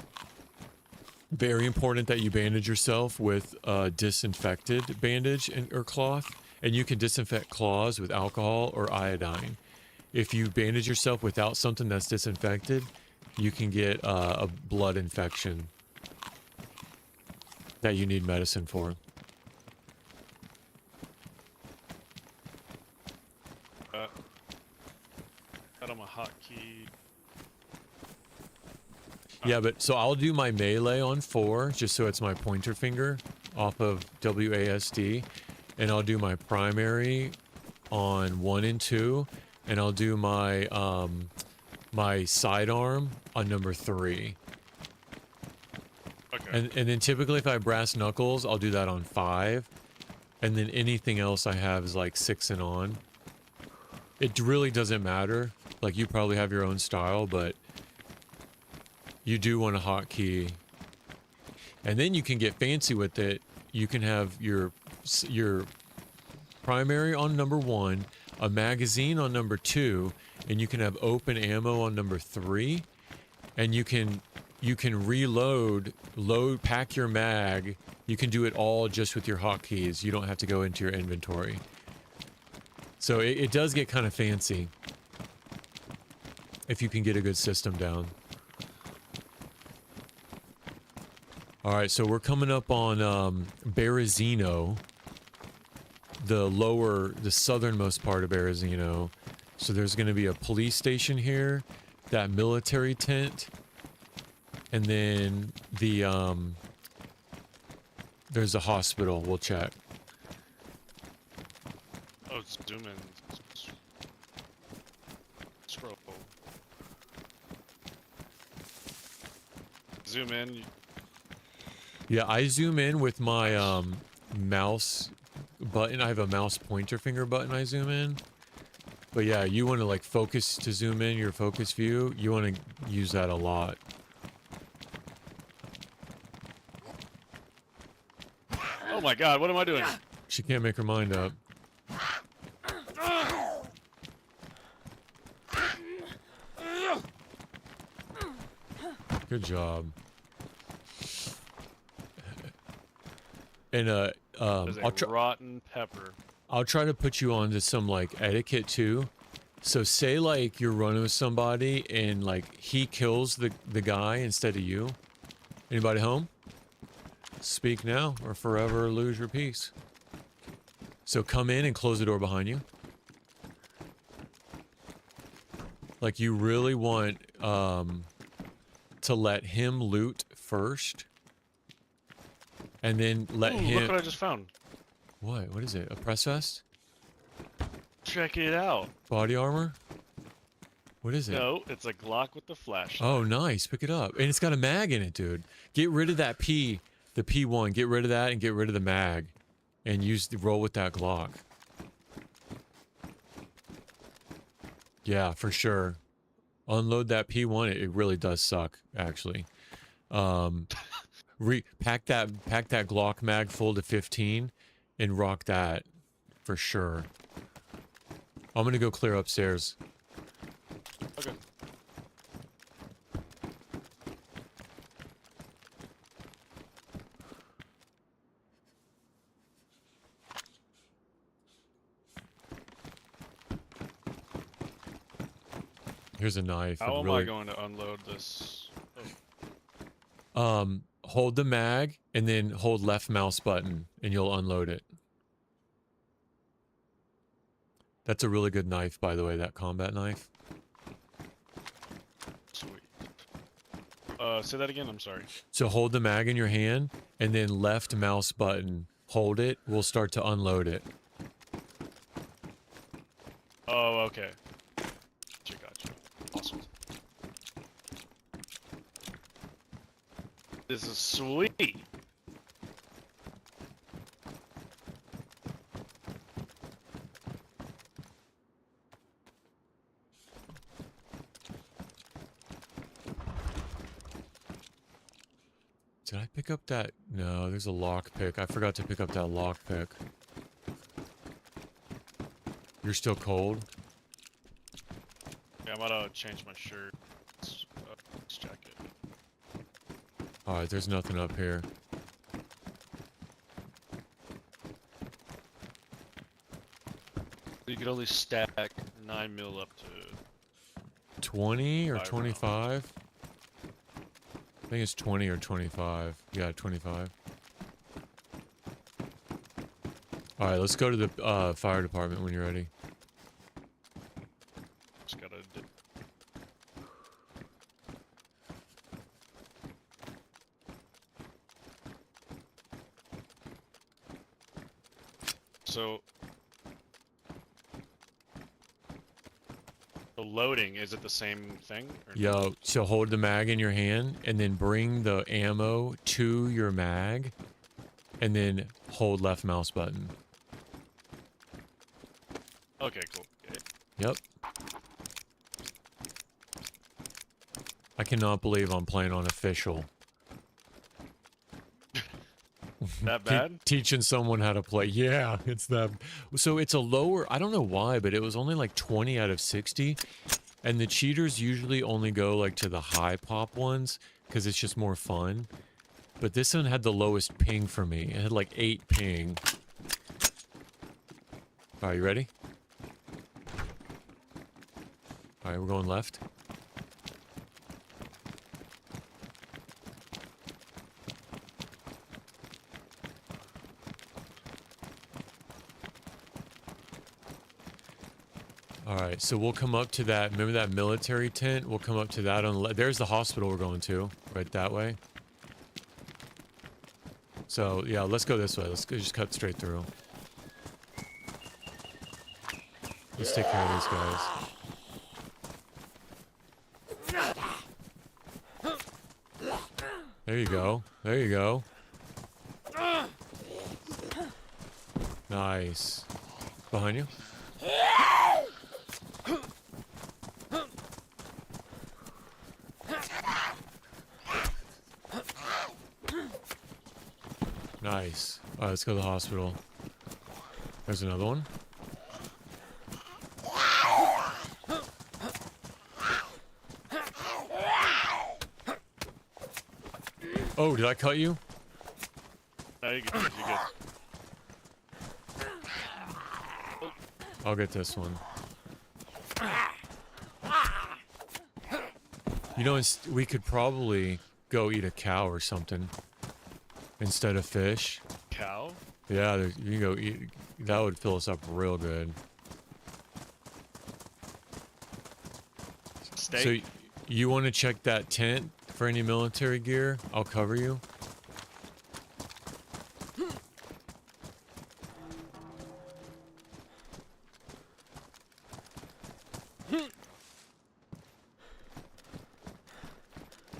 Very important that you bandage yourself with a disinfected bandage or cloth. And you can disinfect claws with alcohol or iodine. If you bandage yourself without something that's disinfected, you can get a blood infection that you need medicine for. Got on my hotkey. Yeah, but so I'll do my melee on 4, just so it's my pointer finger off of WASD. And I'll do my primary on 1 and 2. And I'll do my my sidearm on number 3. Okay. And then typically if I have brass knuckles, I'll do that on 5. And then anything else I have is like 6 and on. It really doesn't matter. Like, you probably have your own style, but you do want a hotkey. And then you can get fancy with it. You can have your primary on number 1, a magazine on number 2, and you can have open ammo on number 3. And you can reload, pack your mag. You can do it all just with your hotkeys. You don't have to go into your inventory. So it does get kind of fancy if you can get a good system down. All right, so we're coming up on Berazino, the southernmost part of Berazino. So there's going to be a police station here, that military tent, and then there's a hospital. We'll check. Oh, zoom in. Scroll. Zoom in. Yeah, I zoom in with my mouse button. I have a mouse pointer finger button I zoom in. But yeah, you want to like focus to zoom in your focus view. You want to use that a lot. Oh my God, what am I doing? She can't make her mind up. Good job. And There's I'll a rotten pepper. I'll try to put you on to some like etiquette too. So say like you're running with somebody and like he kills the guy instead of you. Anybody home? Speak now or forever lose your peace. So come in and close the door behind you. Like you really want to let him loot first. And then let Ooh, him... Look what I just found. What? What is it? A press vest? Check it out. Body armor? What is it? No, it's a Glock with the flash. Oh, nice. Pick it up. And it's got a mag in it, dude. Get rid of that P, the P1. Get rid of that and get rid of the mag. And roll with that Glock. Yeah, for sure. Unload that P1. It really does suck, actually. Pack that Glock mag full to 15 and rock that for sure. I'm gonna go clear upstairs. Okay. Here's a knife. How am I really, going to unload this? hold the mag and then hold left mouse button and you'll unload it. That's a really good knife, by the way, that combat knife. Sweet. Say that again. I'm sorry. So hold the mag in your hand and then left mouse button. Hold it. We'll start to unload it. Oh, okay. Gotcha. Awesome. This is sweet. Did I pick up that? No, there's a lockpick. I forgot to pick up that lockpick. You're still cold? Yeah, I'm about to change my shirt. This jacket. Alright, there's nothing up here. You could only stack 9 mil up to 20 or 5 25? I think it's 20 or 25. Yeah, 25. Alright, let's go to the fire department when you're ready. Just gotta. So. The loading, is it the same thing? Or Yo, so hold the mag in your hand and then bring the ammo to your mag and then hold left mouse button. Okay, cool. Okay. Yep. I cannot believe I'm playing on official. That bad? Teaching someone how to play. Yeah, it's that. So it's a lower, I don't know why, but it was only like 20 out of 60. And the cheaters usually only go like to the high pop ones because it's just more fun. But this one had the lowest ping for me. It had like 8 ping. Alright, you ready? Alright, we're going left. Alright, so we'll come up to that, remember that military tent? We'll come up to that on there's the hospital we're going to, right that way. So, yeah, let's go this way. Let's go, just cut straight through. Let's take care of these guys. There you go. There you go. Nice. Behind you. Nice. Alright, let's go to the hospital. There's another one. Oh, did I cut you? No, you're good. You're good. I'll get this one. You know, we could probably go eat a cow or something instead of fish. Cow? Yeah, you can go eat. That would fill us up real good. Steak? So, you want to check that tent for any military gear? I'll cover you.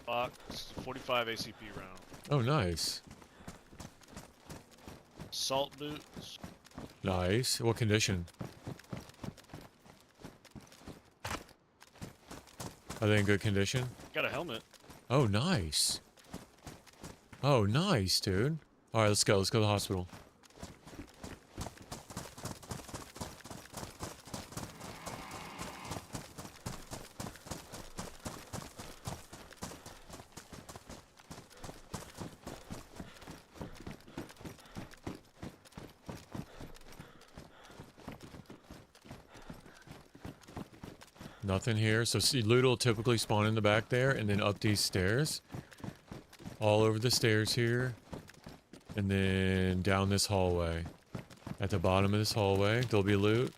Box, 45 ACP round. Oh, nice. Salt boots. Nice. What condition? Are they in good condition? Got a helmet. Oh, nice. Oh, nice, dude. Alright, let's go. Let's go to the hospital. Nothing here. So see, loot will typically spawn in the back there and then up these stairs. All over the stairs here. And then down this hallway. At the bottom of this hallway, there'll be loot.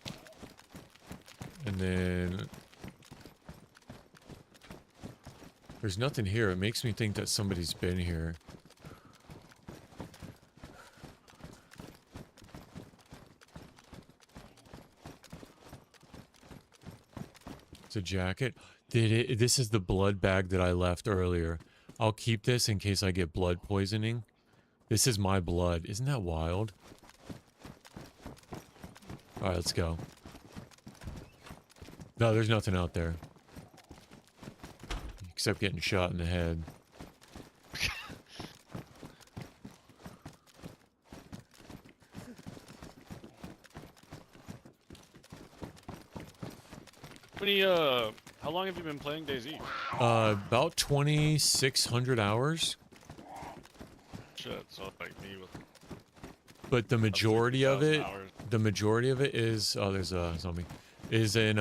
And then... there's nothing here. It makes me think that somebody's been here. It's a jacket. This is the blood bag that I left earlier. I'll keep this in case I get blood poisoning. This is my blood. Isn't that wild? Alright, let's go. No, there's nothing out there. Except getting shot in the head. How long have you been playing DayZ? About 2,600 hours. Shit, so like me with... But the majority of it, hours. is, oh, there's a zombie, is in,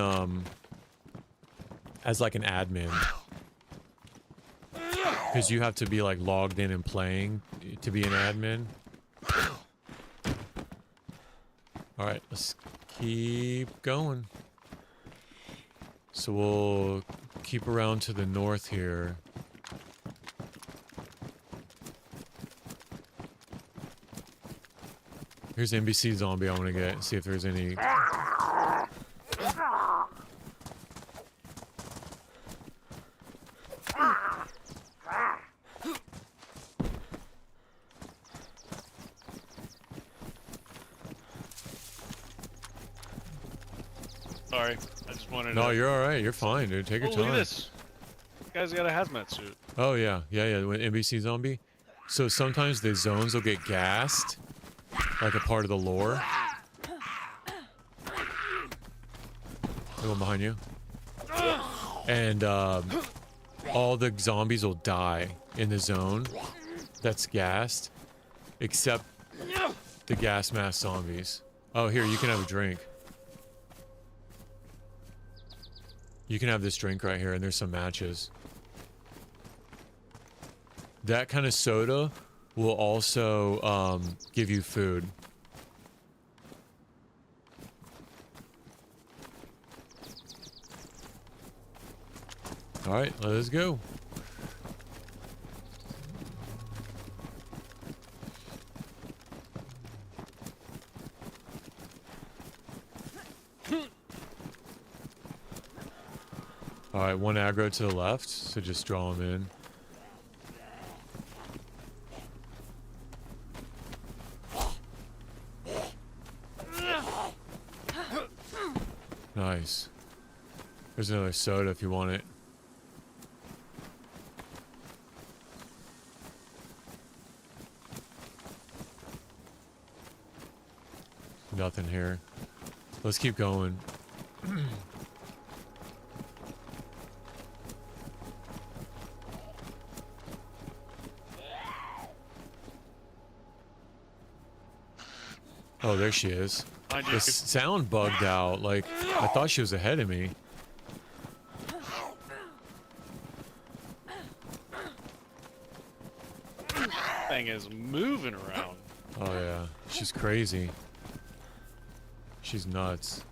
as like an admin. Because you have to be like logged in and playing to be an admin. Alright, let's keep going. So we'll keep around to the north here. Here's NBC zombie I want to get. See if there's any... Sorry, I just wanted No, to... you're alright. You're fine, dude. Take your time. Look at this. This guy's got a hazmat suit. Oh, yeah. Yeah. When NBC zombie. So sometimes the zones will get gassed. Like a part of the lore. The one behind you. And all the zombies will die in the zone that's gassed. Except the gas mask zombies. Oh, here, you can have a drink. You can have this drink right here, and there's some matches. That kind of soda will also give you food. Alright, let's go. Alright, one aggro to the left, so just draw him in. Nice. There's another soda if you want it. Nothing here. Let's keep going. Oh, there she is. The sound bugged out. Like, I thought she was ahead of me. Thing is moving around. Oh, yeah. She's crazy. She's nuts.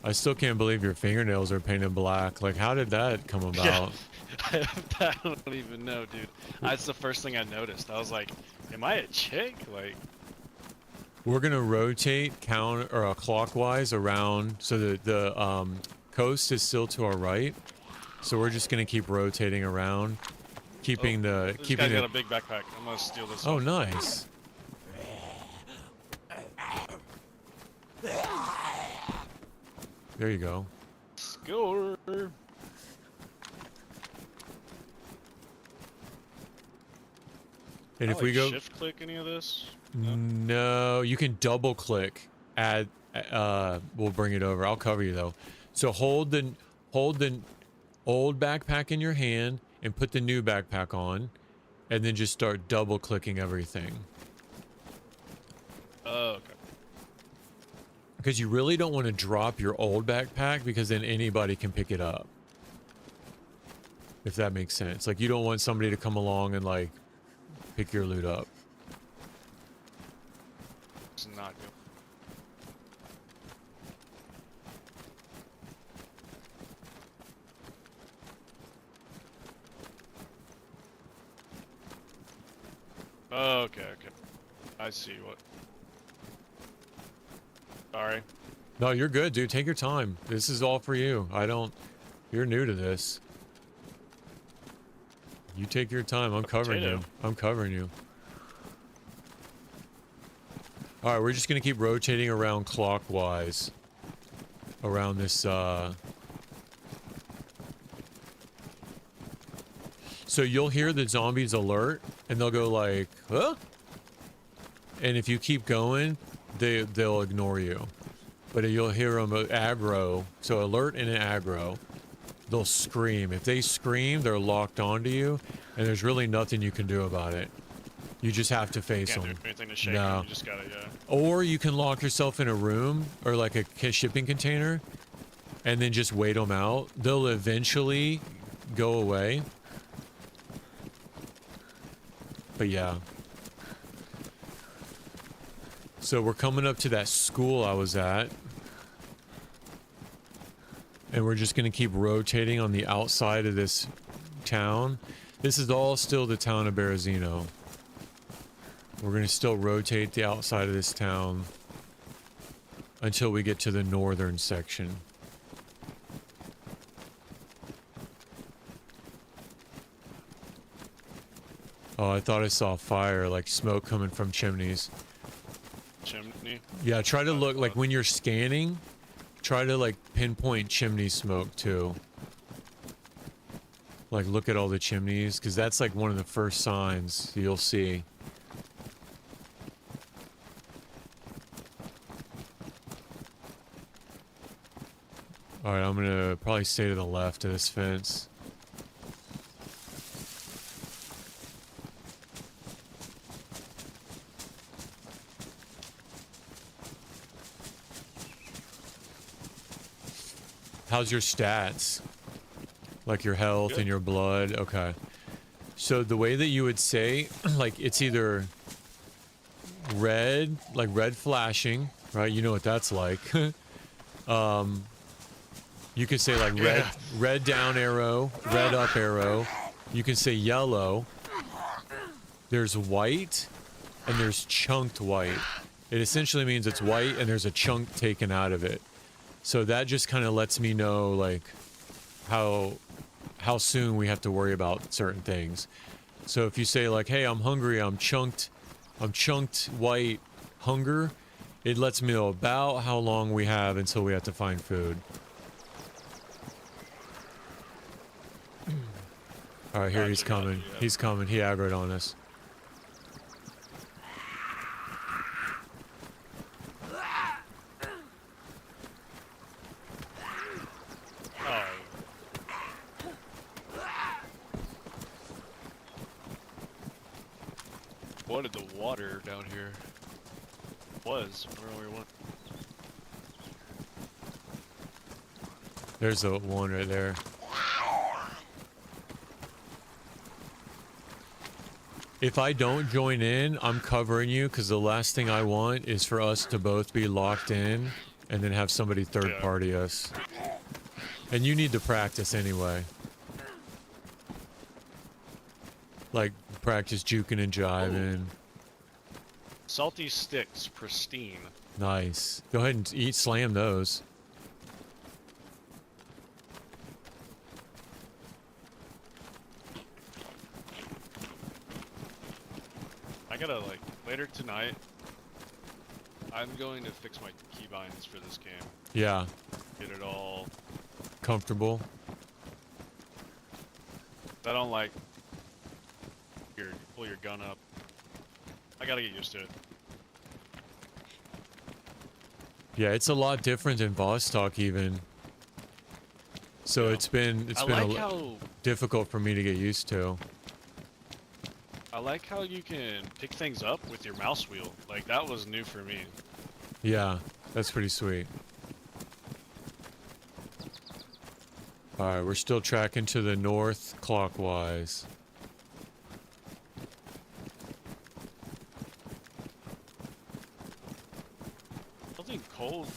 I still can't believe your fingernails are painted black. Like, how did that come about? Yeah. I don't even know, dude. That's the first thing I noticed. I was like, am I a chick? Like, We're gonna rotate clockwise around so that the coast is still to our right. So we're just gonna keep rotating around, keeping this the guy's got a big backpack. I'm gonna steal this. Oh, one. nice. There you go. Score. And if we go shift click any of this, no, you can double click. Add. We'll bring it over. I'll cover you though. So hold the old backpack in your hand and put the new backpack on, and then just start double clicking everything. Oh, okay. Because you really don't want to drop your old backpack because then anybody can pick it up. If that makes sense. Like, you don't want somebody to come along and, like, pick your loot up. It's not good. Okay, okay. I see what. Sorry. No, you're good, dude. Take your time. This is all for you. You're new to this. You take your time. I'm covering you. I'm covering you. All right, we're just going to keep rotating around clockwise. Around this, So you'll hear the zombies alert, and they'll go like, huh? And if you keep going, they'll ignore you. But you'll hear them aggro. So alert and an aggro. They'll scream. If they scream, they're locked onto you, and there's really nothing you can do about it. You just have to face them. Can't do anything to shake them. You just gotta, yeah. Or you can lock yourself in a room or like a shipping container, and then just wait them out. They'll eventually go away. But yeah. So we're coming up to that school I was at. And we're just going to keep rotating on the outside of this town. This is all still the town of Berazino. We're going to still rotate the outside of this town until we get to the northern section. Oh, I thought I saw fire, like smoke coming from chimneys. Chimney? Yeah, try to look, like when you're scanning, try to like pinpoint chimney smoke too. Like look at all the chimneys, because that's like one of the first signs you'll see. Alright, I'm gonna probably stay to the left of this fence. How's your stats? Like your health Good. and your blood? Okay. So the way that you would say, like it's either red, like red flashing, right? You know what that's like. You can say like red down arrow, red up arrow. You can say yellow. There's white and there's chunked white. It essentially means it's white and there's a chunk taken out of it. So that just kind of lets me know like how soon we have to worry about certain things. So if you say like, hey, I'm hungry, I'm chunked white hunger, it lets me know about how long we have until we have to find food. Alright, here he's coming. He's coming. He aggroed on us. What did the water down here was where we went? There's the one right there. If I don't join in, I'm covering you because the last thing I want is for us to both be locked in and then have somebody third party us. And you need to practice anyway. Like, practice juking and jiving. Salty sticks, pristine. Nice. Go ahead and slam those. I gotta, like, later tonight, I'm going to fix my keybinds for this game. Yeah. Get it all comfortable. I don't like pull your gun up. I gotta get used to it. Yeah, it's a lot different in Vostok even. So it's been how difficult for me to get used to. I like how you can pick things up with your mouse wheel. Like, that was new for me. Yeah, that's pretty sweet. Alright, we're still tracking to the north clockwise. I don't think coldness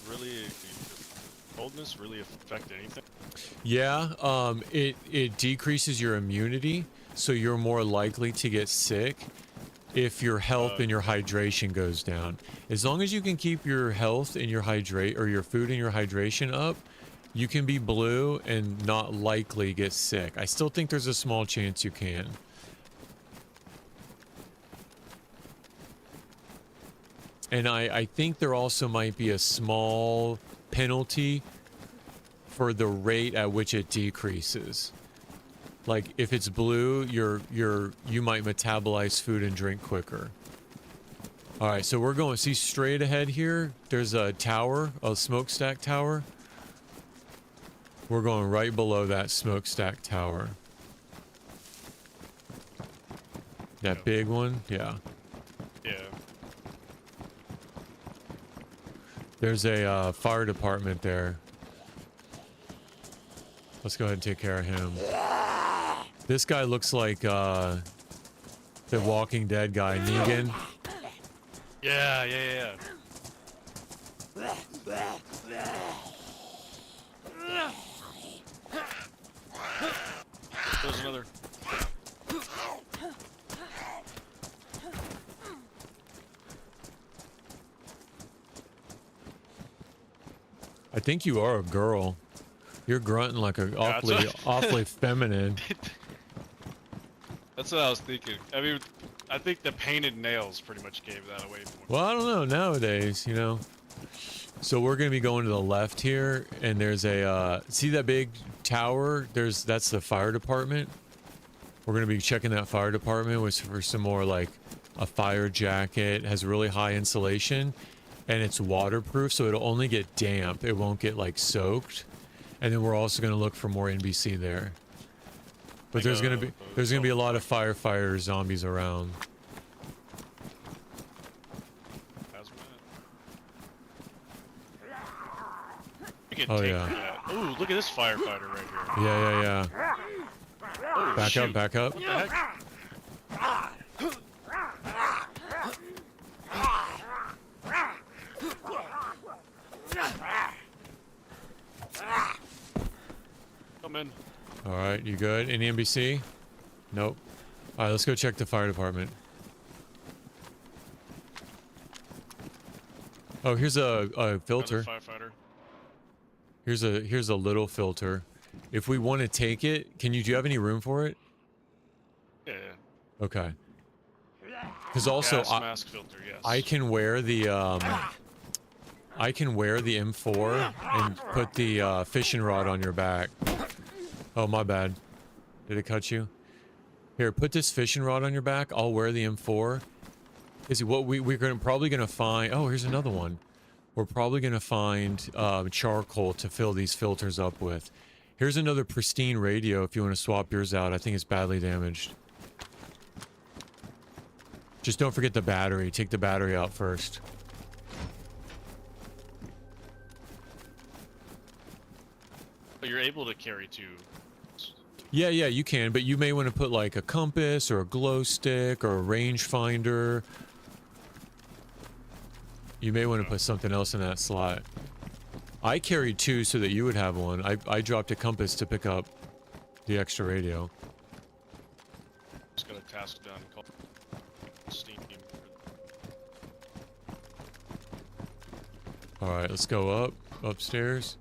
really affect anything. Yeah, it decreases your immunity, so you're more likely to get sick if your health and your hydration goes down. As long as you can keep your health and your your food and your hydration up, you can be blue and not likely get sick. I still think there's a small chance you can. And I think there also might be a small penalty for the rate at which it decreases. Like if it's blue, you might metabolize food and drink quicker. All right, so we're going, see straight ahead here, there's a tower, a smokestack tower. We're going right below that smokestack tower. That big one, yeah. Yeah. There's a fire department there. Let's go ahead and take care of him. This guy looks like the Walking Dead guy, Negan. Yeah. There's another. I think you are a girl. You're grunting like a awfully feminine. That's what I was thinking. I mean, I think the painted nails pretty much gave that away. Well, I don't know nowadays, you know. So we're gonna be going to the left here, and there's a see that big tower? That's the fire department. We're gonna be checking that fire department for some more, like a fire jacket. It has really high insulation, and it's waterproof, so it'll only get damp. It won't get like soaked. And then we're also gonna look for more NBC there. But there's gonna be a lot of firefighter zombies around. Oh yeah. Ooh, look at this firefighter right here. Yeah. Oh, back up. What the heck? Come in. All right, you good? Any NBC? Nope. All right, let's go check the fire department. Oh, here's a filter. Another firefighter. Here's a little filter. If we want to take it, do you have any room for it? Yeah. Okay. Because also Gas mask filter, yes. I can wear the M4 and put the fishing rod on your back. Oh, my bad. Did it cut you? Here, put this fishing rod on your back. I'll wear the M4. Is what we're probably gonna find? Oh, here's another one. We're probably gonna find charcoal to fill these filters up with. Here's another pristine radio if you want to swap yours out. I think it's badly damaged. Just don't forget the battery. Take the battery out first. But you're able to carry two. Yeah, you can, but you may want to put like a compass or a glow stick or a rangefinder. You may want to put something else in that slot. I carried two so that you would have one. I dropped a compass to pick up the extra radio. Just got a task done called Steam. Alright, let's go upstairs.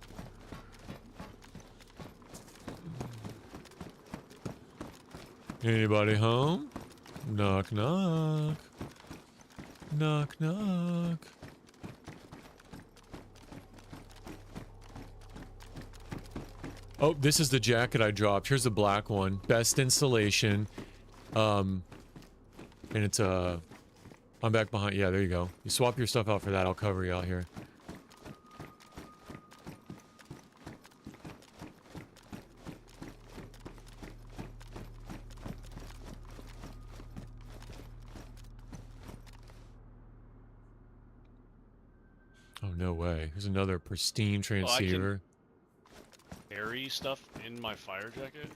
Anybody home? Knock, knock. Knock, knock. Oh, this is the jacket I dropped. Here's the black one. Best insulation. And it's I'm back behind. Yeah, there you go. You swap your stuff out for that. I'll cover you out here. no way. There's another pristine transceiver. Carry stuff in my fire jacket.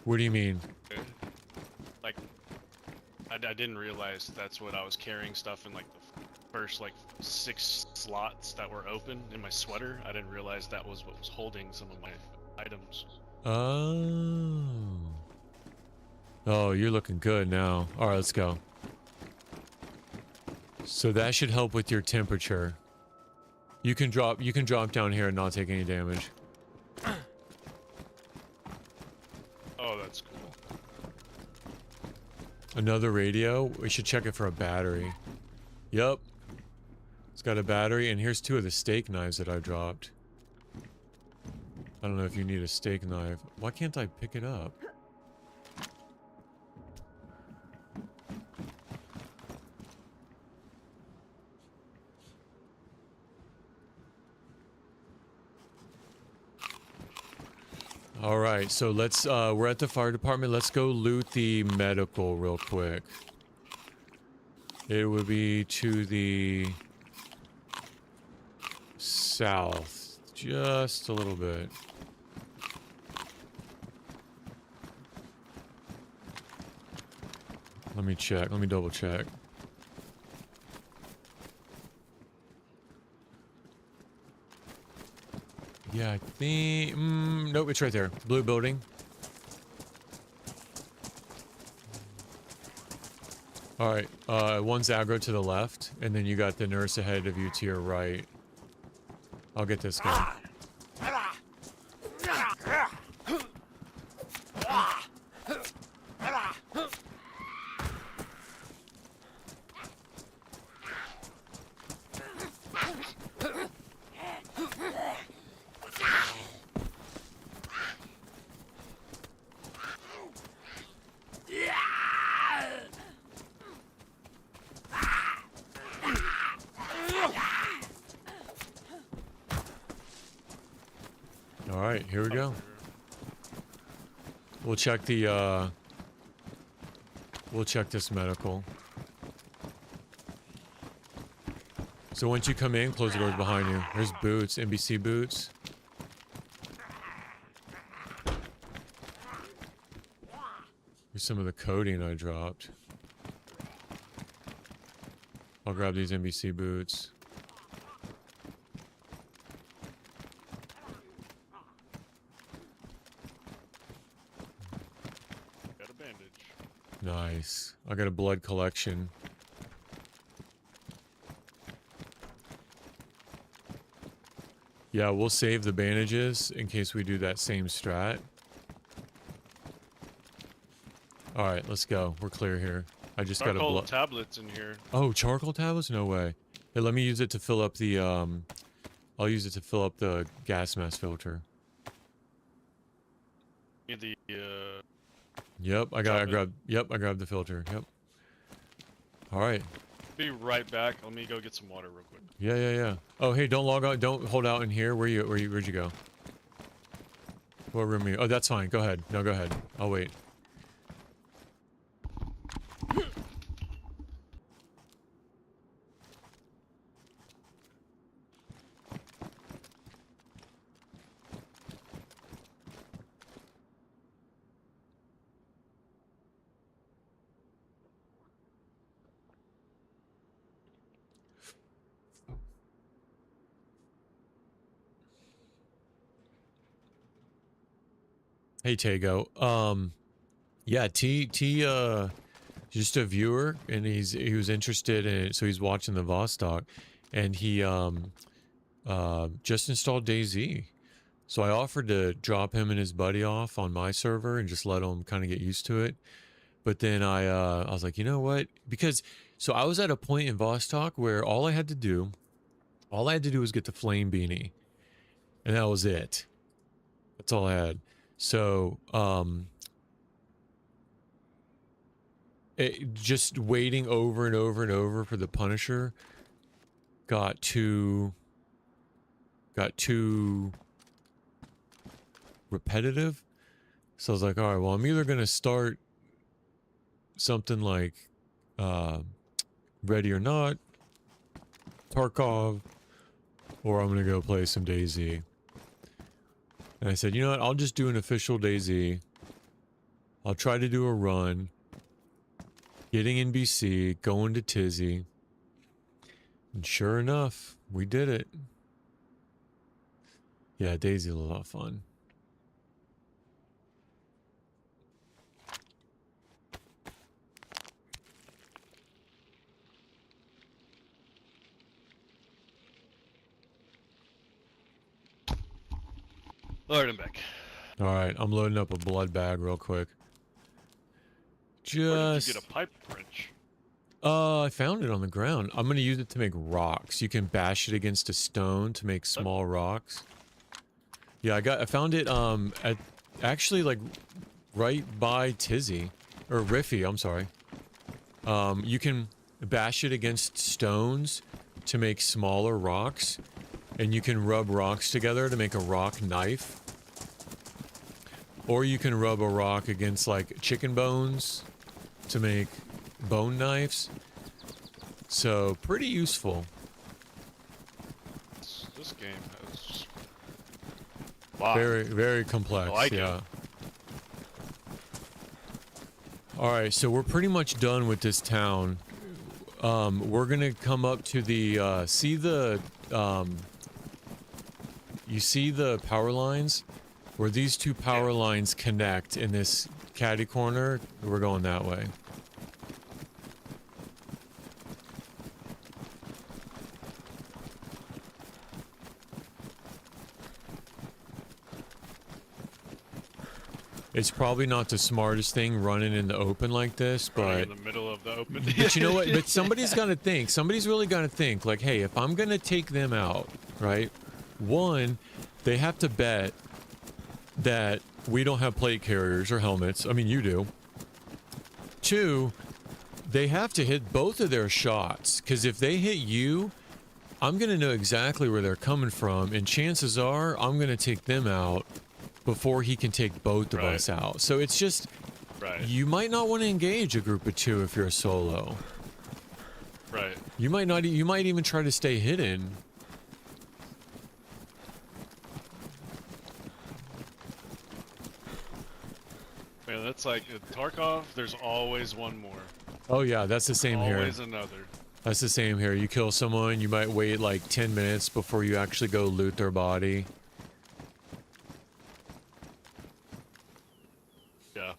What do you mean? Like, I didn't realize that's what I was carrying stuff in, like the first like 6 slots that were open in my sweater. I didn't realize that was what was holding some of my items. Oh. Oh, you're looking good now. All right, let's go. So that should help with your temperature. You can drop down here and not take any damage. Oh, that's cool. Another radio. We should check it for a battery. Yep. It's got a battery, and here's 2 of the steak knives that I dropped. I don't know if you need a steak knife. Why can't I pick it up? All right, so let's, we're at the fire department. Let's go loot the medical real quick. It would be to the south, just a little bit. Let me check, let me double check. Yeah, I think... nope, it's right there. Blue building. Alright, one's aggro to the left, and then you got the nurse ahead of you to your right. I'll get this guy. Alright, here we go. We'll check the, we'll check this medical. So once you come in, close the doors behind you. There's boots, NBC boots. Here's some of the codeine I dropped. I'll grab these NBC boots. Got a bandage. Nice. I got a blood collection. Yeah, we'll save the bandages in case we do that same strat. Alright, let's go. We're clear here. I just got a Charcoal blood... tablets in here. Oh, charcoal tablets? No way. Hey, let me use it to fill up the, I'll use it to fill up the gas mask filter. Need the, Yep, I grabbed the filter. Yep. Alright. be right back. Let me go get some water real quick. Yeah. Oh, hey, don't log out. Don't hold out in here. Where'd you go? What room are you? Oh, that's fine. Go ahead. No, go ahead. I'll wait. Hey Tago. Yeah, just a viewer, and he was interested in it, so he's watching the Vostok, and he just installed DayZ. So I offered to drop him and his buddy off on my server and just let him kind of get used to it. But then I was like, you know what? Because so I was at a point in Vostok where all I had to do was get the flame beanie, and that was it. That's all I had. So, just waiting over and over and over for the Punisher got too repetitive. So I was like, all right, well, I'm either going to start something like, Ready or Not, Tarkov, or I'm gonna go play some DayZ. And I said, you know what? I'll just do an official DayZ. I'll try to do a run. Getting NBC, going to Tizzy. And sure enough, we did it. Yeah, DayZ was a lot of fun. Alright, I'm back. Alright, I'm loading up a blood bag real quick. Where did Just... you get a pipe wrench? I found it on the ground. I'm gonna use it to make rocks. You can bash it against a stone to make small rocks. Yeah, I found it, at... Actually, like, right by Tizzy. Or Rify, I'm sorry. You can bash it against stones to make smaller rocks. And you can rub rocks together to make a rock knife. Or you can rub a rock against, like, chicken bones to make bone knives. So, pretty useful. This game has... Wow. Very, very complex, I like yeah. it. Alright, so we're pretty much done with this town. We're gonna come up to the, see the, you see the power lines? Where these two power lines connect in this catty corner, we're going that way. It's probably not the smartest thing running in the open like this, but... in the middle of the open. But you know what? But somebody's got to think. Somebody's really got to think, like, hey, if I'm going to take them out, right? One, they have to bet that we don't have plate carriers or helmets. I mean, you do. Two, they have to hit both of their shots, because if they hit you, I'm going to know exactly where they're coming from, and chances are I'm going to take them out before he can take both of us out. So it's just, you might not want to engage a group of two if you're a solo. Right. You might not, you might even try to stay hidden. Man, that's like, in Tarkov, there's always one more. Oh yeah, that's the same here. Always another. That's the same here. You kill someone, you might wait like 10 minutes before you actually go loot their body. Yeah.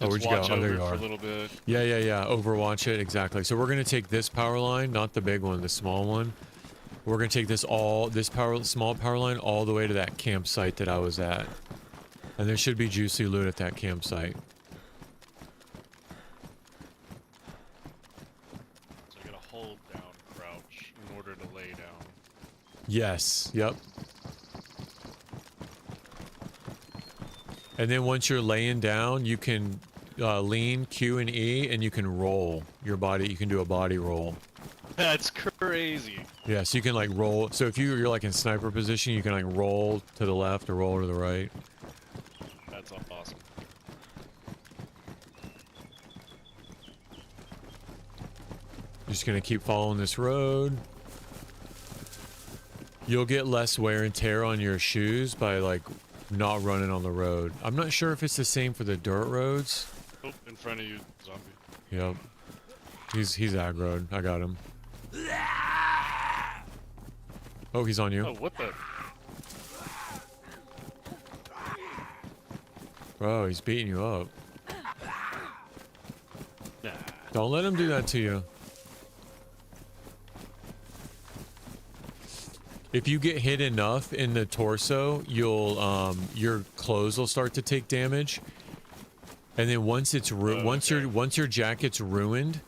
Oh, where'd you go? Oh, there you For are. a little bit. Yeah, yeah, yeah. Overwatch it, exactly. So we're gonna take this power line, not the big one, the small one. We're gonna take this small power line all the way to that campsite that I was at. And there should be juicy loot at that campsite. So I gotta hold down crouch in order to lay down. Yes, yep. And then once you're laying down, you can lean Q and E, and you can roll your body. You can do a body roll. That's crazy. Yeah, so you can like roll. So if you're like in sniper position, you can like roll to the left or roll to the right. That's awesome. Just gonna keep following this road. You'll get less wear and tear on your shoes by like not running on the road. I'm not sure if it's the same for the dirt roads. Oh, in front of you, zombie. Yep. He's aggroed. I got him. Oh, he's on you. Oh, what the? Bro, he's beating you up. Nah. Don't let him do that to you. If you get hit enough in the torso, you'll your clothes will start to take damage. And then once it's once your jacket's ruined,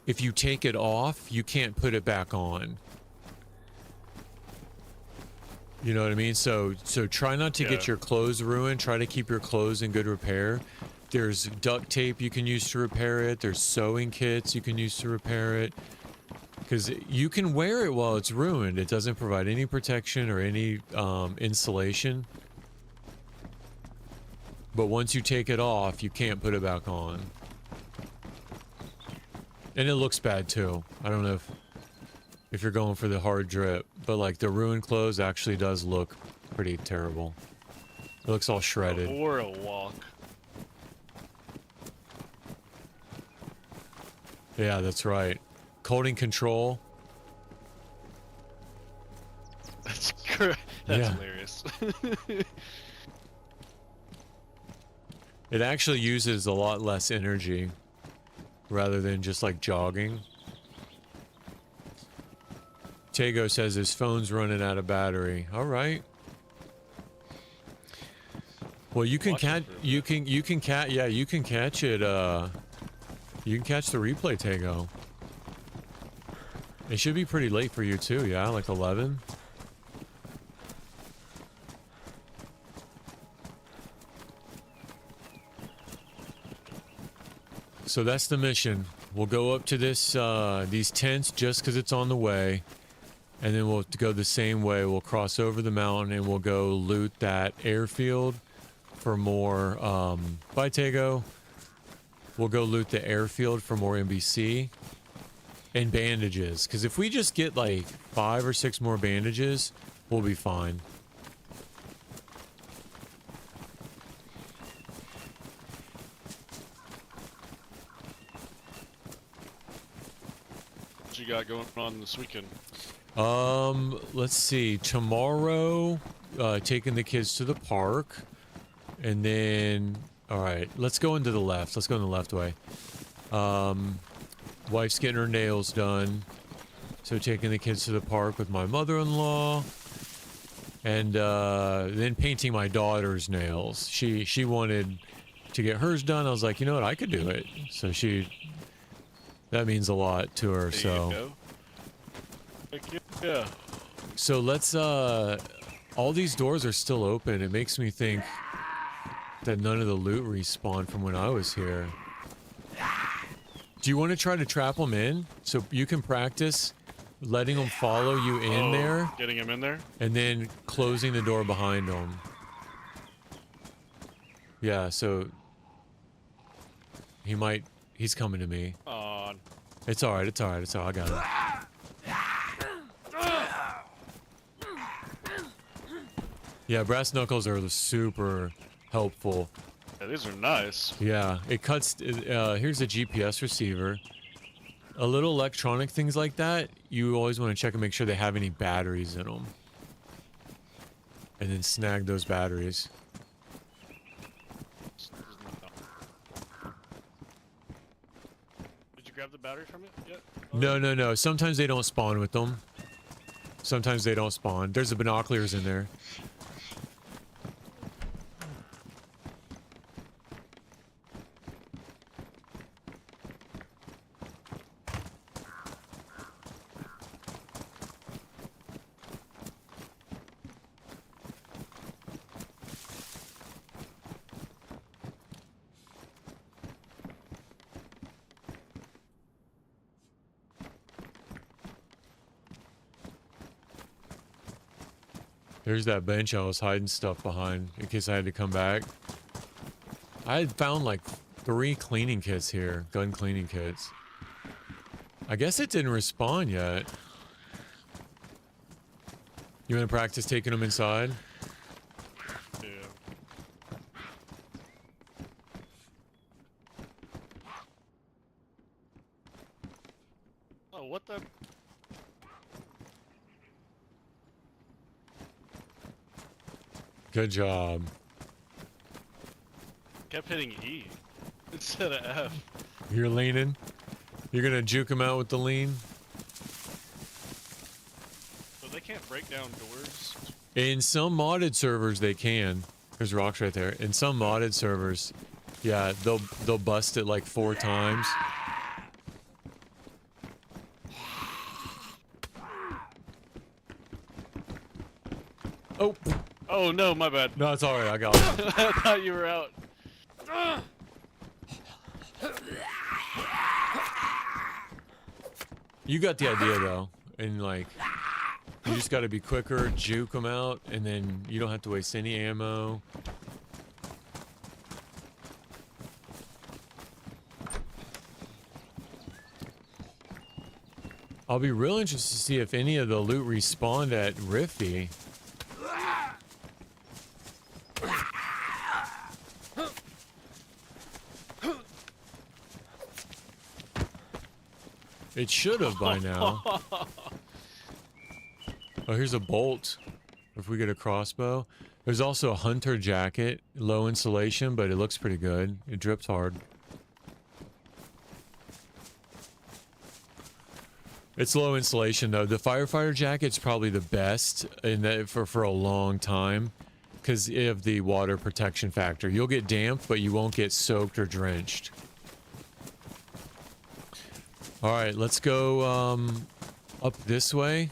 if you take it off, you can't put it back on. You know what I mean? So try not to get your clothes ruined. Try to keep your clothes in good repair. There's duct tape you can use to repair it. There's sewing kits you can use to repair it. Because you can wear it while it's ruined. It doesn't provide any protection or any insulation. But once you take it off, you can't put it back on. And it looks bad too. I don't know if... if you're going for the hard drip. But like the ruined clothes actually does look pretty terrible. It looks all shredded. Or a walk. Yeah, that's right. Holding control. That's correct. That's Yeah. hilarious. It actually uses a lot less energy rather than just like jogging. Tego says his phone's running out of battery. All right. Well, you can catch you can catch you can catch it you can catch the replay, Tego. It should be pretty late for you too, yeah, like 11. So that's the mission. We'll go up to this these tents just because it's on the way, and then we'll go the same way. We'll cross over the mountain and we'll go loot that airfield for more. Bye, Tego. We'll go loot the airfield for more NBC and bandages. Because if we just get like 5 or 6 more bandages, we'll be fine. What you got going on this weekend? Let's see. Tomorrow, taking the kids to the park. And then, all right, let's go into the left. Let's go in the left way. Wife's getting her nails done. So taking the kids to the park with my mother-in-law. And then painting my daughter's nails. She wanted to get hers done. I was like, you know what, I could do it. So that means a lot to her. There So you go. Heck yeah. so let's all these doors are still open. It makes me think that none of the loot respawned from when I was here. Do you want to try to trap them in so you can practice letting them follow you in there Getting him in there? and then closing the door behind them? Yeah, so he's coming to me. On. It's all right. It's all right. It's all right. I got it. Yeah, brass knuckles are super helpful. Yeah, these are nice. Yeah, it cuts. Here's a GPS receiver. A little electronic things like that, you always want to check and make sure they have any batteries in them. And then snag those batteries. Did you grab the battery from it yet? No. Sometimes they don't spawn with them. Sometimes they don't spawn. There's the binoculars in there. There's that bench I was hiding stuff behind in case I had to come back. I had found like 3 cleaning kits here, gun cleaning kits. I guess it didn't respawn yet. You want to practice taking them inside? Yeah. Oh, what the? Good job. Kept hitting E instead of F. You're leaning? You're gonna juke him out with the lean? But they can't break down doors. In some modded servers they can. There's rocks right there. In some modded servers, yeah, they'll bust it like 4 times. Oh, Oh no, my bad. no, it's alright, I got it. I thought you were out. You got the idea though, and like, you just gotta be quicker, juke them out, and then you don't have to waste any ammo. I'll be real interested to see if any of the loot respawned at Rify. It should have by now. Oh, here's a bolt. If we get a crossbow. There's also a hunter jacket. Low insulation, but it looks pretty good. It drips hard. It's low insulation though. The firefighter jacket's probably the best in that for a long time because of the water protection factor. You'll get damp, but you won't get soaked or drenched. All right, let's go up this way.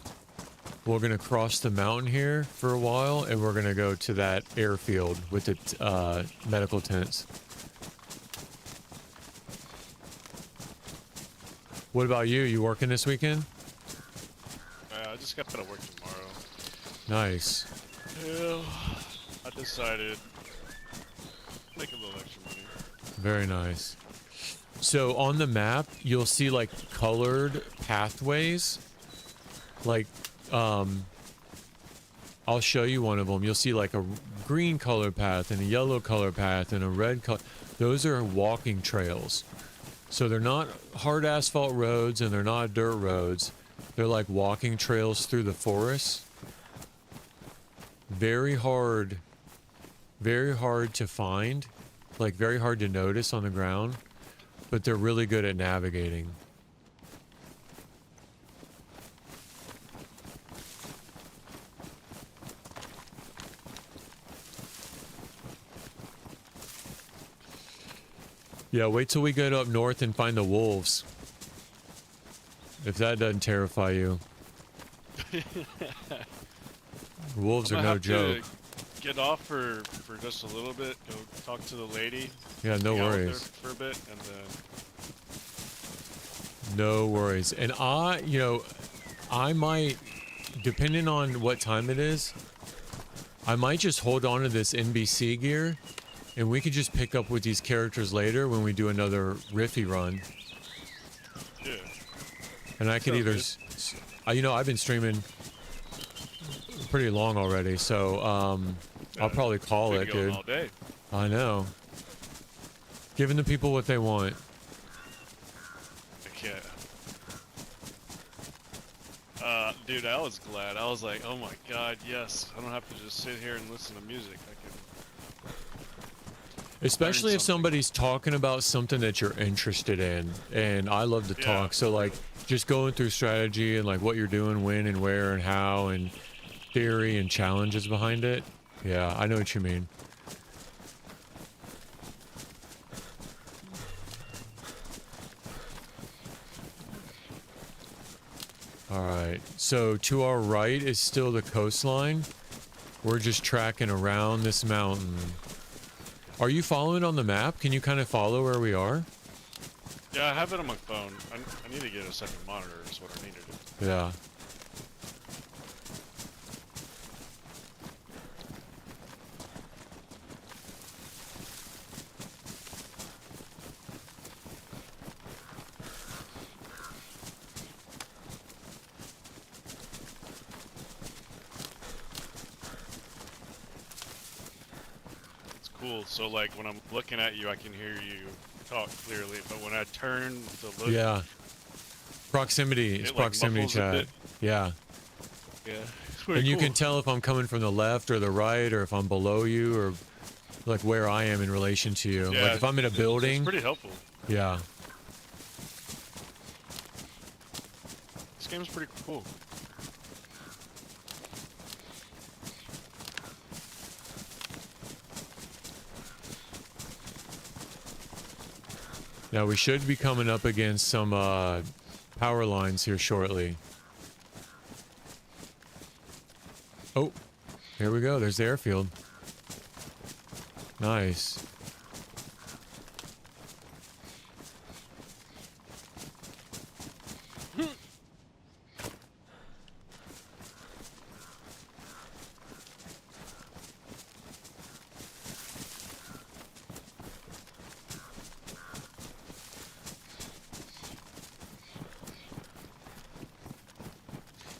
We're gonna cross the mountain here for a while, and we're gonna go to that airfield with the medical tents. What about you? You working this weekend? I just got to work tomorrow. Nice. Yeah, I decided make a little extra money. Very nice. So on the map, you'll see like colored pathways. Like, I'll show you one of them. You'll see like a green color path and a yellow color path and a red color. Those are walking trails. So they're not hard asphalt roads and they're not dirt roads. They're like walking trails through the forest. Very hard to find. Like very hard to notice on the ground. But they're really good at navigating. Yeah, wait till we get up north and find the wolves. If that doesn't terrify you. Wolves are no joke. Get off for just a little bit. Go talk to the lady. Yeah, no hang out with worries. her for a bit, and then. No worries. And I might, depending on what time it is, I might just hold on to this NBC gear. And we could just pick up with these characters later when we do another Rify run. Yeah. And I could either, I've been streaming pretty long already, so I'll probably call it, dude. All day. I know. Giving the people what they want. I can't. Dude, I was glad. I was like, oh my god, yes. I don't have to just sit here and listen to music. I can. Especially if somebody's talking about something that you're interested in, and I love to talk, so like just going through strategy and like what you're doing, when and where and how, and theory and challenges behind it. Yeah, I know what you mean. Alright, so to our right is still the coastline. We're just tracking around this mountain. Are you following on the map? Can you kind of follow where we are? Yeah, I have it on my phone. I need to get a second monitor is what I need to do. Yeah. Cool. So like when I'm looking at you, I can hear you talk clearly, but when I turn to look, Yeah. Proximity. It's like, proximity muffles a chat. bit. Yeah. Yeah. And you cool. can tell if I'm coming from the left or the right, or if I'm below you, or like where I am in relation to you. Yeah, Like if I'm in a building. It's pretty helpful. Yeah. This game's pretty cool. Now we should be coming up against some power lines here shortly. Oh, here we go. There's the airfield. Nice.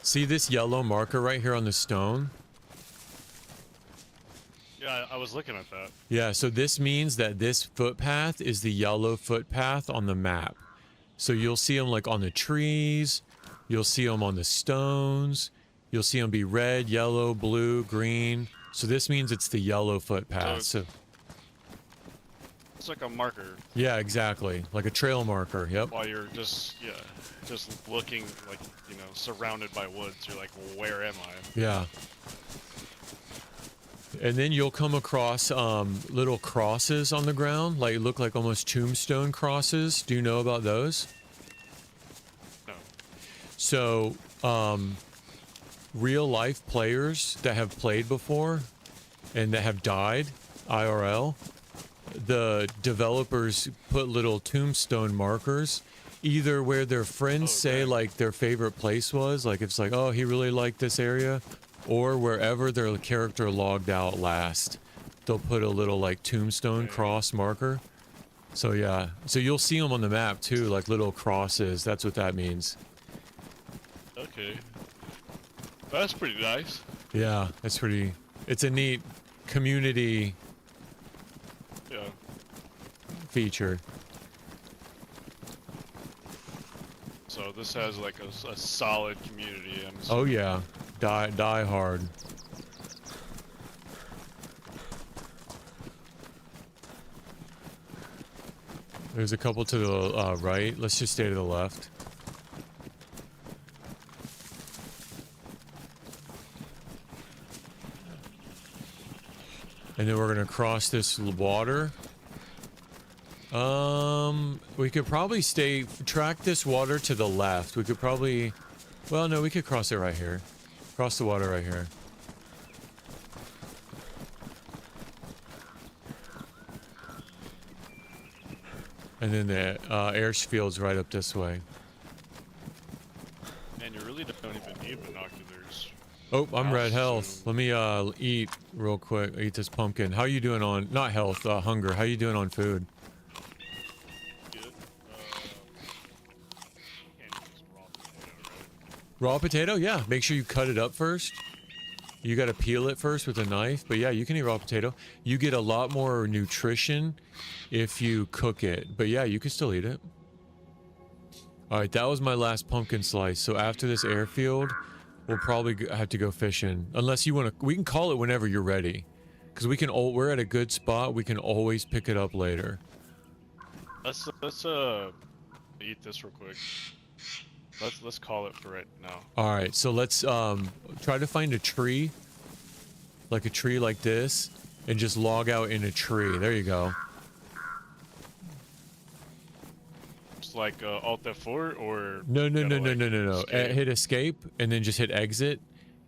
See this yellow marker right here on the stone? Yeah, I was looking at that. Yeah, so this means that this footpath is the yellow footpath on the map. So you'll see them like on the trees, you'll see them on the stones, you'll see them be red, yellow, blue, green. So this means it's the yellow footpath. So it's like a marker. yeah, exactly. Like a trail marker. Yep. While you're just looking like, you know, surrounded by woods. You're like, well, where am I? Yeah. And then you'll come across little crosses on the ground, like look like almost tombstone crosses. Do you know about those? No. So, real life players that have played before and that have died IRL, the developers put little tombstone markers either where their friends say like their favorite place was, like if it's like, oh, he really liked this area, or wherever their character logged out last, they'll put a little like tombstone cross marker. So yeah, so you'll see them on the map too, like little crosses. That's what that means. Okay. That's pretty nice. Yeah, that's pretty. It's a neat community feature. So this has like a solid community. Oh yeah, die hard. There's a couple to the right. Let's just stay to the left. And then we're gonna cross this water. We could probably track this water to the left. We could probably, well, no, we could cross it right here. Cross the water right here. And then the airfield's right up this way. And you really don't even need binoculars. Oh, I'm red health. Let me eat real quick. Eat this pumpkin. How you doing on, not health, hunger. How you doing on food? Good. Raw potato? Yeah. Make sure you cut it up first. You got to peel it first with a knife. But yeah, you can eat raw potato. You get a lot more nutrition if you cook it. But yeah, you can still eat it. All right, that was my last pumpkin slice. So after this airfield, we'll probably have to go fishing. Unless you want to, we can call it whenever you're ready. Because we're at a good spot. We can always pick it up later. Let's eat this real quick. Let's call it for right now. All right, so let's try to find a tree like this, and just log out in a tree. There you go. It's like Alt F4 or No. Escape? Hit escape and then just hit exit,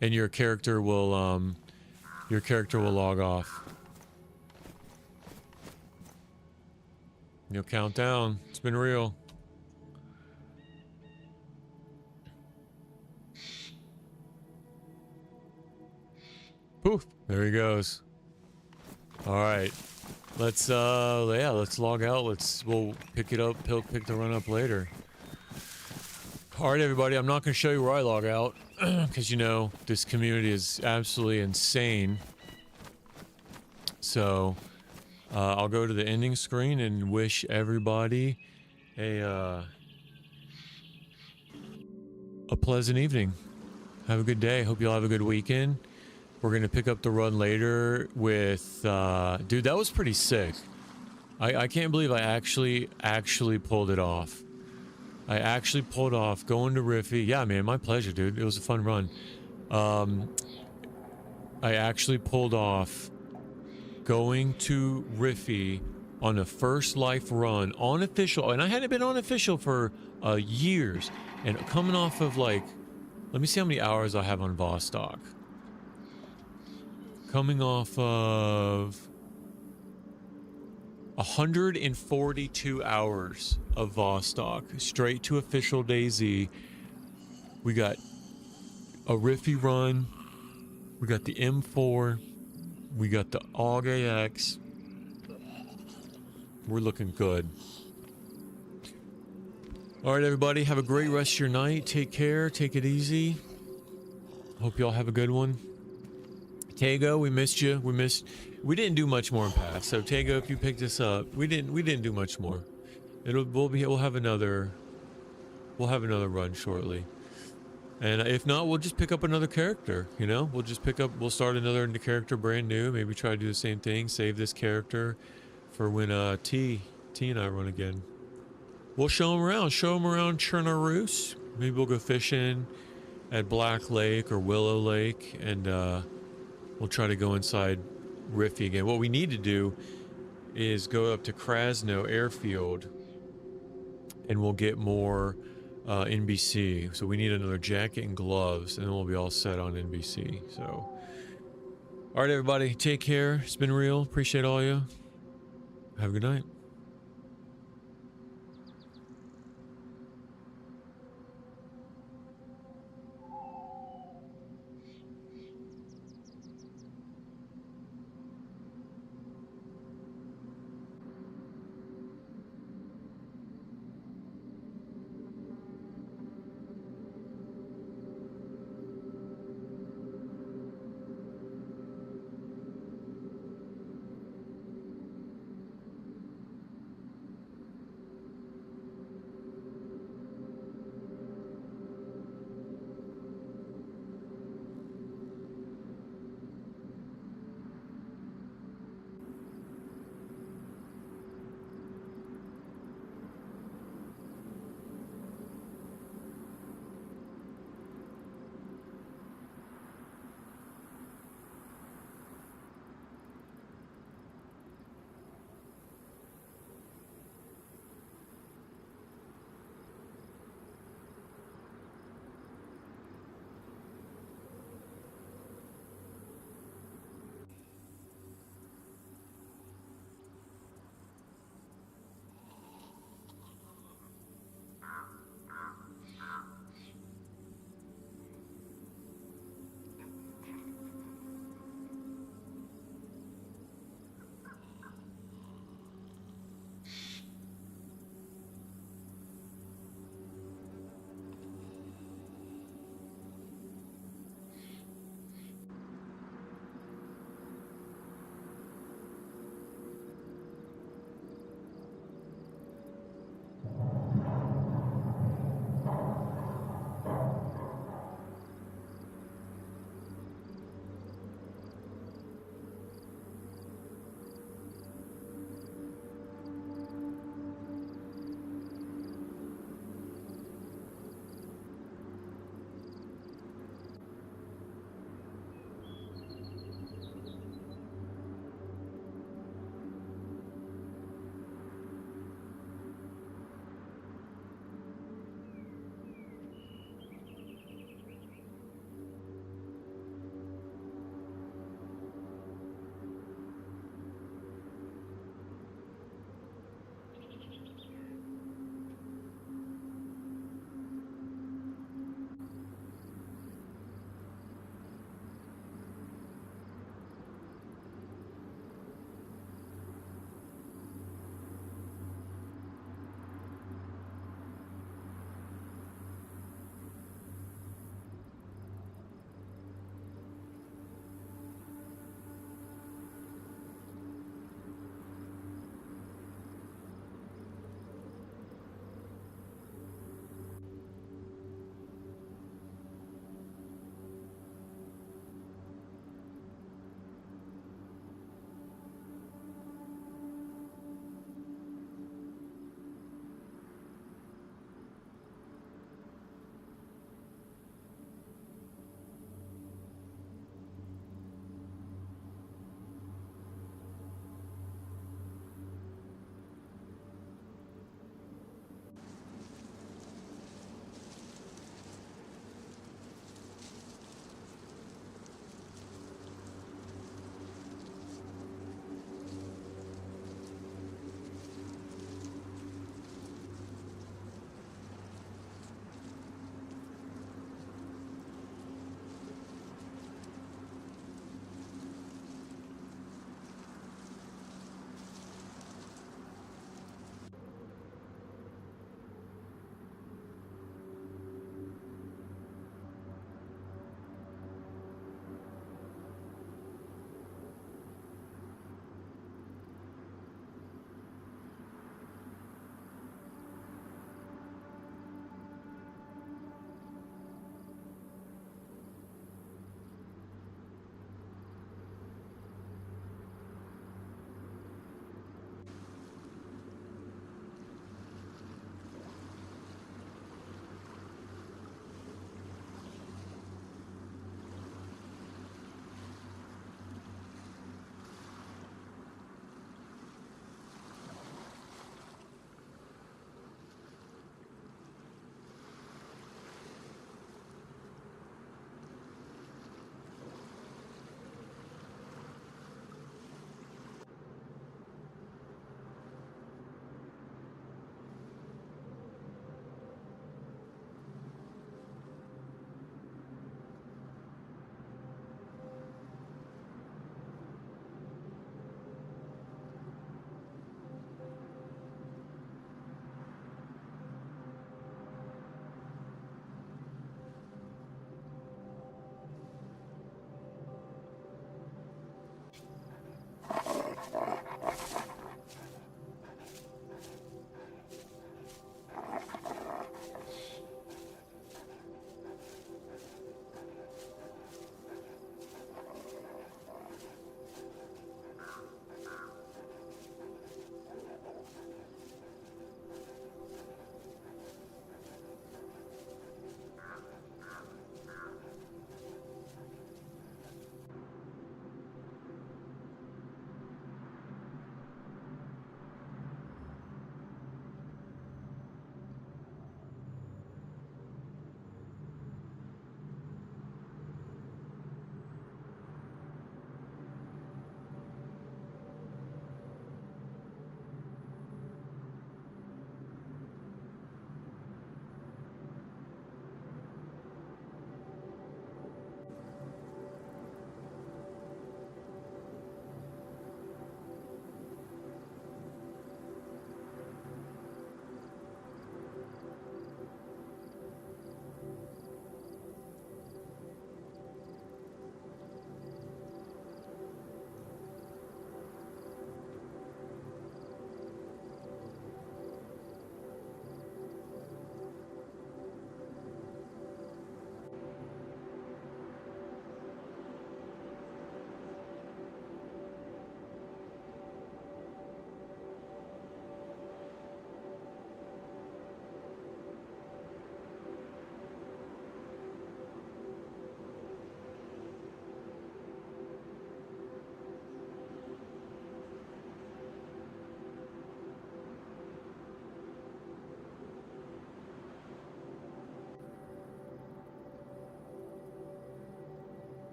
and your character will log off. You'll count down. It's been real. Poof, there he goes. All right, let's log out. We'll pick it up. Pick the run up later. All right, everybody. I'm not gonna show you where I log out because you know this community is absolutely insane. So I'll go to the ending screen and wish everybody a pleasant evening. Have a good day. Hope you'll have a good weekend. We're gonna pick up the run later with dude, that was pretty sick. I can't believe I actually pulled it off. I actually pulled off going to Rify. Yeah, man, my pleasure, dude. It was a fun run. I actually pulled off going to Rify on a first life run on official, and I hadn't been on official for years, and coming off of like, let me see how many hours I have on Vostok. Coming off of 142 hours of Vostok, straight to official DayZ. We got a Rify Run, we got the M4, we got the AUG AX. We're looking good. All right, everybody, have a great rest of your night. Take care, take it easy. Hope y'all have a good one. Tago, we missed you. We didn't do much more in Pass. So Tago, if you picked us up, we didn't do much more. We'll have another run shortly. And if not, we'll just pick up another character, you know? We'll start another character brand new, maybe try to do the same thing, save this character for when T and I run again. We'll show him around Chernarus. Maybe we'll go fishing at Black Lake or Willow Lake, and we'll try to go inside Rify again. What we need to do is go up to Krasno Airfield, and we'll get more NBC. So we need another jacket and gloves, and then we'll be all set on NBC. So, all right, everybody, take care. It's been real. Appreciate all you. Have a good night.